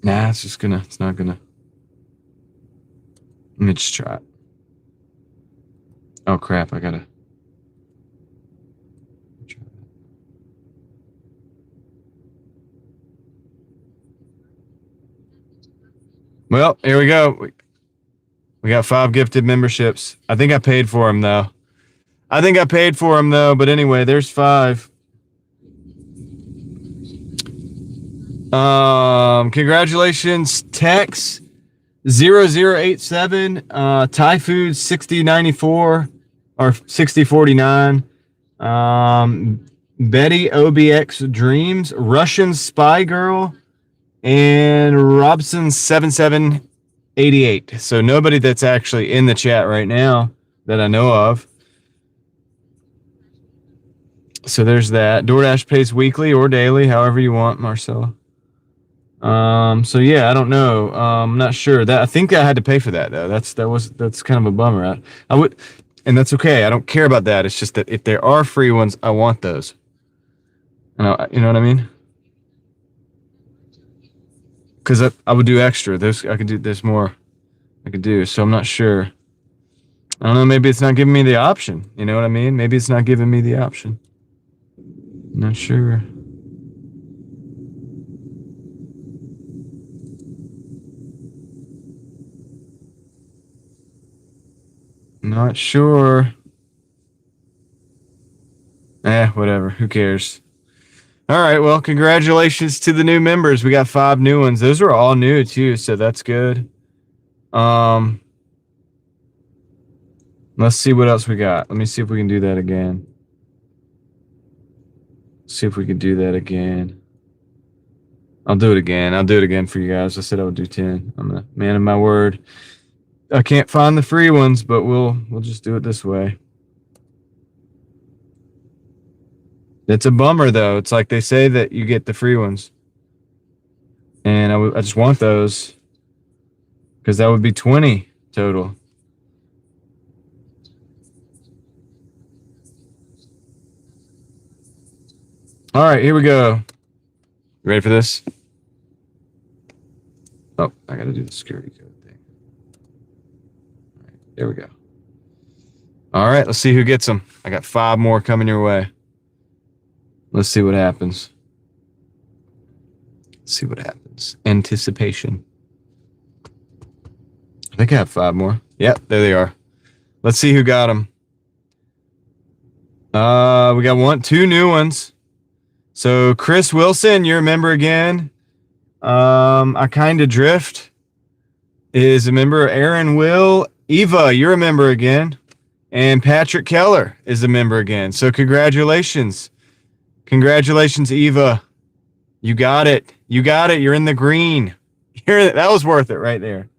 Nah, it's not gonna. Let me just try it. Oh crap! I gotta. Well, here we go. We got 5 gifted memberships. I think I paid for them though. But anyway, there's 5. Congratulations, Tex 0087, Thai Food 6094 or 6049, Betty OBX Dreams, Russian Spy Girl, and Robson 7788. So nobody that's actually in the chat right now that I know of. So there's that. Doordash pays weekly or daily, however you want, Marcella. So yeah, I don't know. I'm not sure. I think I had to pay for that though. That's kind of a bummer. I would, and that's okay. I don't care about that. It's just that if there are free ones, I want those. You know what I mean? Because I would do extra. There's more I could do. So I'm not sure. I don't know. Maybe it's not giving me the option. You know what I mean? Maybe it's not giving me the option. Not sure. Not sure. Whatever. Who cares? All right. Well, congratulations to the new members. We got 5 new ones. Those were all new too, so that's good. Let's see what else we got. Let me see if we can do that again. See if we can do that again. I'll do it again. I'll do it again for you guys. I said I would do 10. I'm a man of my word. I can't find the free ones, but we'll just do it this way. It's a bummer though. It's like they say that you get the free ones, and I just want those because that would be 20 total. All right, here we go. You ready for this? Oh, I got to do the security code thing. All right, there we go. All right, let's see who gets them. I got 5 more coming your way. Let's see what happens. Let's see what happens. Anticipation. I think I have 5 more. Yep, there they are. Let's see who got them. We got 2 new ones. So Chris Wilson, you're a member again. I Kinda Drift is a member. Aaron Will. Eva, you're a member again. And Patrick Keller is a member again. So congratulations. Congratulations, Eva. You got it. You got it. You're in the green. That was worth it right there.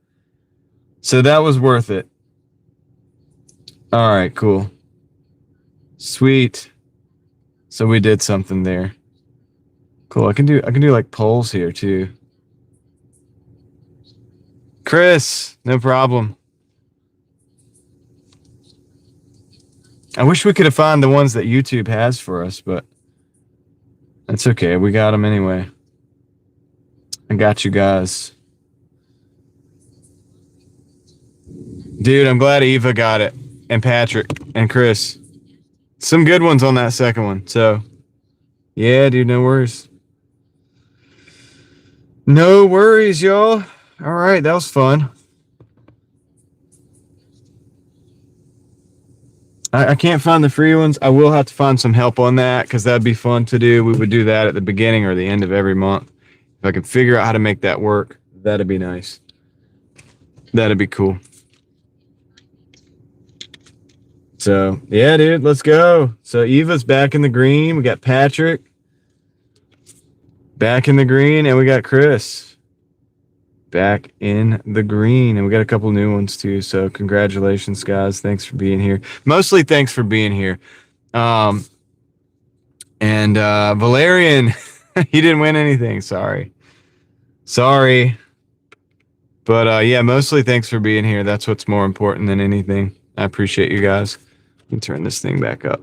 So that was worth it. All right, cool. Sweet. So we did something there. Cool. I can do like polls here too. Chris, no problem. I wish we could have found the ones that YouTube has for us, but that's okay. We got them anyway. I got you guys. Dude, I'm glad Eva got it. And Patrick and Chris. Some good ones on that second one. So, yeah, dude, no worries. No worries, y'all. All right, that was fun. I can't find the free ones. I will have to find some help on that because that'd be fun to do. We would do that at the beginning or the end of every month. If I could figure out how to make that work, that'd be nice. That'd be cool. So, yeah, dude, let's go. So, Eva's back in the green. We got Patrick back in the green, and we got Chris back in the green. And we got a couple new ones, too. So, congratulations, guys. Thanks for being here. Mostly thanks for being here. And Valerian, he didn't win anything. Sorry. But, yeah, mostly thanks for being here. That's what's more important than anything. I appreciate you guys. Let me turn this thing back up.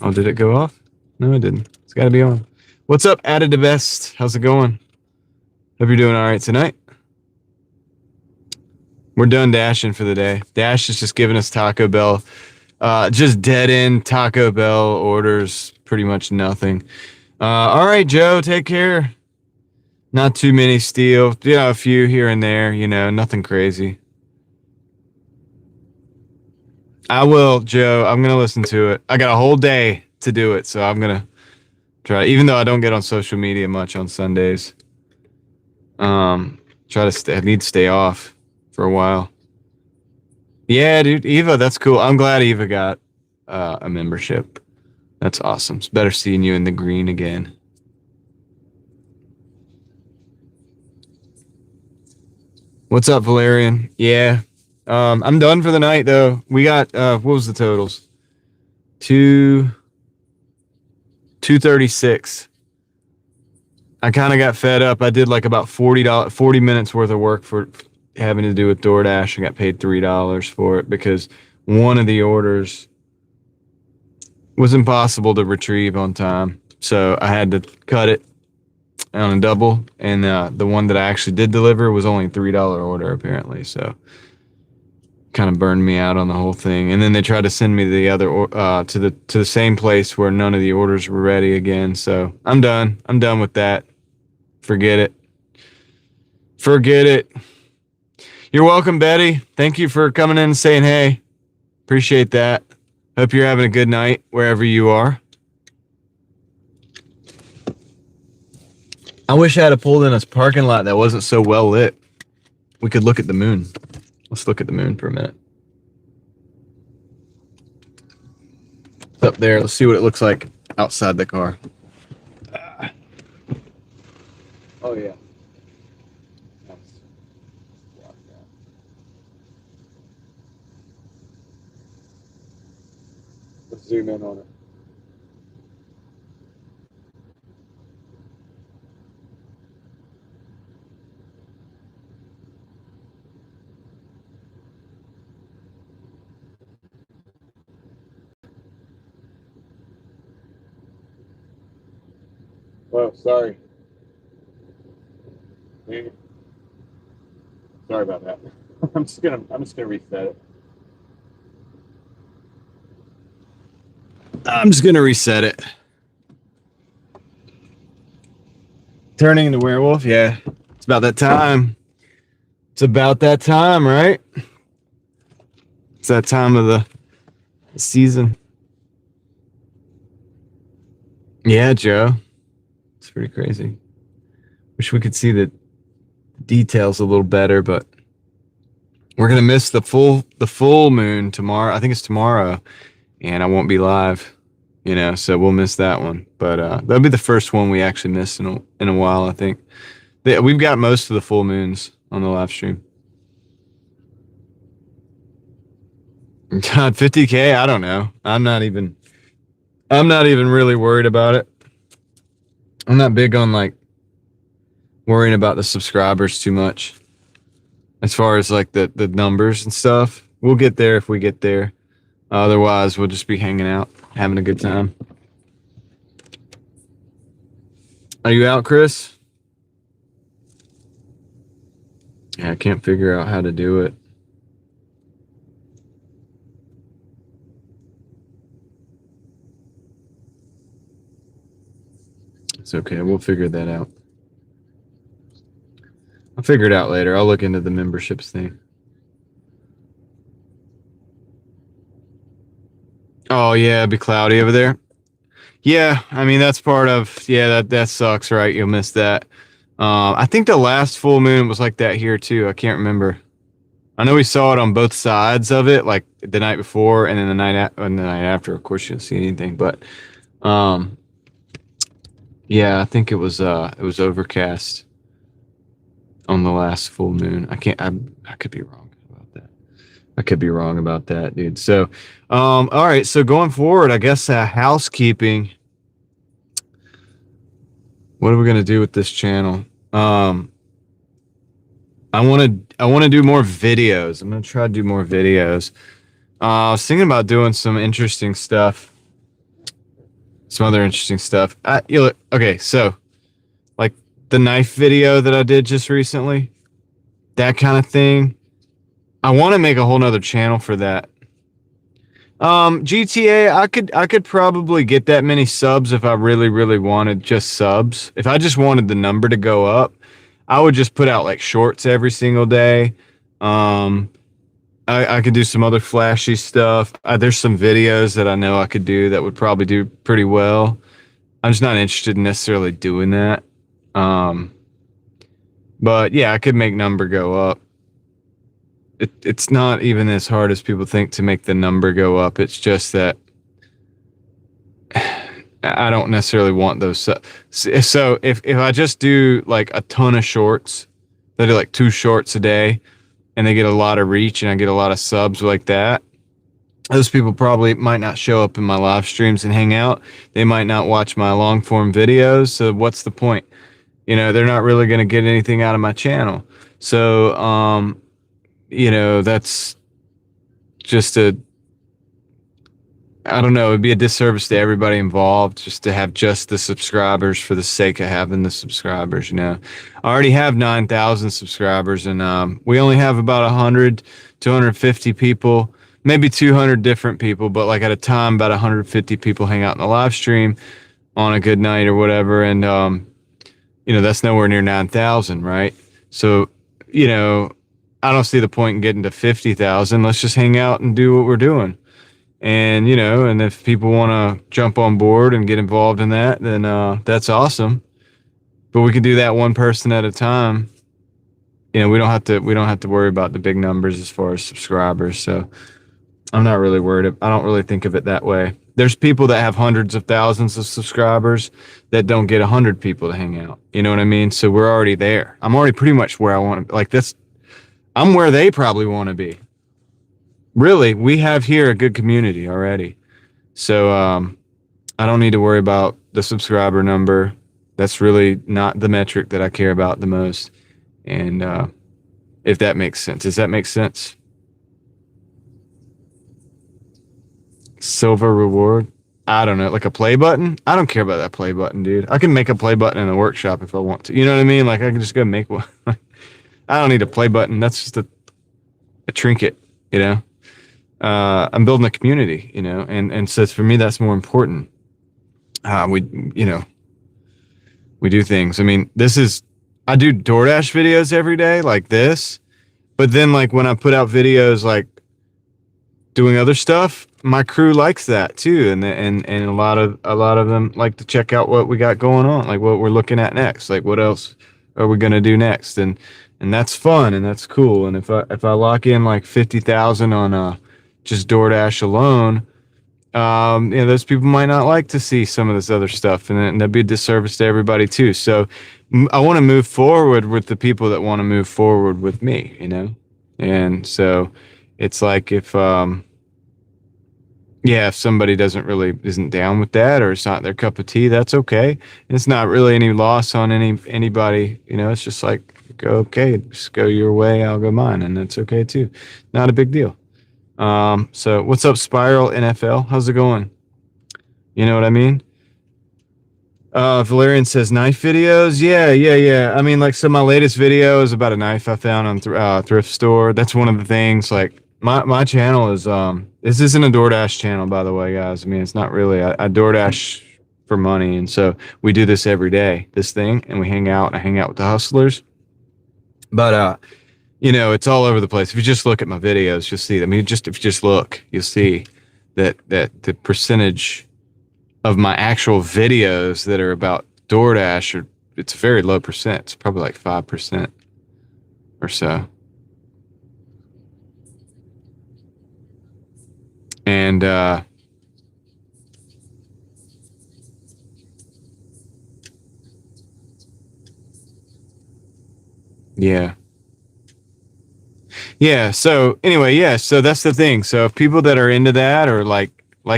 Oh, did it go off? No, it didn't. It's got to be on. What's up, Added to Best? How's it going? Hope you're doing all right tonight. We're done dashing for the day. Dash is just giving us Taco Bell. Just dead end Taco Bell orders. Pretty much nothing. All right, Joe, take care. Not too many steal. A few here and there, nothing crazy. I will, Joe. I'm going to listen to it. I got a whole day to do it, so I'm going to try. Even though I don't get on social media much on Sundays. I need to stay off for a while. Yeah, dude, Eva, that's cool. I'm glad Eva got a membership. That's awesome. It's better seeing you in the green again. What's up, Valerian? Yeah. I'm done for the night, though. We got, what was the totals? 236. I kind of got fed up. I did like about 40 minutes worth of work for having to do with Doordash. I got paid $3 for it because one of the orders was impossible to retrieve on time. So I had to cut it on a double. And the one that I actually did deliver was only a $3 order, apparently. So kind of burned me out on the whole thing. And then they tried to send me the other to the same place where none of the orders were ready again. So I'm done. I'm done with that. Forget it. Forget it. You're welcome, Betty. Thank you for coming in and saying hey. Appreciate that. Hope you're having a good night wherever you are. I wish I had pulled in a parking lot that wasn't so well lit. We could look at the moon. Let's look at the moon for a minute. It's up there. Let's see what it looks like outside the car. Oh, yeah. Nice. Let's zoom in on it. Oh, sorry. Sorry about that. I'm just gonna reset it. I'm just gonna reset it. Turning into werewolf, yeah. It's about that time. It's about that time, right? It's that time of the season. Yeah, Joe. It's pretty crazy. Wish we could see the details a little better, but we're gonna miss the full moon tomorrow. I think it's tomorrow, and I won't be live, so we'll miss that one. But that'll be the first one we actually miss in a while. I think we've got most of the full moons on the live stream. God, 50K. I don't know. I'm not even really worried about it. I'm not big on worrying about the subscribers too much. As far as the numbers and stuff, we'll get there if we get there. Otherwise, we'll just be hanging out, having a good time. Are you out, Chris? Yeah, I can't figure out how to do it. It's okay. We'll figure that out. I'll figure it out later. I'll look into the memberships thing. Oh, yeah, it'd be cloudy over there. Yeah, I mean, that's part of, that sucks, right? You'll miss that. I think the last full moon was like that here, too. I can't remember. I know we saw it on both sides of it, like the night before and then the night after. Of course, you didn't see anything, but yeah, I think it was overcast on the last full moon. I could be wrong about that. I could be wrong about that, dude. So, all right. So going forward, I guess housekeeping. What are we gonna do with this channel? I want to do more videos. I'm gonna try to do more videos. I was thinking about doing some interesting stuff. Some other interesting stuff. Okay, so like the knife video that I did just recently, that kind of thing. I want to make a whole nother channel for that. GTA, I could probably get that many subs if I really, really wanted just subs. If I just wanted the number to go up, I would just put out like shorts every single day. Um, I could do some other flashy stuff. There's some videos that I know I could do that would probably do pretty well. I'm just not interested in necessarily doing that. But yeah, I could make number go up. It's not even as hard as people think to make the number go up. It's just that I don't necessarily want those. So if I just do like a ton of shorts, I do like 2 shorts a day, and they get a lot of reach and I get a lot of subs like that, those people probably might not show up in my live streams and hang out. They might not watch my long form videos. So what's the point? You know, they're not really going to get anything out of my channel. So, you know, that's just I don't know, it'd be a disservice to everybody involved just to have just the subscribers for the sake of having the subscribers, you know. I already have 9,000 subscribers, and we only have about 100 to 150 people, maybe 200 different people, but like at a time about 150 people hang out in the live stream on a good night or whatever, and you know, that's nowhere near 9,000, right? So, you know, I don't see the point in getting to 50,000. Let's just hang out and do what we're doing. And, you know, and if people want to jump on board and get involved in that, then that's awesome. But we can do that one person at a time. You know, we don't have to worry about the big numbers as far as subscribers. So I'm not really worried. I don't really think of it that way. There's people that have hundreds of thousands of subscribers that don't get 100 people to hang out. You know what I mean? So we're already there. I'm already pretty much where I want to, like this. I'm where they probably want to be. Really, we have here a good community already. So I don't need to worry about the subscriber number. That's really not the metric that I care about the most. And if that makes sense. Does that make sense? Silver reward? I don't know. Like a play button? I don't care about that play button, dude. I can make a play button in the workshop if I want to. You know what I mean? Like I can just go make one. I don't need a play button. That's just a trinket, you know? I'm building a community, you know, and so for me, that's more important. We do things. I mean, I do Doordash videos every day like this, but then like when I put out videos, like doing other stuff, my crew likes that too. And a lot of them like to check out what we got going on, like what we're looking at next, like what else are we going to do next? And that's fun and that's cool. And if I lock in like 50,000 on just DoorDash alone, you know, those people might not like to see some of this other stuff, and that'd be a disservice to everybody too. So I want to move forward with the people that want to move forward with me, you know? And so it's like if somebody isn't down with that, or it's not their cup of tea, that's okay. And it's not really any loss on anybody, you know. It's just like, just go your way, I'll go mine, and that's okay too. Not a big deal. So what's up, Spiral NFL? How's it going? You know what I mean? Valerian says knife videos. Yeah. I mean, like, so my latest video is about a knife I found on thrift store. That's one of the things. Like my channel is this isn't a DoorDash channel, by the way, guys. I mean, it's not really. I DoorDash for money, and so we do this every day, this thing, and we hang out. I hang out with the hustlers, but you know, it's all over the place. If you just look at my videos, you'll see. I mean, if you just look, you'll see that the percentage of my actual videos that are about DoorDash it's a very low percent. It's probably like 5% or so. And yeah. Yeah. So anyway, so that's the thing. So if people that are into that or like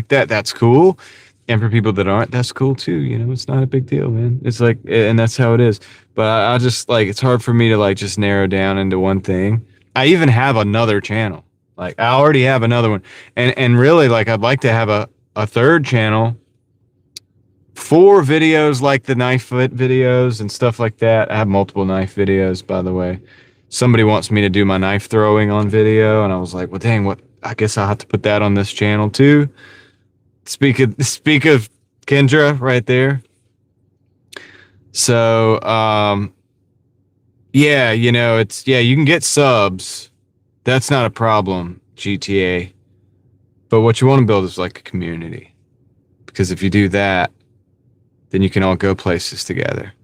that, that's cool. And for people that aren't, that's cool too. You know, it's not a big deal, man. It's like, and that's how it is. But I just like, it's hard for me to like just narrow down into one thing. I even have another channel. Like I already have another one. And really, like, I'd like to have a third channel for videos like the knife videos and stuff like that. I have multiple knife videos, by the way. somebody wants me to do my knife throwing on video, and I was like, well, dang, what? I guess I'll have to put that on this channel too. Speak of Kendra right there. So, yeah, you know, you can get subs. That's not a problem, GTA. But what you want to build is like a community. Because if you do that, then you can all go places together.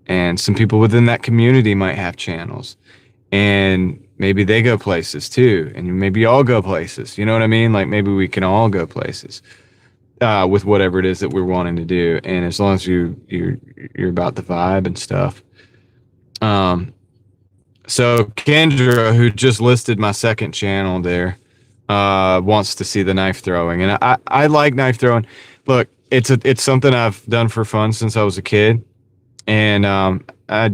And some people within that community might have channels. And maybe they go places too. And maybe all go places. You know what I mean? Like maybe we can all go places with whatever it is that we're wanting to do. And as long as you're about the vibe and stuff. So Kendra, who just listed my second channel there, wants to see the knife throwing. And I like knife throwing. Look, it's something I've done for fun since I was a kid. And I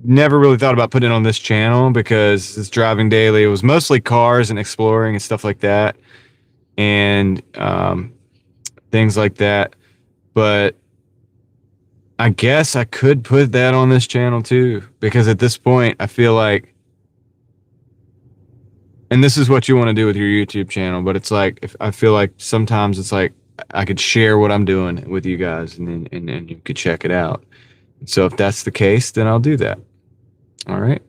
never really thought about putting it on this channel because it's driving daily. It was mostly cars and exploring and stuff like that. And things like that. But I guess I could put that on this channel too, because at this point I feel like, and this is what you want to do with your YouTube channel, but it's like, if I feel like sometimes it's like I could share what I'm doing with you guys and then you could check it out. So if that's the case, then I'll do that. All right.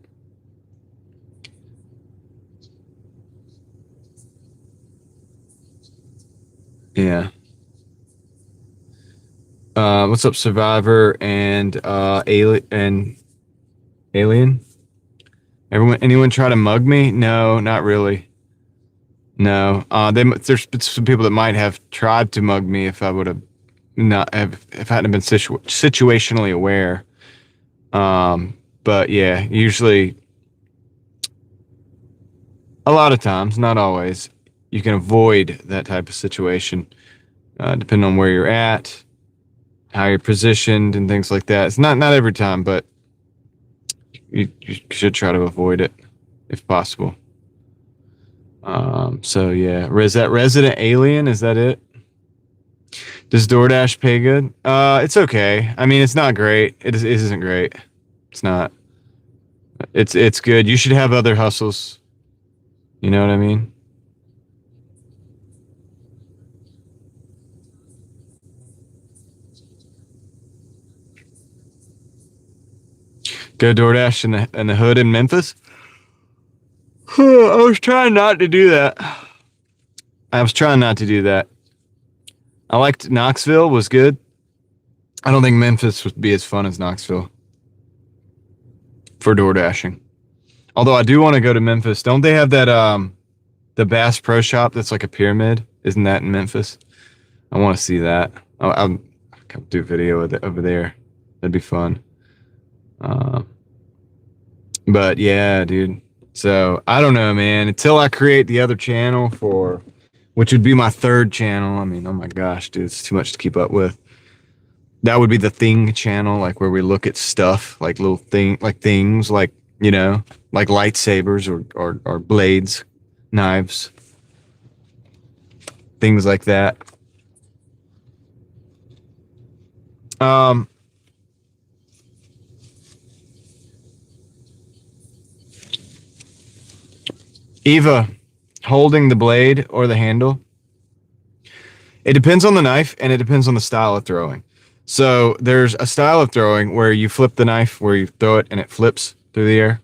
Yeah. What's up, Survivor and Alien? Anyone try to mug me? No, not really. No. There's some people that might have tried to mug me if I would have not have if I hadn't been situationally aware. But yeah, usually, a lot of times, not always, you can avoid that type of situation, depending on where you're at, how you're positioned, and things like that. It's not every time, but you should try to avoid it if possible. So yeah, is that Resident Alien? Is that it? Does Doordash pay good? It's okay. I mean, it's not great. It isn't great. It's not. It's good. You should have other hustles. You know what I mean? Go Doordash in the hood in Memphis. I was trying not to do that. I liked Knoxville, was good. I don't think Memphis would be as fun as Knoxville for Doordashing. Although I do want to go to Memphis. Don't they have that the Bass Pro Shop that's like a pyramid? Isn't that in Memphis? I want to see that. I'll do a video of it over there. That'd be fun. But yeah, dude. So I don't know, man. Until I create the other channel which would be my third channel. I mean, oh my gosh, dude, it's too much to keep up with. That would be the thing channel, like where we look at stuff, like little things, like, you know, like lightsabers or blades, knives, things like that. Eva, holding the blade or the handle? It depends on the knife and it depends on the style of throwing. So there's a style of throwing where you flip the knife, where you throw it and it flips through the air.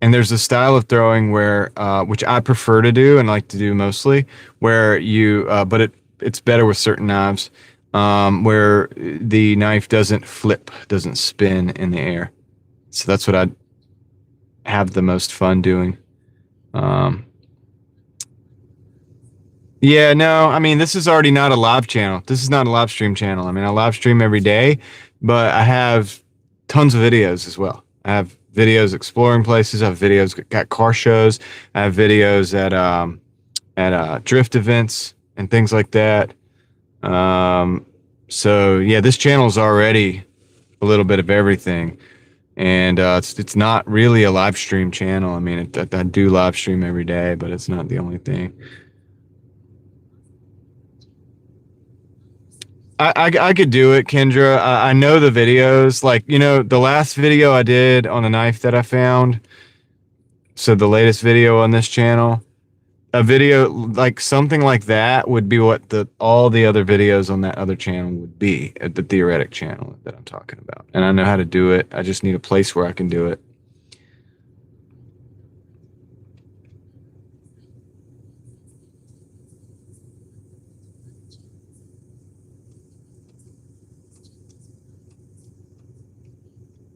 And there's a style of throwing where, which I prefer to do and like to do mostly, where you, but it's better with certain knives, where the knife doesn't flip, doesn't spin in the air. So that's what I have the most fun doing. Yeah, no, I mean, this is already not a live channel. This is not a live stream channel. I mean, I live stream every day, but I have tons of videos as well. I have videos exploring places. I have videos at car shows. I have videos at drift events and things like that. So yeah, this channel is already a little bit of everything. And it's not really a live stream channel. I mean, I do live stream every day, but it's not the only thing. I could do it, Kendra. I know the videos. Like, you know, the last video I did on the knife that I found, So the latest video on this channel, a video like something like that would be what all the other videos on that other channel would be, at the theoretic channel that I'm talking about. And I know how to do it. I just need a place where I can do it.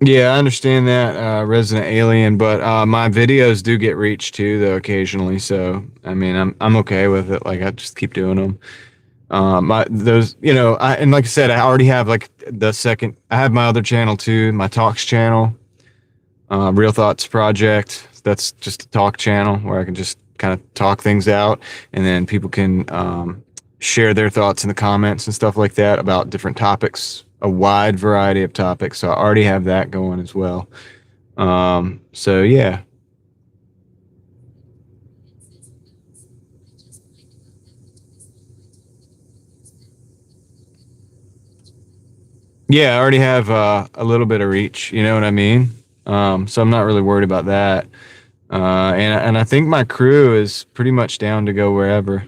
Yeah, I understand that, Resident Alien, but my videos do get reach too, though, occasionally. So I mean, I'm okay with it. Like I just keep doing them. My those, you know, and like I said, I already have like the second. I have my other channel too, my Talks channel, Real Thoughts Project. That's just a talk channel where I can just kind of talk things out, and then people can share their thoughts in the comments and stuff like that about different topics, a wide variety of topics. So I already have that going as well. So yeah. Yeah, I already have a little bit of reach, you know what I mean? So I'm not really worried about that. And I think my crew is pretty much down to go wherever.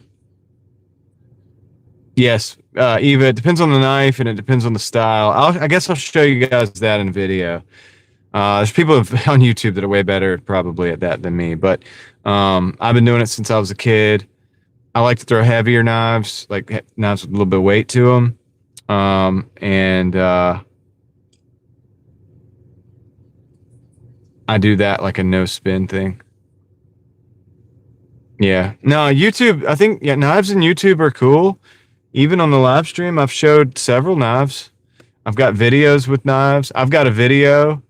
Yes, Eva, it depends on the knife and it depends on the style. I guess I'll show you guys that in video. There's people on YouTube that are way better probably at that than me, but I've been doing it since I was a kid. I like to throw heavier knives, like knives with a little bit of weight to them. And I do that like a no spin thing. Yeah. No, YouTube, I think, yeah, knives in YouTube are cool. Even on the live stream, I've showed several knives. I've got videos with knives. I've got a video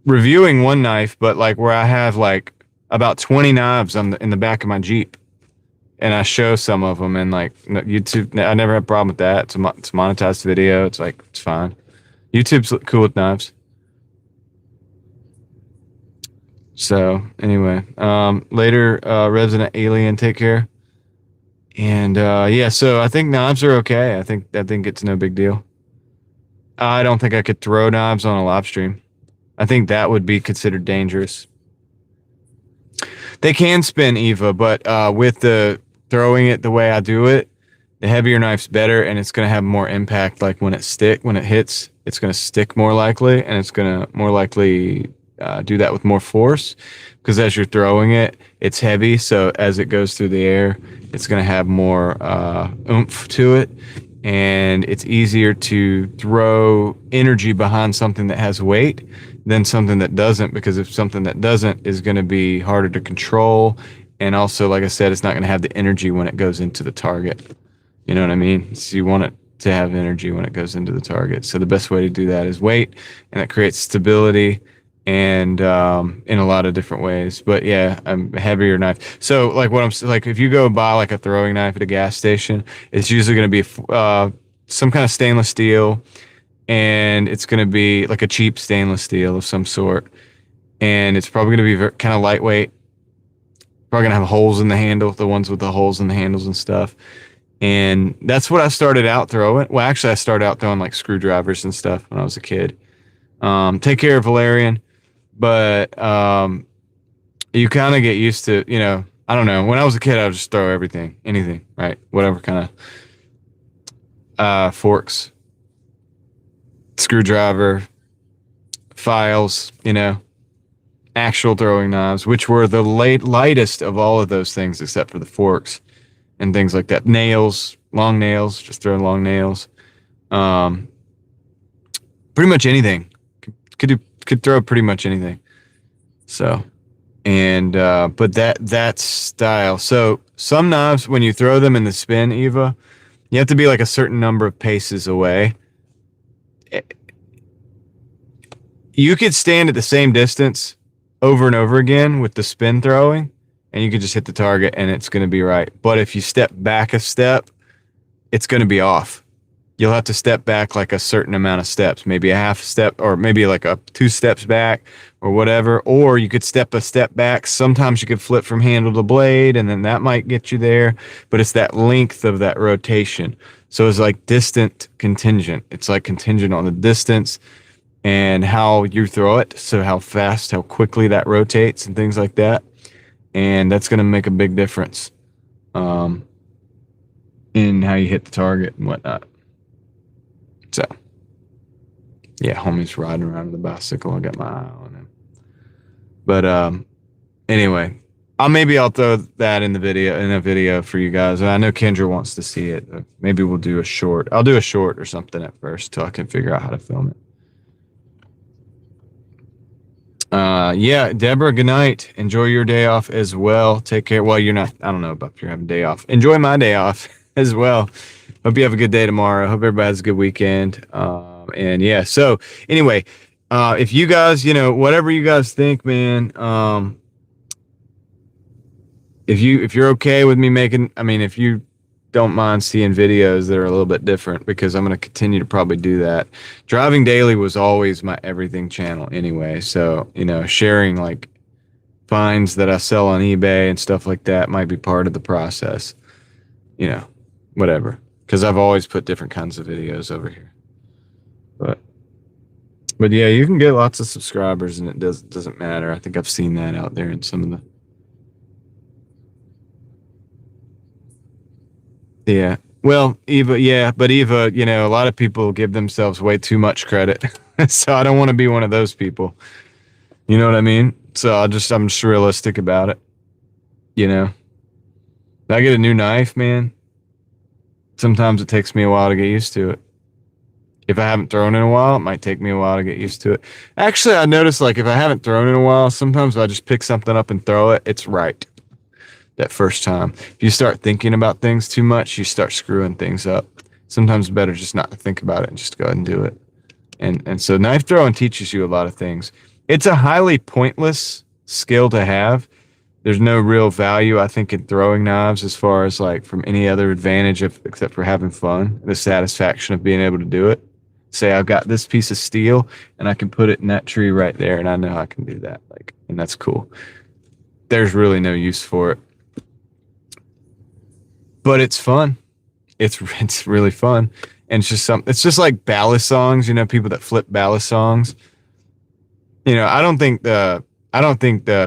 reviewing one knife, but like where I have like about 20 knives in the back of my Jeep. And I show some of them, and like YouTube, I never have a problem with that. It's a monetized video. It's like, it's fine. YouTube's cool with knives. So anyway, later, Resident Alien, take care. And yeah, so I think knives are okay. I think it's no big deal. I don't think I could throw knives on a live stream. I think that would be considered dangerous. They can spin, Eva, but with the throwing it the way I do it, the heavier knife's better, and it's going to have more impact. Like when it hits, it's going to stick more likely, and it's going to more likely do that with more force, because as you're throwing it, it's heavy. So as it goes through the air, it's going to have more oomph to it, and it's easier to throw energy behind something that has weight than something that doesn't, because if something that doesn't is going to be harder to control. And also, like I said, it's not going to have the energy when it goes into the target. You know what I mean? So you want it to have energy when it goes into the target. So the best way to do that is weight, and that creates stability and in a lot of different ways. But yeah, a heavier knife. So like like if you go buy like a throwing knife at a gas station, it's usually going to be some kind of stainless steel, and it's going to be like a cheap stainless steel of some sort, and it's probably going to be kind of lightweight. Probably gonna have holes in the handle, the ones with the holes in the handles and stuff. And that's what I started out throwing. Well, actually, I started out throwing like screwdrivers and stuff when I was a kid. Take care of Valerian, but you kind of get used to, you know, I don't know. When I was a kid, I would just throw everything, anything, right? Whatever kind of forks, screwdriver, files, you know. Actual throwing knives, which were the lightest of all of those things except for the forks and things like that. Nails, long nails, just throwing long nails. Pretty much anything. Could throw pretty much anything. So, and but that style. So some knives, when you throw them in the spin, Eva, you have to be like a certain number of paces away. You could stand at the same distance over and over again with the spin throwing, and you can just hit the target and it's going to be right. But if you step back a step, it's going to be off. You'll have to step back like a certain amount of steps, maybe a half step, or maybe like 2 steps back or whatever. Or you could step a step back. Sometimes you could flip from handle to blade, and then that might get you there. But it's that length of that rotation. So it's like distant contingent. It's like contingent on the distance and how you throw it. So how fast, how quickly that rotates and things like that. And that's going to make a big difference in how you hit the target and whatnot. So, yeah, homie's riding around on the bicycle. I got my eye on him. But anyway, I'll throw that in a video for you guys. I know Kendra wants to see it. Maybe we'll do a short. I'll do a short or something at first till I can figure out how to film it. Yeah, Deborah, good night. Enjoy your day off as well. Take care. Well, you're not, I don't know about if you're having a day off. Enjoy my day off as well. Hope you have a good day tomorrow. Hope everybody has a good weekend. And yeah, so anyway, if you guys, whatever you guys think, man, if you're okay with me if you don't mind seeing videos that are a little bit different, because I'm going to continue to probably do that. Driving Daily was always my everything channel anyway. So, sharing like finds that I sell on eBay and stuff like that might be part of the process, whatever. Because I've always put different kinds of videos over here. But yeah, you can get lots of subscribers and it doesn't matter. I think I've seen that out there in some of the. Yeah. Well, Eva, but Eva, a lot of people give themselves way too much credit. So I don't want to be one of those people. You know what I mean? So I'm just realistic about it. I get a new knife, man. Sometimes it takes me a while to get used to it. If I haven't thrown in a while, it might take me a while to get used to it. Actually, I noticed like if I haven't thrown in a while, sometimes if I just pick something up and throw it, it's right. That first time. If you start thinking about things too much, you start screwing things up. Sometimes it's better just not to think about it and just go ahead and do it. And so knife throwing teaches you a lot of things. It's a highly pointless skill to have. There's no real value, I think, in throwing knives as far as like from any other advantage except for having fun, the satisfaction of being able to do it. Say I've got this piece of steel and I can put it in that tree right there and I know I can do that. And that's cool. There's really no use for it. But it's fun. It's really fun. And it's just like ballast songs, people that flip ballast songs. I don't think the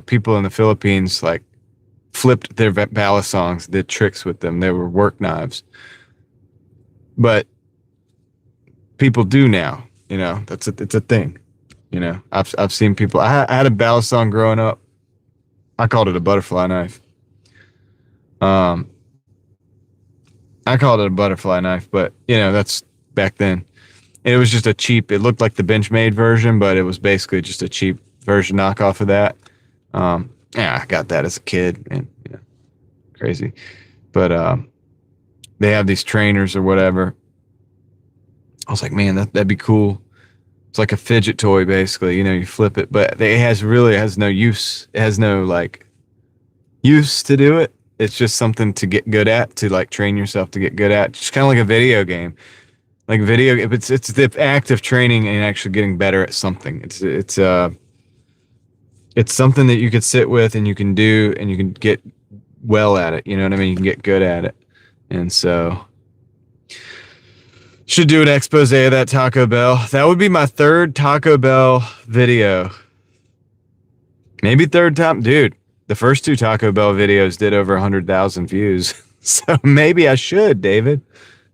people in the Philippines like flipped their ballast songs, did tricks with them. They were work knives. But people do now, it's a thing. I've seen people. I had a ballast song growing up. I called it a butterfly knife. I called it a butterfly knife, but that's back then. It was just it looked like the Benchmade version, but it was basically just a cheap version knockoff of that. Yeah, I got that as a kid and crazy. But they have these trainers or whatever. I was like, man, that'd be cool. It's like a fidget toy, basically. You flip it, but it has no use. It has no like use to do it. It's just something to get good at, to like train yourself to get good at. Just kind of like a video game. Like it's the act of training and actually getting better at something. It's something that you could sit with and you can do and you can get well at it. You know what I mean? You can get good at it. And so should do an expose of that Taco Bell. That would be my third Taco Bell video. Maybe third time. Dude, the first two Taco Bell videos did over 100,000 views. So maybe I should, David.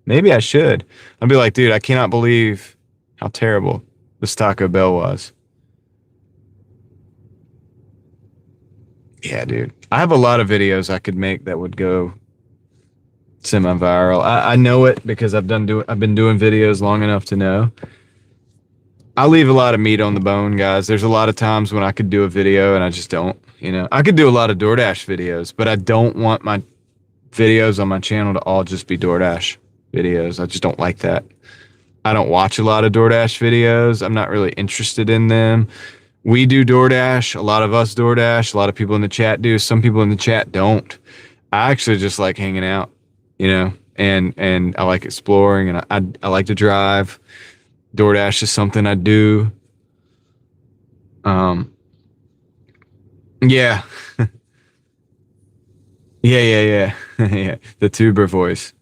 Maybe I should. I'd be like, dude, I cannot believe how terrible this Taco Bell was. Yeah, dude. I have a lot of videos I could make that would go semi-viral. I know it because I've been doing videos long enough to know. I leave a lot of meat on the bone, guys. There's a lot of times when I could do a video and I just don't. I could do a lot of Doordash videos, but I don't want my videos on my channel to all just be Doordash videos. I just don't like that. I don't watch a lot of Doordash videos. I'm not really interested in them. We do Doordash. A lot of us Doordash. A lot of people in the chat do. Some people in the chat don't. I actually just like hanging out, and I like exploring, and I like to drive. DoorDash is something I do. Yeah. Yeah. Yeah. The tuber voice.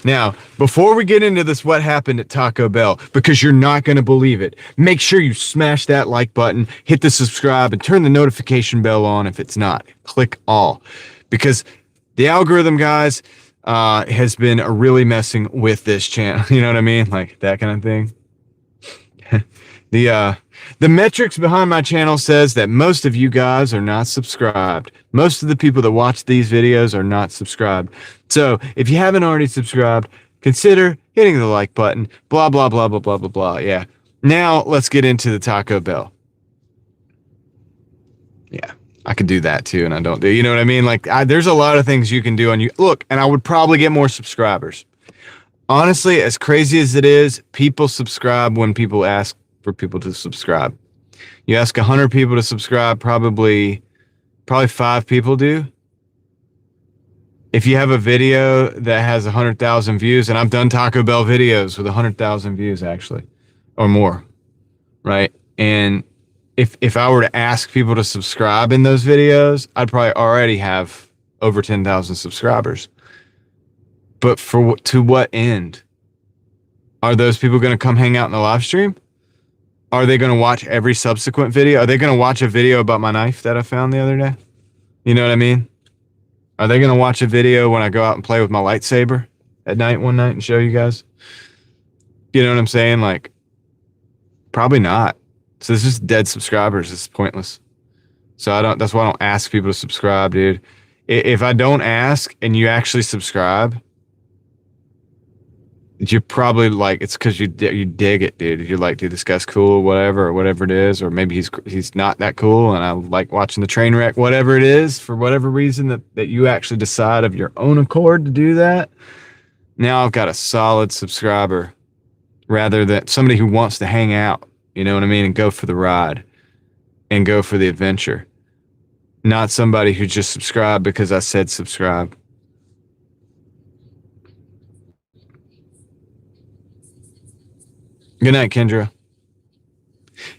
Now, before we get into this, what happened at Taco Bell, because you're not going to believe it, make sure you smash that like button, hit the subscribe, and turn the notification bell on if it's not. Click all. Because the algorithm, guys, has been really messing with this channel. You know what I mean? Like that kind of thing. The metrics behind my channel says that most of you guys are not subscribed. Most of the people that watch these videos are not subscribed. So if you haven't already subscribed, consider hitting the like button. Blah, blah, blah, blah, blah, blah, blah. Yeah. Now let's get into the Taco Bell. Yeah, I could do that too, and I don't do. You know what I mean? Like, there's a lot of things you can do on you. Look, and I would probably get more subscribers. Honestly, as crazy as it is, people subscribe when people ask for people to subscribe. You ask 100 people to subscribe, probably 5 people do. If you have a video that has 100,000 views, and I've done Taco Bell videos with 100,000 views actually, or more, right? And if I were to ask people to subscribe in those videos, I'd probably already have over 10,000 subscribers. But to what end? Are those people going to come hang out in the live stream? Are they going to watch every subsequent video? Are they going to watch a video about my knife that I found the other day? You know what I mean? Are they going to watch a video when I go out and play with my lightsaber at night one night and show you guys? You know what I'm saying? Like, probably not. So it's just dead subscribers. It's pointless. So that's why I don't ask people to subscribe, dude. If I don't ask and you actually subscribe, you're probably like, it's because you dig it, dude. You're like, dude, this guy's cool, whatever it is, or maybe he's not that cool, and I like watching the train wreck, whatever it is, for whatever reason that you actually decide of your own accord to do that. Now I've got a solid subscriber, rather than somebody who wants to hang out, you know what I mean, and go for the ride, and go for the adventure. Not somebody who just subscribed because I said subscribe. Good night, Kendra.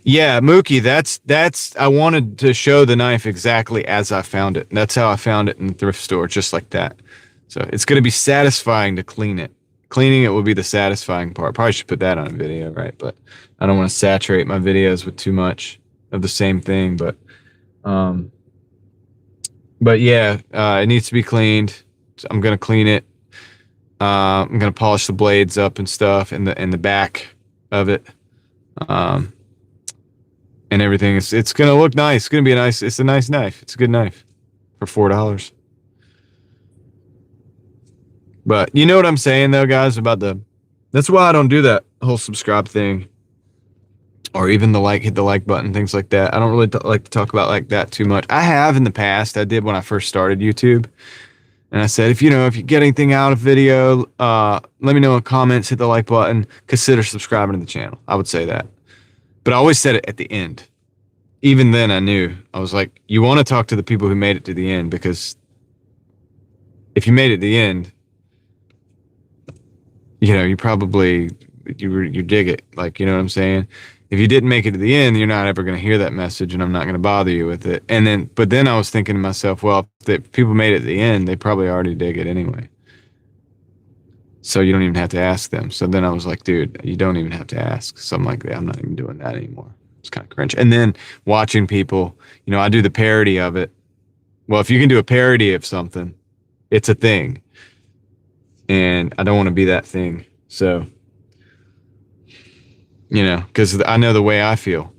Yeah, Mookie, that's I wanted to show the knife exactly as I found it. That's how I found it in the thrift store, just like that. So it's going to be satisfying to clean it. Cleaning it will be the satisfying part. Probably should put that on a video, right? But I don't want to saturate my videos with too much of the same thing. But yeah, it needs to be cleaned. So I'm going to clean it. I'm going to polish the blades up and stuff in the back of it, and everything. It's gonna look nice. It's gonna be it's a nice knife. It's a good knife for $4. But you know what I'm saying though, guys, about that's why I don't do that whole subscribe thing, or even hit the like button, things like that. I don't really like to talk about like that too much. I have in the past. I did when I first started YouTube. And I said, if you get anything out of video, let me know in the comments, hit the like button, consider subscribing to the channel. I would say that. But I always said it at the end. Even then I knew. I was like, you want to talk to the people who made it to the end, because if you made it to the end, you probably, you dig it. Like, you know what I'm saying? If you didn't make it to the end, you're not ever going to hear that message, and I'm not going to bother you with it. But then I was thinking to myself, well, if people made it to the end, they probably already dig it anyway. So you don't even have to ask them. So then I was like, dude, you don't even have to ask. So I'm like, I'm not even doing that anymore. It's kind of cringe. And then watching people, I do the parody of it. Well, if you can do a parody of something, it's a thing. And I don't want to be that thing. So, because I know the way I feel.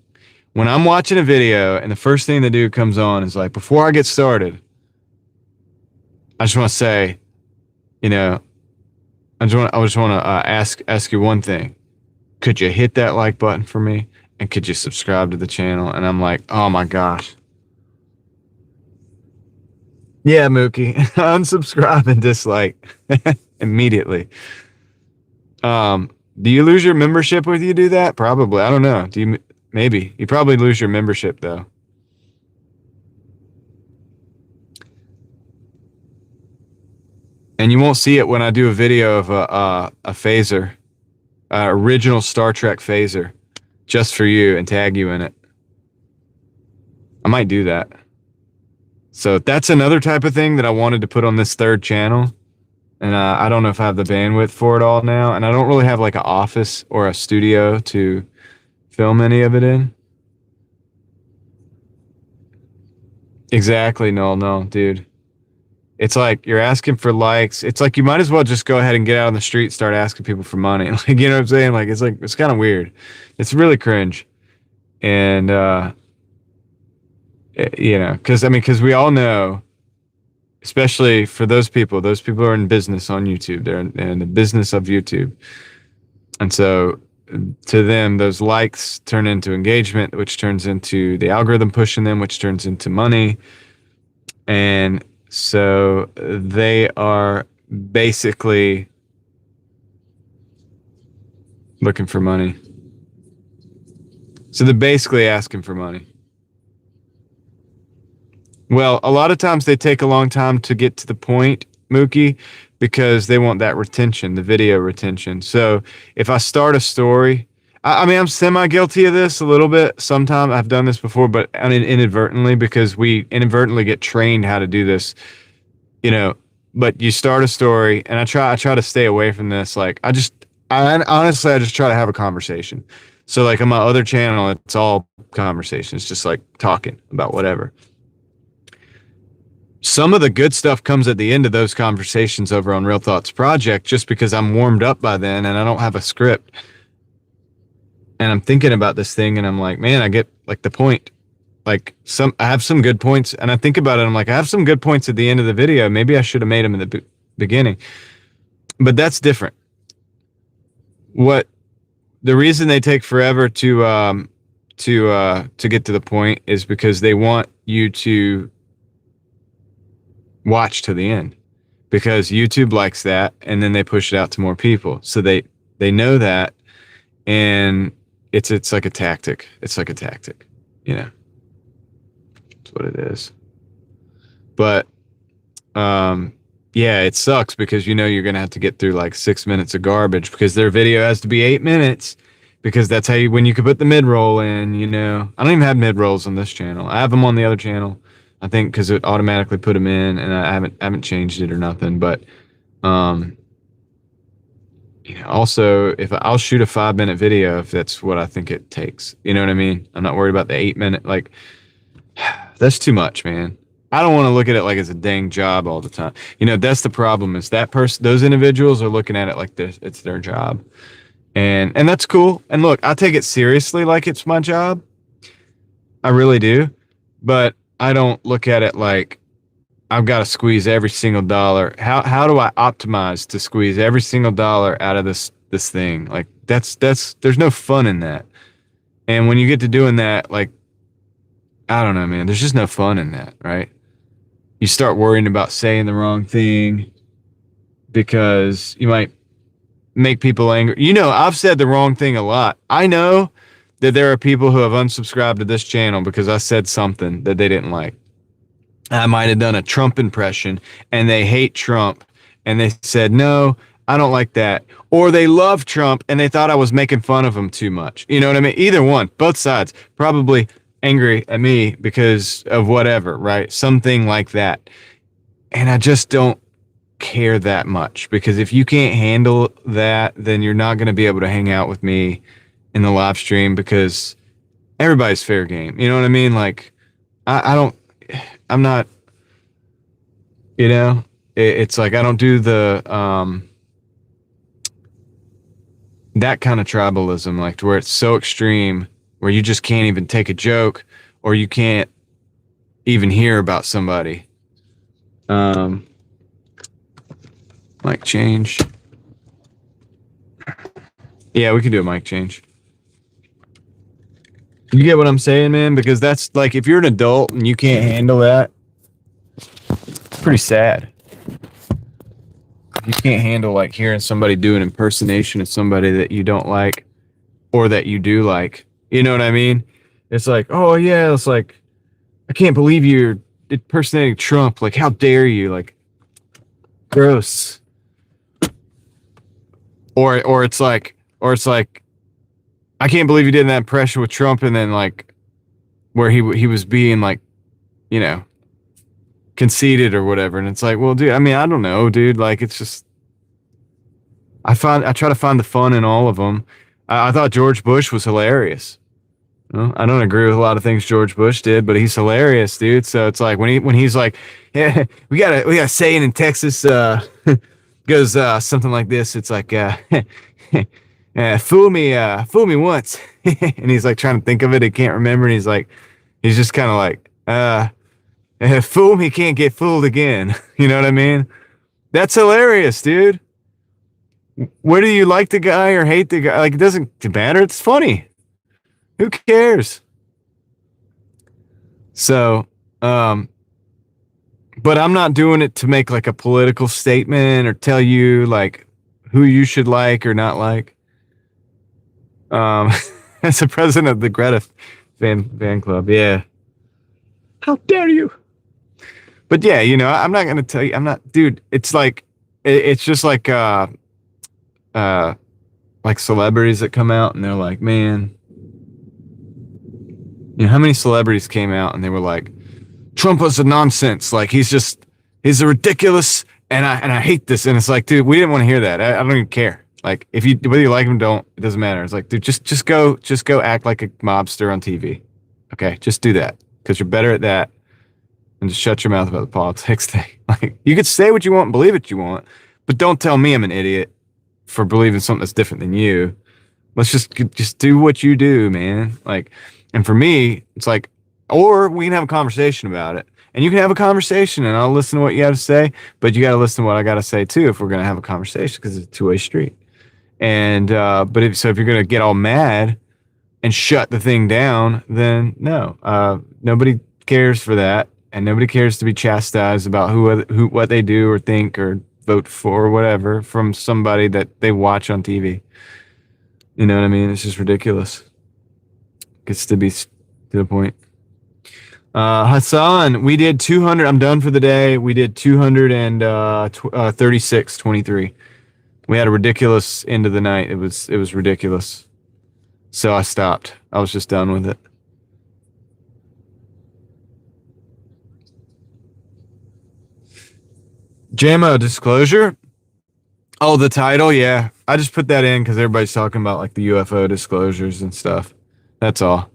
When I'm watching a video and the first thing the dude comes on is like, before I get started, I just want to say, I just want to ask you one thing. Could you hit that like button for me? And could you subscribe to the channel? And I'm like, oh my gosh. Yeah, Mookie, unsubscribe and dislike immediately. Do you lose your membership when you do that? Probably. I don't know. Maybe. You probably lose your membership though. And you won't see it when I do a video of a phaser, original Star Trek phaser, just for you, and tag you in it. I might do that. So that's another type of thing that I wanted to put on this third channel. And I don't know if I have the bandwidth for it all now. And I don't really have like an office or a studio to film any of it in. Exactly. No, dude. It's like you're asking for likes. It's like you might as well just go ahead and get out on the street, start asking people for money. Like, you know what I'm saying? Like it's kind of weird. It's really cringe. And you know, because we all know, especially for those people who are in business on YouTube, they're in the business of YouTube. And so to them, those likes turn into engagement, which turns into the algorithm pushing them, which turns into money. And so they are basically looking for money. So they're basically asking for money. Well, a lot of times they take a long time to get to the point, Mookie, because they want that retention, the video retention. So if I start a story, I mean, I'm semi-guilty of this a little bit. Sometimes I've done this before, but I mean, inadvertently, because we inadvertently get trained how to do this, you know. But you start a story, and I try to stay away from this. Like, I honestly just try to have a conversation. So like on my other channel, it's all conversation. It's just like talking about whatever. Some of the good stuff comes at the end of those conversations over on Real Thoughts Project, just because I'm warmed up by then and I don't have a script. And I'm thinking about this thing and I'm like, man, I get like the point. Like I have some good points, and I think about it. I'm like, I have some good points at the end of the video. Maybe I should have made them in the beginning, but that's different. The reason they take forever to get to the point is because they want you to watch to the end, because YouTube likes that, and then they push it out to more people. So they know that, and it's like a tactic. It's like a tactic, you know. That's what it is. But yeah, it sucks because you know you're gonna have to get through like 6 minutes of garbage because their video has to be 8 minutes, because that's how when you can put the mid roll in. You know, I don't even have mid rolls on this channel. I have them on the other channel, I think, because it automatically put them in, and I haven't changed it or nothing. But you know, also if I'll shoot a 5-minute video if that's what I think it takes. You know what I mean? I'm not worried about the 8-minute. Like, that's too much, man. I don't want to look at it like it's a dang job all the time. You know, that's the problem, is that those individuals are looking at it like this, it's their job. And that's cool. And look, I take it seriously like it's my job. I really do. But I don't look at it like I've got to squeeze every single dollar. How do I optimize to squeeze every single dollar out of this thing? Like that's there's no fun in that. And when you get to doing that, like, I don't know, man, there's just no fun in that, right? You start worrying about saying the wrong thing because you might make people angry. You know, I've said the wrong thing a lot. I know that there are people who have unsubscribed to this channel because I said something that they didn't like. I might have done a Trump impression and they hate Trump and they said, no, I don't like that. Or they love Trump and they thought I was making fun of him too much. You know what I mean? Either one, both sides, probably angry at me because of whatever, right? Something like that. And I just don't care that much, because if you can't handle that, then you're not going to be able to hang out with me in the live stream, because everybody's fair game. You know what I mean? Like, I'm not, you know, it's like, I don't do the, that kind of tribalism, like to where it's so extreme where you just can't even take a joke or you can't even hear about somebody. Mic change. Yeah, we can do a mic change. You get what I'm saying, man? Because that's like, if you're an adult and you can't handle that, it's pretty sad. You can't handle like hearing somebody do an impersonation of somebody that you don't like or that you do like. You know what I mean? It's like, oh yeah, it's like, I can't believe you're impersonating Trump. Like, how dare you? Like, gross. Or it's like, I can't believe you did that impression with Trump, and then like where he was being like, you know, conceited or whatever. And it's like, well, dude, I mean, I don't know, dude. Like, it's just, I try to find the fun in all of them. I thought George Bush was hilarious. Well, I don't agree with a lot of things George Bush did, but he's hilarious, dude. So it's like when he's like, yeah, we got a saying in Texas, goes something like this. It's like, fool me once, and he's like trying to think of it, he can't remember, and he's just kind of like, fool me can't get fooled again. You know what I mean? That's hilarious, dude. Whether you like the guy or hate the guy, like it doesn't matter. It's funny. Who cares? So, but I'm not doing it to make like a political statement or tell you like who you should like or not like. As the president of the Greta fan club, yeah. How dare you? But yeah, you know, I'm not gonna tell you. I'm not, dude. It's like, it's just like celebrities that come out and they're like, man, you know, how many celebrities came out and they were like, Trump was a nonsense. Like he's a ridiculous, and I hate this. And it's like, dude, we didn't want to hear that. I don't even care. Like if you whether you like him, don't, it doesn't matter. It's like, dude, just go act like a mobster on TV. Okay, just do that because you're better at that. And just shut your mouth about the politics thing. Like you could say what you want and believe what you want, but don't tell me I'm an idiot for believing something that's different than you. Let's just do what you do, man. Like, and for me, it's like, or we can have a conversation about it, and you can have a conversation, and I'll listen to what you have to say. But you got to listen to what I got to say too if we're gonna have a conversation, because it's a two-way street. And but if you're gonna get all mad and shut the thing down, then no, nobody cares for that. And nobody cares to be chastised about who what they do or think or vote for or whatever from somebody that they watch on TV. You know what I mean? It's just ridiculous. Gets to be to the point. Hassan, we did 200. I'm done for the day. We did 236.23. We had a ridiculous end of the night. It was ridiculous. So I stopped. I was just done with it. JMO disclosure. Oh, the title, yeah. I just put that in because everybody's talking about like the UFO disclosures and stuff. That's all.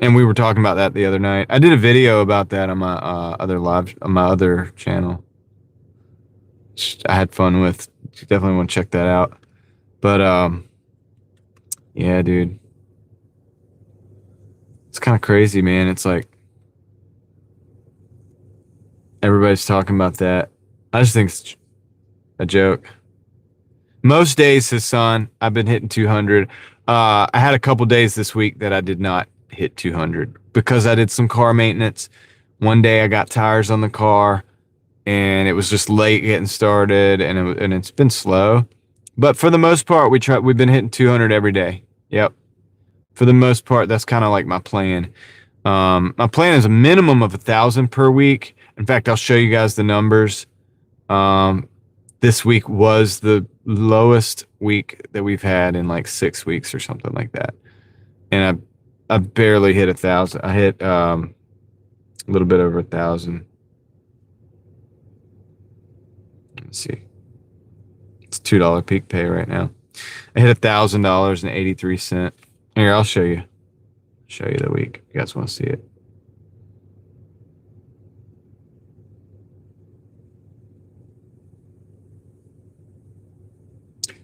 And we were talking about that the other night. I did a video about that on my other channel. I had fun with. You definitely want to check that out. But yeah, dude. It's kind of crazy, man. It's like everybody's talking about that. I just think it's a joke. Most days, Hassan, I've been hitting 200. I had a couple days this week that I did not hit 200 because I did some car maintenance. One day I got tires on the car and it was just late getting started, and it's been slow. But for the most part, we've been hitting 200 every day. Yep. For the most part, that's kind of like my plan. My plan is a minimum of 1,000 per week. In fact, I'll show you guys the numbers. This week was the lowest week that we've had in like 6 weeks or something like that. And I barely hit 1,000. I hit a little bit over 1,000. Let's see. It's $2 peak pay right now. I hit $1,000.83. Here, I'll show you. Show you the week. You guys want to see it?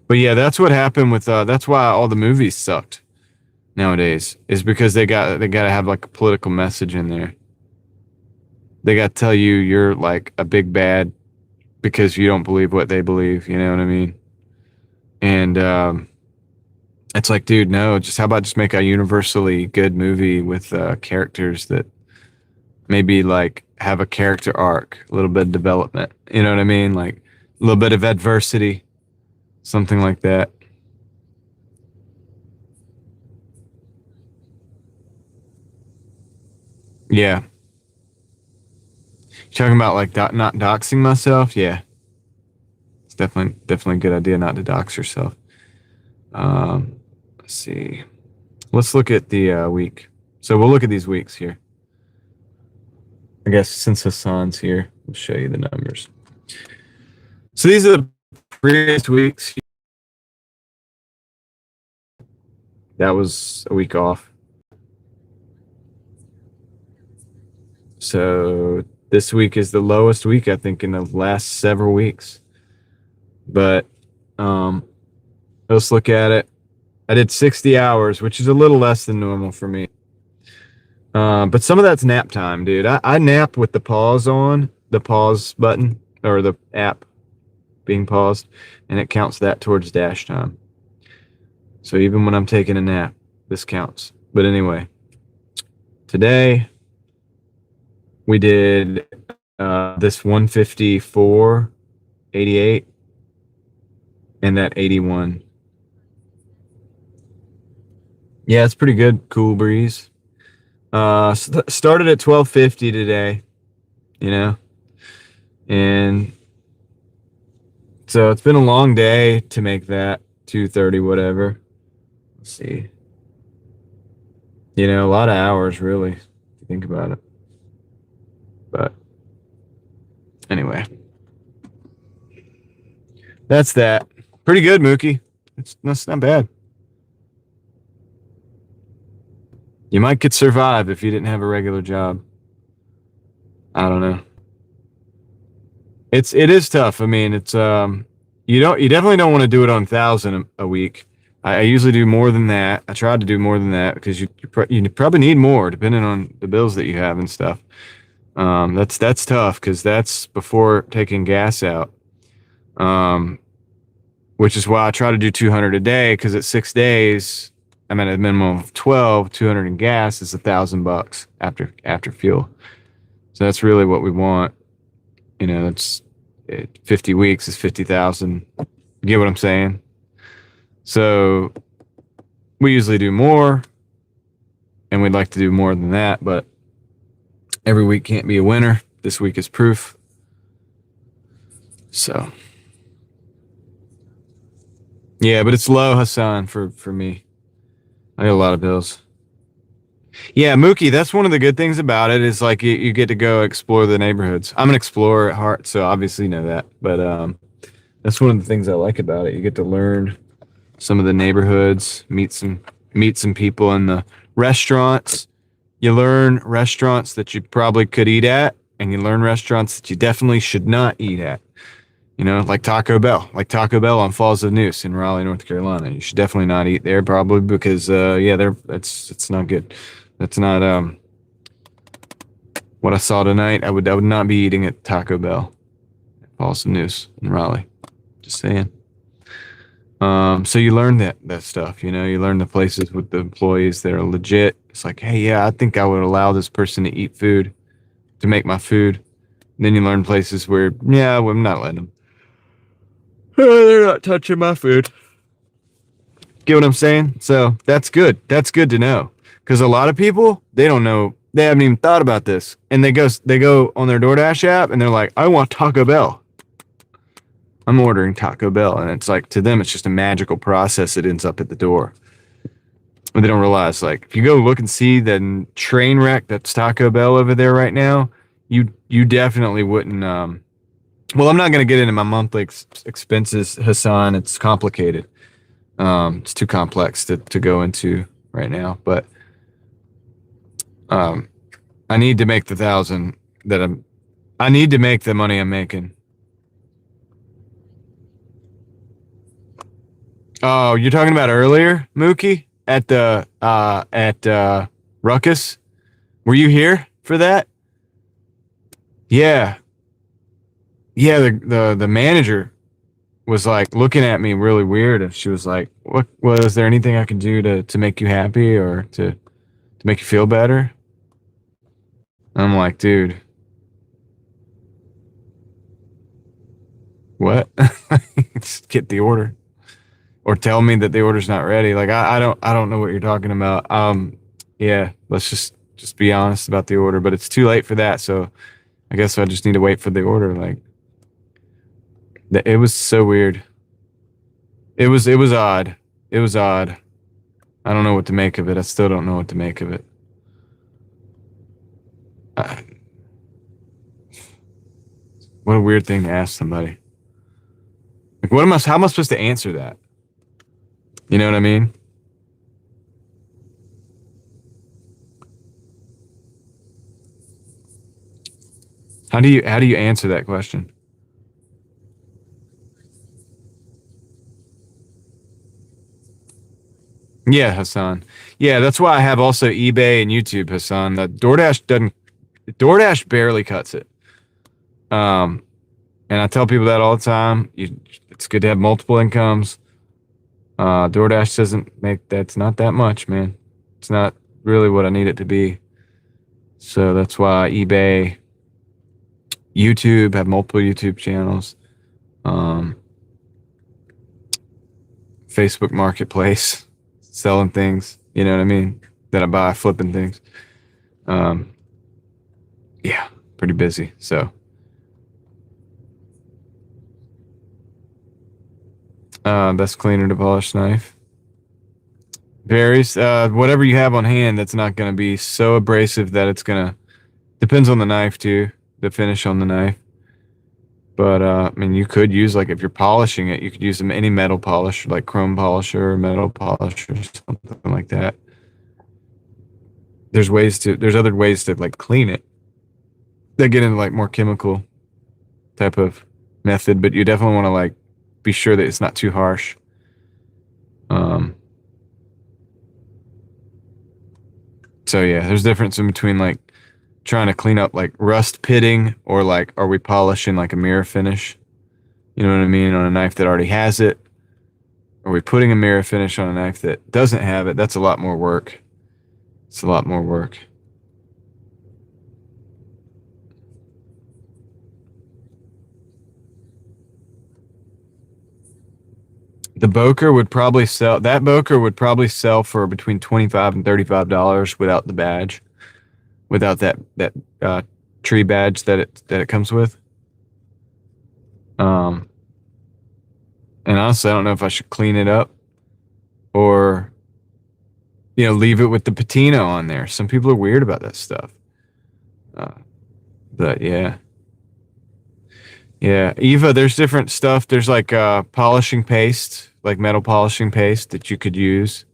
But yeah, that's what happened with. That's why all the movies sucked nowadays. Is because they got to have like a political message in there. They got to tell you you're like a big bad because you don't believe what they believe. You know what I mean? And it's like, dude, no. Just how about just make a universally good movie with characters that maybe like have a character arc, a little bit of development. You know what I mean? Like a little bit of adversity. Something like that. Yeah. You talking about like not doxing myself? Yeah. It's definitely a good idea not to dox yourself. Let's see. Let's look at the week. So we'll look at these weeks here. I guess since Hassan's here, we'll show you the numbers. So these are the previous weeks. That was a week off. So this week is the lowest week, I think, in the last several weeks. But let's look at it. I did 60 hours, which is a little less than normal for me. But some of that's nap time, dude. I nap with the pause on, the pause button, or the app being paused, and it counts that towards dash time. So even when I'm taking a nap, this counts. But anyway, today we did this 154, 88, and that 81. Yeah, it's pretty good. Cool breeze. Started at 1250 today, and so it's been a long day to make that 230, whatever. Let's see. A lot of hours, really, if you think about it. But anyway, that's that. Pretty good, Mookie. That's not bad. You could survive if you didn't have a regular job. I don't know. It is tough. I mean, it's you definitely don't want to do it on 1,000 a week. I usually do more than that. I tried to do more than that because you probably need more depending on the bills that you have and stuff. That's tough because that's before taking gas out. Which is why I try to do 200 a day, because at 6 days, I'm at a minimum of 12. 200 in gas is $1,000 after fuel. So that's really what we want. That's 50 weeks is 50,000. You get what I'm saying? So we usually do more, and we'd like to do more than that, but every week can't be a winner. This week is proof. So yeah, but it's low, Hassan, for me. I got a lot of bills. Yeah, Mookie, that's one of the good things about it is like you get to go explore the neighborhoods. I'm an explorer at heart, so obviously you know that. But that's one of the things I like about it. You get to learn some of the neighborhoods, meet some people in the restaurants. You learn restaurants that you probably could eat at, and you learn restaurants that you definitely should not eat at. Like Taco Bell on Falls of Noose in Raleigh, North Carolina. You should definitely not eat there, probably because it's not good. That's not what I saw tonight. I would not be eating at Taco Bell at Falls of Noose in Raleigh. Just saying. So you learn that stuff. You learn the places with the employees that are legit. It's like, hey, yeah, I think I would allow this person to eat food, to make my food. And then you learn places where, yeah, well, I'm not letting them. They're not touching my food. Get what I'm saying? So that's good. That's good to know. Because a lot of people, they don't know. They haven't even thought about this. And they go on their Doordash app and they're like, I want Taco Bell. I'm ordering Taco Bell. And it's like, to them, it's just a magical process that ends up at the door. But they don't realize, like, if you go look and see the train wreck that's Taco Bell over there right now, you definitely wouldn't. Well, I'm not going to get into my monthly expenses, Hassan. It's complicated. It's too complex to go into right now. But I need to make the 1,000 I need to make the money I'm making. Oh, you're talking about earlier, Mookie, at Ruckus? Were you here for that? Yeah. Yeah, the manager was like looking at me really weird, and she was like, "What? Well, is there anything I can do to make you happy or to make you feel better?" I'm like, dude, what? Just get the order, or tell me that the order's not ready. Like I don't know what you're talking about. Yeah, let's just be honest about the order, but it's too late for that. So I guess I just need to wait for the order. Like. It was so weird. It was odd. It was odd. I don't know what to make of it. I still don't know what to make of it. What a weird thing to ask somebody. Like, how am I supposed to answer that? You know what I mean? How do you answer that question? Yeah, Hassan. Yeah, that's why I have also eBay and YouTube, Hassan. DoorDash barely cuts it. And I tell people that all the time. It's good to have multiple incomes. DoorDash doesn't make that's not that much, man. It's not really what I need it to be. So that's why eBay, YouTube, have multiple YouTube channels. Facebook Marketplace, selling things, you know what I mean? That I buy, flipping things. Yeah, pretty busy. So, best cleaner to polish knife. Varies. Whatever you have on hand, that's not going to be so abrasive that it's going to, depends on the knife too, the finish on the knife. But, I mean, you could use, like, if you're polishing it, you could use any metal polish, like chrome polisher or metal polisher, something like that. There's other ways to, like, clean it. They get into, like, more chemical type of method, but you definitely want to, like, be sure that it's not too harsh. So yeah, there's a difference in between, like, trying to clean up, like, rust pitting, or, like, are we polishing, like, a mirror finish? You know what I mean? On a knife that already has it. Are we putting a mirror finish on a knife that doesn't have it? That's a lot more work. It's a lot more work. The Boker would probably sell. That Boker would probably sell for between $25 and $35 without the badge, without that tree badge that it comes with. And honestly, I don't know if I should clean it up or, leave it with the patina on there. Some people are weird about that stuff. But yeah. Yeah. Eva, there's different stuff. There's like polishing paste, like metal polishing paste that you could use.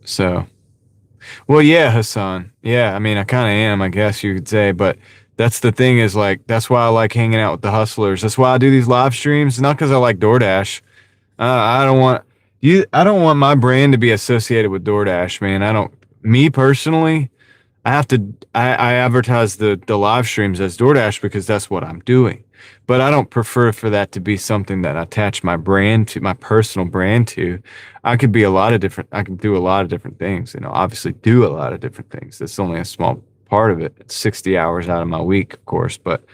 So, well, yeah, Hassan. Yeah, I mean, I kind of am, I guess you could say, but that's the thing is, like, that's why I like hanging out with the hustlers. That's why I do these live streams, not because I like DoorDash. I don't want I don't want my brand to be associated with DoorDash, man. Me personally, I advertise the live streams as DoorDash because that's what I'm doing. But I don't prefer for that to be something that I attach my brand to, my personal brand to. I could do a lot of different things, obviously do a lot of different things. That's only a small part of it. It's 60 hours out of my week, of course, but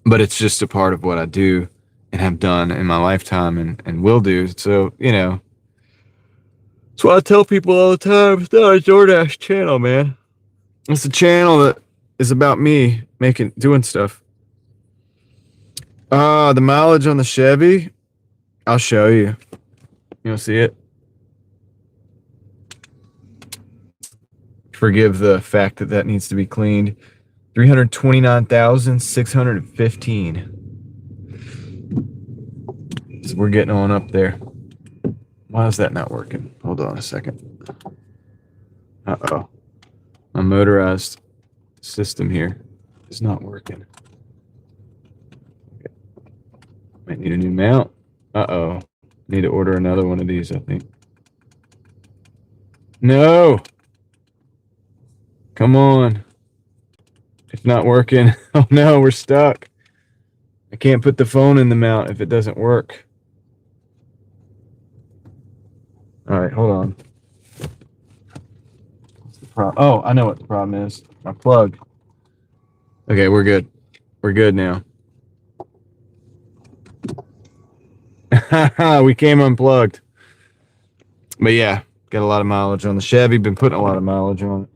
it's just a part of what I do and have done in my lifetime and will do. So, that's what I tell people all the time. It's not a DoorDash channel, man. It's a channel that is about me doing stuff. The mileage on the Chevy, I'll show you. You want to see it? Forgive the fact that needs to be cleaned. 329,615. So we're getting on up there. Why is that not working? Hold on a second. Uh-oh. My motorized system here is not working. Okay. Might need a new mount. Uh-oh. Need to order another one of these, I think. No! Come on. It's not working. Oh no, we're stuck. I can't put the phone in the mount if it doesn't work. All right, hold on. What's the problem? Oh, I know what the problem is. My plug. Okay, we're good. We're good now. We came unplugged. But yeah, got a lot of mileage on the Chevy. Been putting a lot of mileage on it.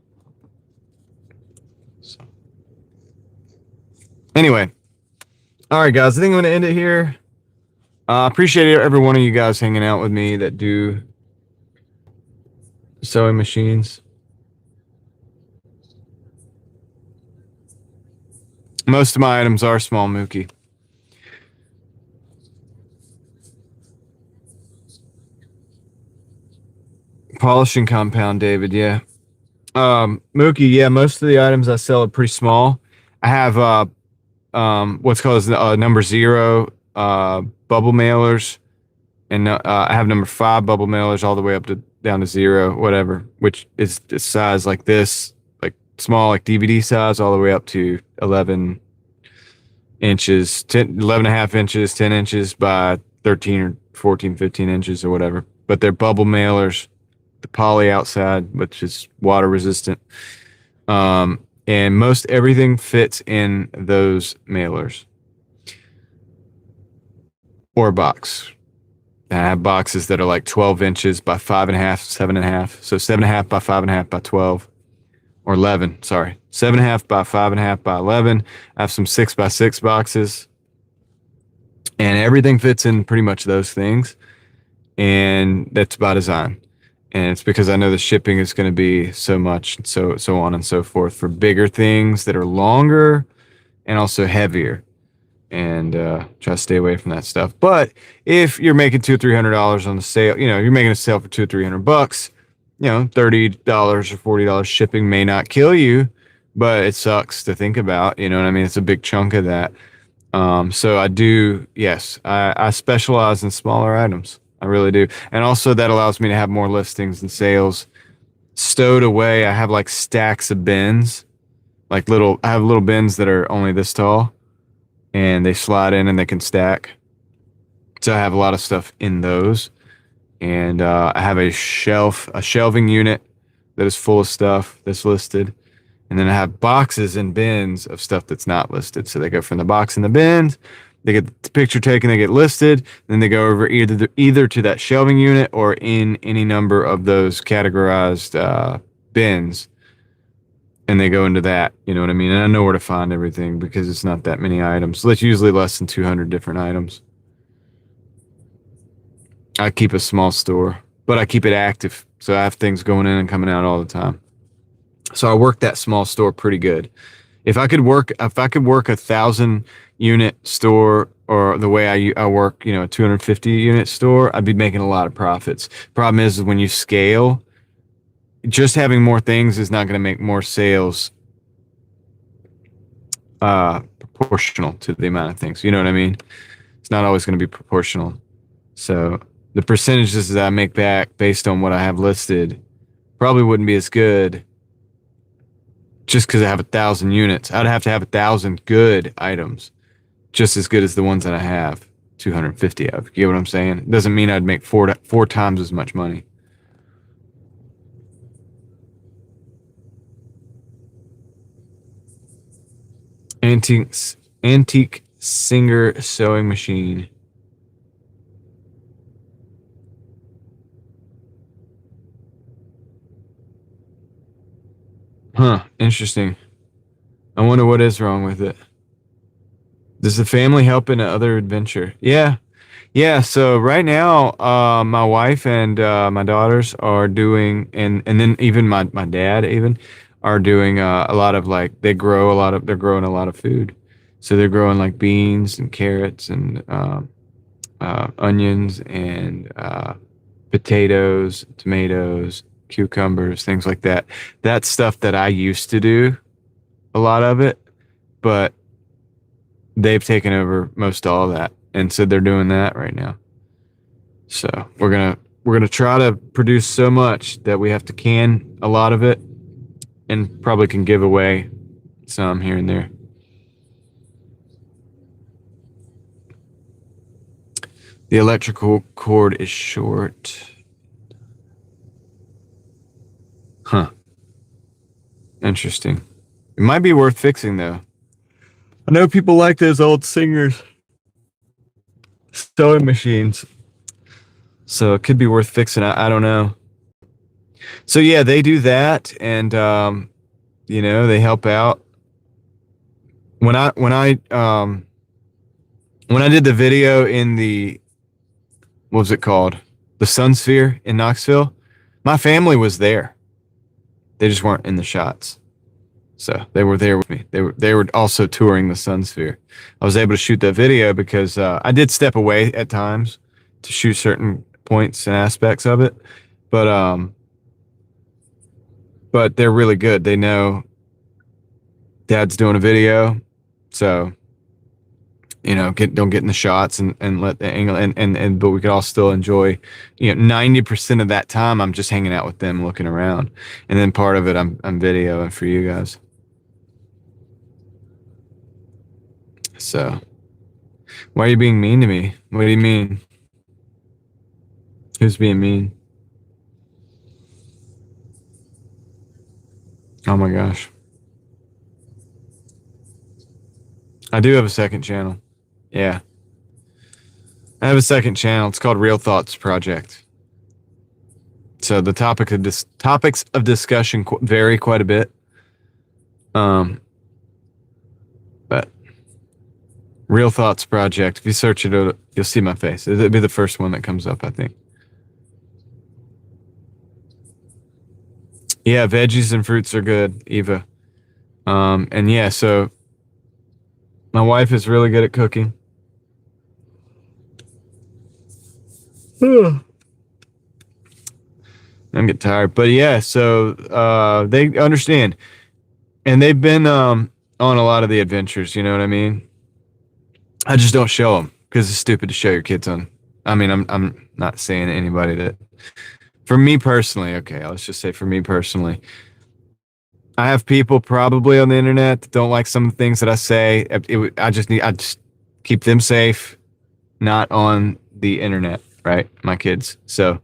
So. Anyway. All right, guys. I think I'm going to end it here. Appreciate every one of you guys hanging out with me that do sewing machines. Most of my items are small Mookie. polishing compound, David. Yeah. Mookie. Yeah, most of the items I sell are pretty small. I have what's called number 0 bubble mailers, and I have number 5 bubble mailers all the way up to down to 0, whatever, which is the size like this, like small, like DVD size, all the way up to 11 inches, 11 and a half inches, 10 inches by 13 or 14, 15 inches or whatever. But they're bubble mailers, the poly outside, which is water resistant. And most everything fits in those mailers or a box. And I have boxes that are like 12 inches by 5.5, 7.5. So 7.5 by 5.5 by 12 or 11. Sorry, 7.5 by 5.5 by 11. I have some 6 by 6 boxes, and everything fits in pretty much those things. And that's by design. And it's because I know the shipping is going to be so much, and so on and so forth for bigger things that are longer and also heavier. And try to stay away from that stuff. But if you're making $200-300 on the sale, you're making a sale for $200-300, $30 or $40 shipping may not kill you, but it sucks to think about. You know what I mean? It's a big chunk of that. So I do, yes, I specialize in smaller items. I really do. And also that allows me to have more listings and sales stowed away. I have like stacks of bins, I have little bins that are only this tall, and they slide in and they can stack. So I have a lot of stuff in those. And I have a shelving unit that is full of stuff that's listed. And then I have boxes and bins of stuff that's not listed. So they go from the box and the bins, they get the picture taken, they get listed, then they go over either to that shelving unit or in any number of those categorized bins. And they go into that, you know what I mean? And I know where to find everything because it's not that many items. So it's usually less than 200 different items. I keep a small store, but I keep it active. So I have things going in and coming out all the time. So I work that small store pretty good. If I could work 1,000 unit store, or the way I work, a 250 unit store, I'd be making a lot of profits. Problem is when you scale, just having more things is not going to make more sales proportional to the amount of things. You know what I mean? It's not always going to be proportional. So the percentages that I make back based on what I have listed probably wouldn't be as good just because I have 1,000 units. I'd have to have 1,000 good items, just as good as the ones that I have 250 of. You get what I'm saying? It doesn't mean I'd make four times as much money. Antique Singer sewing machine. Huh, interesting. I wonder what is wrong with it. Does the family help in another adventure? Yeah. So right now, my wife and my daughters are doing, and then even my dad even are doing a lot of they're growing a lot of food. So they're growing like beans and carrots and onions and potatoes, tomatoes, cucumbers, things like that. That's stuff that I used to do a lot of it, but they've taken over most all of that, and so they're doing that right now. So we're gonna try to produce so much that we have to can a lot of it, and probably can give away some here and there. The electrical cord is short. Huh. Interesting. It might be worth fixing though. I know people like those old Singers sewing machines. So it could be worth fixing. I don't know. So yeah, they do that, and they help out. When I did the video in the, what was it called? The Sun Sphere in Knoxville, my family was there. They just weren't in the shots. So they were there with me. They were also touring the Sun Sphere. I was able to shoot that video because I did step away at times to shoot certain points and aspects of it. But but they're really good. They know Dad's doing a video, so don't get in the shots and let the angle and but we could all still enjoy. 90% of that time I'm just hanging out with them, looking around, and then part of it I'm videoing for you guys. So, why are you being mean to me? What do you mean? Who's being mean? Oh my gosh. I do have a second channel. Yeah. I have a second channel. It's called Real Thoughts Project. So the topics of discussion vary quite a bit. But Real Thoughts Project, if you search it, you'll see my face. It'll be the first one that comes up, I think. Yeah, veggies and fruits are good, Eva. And yeah, so my wife is really good at cooking. I'm getting tired, but yeah, so they understand, and they've been on a lot of the adventures. You know what I mean? I just don't show them because it's stupid to show your kids on. I mean, I'm not saying to anybody that. For me personally, okay, let's just say for me personally, I have people probably on the internet that don't like some of the things that I say. I just keep them safe, not on the internet, right? My kids. So,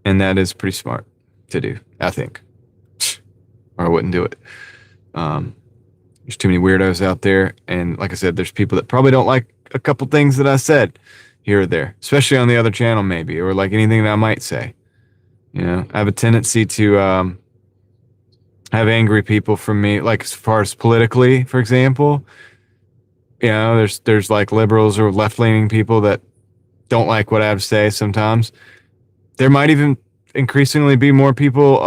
and that is pretty smart to do, I think, or I wouldn't do it. There's too many weirdos out there, and like I said, there's people that probably don't like a couple things that I said here or there, especially on the other channel, maybe, or like anything that I might say. I have a tendency to have angry people from me, like as far as politically, for example. There's like liberals or left-leaning people that don't like what I have to say sometimes. There might even increasingly be more people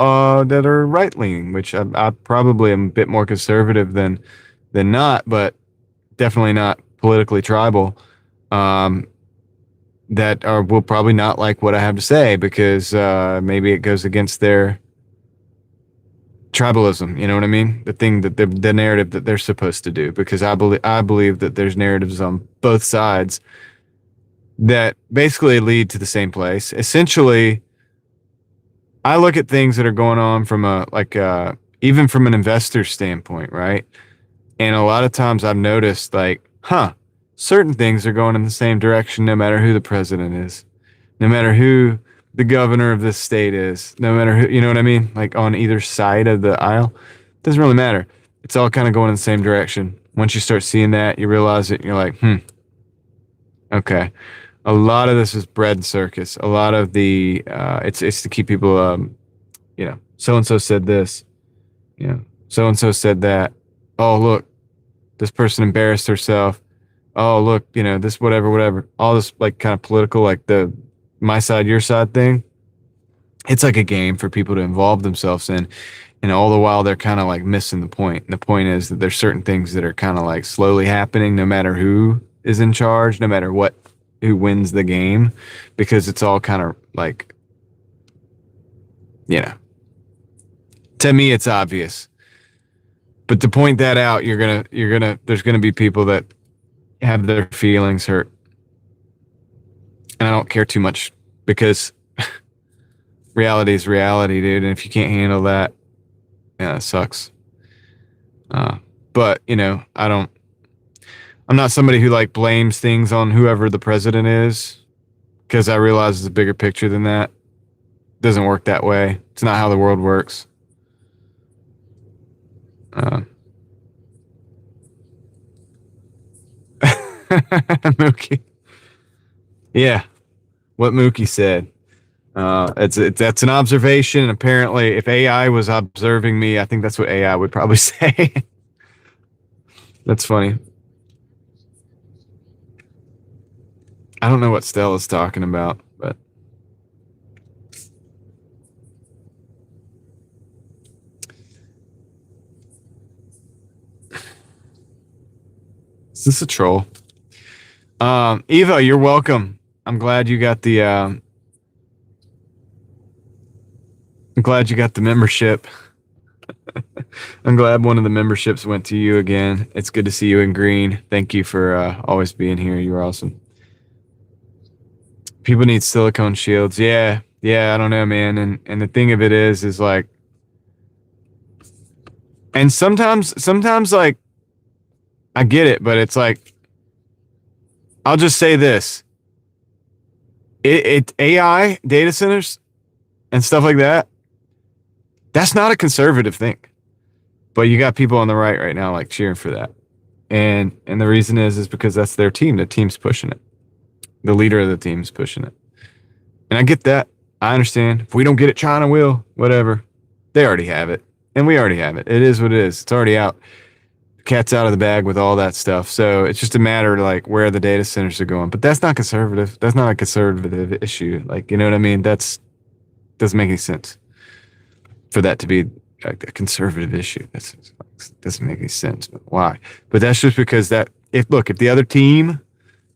that are right-leaning, which I probably am a bit more conservative than not, but definitely not politically tribal. That will probably not like what I have to say because maybe it goes against their tribalism. You know what I mean? The thing that the narrative that they're supposed to do. Because I believe that there's narratives on both sides that basically lead to the same place. Essentially, I look at things that are going on from even from an investor standpoint, right? And a lot of times I've noticed certain things are going in the same direction no matter who the president is, no matter who the governor of this state is, no matter who, you know what I mean? Like on either side of the aisle, doesn't really matter. It's all kind of going in the same direction. Once you start seeing that, you realize it, and you're like, okay. A lot of this is bread and circus. A lot of the, it's to keep people, so-and-so said this, so-and-so said that. Oh, look, this person embarrassed herself. Oh, look, this whatever. All this like kind of political, like the my side, your side thing. It's like a game for people to involve themselves in. And all the while they're kind of like missing the point. And the point is that there's certain things that are kind of like slowly happening no matter who is in charge, no matter who wins the game, because it's all kind of like, to me, it's obvious. But to point that out, there's gonna be people that have their feelings hurt. And I don't care too much because reality is reality, dude. And if you can't handle that, it sucks. But, I'm not somebody who like blames things on whoever the president is because I realize it's a bigger picture than that. It doesn't work that way. It's not how the world works. Mookie. Yeah, what Mookie said. That's an observation. And apparently, if AI was observing me, I think that's what AI would probably say. That's funny. I don't know what Stella's talking about, but is this a troll? Eva, you're welcome. I'm glad you got the membership. I'm glad one of the memberships went to you again. It's good to see you in green. Thank you for always being here. You're awesome. People need silicone shields. Yeah, I don't know, man. And the thing of it is like, and sometimes like, I get it, but it's like, I'll just say this: it AI data centers and stuff like that. That's not a conservative thing, but you got people on the right now like cheering for that, and the reason is because that's their team. The team's pushing it. The leader of the team's pushing it, and I get that. I understand. If we don't get it, China will. Whatever. They already have it, and we already have it. It is what it is. It's already out. The cat's out of the bag with all that stuff. So it's just a matter of like where the data centers are going. But that's not conservative. That's not a conservative issue. Like, you know what I mean? That's doesn't make any sense for that to be a conservative issue. That doesn't make any sense. But why? But that's just because that if the other team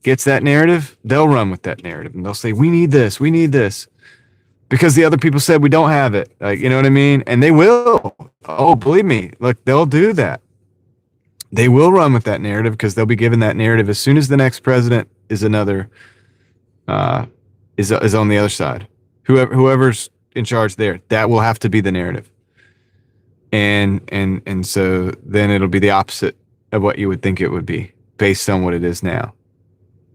gets that narrative, they'll run with that narrative and they'll say, we need this, because the other people said we don't have it. Like, you know what I mean? And they will. Oh, believe me, look, they'll do that. They will run with that narrative because they'll be given that narrative as soon as the next president is another is on the other side. Whoever's in charge there, that will have to be the narrative. And so then it'll be the opposite of what you would think it would be based on what it is now.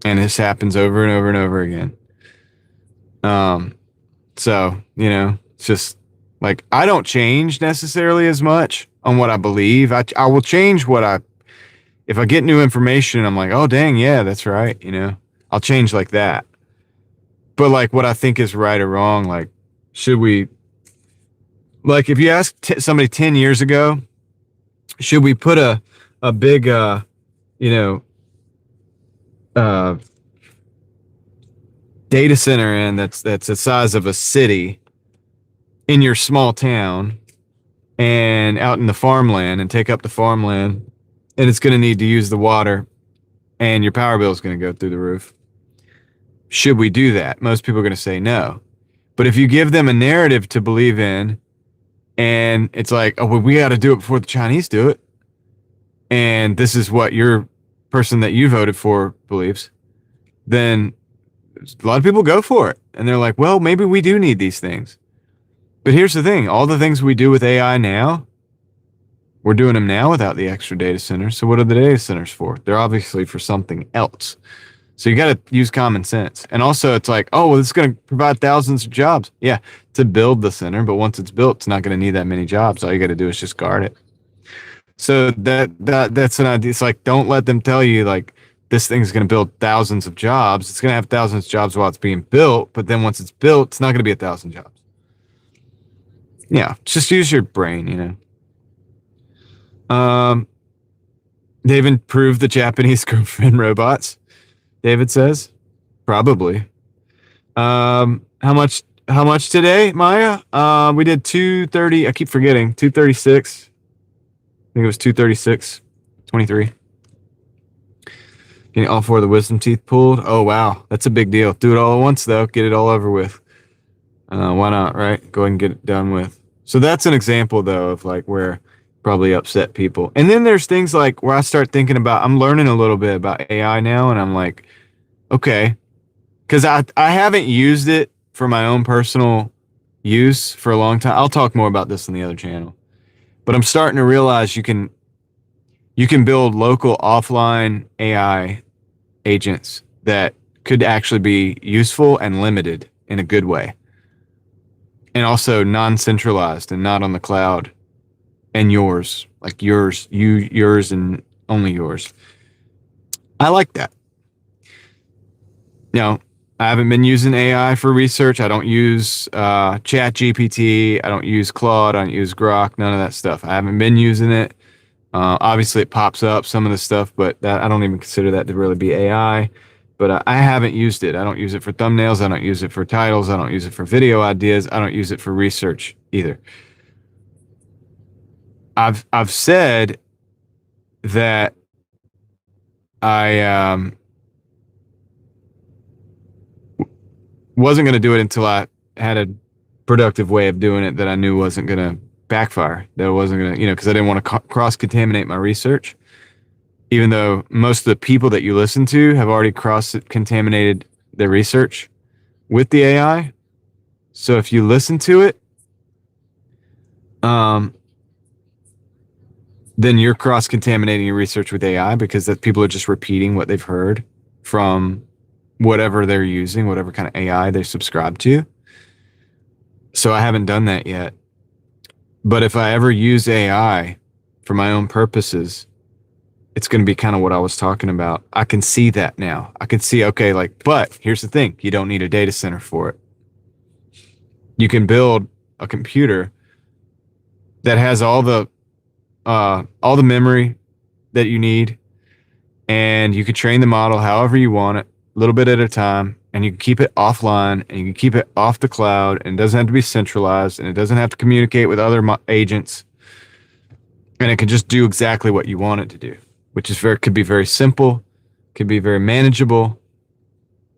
And this happens over and over and over again. So, you know, it's just like, I don't change necessarily as much on what I believe. I will change if I get new information, I'm like, oh, dang, yeah, that's right. You know, I'll change like that. But like what I think is right or wrong, like, should we, like, if you ask somebody 10 years ago, should we put a big, data center in that's the size of a city in your small town and out in the farmland and take up the farmland, and it's going to need to use the water and your power bill is going to go through the roof? Should we do that? Most people are going to say no. But if you give them a narrative to believe in, and it's like, oh, well, we got to do it before the Chinese do it, and this is what your person that you voted for believes, then a lot of people go for it. And they're like, well, maybe we do need these things. But here's the thing. All the things we do with AI now, we're doing them now without the extra data centers. So what are the data centers for? They're obviously for something else. So you got to use common sense. And also it's like, oh, well, it's going to provide thousands of jobs. Yeah, to build the center. But once it's built, it's not going to need that many jobs. All you got to do is just guard it. So that's an idea. It's like, don't let them tell you like this thing's going to build thousands of jobs. It's going to have thousands of jobs while it's being built. But then once it's built, it's not going to be 1,000 jobs. Yeah, just use your brain, you know. They've improved the Japanese girlfriend robots, David says. Probably. How much today, Maya? We did 230. I keep forgetting. 236. I think it was 236.23. Getting all four of the wisdom teeth pulled. Oh, wow. That's a big deal. Do it all at once, though. Get it all over with. Why not, right? Go ahead and get it done with. So that's an example, though, of like where probably upset people. And then there's things like where I start thinking about, I'm learning a little bit about AI now, and I'm like, okay, because I haven't used it for my own personal use for a long time. I'll talk more about this on the other channel. But I'm starting to realize you can build local offline AI agents that could actually be useful and limited in a good way. And also non-centralized and not on the cloud. And yours, like yours and only yours. I like that. No, I haven't been using AI for research. I don't use Chat GPT. I don't use Claude. I don't use Grok. None of that stuff. I haven't been using it. Obviously, it pops up some of the stuff, but I don't even consider that to really be AI. But I haven't used it. I don't use it for thumbnails. I don't use it for titles. I don't use it for video ideas. I don't use it for research either. I've said that I wasn't going to do it until I had a productive way of doing it that I knew wasn't going to backfire. That it wasn't going to, because I didn't want to cross-contaminate my research, even though most of the people that you listen to have already cross-contaminated their research with the AI. So if you listen to it, then you're cross-contaminating your research with AI because that people are just repeating what they've heard from whatever they're using, whatever kind of AI they subscribe to. So I haven't done that yet. But if I ever use AI for my own purposes, it's going to be kind of what I was talking about. I can see that now. I can see, okay, but here's the thing. You don't need a data center for it. You can build a computer that has all the memory that you need, and you can train the model however you want it, a little bit at a time, and you can keep it offline, and you can keep it off the cloud, and it doesn't have to be centralized, and it doesn't have to communicate with other agents, and it can just do exactly what you want it to do, which is could be very simple, could be very manageable,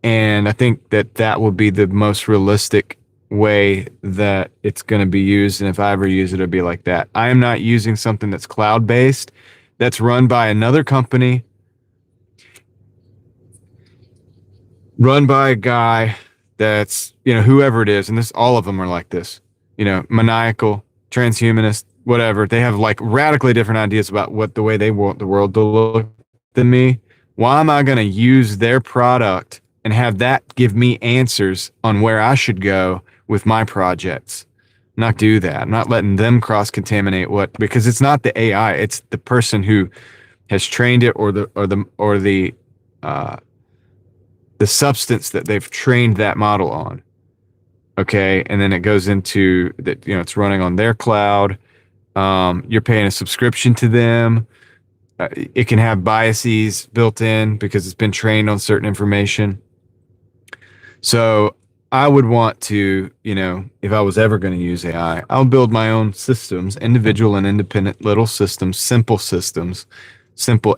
and I think that will be the most realistic way that it's going to be used. And if I ever use it, it'll be like that. I am not using something that's cloud-based, that's run by another company, run by a guy that's, whoever it is. And all of them are like this, maniacal, transhumanist, whatever. They have radically different ideas about the way they want the world to look than me. Why am I going to use their product and have that give me answers on where I should go with my projects? Not do that. I'm not letting them cross-contaminate because it's not the AI, it's the person who has trained it or the substance that they've trained that model on. Okay, and then it goes into that, it's running on their cloud. You're paying a subscription to them. It can have biases built in because it's been trained on certain information. So I would want to, if I was ever going to use AI, I'll build my own systems, individual and independent little systems, simple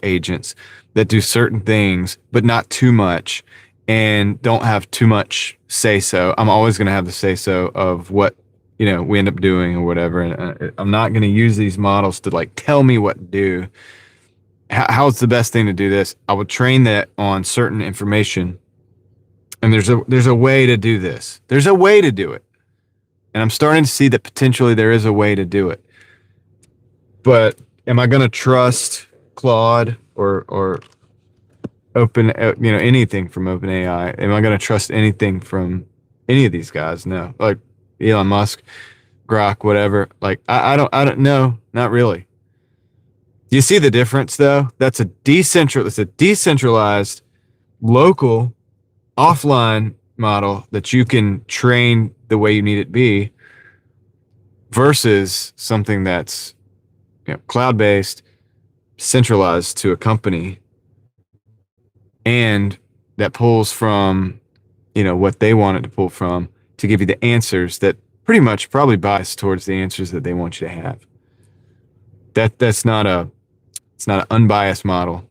agents that do certain things, but not too much and don't have too much say-so. I'm always going to have the say-so of what, we end up doing or whatever. And I'm not going to use these models to tell me what to do. How's the best thing to do this? I would train that on certain information. And there's a way to do this. There's a way to do it. And I'm starting to see that potentially there is a way to do it. But am I going to trust Claude or anything from OpenAI? Am I going to trust anything from any of these guys? No. Like Elon Musk, Grok, whatever. I don't know. Not really. Do you see the difference though? It's a decentralized, local, offline model that you can train the way you need it to be versus something that's cloud-based, centralized to a company, and that pulls from what they want it to pull from to give you the answers that pretty much probably bias towards the answers that they want you to have. It's not an unbiased model.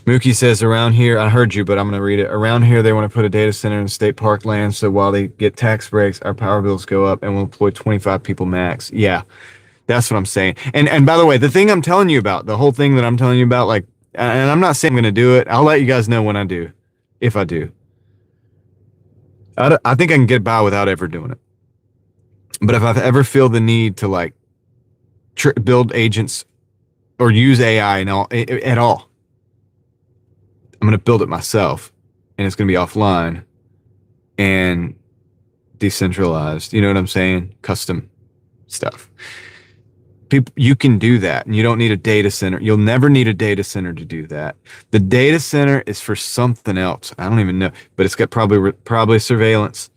Mookie says, around here, I heard you, but I'm going to read it. Around here, they want to put a data center in state park land, so while they get tax breaks, our power bills go up, and we'll employ 25 people max. Yeah, that's what I'm saying. And by the way, the thing I'm telling you about, the whole thing that I'm telling you about, and I'm not saying I'm going to do it. I'll let you guys know when I do, if I do. I think I can get by without ever doing it. But if I ever feel the need to build agents or use AI at all, I'm going to build it myself, and it's going to be offline and decentralized. You know what I'm saying? Custom stuff. You can do that, and you don't need a data center. You'll never need a data center to do that. The data center is for something else. I don't even know, but it's got probably surveillance,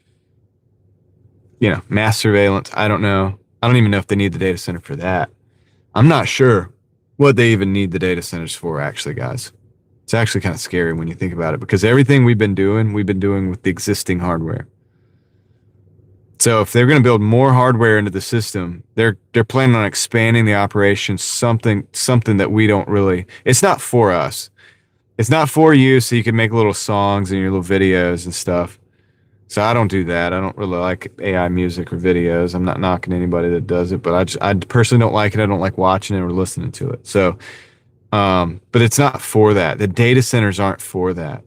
mass surveillance. I don't know. I don't even know if they need the data center for that. I'm not sure what they even need the data centers for, actually, guys. It's actually kind of scary when you think about it, because everything we've been doing with the existing hardware. So if they're going to build more hardware into the system, they're planning on expanding the operation, something that we don't really, it's not for us. It's not for you so you can make little songs and your little videos and stuff. So I don't do that. I don't really like AI music or videos. I'm not knocking anybody that does it, but I personally don't like it. I don't like watching it or listening to it. So, but it's not for that. The data centers aren't for that.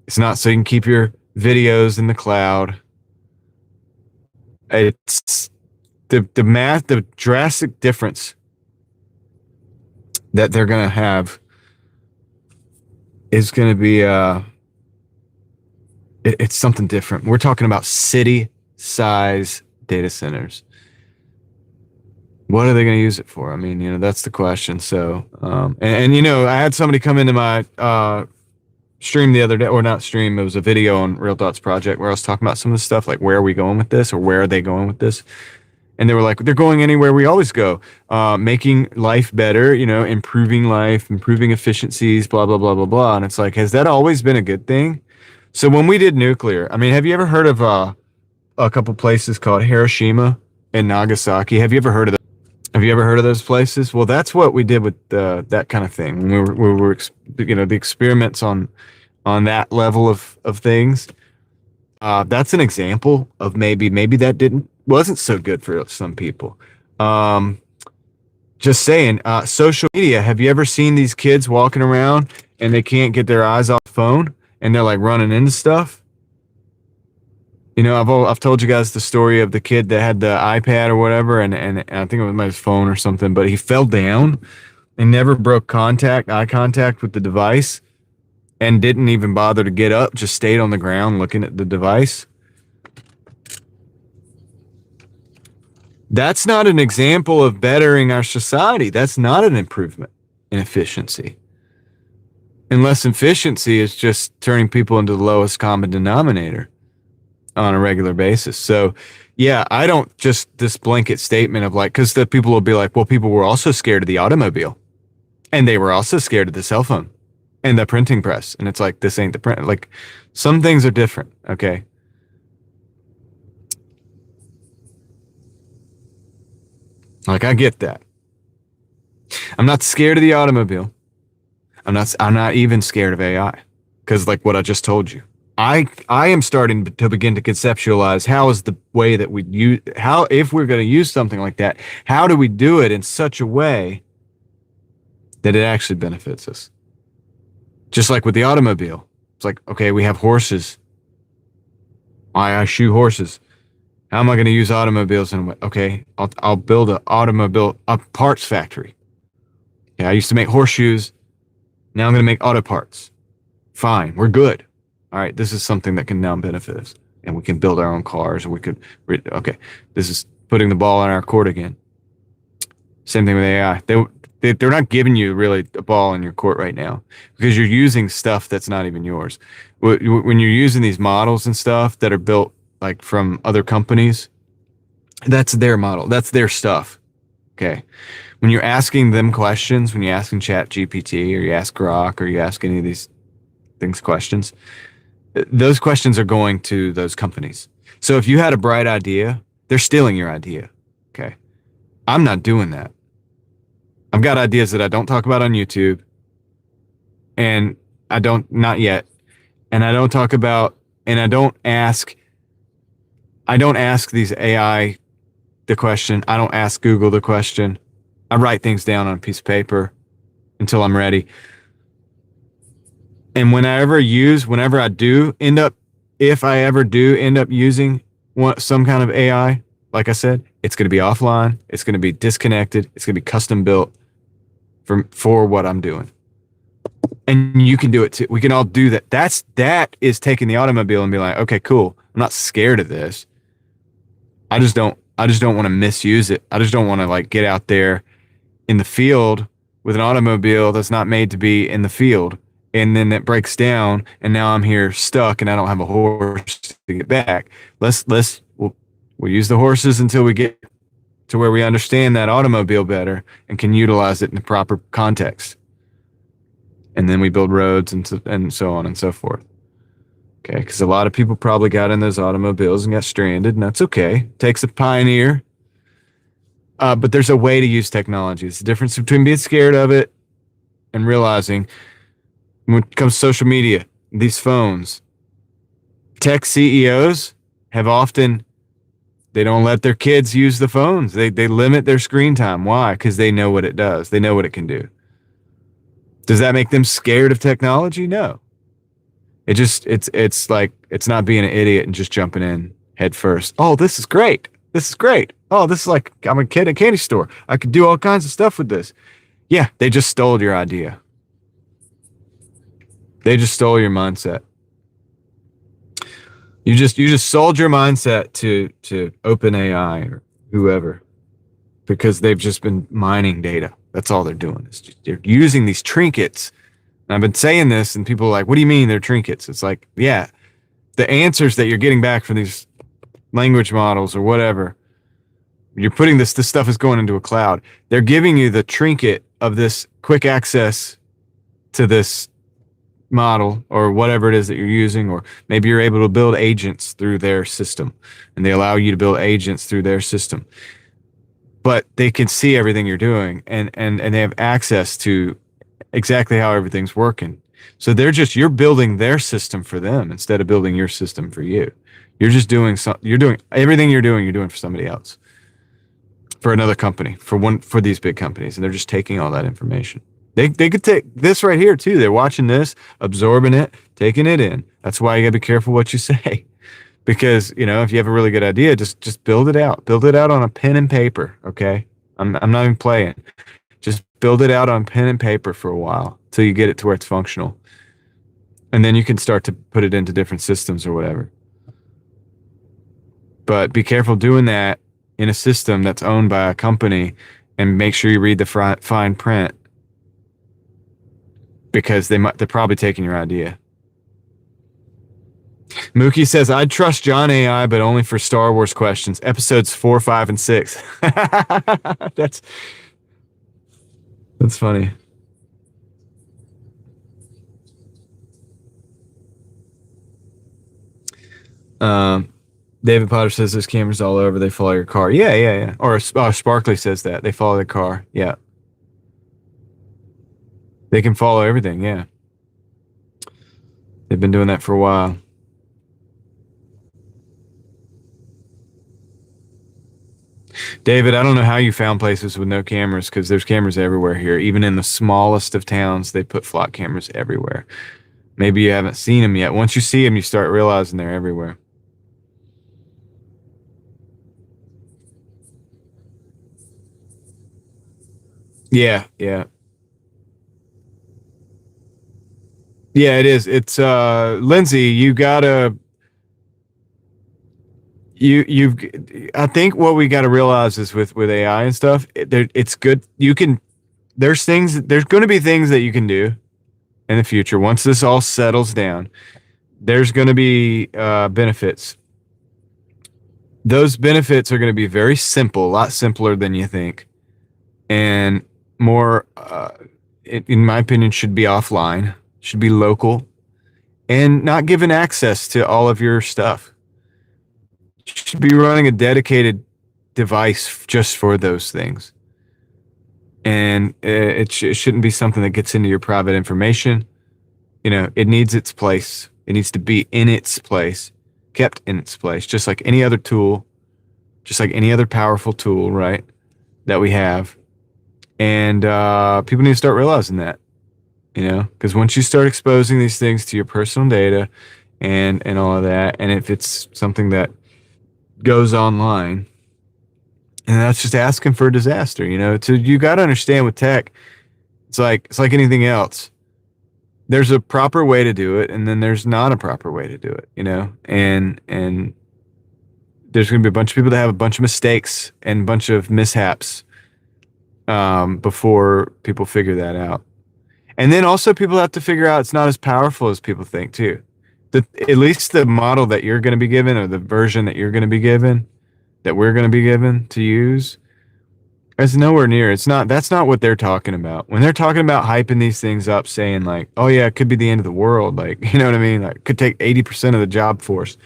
It's not so you can keep your videos in the cloud. It's the drastic difference that they're going to have is going to be, it's something different. We're talking about city size data centers. What are they going to use it for? I mean, that's the question. So, I had somebody come into my stream the other day, or not stream, it was a video on Real Thoughts Project where I was talking about some of the stuff, like where are we going with this, or where are they going with this? And they were like, they're going anywhere we always go, making life better, improving life, improving efficiencies, blah, blah, blah, blah, blah. And it's like, has that always been a good thing? So when we did nuclear, I mean, have you ever heard of a couple places called Hiroshima and Nagasaki? Have you ever heard of those places? Well, that's what we did with that kind of thing. When we were the experiments on that level of things. That's an example of maybe that wasn't so good for some people. Just saying, social media. Have you ever seen these kids walking around and they can't get their eyes off the phone and they're like running into stuff? I've told you guys the story of the kid that had the iPad or whatever, and I think it was his phone or something, but he fell down and never broke eye contact with the device, and didn't even bother to get up, just stayed on the ground looking at the device. That's not an example of bettering our society. That's not an improvement in efficiency. Unless efficiency is just turning people into the lowest common denominator on a regular basis. So, yeah, I don't just this blanket statement of like, because the people will be like, well, people were also scared of the automobile, and they were also scared of the cell phone and the printing press. And it's like, this ain't the print. Like, some things are different. Okay. Like, I get that. I'm not scared of the automobile. I'm not even scared of AI, because like what I just told you, I am starting to begin to conceptualize how is the way that we use, how, if we're going to use something like that, how do we do it in such a way that it actually benefits us? Just like with the automobile. It's like, okay, we have horses. I shoe horses. How am I going to use automobiles in a way? Okay, I'll build a parts factory. Yeah, I used to make horseshoes. Now I'm going to make auto parts. Fine, we're good. All right, this is something that can now benefit us, and we can build our own cars, and we could. Okay, this is putting the ball in our court again. Same thing with AI. They're not giving you really a ball in your court right now, because you're using stuff that's not even yours. When you're using these models and stuff that are built like from other companies, that's their model. That's their stuff. Okay. When you're asking them questions, when you're asking ChatGPT or you ask Grok or you ask any of these things questions, those questions are going to those companies. So if you had a bright idea, they're stealing your idea. Okay. I'm not doing that. I've got ideas that I don't talk about on YouTube, and not yet. And I don't talk about, and I don't ask these AI the question. I don't ask Google the question. I write things down on a piece of paper until I'm ready. And if I ever do end up using some kind of AI, like I said, it's going to be offline. It's going to be disconnected. It's going to be custom built for what I'm doing. And you can do it too. We can all do that. That is taking the automobile and be like, okay, cool. I'm not scared of this. I just don't want to misuse it. I just don't want to like get out there in the field with an automobile that's not made to be in the field, and then it breaks down, and now I'm here stuck, and I don't have a horse to get back. We'll use the horses until we get to where we understand that automobile better and can utilize it in the proper context, and then we build roads and so on and so forth. Okay, because a lot of people probably got in those automobiles and got stranded, and that's okay. It takes a pioneer. But there's a way to use technology. It's the difference between being scared of it and realizing when it comes to social media, these phones, tech CEOs have often, they don't let their kids use the phones. They limit their screen time. Why? Because they know what it does. They know what it can do. Does that make them scared of technology? No. It's like, it's not being an idiot and just jumping in head first. Oh, this is great. This is great. Oh, this is like, I'm a kid at a candy store. I could do all kinds of stuff with this. Yeah, they just stole your idea. They just stole your mindset. You just sold your mindset to OpenAI or whoever, because they've just been mining data. That's all they're doing. They're using these trinkets. And I've been saying this, and people are like, what do you mean they're trinkets? It's like, yeah, the answers that you're getting back from these language models or whatever, you're putting this stuff is going into a cloud. They're giving you the trinket of this quick access to this model or whatever it is that you're using, or maybe you're able to build agents through their system, and they allow you to build agents through their system. But they can see everything you're doing, and they have access to exactly how everything's working. So you're building their system for them instead of building your system for you. You're just doing everything you're doing for somebody else, for another company, for these big companies, and they're just taking all that information. They could take this right here too. They're watching this, absorbing it, taking it in. That's why you gotta be careful what you say, because if you have a really good idea, just build it out. Build it out on a pen and paper. Okay, I'm not even playing. Just build it out on pen and paper for a while till you get it to where it's functional, and then you can start to put it into different systems or whatever. But be careful doing that in a system that's owned by a company, and make sure you read the fine print, because they're probably taking your idea. Mookie says, I'd trust John AI, but only for Star Wars questions. Episodes 4, 5, and 6. That's funny. David Potter says there's cameras all over. They follow your car. Yeah. Or Sparkly says that. They follow the car. Yeah. They can follow everything. Yeah. They've been doing that for a while. David, I don't know how you found places with no cameras, because there's cameras everywhere here. Even in the smallest of towns, they put flock cameras everywhere. Maybe you haven't seen them yet. Once you see them, you start realizing they're everywhere. Yeah. Yeah, it is. It's Lindsay, you gotta you've I think what we gotta realize is with AI and stuff, it's good. There's going to be things that you can do in the future. Once this all settles down, there's going to be benefits. Those benefits are going to be very simple, a lot simpler than you think, and more, in my opinion, should be offline, should be local, and not given access to all of your stuff. You should be running a dedicated device just for those things. And it shouldn't be something that gets into your private information. It needs its place. It needs to be in its place, kept in its place, just like any other tool, just like any other powerful tool, right, that we have. And people need to start realizing that, because once you start exposing these things to your personal data and all of that, and if it's something that goes online, and that's just asking for a disaster, you got to understand with tech, it's like anything else. There's a proper way to do it, and then there's not a proper way to do it, and there's going to be a bunch of people that have a bunch of mistakes and a bunch of mishaps before people figure that out. And then also people have to figure out it's not as powerful as people think too. At least the model that you're going to be given, or the version that you're going to be given, that we're going to be given to use, is nowhere near. That's not what they're talking about. When they're talking about hyping these things up, saying like, oh yeah, it could be the end of the world. Like, you know what I mean? Like, it could take 80% of the job force.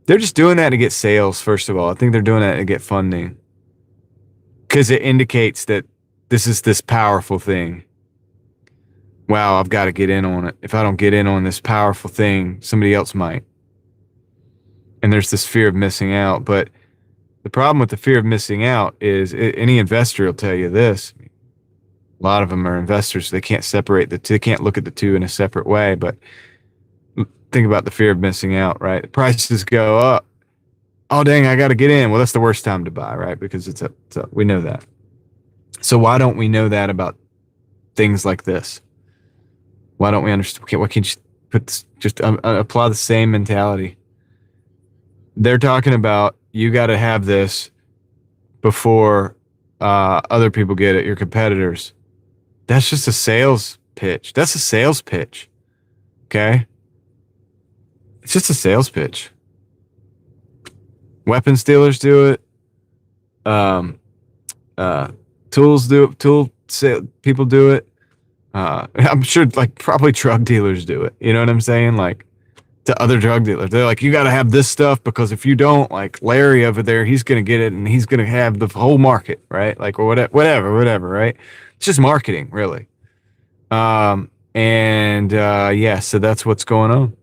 They're just doing that to get sales, first of all. I think they're doing that to get funding, because it indicates that this is this powerful thing. Wow, I've got to get in on it. If I don't get in on this powerful thing, somebody else might. and there's this fear of missing out. But the problem with the fear of missing out is any investor will tell you this. A lot of them are investors. They can't separate the two. They can't look at the two in a separate way. But think about the fear of missing out, right? The prices go up. Oh, dang, I got to get in. Well, that's the worst time to buy, right? Because it's up. We know that. So why don't we know that about things like this? Why don't we understand? Why can't you apply the same mentality? They're talking about you got to have this before other people get it, your competitors. That's just a sales pitch. That's a sales pitch. Okay? It's just a sales pitch. Weapons dealers do it. People do it. I'm sure, like, probably drug dealers do it. You know what I'm saying? Like, to other drug dealers, they're like, you got to have this stuff because if you don't, like Larry over there, he's going to get it and he's going to have the whole market, right? Like, or whatever, right? It's just marketing, really. Yeah, so that's what's going on,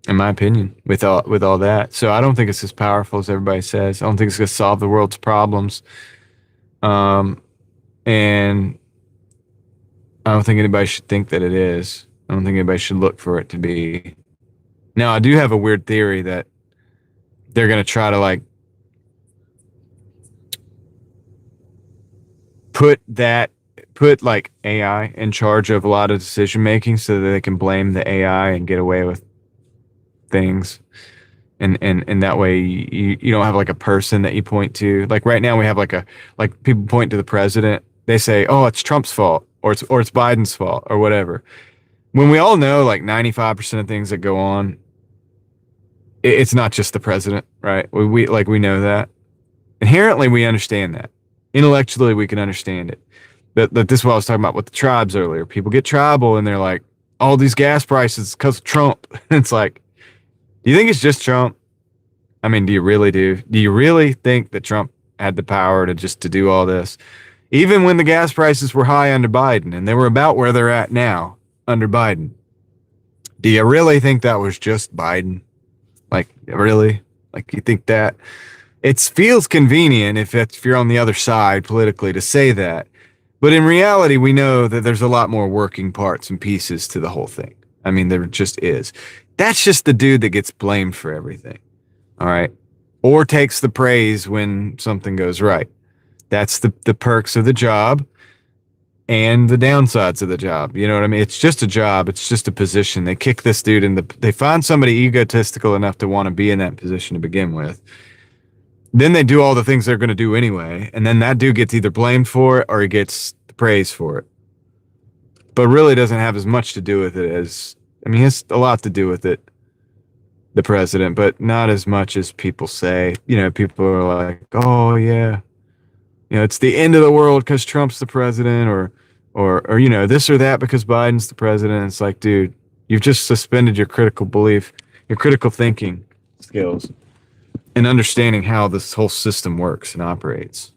in my opinion, with all that. So I don't think it's as powerful as everybody says. I don't think it's going to solve the world's problems. And I don't think anybody should think that it is. I don't think anybody should look for it to be. Now, I do have a weird theory that they're going to try to, like, put like AI in charge of a lot of decision making so that they can blame the AI and get away with things. And that way you don't have like a person that you point to. Like right now we have like people point to the president. They say, oh, it's Trump's fault or it's Biden's fault or whatever. When we all know like 95% of things that go on, it's not just the president, right? We know that. Inherently, we understand that. Intellectually, we can understand it. But this is what I was talking about with the tribes earlier. People get tribal and they're like, all these gas prices because of Trump. It's like, do you think it's just Trump? I mean, do you really do? Do you really think that Trump had the power to do all this? Even when the gas prices were high under Biden and they were about where they're at now under Biden, do you really think that was just Biden? Like, really? Like, you think that? It feels convenient if you're on the other side politically to say that. But in reality, we know that there's a lot more working parts and pieces to the whole thing. I mean, there just is. That's just the dude that gets blamed for everything. All right? Or takes the praise when something goes right. That's the perks of the job and the downsides of the job. You know what I mean? It's just a job. It's just a position. They kick this dude in they find somebody egotistical enough to want to be in that position to begin with. Then they do all the things they're going to do anyway. And then that dude gets either blamed for it or he gets the praise for it. But really doesn't have as much to do with it as, I mean, it has a lot to do with it, the president, but not as much as people say. You know, people are like, oh, yeah. You know, it's the end of the world because Trump's the president or, you know, this or that because Biden's the president. It's like, dude, you've just suspended your critical belief, your critical thinking skills and understanding how this whole system works and operates.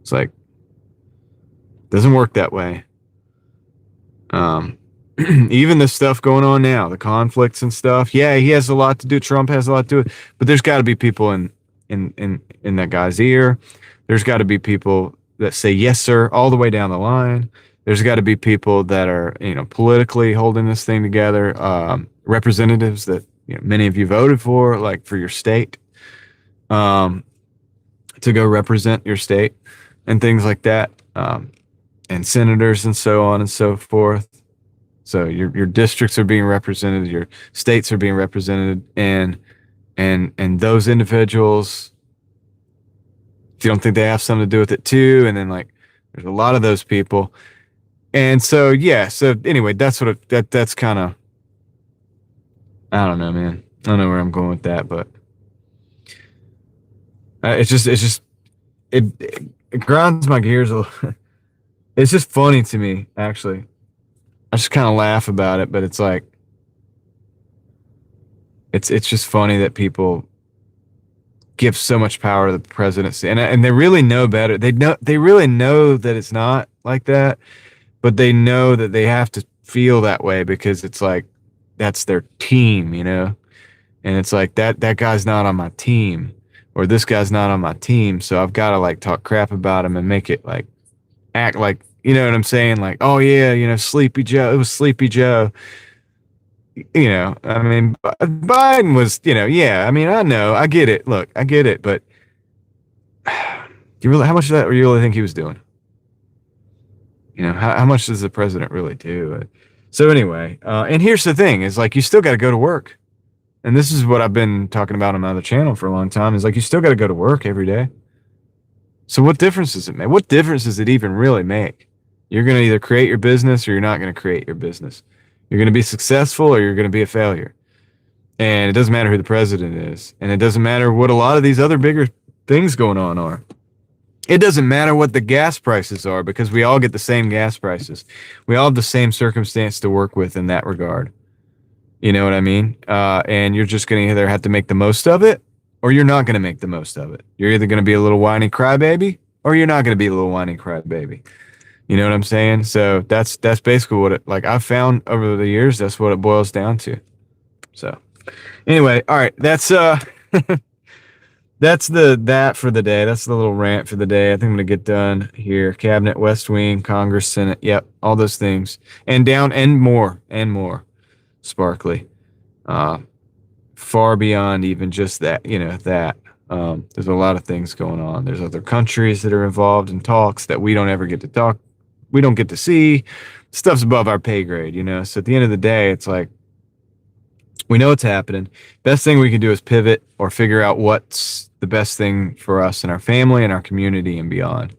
It's like, it doesn't work that way. Even the stuff going on now, the conflicts and stuff. Yeah, he has a lot to do. Trump has a lot to do. But there's got to be people in that guy's ear. There's got to be people that say yes, sir, all the way down the line. There's got to be people that are, you know, politically holding this thing together. Representatives that, you know, many of you voted for, like for your state, to go represent your state and things like that, and senators and so on and so forth. So your districts are being represented, your states are being represented, and those individuals, if you don't think they have something to do with it too, and then like there's a lot of those people, and so yeah. So anyway, that's that's kind of, I don't know, man. I don't know where I'm going with that, but it grinds my gears a little. It's just funny to me, actually. I just kind of laugh about it, but it's like, it's just funny that people give so much power to the presidency, and they really know better. They really know that it's not like that, but they know that they have to feel that way because it's like that's their team, you know. And it's like that guy's not on my team, or this guy's not on my team, so I've got to like talk crap about him and make it like act like, you know what I'm saying? Like, oh yeah, you know, Sleepy Joe, it was Sleepy Joe. You know, I mean, Biden was, you know, yeah, I mean, I know, I get it. Look, I get it, but how much of that do you really think he was doing? You know, how much does the president really do? So anyway, and here's the thing is like, you still got to go to work. And this is what I've been talking about on my other channel for a long time is like, you still got to go to work every day. So what difference does it make? What difference does it even really make? You're going to either create your business or you're not going to create your business. You're going to be successful or you're going to be a failure. And it doesn't matter who the president is. And it doesn't matter what a lot of these other bigger things going on are. It doesn't matter what the gas prices are because we all get the same gas prices. We all have the same circumstance to work with in that regard. You know what I mean? And you're just going to either have to make the most of it or you're not going to make the most of it. You're either going to be a little whiny crybaby or you're not going to be a little whiny crybaby. You know what I'm saying? So that's basically what it, like I've found over the years, that's what it boils down to. So anyway, all right, that's that's that for the day. That's the little rant for the day. I think I'm gonna get done here. Cabinet, West Wing, Congress, Senate. Yep, all those things. And down and more. Sparkly. Far beyond even just that, you know, that. There's a lot of things going on. There's other countries that are involved in talks that we don't ever get to talk. We don't get to see. Stuff's above our pay grade, you know? So at the end of the day, it's like, we know it's happening. Best thing we can do is pivot or figure out what's the best thing for us and our family and our community and beyond.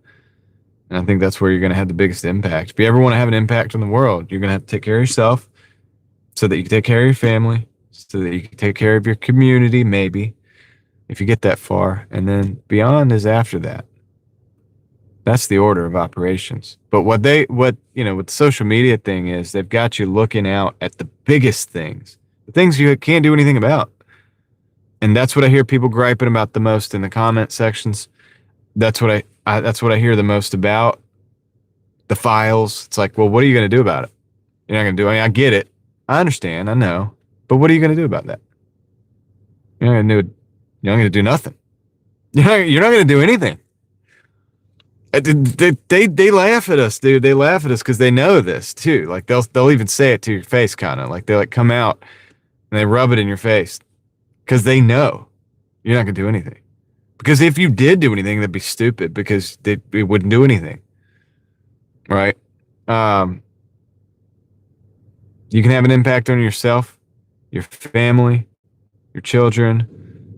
And I think that's where you're going to have the biggest impact. If you ever want to have an impact on the world, you're going to have to take care of yourself so that you can take care of your family, so that you can take care of your community, maybe, if you get that far. And then beyond is after that. That's the order of operations. But what you know, with the social media thing is they've got you looking out at the biggest things, the things you can't do anything about. And that's what I hear people griping about the most in the comment sections. That's what I hear the most about. The files. It's like, well, what are you going to do about it? You're not going to do. I mean, I get it. I understand. I know. But what are you going to do about that? You're not going to do nothing. You're not going to do anything. They laugh at us, dude. They laugh at us because they know this too. Like they'll even say it to your face, kind of like they like come out and they rub it in your face because they know you're not gonna do anything. Because if you did do anything, that'd be stupid because it wouldn't do anything, right? You can have an impact on yourself, your family, your children,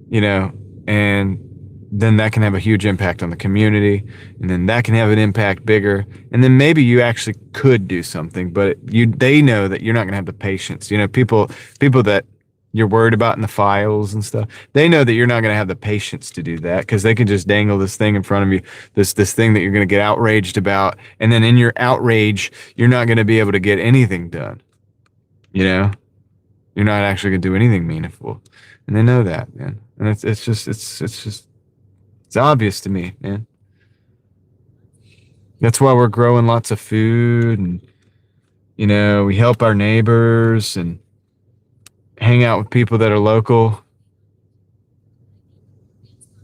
you know, and then that can have a huge impact on the community, and then that can have an impact bigger, and then maybe you actually could do something, but they know that you're not going to have the patience. You know, people that you're worried about in the files and stuff, they know that you're not going to have the patience to do that because they can just dangle this thing in front of you, this thing that you're going to get outraged about, and then in your outrage, you're not going to be able to get anything done. You know, you're not actually going to do anything meaningful, and they know that, man. And it's just. It's obvious to me, man. That's why we're growing lots of food and, you know, we help our neighbors and hang out with people that are local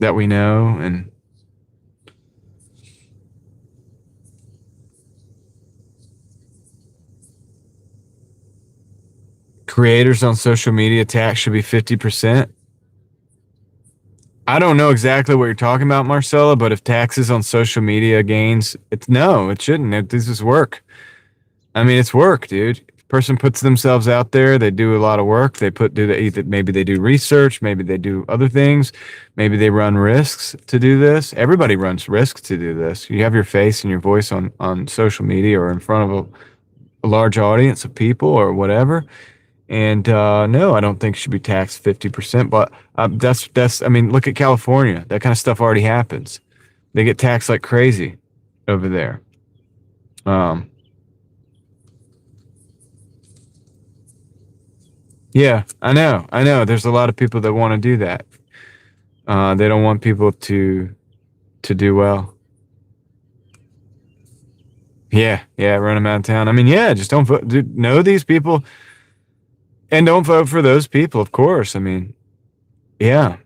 that we know. And creators on social media tax should be 50%. I don't know exactly what you're talking about, Marcella, but if taxes on social media gains, it shouldn't. This is work. I mean, it's work, dude. If a person puts themselves out there, they do a lot of work. Maybe they do research, maybe they do other things, maybe they run risks to do this. Everybody runs risks to do this. You have your face and your voice on social media or in front of a large audience of people or whatever. And no, I don't think it should be taxed 50%. But I mean, look at California. That kind of stuff already happens. They get taxed like crazy over there. Yeah, I know. There's a lot of people that want to do that. They don't want people to do well. Yeah, run them out of town. I mean, yeah, just don't vote. Know these people. And don't vote for those people, of course. I mean, Yeah.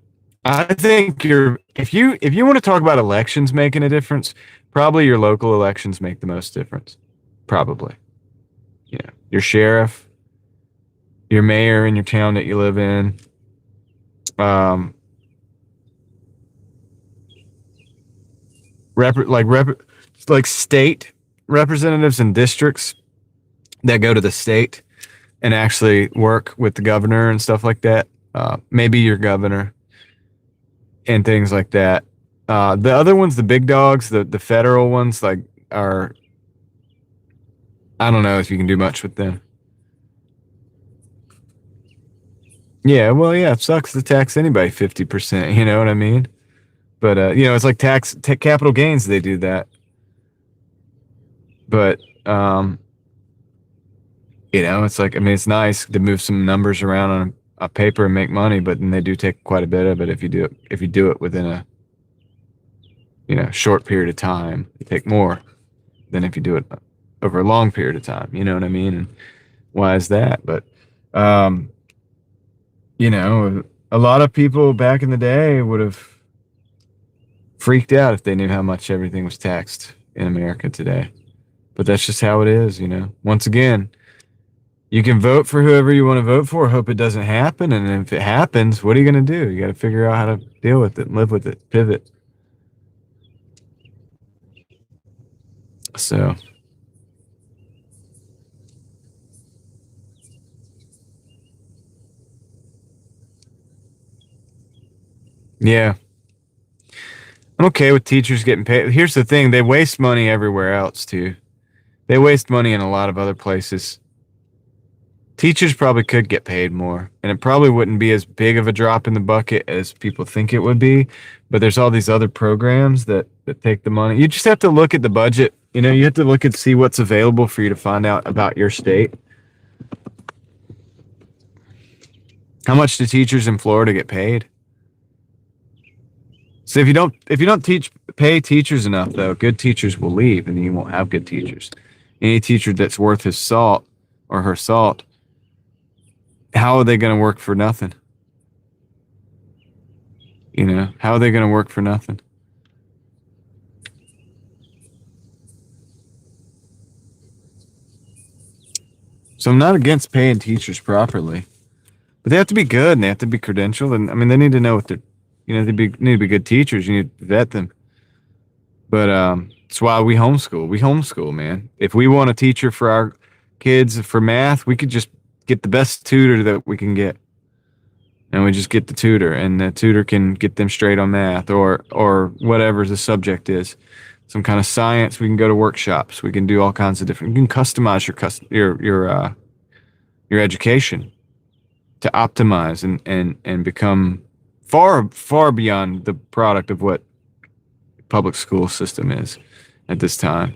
I think if you want to talk about elections making a difference, probably your local elections make the most difference. Probably. Yeah. Your sheriff, your mayor in your town that you live in. Um, like state representatives and districts that go to the state and actually work with the governor and stuff like that. Maybe your governor and things like that. The other ones, the big dogs, the federal ones, like are I don't know if you can do much with them. Yeah, well, yeah, it sucks to tax anybody 50%. You know what I mean? But it's like capital gains. They do that, but it's like I mean, it's nice to move some numbers around on a paper and make money, but then they do take quite a bit of it if you do it within a short period of time. You take more than if you do it over a long period of time. You know what I mean? And why is that? But um, a lot of people back in the day would have freaked out if they knew how much everything was taxed in America today. But that's just how it is. Once again, you can vote for whoever you want to vote for, hope it doesn't happen. And if it happens, what are you going to do? You got to figure out how to deal with it and live with it, pivot. So, yeah. I'm okay with teachers getting paid. Here's the thing, they waste money everywhere else too. They waste money in a lot of other places. Teachers probably could get paid more, and it probably wouldn't be as big of a drop in the bucket as people think it would be. But there's all these other programs that take the money. You just have to look at the budget. You have to look and see what's available for you to find out about your state. How much do teachers in Florida get paid? So if you don't pay teachers enough, though, good teachers will leave, and you won't have good teachers. Any teacher that's worth his salt or her salt, how are they going to work for nothing? How are they going to work for nothing? So I'm not against paying teachers properly, but they have to be good and they have to be credentialed. And I mean, they need to know what they're, need to be good teachers. You need to vet them. But that's why we homeschool. We homeschool, man. If we want a teacher for our kids for math, we could just get the best tutor that we can get. And we just get the tutor, and the tutor can get them straight on math or whatever the subject is. Some kind of science, we can go to workshops. We can do all kinds of different. You can customize your education to optimize and become far beyond the product of what public school system is at this time.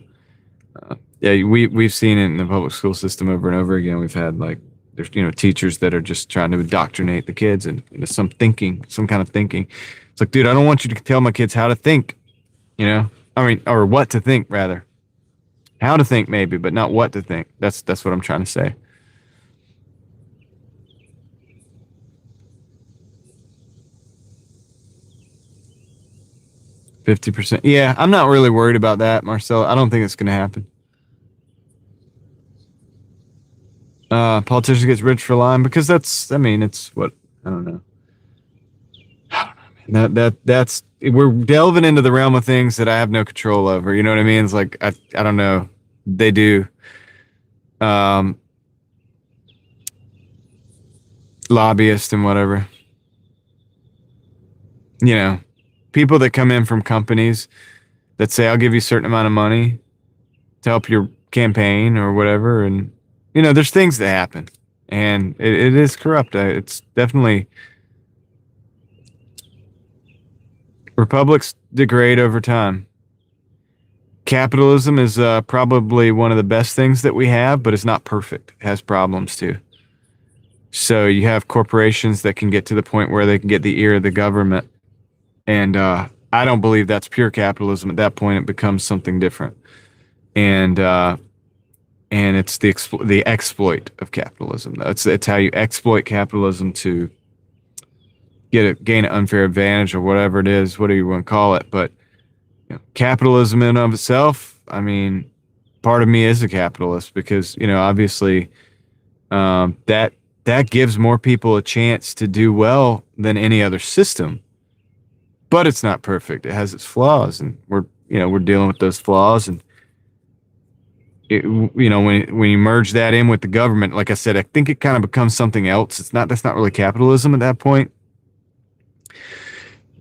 Yeah, we've seen it in the public school system over and over again. We've had there's teachers that are just trying to indoctrinate the kids into some kind of thinking. It's like, dude, I don't want you to tell my kids how to think. Or what to think rather. How to think maybe, but not what to think. That's what I'm trying to say. %. Yeah, I'm not really worried about that, Marcel. I don't think it's going to happen. Politician gets rich for lying because it's what I don't know. That's we're delving into the realm of things that I have no control over. You know what I mean? It's like I don't know. They do. Lobbyists and whatever. People that come in from companies that say, I'll give you a certain amount of money to help your campaign or whatever. And, there's things that happen, and it is corrupt. It's definitely, republics degrade over time. Capitalism is probably one of the best things that we have, but it's not perfect. It has problems too. So you have corporations that can get to the point where they can get the ear of the government. And I don't believe that's pure capitalism. At that point, it becomes something different. And it's the exploit of capitalism. It's how you exploit capitalism to gain an unfair advantage or whatever it is, whatever you want to call it. But capitalism in and of itself, I mean, part of me is a capitalist because, obviously, that gives more people a chance to do well than any other system. But it's not perfect. It has its flaws, and we're dealing with those flaws. And when you merge that in with the government, like I said, I think it kind of becomes something else. That's not really capitalism at that point.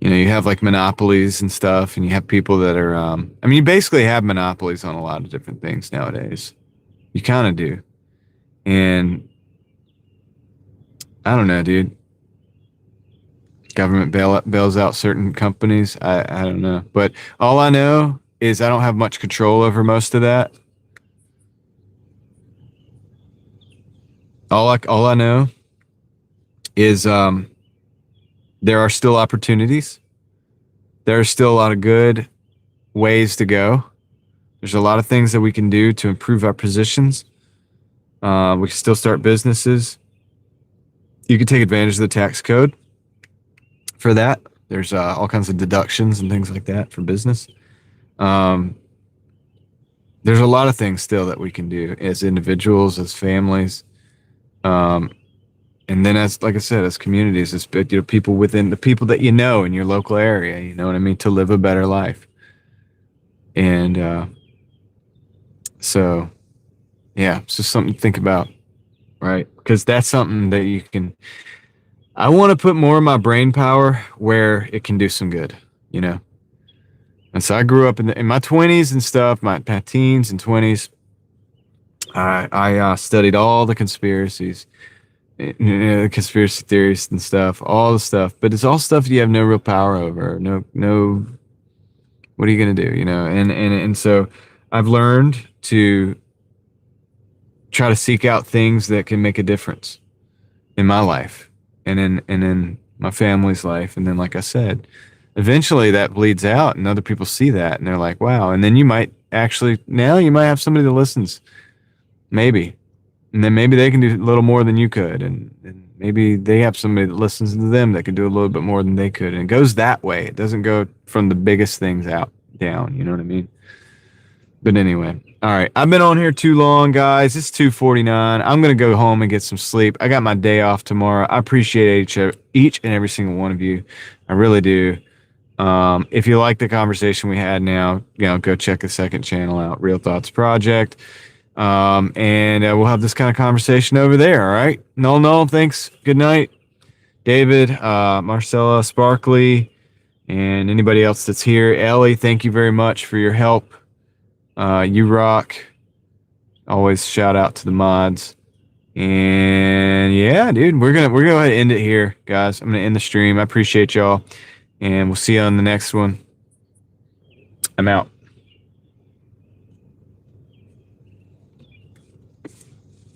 You have like monopolies and stuff, and you have people that are, you basically have monopolies on a lot of different things nowadays. You kind of do. And I don't know, dude. Government bails out certain companies. I don't know. But all I know is I don't have much control over most of that. All I know is there are still opportunities. There are still a lot of good ways to go. There's a lot of things that we can do to improve our positions. We can still start businesses. You can take advantage of the tax code for that. There's all kinds of deductions and things like that for business. There's a lot of things still that we can do as individuals, as families. And then like I said, as communities, as people within the people that in your local area, you know what I mean, to live a better life. And so, yeah, it's just something to think about, right? Because that's something that you can. I want to put more of my brain power where it can do some good, And so I grew up in my 20s and stuff, my teens and 20s. I studied all the conspiracies. Conspiracy theories and stuff, all the stuff, but it's all stuff you have no real power over. No, what are you gonna do? And so I've learned to try to seek out things that can make a difference in my life and in my family's life. And then, like I said, eventually that bleeds out, and other people see that, and they're like, "Wow!" And then you might have somebody that listens, maybe. And then maybe they can do a little more than you could. And maybe they have somebody that listens to them that can do a little bit more than they could. And it goes that way. It doesn't go from the biggest things down. You know what I mean? But anyway. All right. I've been on here too long, guys. It's 2:49. I'm going to go home and get some sleep. I got my day off tomorrow. I appreciate each and every single one of you. I really do. If you like the conversation we had now, go check the second channel out, Real Thoughts Project. And we'll have this kind of conversation over there. All right. No, thanks. Good night, David, Marcella, Sparkly, and anybody else that's here. Ellie, thank you very much for your help. You rock. Always shout out to the mods. And yeah, dude, we're gonna go ahead and end it here, guys. I'm gonna end the stream. I appreciate y'all, and we'll see you on the next one. I'm out.